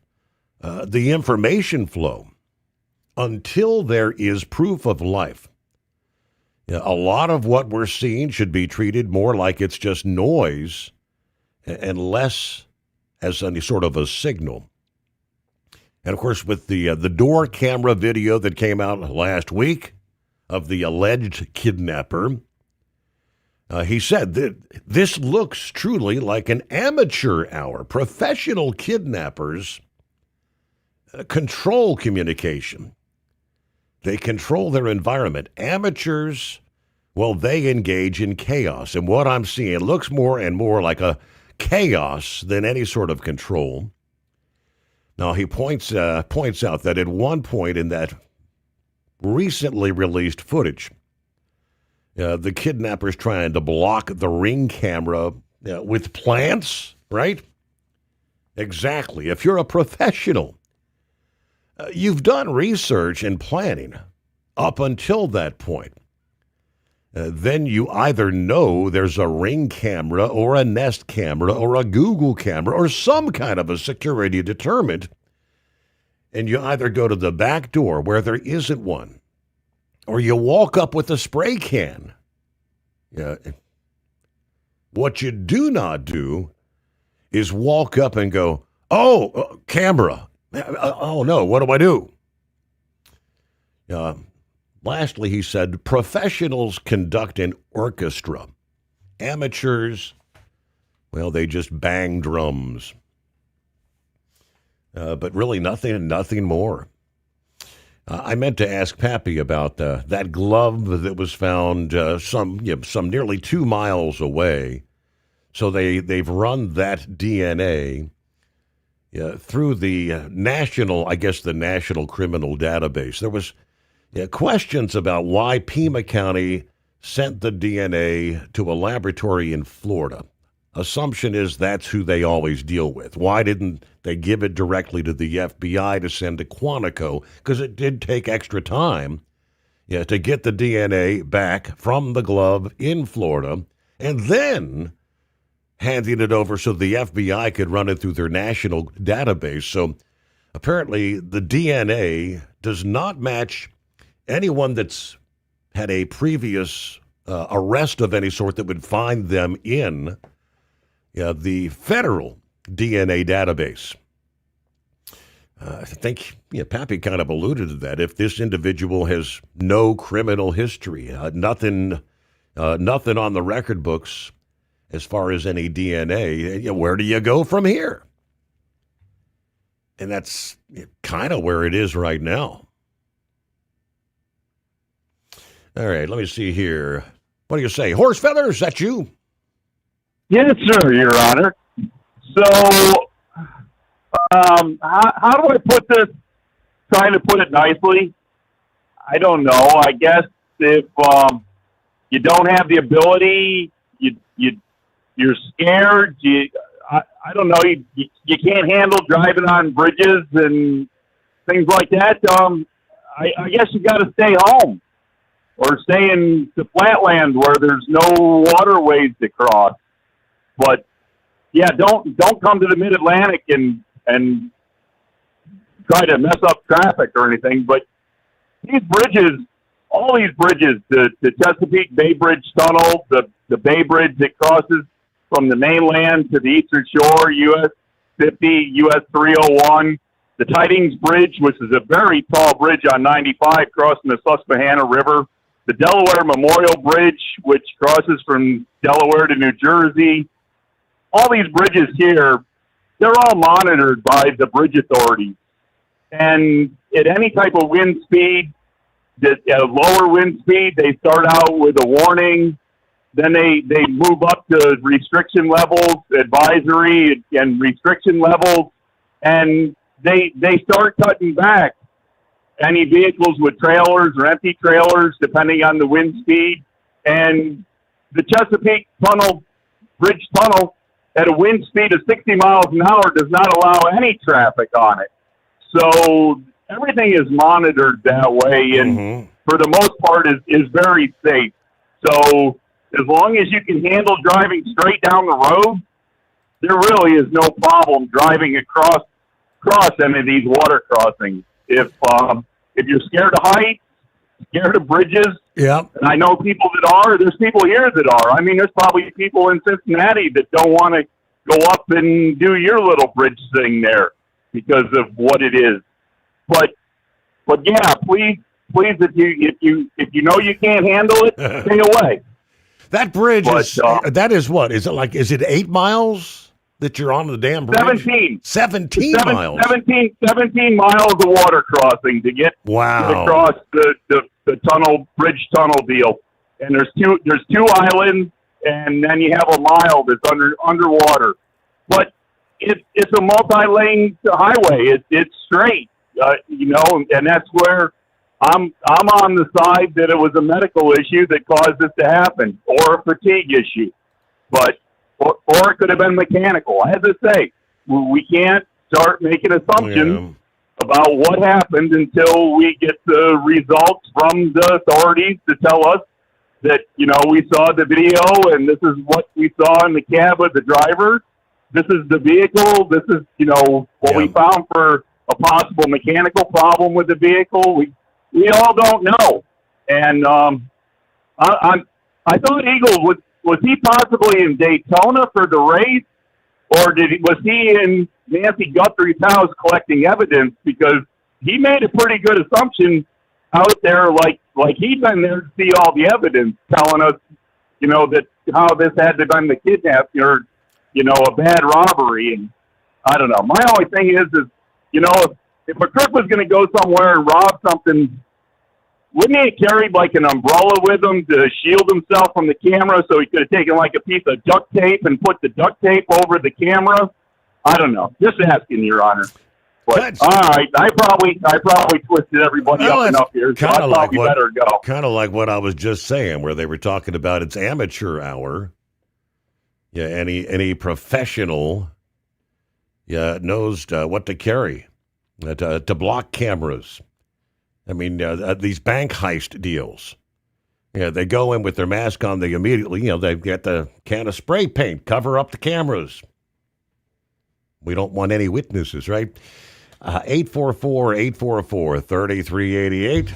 the information flow, until there is proof of life, a lot of what we're seeing should be treated more like it's just noise and less as any sort of a signal. And, of course, with the door camera video that came out last week of the alleged kidnapper, he said that this looks truly like an amateur hour. Professional kidnappers control communication. They control their environment. Amateurs, well, they engage in chaos. And what I'm seeing looks more and more like a chaos than any sort of control. Now, he points out that at one point in that recently released footage, the kidnappers trying to block the Ring camera with plants, right? Exactly. If you're a professional, you've done research and planning up until that point. Then you either know there's a Ring camera or a Nest camera or a Google camera or some kind of a security deterrent, and you either go to the back door where there isn't one, or you walk up with a spray can. What you do not do is walk up and go, camera. Oh, no, what do I do? Lastly, he said, professionals conduct an orchestra. Amateurs, well, they just bang drums. But really nothing more. I meant to ask Pappy about that glove that was found some nearly 2 miles away. So they've run that DNA through the national criminal database. There was questions about why Pima County sent the DNA to a laboratory in Florida. Assumption is that's who they always deal with. Why didn't they give it directly to the FBI to send to Quantico? Because it did take extra time to get the DNA back from the glove in Florida and then handing it over so the FBI could run it through their national database. So apparently the DNA does not match anyone that's had a previous arrest of any sort that would find them in the federal DNA database. I think Pappy kind of alluded to that. If this individual has no criminal history, nothing on the record books as far as any DNA, where do you go from here? And that's kind of where it is right now. All right, let me see here. What do you say? Horse feathers, is that you? Yes, sir, Your Honor. So, how do I put this? Trying to put it nicely. I don't know. I guess if you don't have the ability, you're scared. I don't know. You can't handle driving on bridges and things like that. I guess you got to stay home or stay in the flatland where there's no waterways to cross. But yeah, don't come to the Mid-Atlantic and try to mess up traffic or anything. But these bridges, all these bridges, the Chesapeake Bay Bridge Tunnel, the Bay Bridge that crosses from the mainland to the Eastern Shore, US 50, US 301, the Tidings Bridge, which is a very tall bridge on 95 crossing the Susquehanna River, the Delaware Memorial Bridge, which crosses from Delaware to New Jersey. All these bridges here, they're all monitored by the bridge authorities. And at any type of wind speed, at a lower wind speed, they start out with a warning. Then they move up to restriction levels, advisory and restriction levels, and they start cutting back any vehicles with trailers or empty trailers, depending on the wind speed. And the Chesapeake Bridge Tunnel, at a wind speed of 60 miles an hour, does not allow any traffic on it. So everything is monitored that way, and for the most part is very safe. So as long as you can handle driving straight down the road, there really is no problem driving across any of these water crossings. If you're scared of heights, scared of bridges, and I know people that are, there's people here that are. I mean, there's probably people in Cincinnati that don't want to go up and do your little bridge thing there because of what it is. But yeah, please, if you know you can't handle it, stay away. That bridge that is what? Is it 8 miles that you're on the damn bridge? 17 miles. 17 miles of water crossing to get across the bridge tunnel deal. And there's two islands, and then you have a mile that's underwater. But it's a multi-lane highway. It's straight, and that's where I'm on the side that it was a medical issue that caused this to happen, or a fatigue issue, or it could have been mechanical. As I say, we can't start making assumptions about what happened until we get the results from the authorities to tell us that, we saw the video and this is what we saw in the cab of the driver. This is the vehicle. This is, what we found for a possible mechanical problem with the vehicle. We all don't know. And I thought Eagle was he possibly in Daytona for the race, or was he in Nancy Guthrie's house collecting evidence? Because he made a pretty good assumption out there, like he'd been there to see all the evidence, telling us, that how this had to been the kidnapping or, a bad robbery. And I don't know. My only thing is if a crook was going to go somewhere and rob something, wouldn't he have carried like an umbrella with him to shield himself from the camera, so he could have taken like a piece of duct tape and put the duct tape over the camera? I don't know. Just asking, Your Honor. But all right, I probably twisted everybody up enough here, so I probably better go. Kind of like what I was just saying, where they were talking about it's amateur hour. Yeah, any professional knows what to carry to block cameras. I mean, these bank heist deals. Yeah, they go in with their mask on. They immediately, they get the can of spray paint, cover up the cameras. We don't want any witnesses, right? 844-844-3388.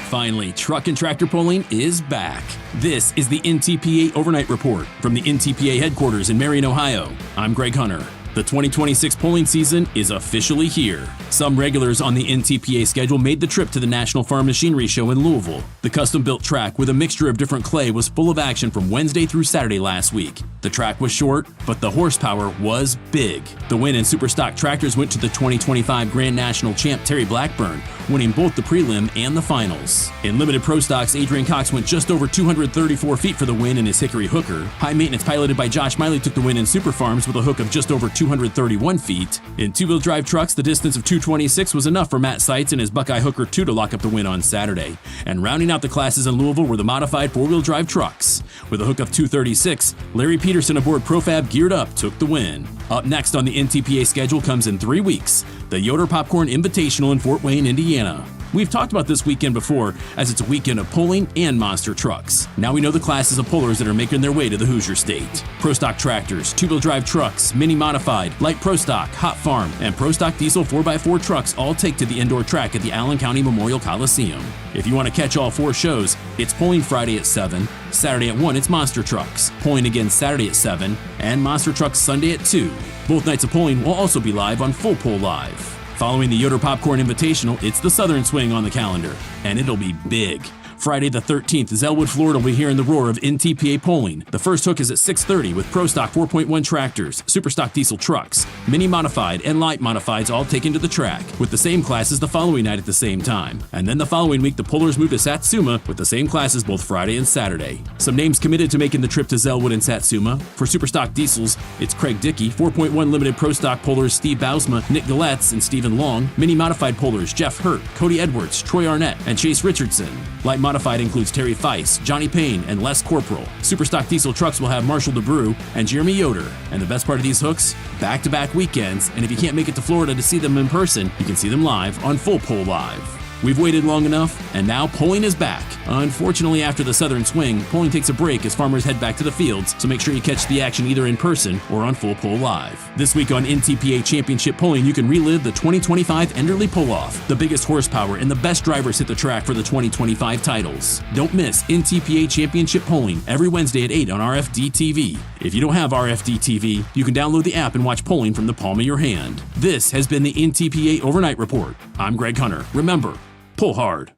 Finally, truck and tractor pulling is back. This is the NTPA Overnight Report from the NTPA headquarters in Marion, Ohio. I'm Greg Hunter. The 2026 polling season is officially here. Some regulars on the NTPA schedule made the trip to the National Farm Machinery Show in Louisville. The custom-built track with a mixture of different clay was full of action from Wednesday through Saturday last week. The track was short, but the horsepower was big. The win in Superstock tractors went to the 2025 Grand National champ Terry Blackburn, winning both the prelim and the finals. In limited pro stocks, Adrian Cox went just over 234 feet for the win in his Hickory hooker. High maintenance piloted by Josh Miley took the win in Super Farms with a hook of just over 231 feet. In two-wheel drive trucks, the distance of 226 was enough for Matt Seitz and his Buckeye Hooker 2 to lock up the win on Saturday. And rounding out the classes in Louisville were the modified four-wheel drive trucks. With a hook of 236, Larry Peterson aboard Profab Geared Up took the win. Up next on the NTPA schedule comes in 3 weeks, the Yoder Popcorn Invitational in Fort Wayne, Indiana. We've talked about this weekend before, as it's a weekend of pulling and monster trucks. Now we know the classes of pullers that are making their way to the Hoosier State. Pro Stock tractors, two-wheel drive trucks, mini modified, light Pro Stock, hot farm, and Pro Stock diesel 4x4 trucks all take to the indoor track at the Allen County Memorial Coliseum. If you want to catch all 4 shows, it's Pulling Friday at 7, Saturday at 1 it's Monster Trucks, Pulling again Saturday at 7, and Monster Trucks Sunday at 2. Both nights of Pulling will also be live on Full Pull Live. Following the Yoder Popcorn Invitational, it's the Southern Swing on the calendar, and it'll be big. Friday the 13th, Zellwood, Florida will be hearing the roar of NTPA Pulling. The first hook is at 6:30 with Pro Stock 4.1 tractors, Super Stock diesel trucks, mini modified and light modifieds all taken to the track, with the same classes the following night at the same time. And then the following week, the pullers move to Satsuma with the same classes both Friday and Saturday. Some names committed to making the trip to Zellwood and Satsuma. For Super Stock diesels, it's Craig Dickey, 4.1 limited Pro Stock pullers Steve Bausma, Nick Galetz, and Stephen Long. Mini modified pullers Jeff Hurt, Cody Edwards, Troy Arnett, and Chase Richardson. Light modified includes Terry Feiss, Johnny Payne, and Les Corporal. Superstock diesel trucks will have Marshall DeBrew and Jeremy Yoder. And the best part of these hooks? Back-to-back weekends, and if you can't make it to Florida to see them in person, you can see them live on Full Pull Live. We've waited long enough, and now Pulling is back. Unfortunately, after the Southern Swing, Pulling takes a break as farmers head back to the fields, so make sure you catch the action either in person or on Full Pull Live. This week on NTPA Championship Pulling, you can relive the 2025 Enderley Pull-Off. The biggest horsepower and the best drivers hit the track for the 2025 titles. Don't miss NTPA Championship Pulling every Wednesday at 8 on RFD TV. If you don't have RFD TV, you can download the app and watch Pulling from the palm of your hand. This has been the NTPA Overnight Report. I'm Greg Hunter. Remember, pull hard.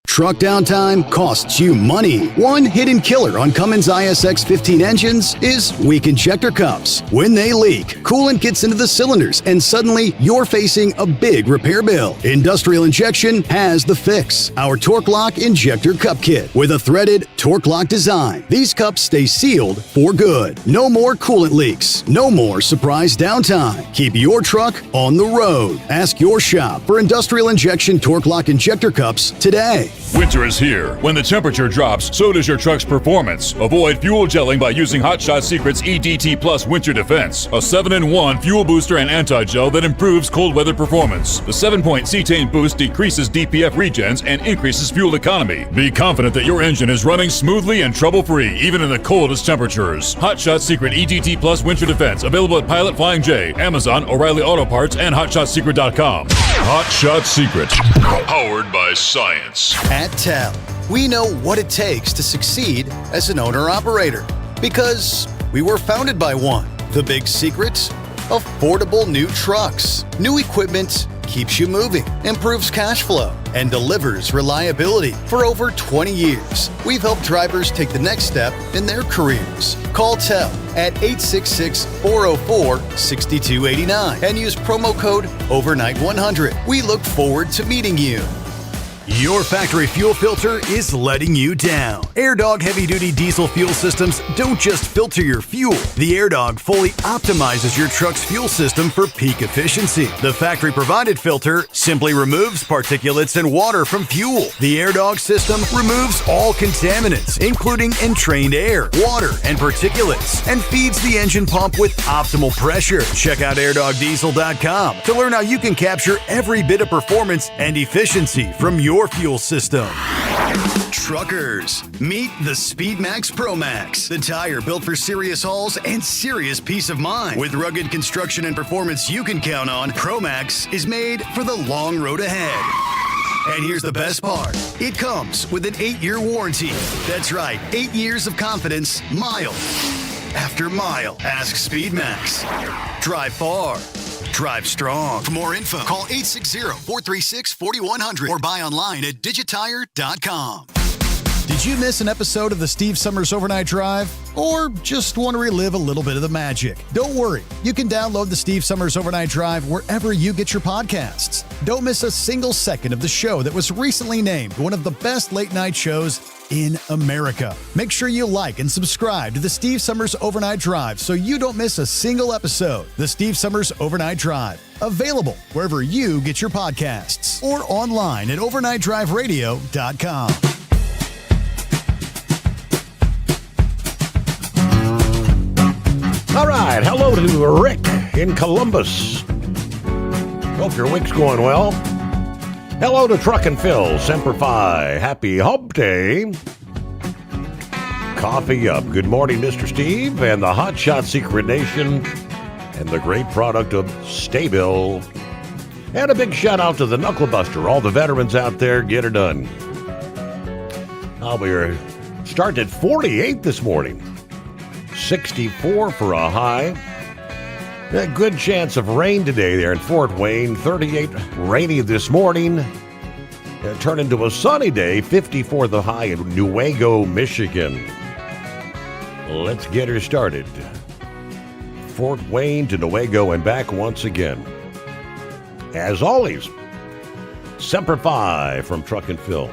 Truck downtime costs you money. One hidden killer on Cummins ISX 15 engines is weak injector cups. When they leak, coolant gets into the cylinders and suddenly you're facing a big repair bill. Industrial Injection has the fix. Our Torque Lock Injector Cup Kit with a threaded Torque Lock design. These cups stay sealed for good. No more coolant leaks. No more surprise downtime. Keep your truck on the road. Ask your shop for Industrial Injection Torque Lock Injector Cups today. Winter is here. When the temperature drops, so does your truck's performance. Avoid fuel gelling by using Hot Shot Secret's EDT Plus Winter Defense, a 7-in-1 fuel booster and anti-gel that improves cold weather performance. The 7-point cetane boost decreases DPF regens and increases fuel economy. Be confident that your engine is running smoothly and trouble-free, even in the coldest temperatures. Hot Shot Secret EDT Plus Winter Defense, available at Pilot Flying J, Amazon, O'Reilly Auto Parts, and HotShotSecret.com. Hot Shot Secret, powered by science. At TEL, we know what it takes to succeed as an owner-operator because we were founded by one. The big secret? Affordable new trucks. New equipment keeps you moving, improves cash flow, and delivers reliability. For over 20 years, we've helped drivers take the next step in their careers. Call TEL at 866-404-6289 and use promo code OVERNIGHT100. We look forward to meeting you. Your factory fuel filter is letting you down. AirDog heavy-duty diesel fuel systems don't just filter your fuel. The AirDog fully optimizes your truck's fuel system for peak efficiency. The factory-provided filter simply removes particulates and water from fuel. The AirDog system removes all contaminants, including entrained air, water, and particulates, and feeds the engine pump with optimal pressure. Check out airdogdiesel.com to learn how you can capture every bit of performance and efficiency from your fuel system. Truckers, meet the SpeedMax Pro Max, the tire built for serious hauls and serious peace of mind. With rugged construction and performance you can count on, Pro Max is made for the long road ahead. And here's the best part. It comes with an 8-year warranty. That's right, 8 years of confidence, mile after mile. Ask SpeedMax. Drive far. Drive strong. For more info, call 860-436-4100 or buy online at digitire.com. Did you miss an episode of the Steve Summers Overnight Drive? Or just want to relive a little bit of the magic? Don't worry. You can download the Steve Summers Overnight Drive wherever you get your podcasts. Don't miss a single second of the show that was recently named one of the best late-night shows in America. Make sure you like and subscribe to the Steve Summers Overnight Drive so you don't miss a single episode. The Steve Summers Overnight Drive, available wherever you get your podcasts or online at overnightdriveradio.com. All right, hello to Rick in Columbus. Hope your week's going well. Hello to Truck and Phil, Semper Fi. Happy Hump Day. Coffee up. Good morning, Mr. Steve and the Hot Shot Secret Nation and the great product of Staybill. And a big shout out to the Knuckle Buster. All the veterans out there, get her done. We're starting at 48 this morning. 64 for a high. A good chance of rain today there in Fort Wayne. 38 rainy this morning. Turn into a sunny day. 54 the high in Newaygo, Michigan. Let's get her started. Fort Wayne to Newaygo and back once again. As always, Semper Fi from Truck and Phil.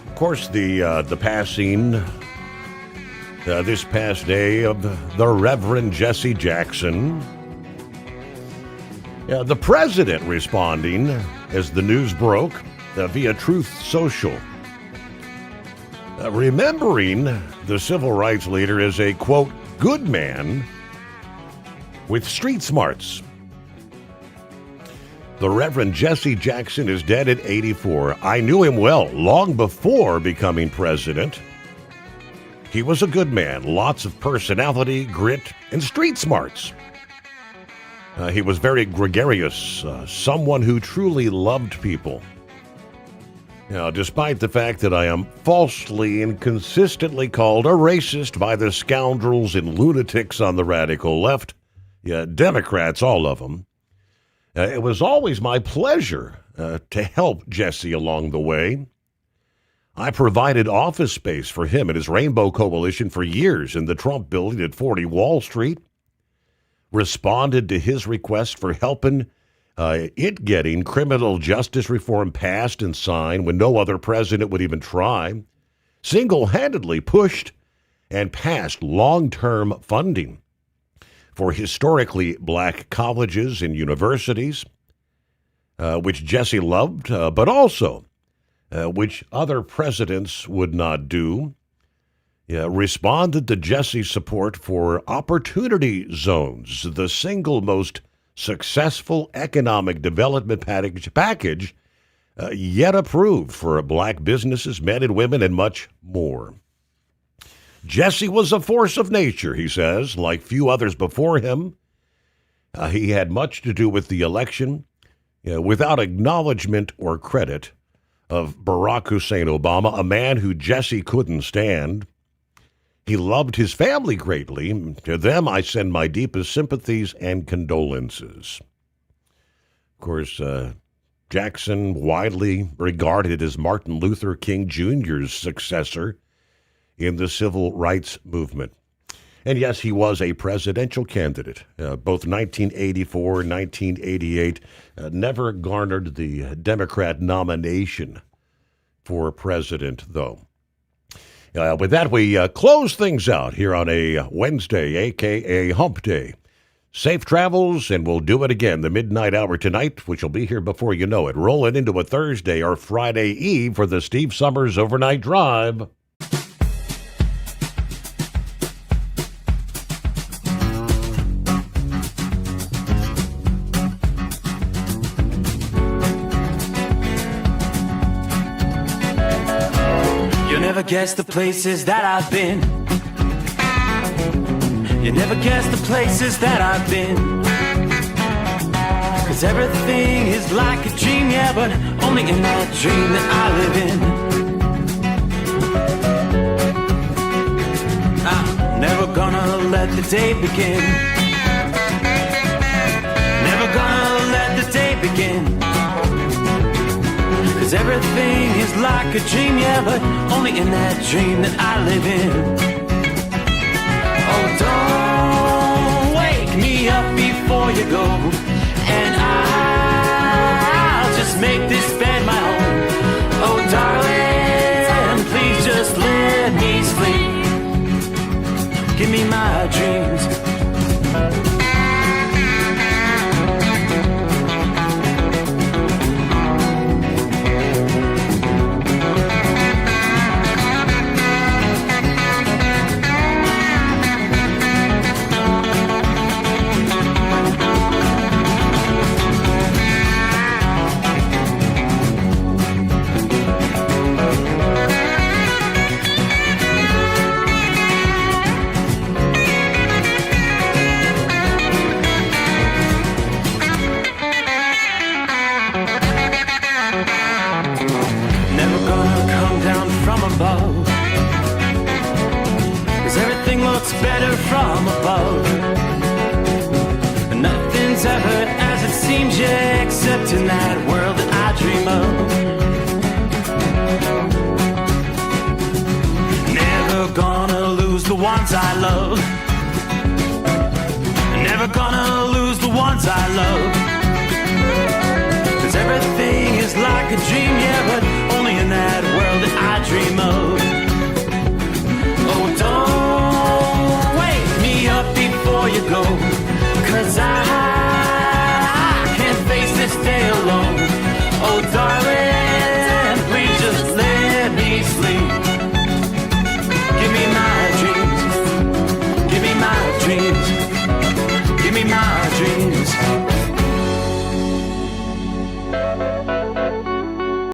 Of course, the passing this past day of the Reverend Jesse Jackson. The president responding as the news broke via Truth Social. Remembering the civil rights leader as a, quote, good man with street smarts. The Reverend Jesse Jackson is dead at 84. I knew him well long before becoming president. He was a good man, lots of personality, grit, and street smarts. He was very gregarious, someone who truly loved people. Now, despite the fact that I am falsely and consistently called a racist by the scoundrels and lunatics on the radical left, Democrats, all of them, it was always my pleasure to help Jesse along the way. I provided office space for him and his Rainbow Coalition for years in the Trump building at 40 Wall Street, responded to his request for helping it getting criminal justice reform passed and signed when no other president would even try, single-handedly pushed and passed long-term funding for historically black colleges and universities, which Jesse loved, but also which other presidents would not do, responded to Jesse's support for opportunity zones, the single most successful economic development package yet approved for black businesses, men and women, and much more. Jesse was a force of nature, he says, like few others before him. He had much to do with the election, without acknowledgement or credit of Barack Hussein Obama, a man who Jesse couldn't stand. He loved his family greatly. To them, I send my deepest sympathies and condolences. Of course, Jackson, widely regarded as Martin Luther King Jr.'s successor in the civil rights movement. And yes, he was a presidential candidate, both 1984 and 1988, never garnered the Democrat nomination for president, though. With that, we close things out here on a Wednesday, a.k.a. Hump Day. Safe travels, and we'll do it again the midnight hour tonight, which will be here before you know it, rolling into a Thursday or Friday Eve for the Steve Sommers Overnight Drive. Guess the places that I've been. You never guess the places that I've been. 'Cause everything is like a dream, yeah, but only in that dream that I live in. I'm never gonna let the day begin. Never gonna let the day begin. 'Cause everything is like a dream, yeah, but only in that dream that I live in. Oh, don't wake me up before you go, and I'll just make this bed my home. Oh, darling, please just let me sleep. Give me my dreams. love. 'Cause everything looks better from above. And nothing's ever as it seems, yeah, except in that world that I dream of. Never gonna lose the ones I love. Never gonna lose the ones I love. 'Cause everything is like a dream, yeah, but only in that world that I dream of.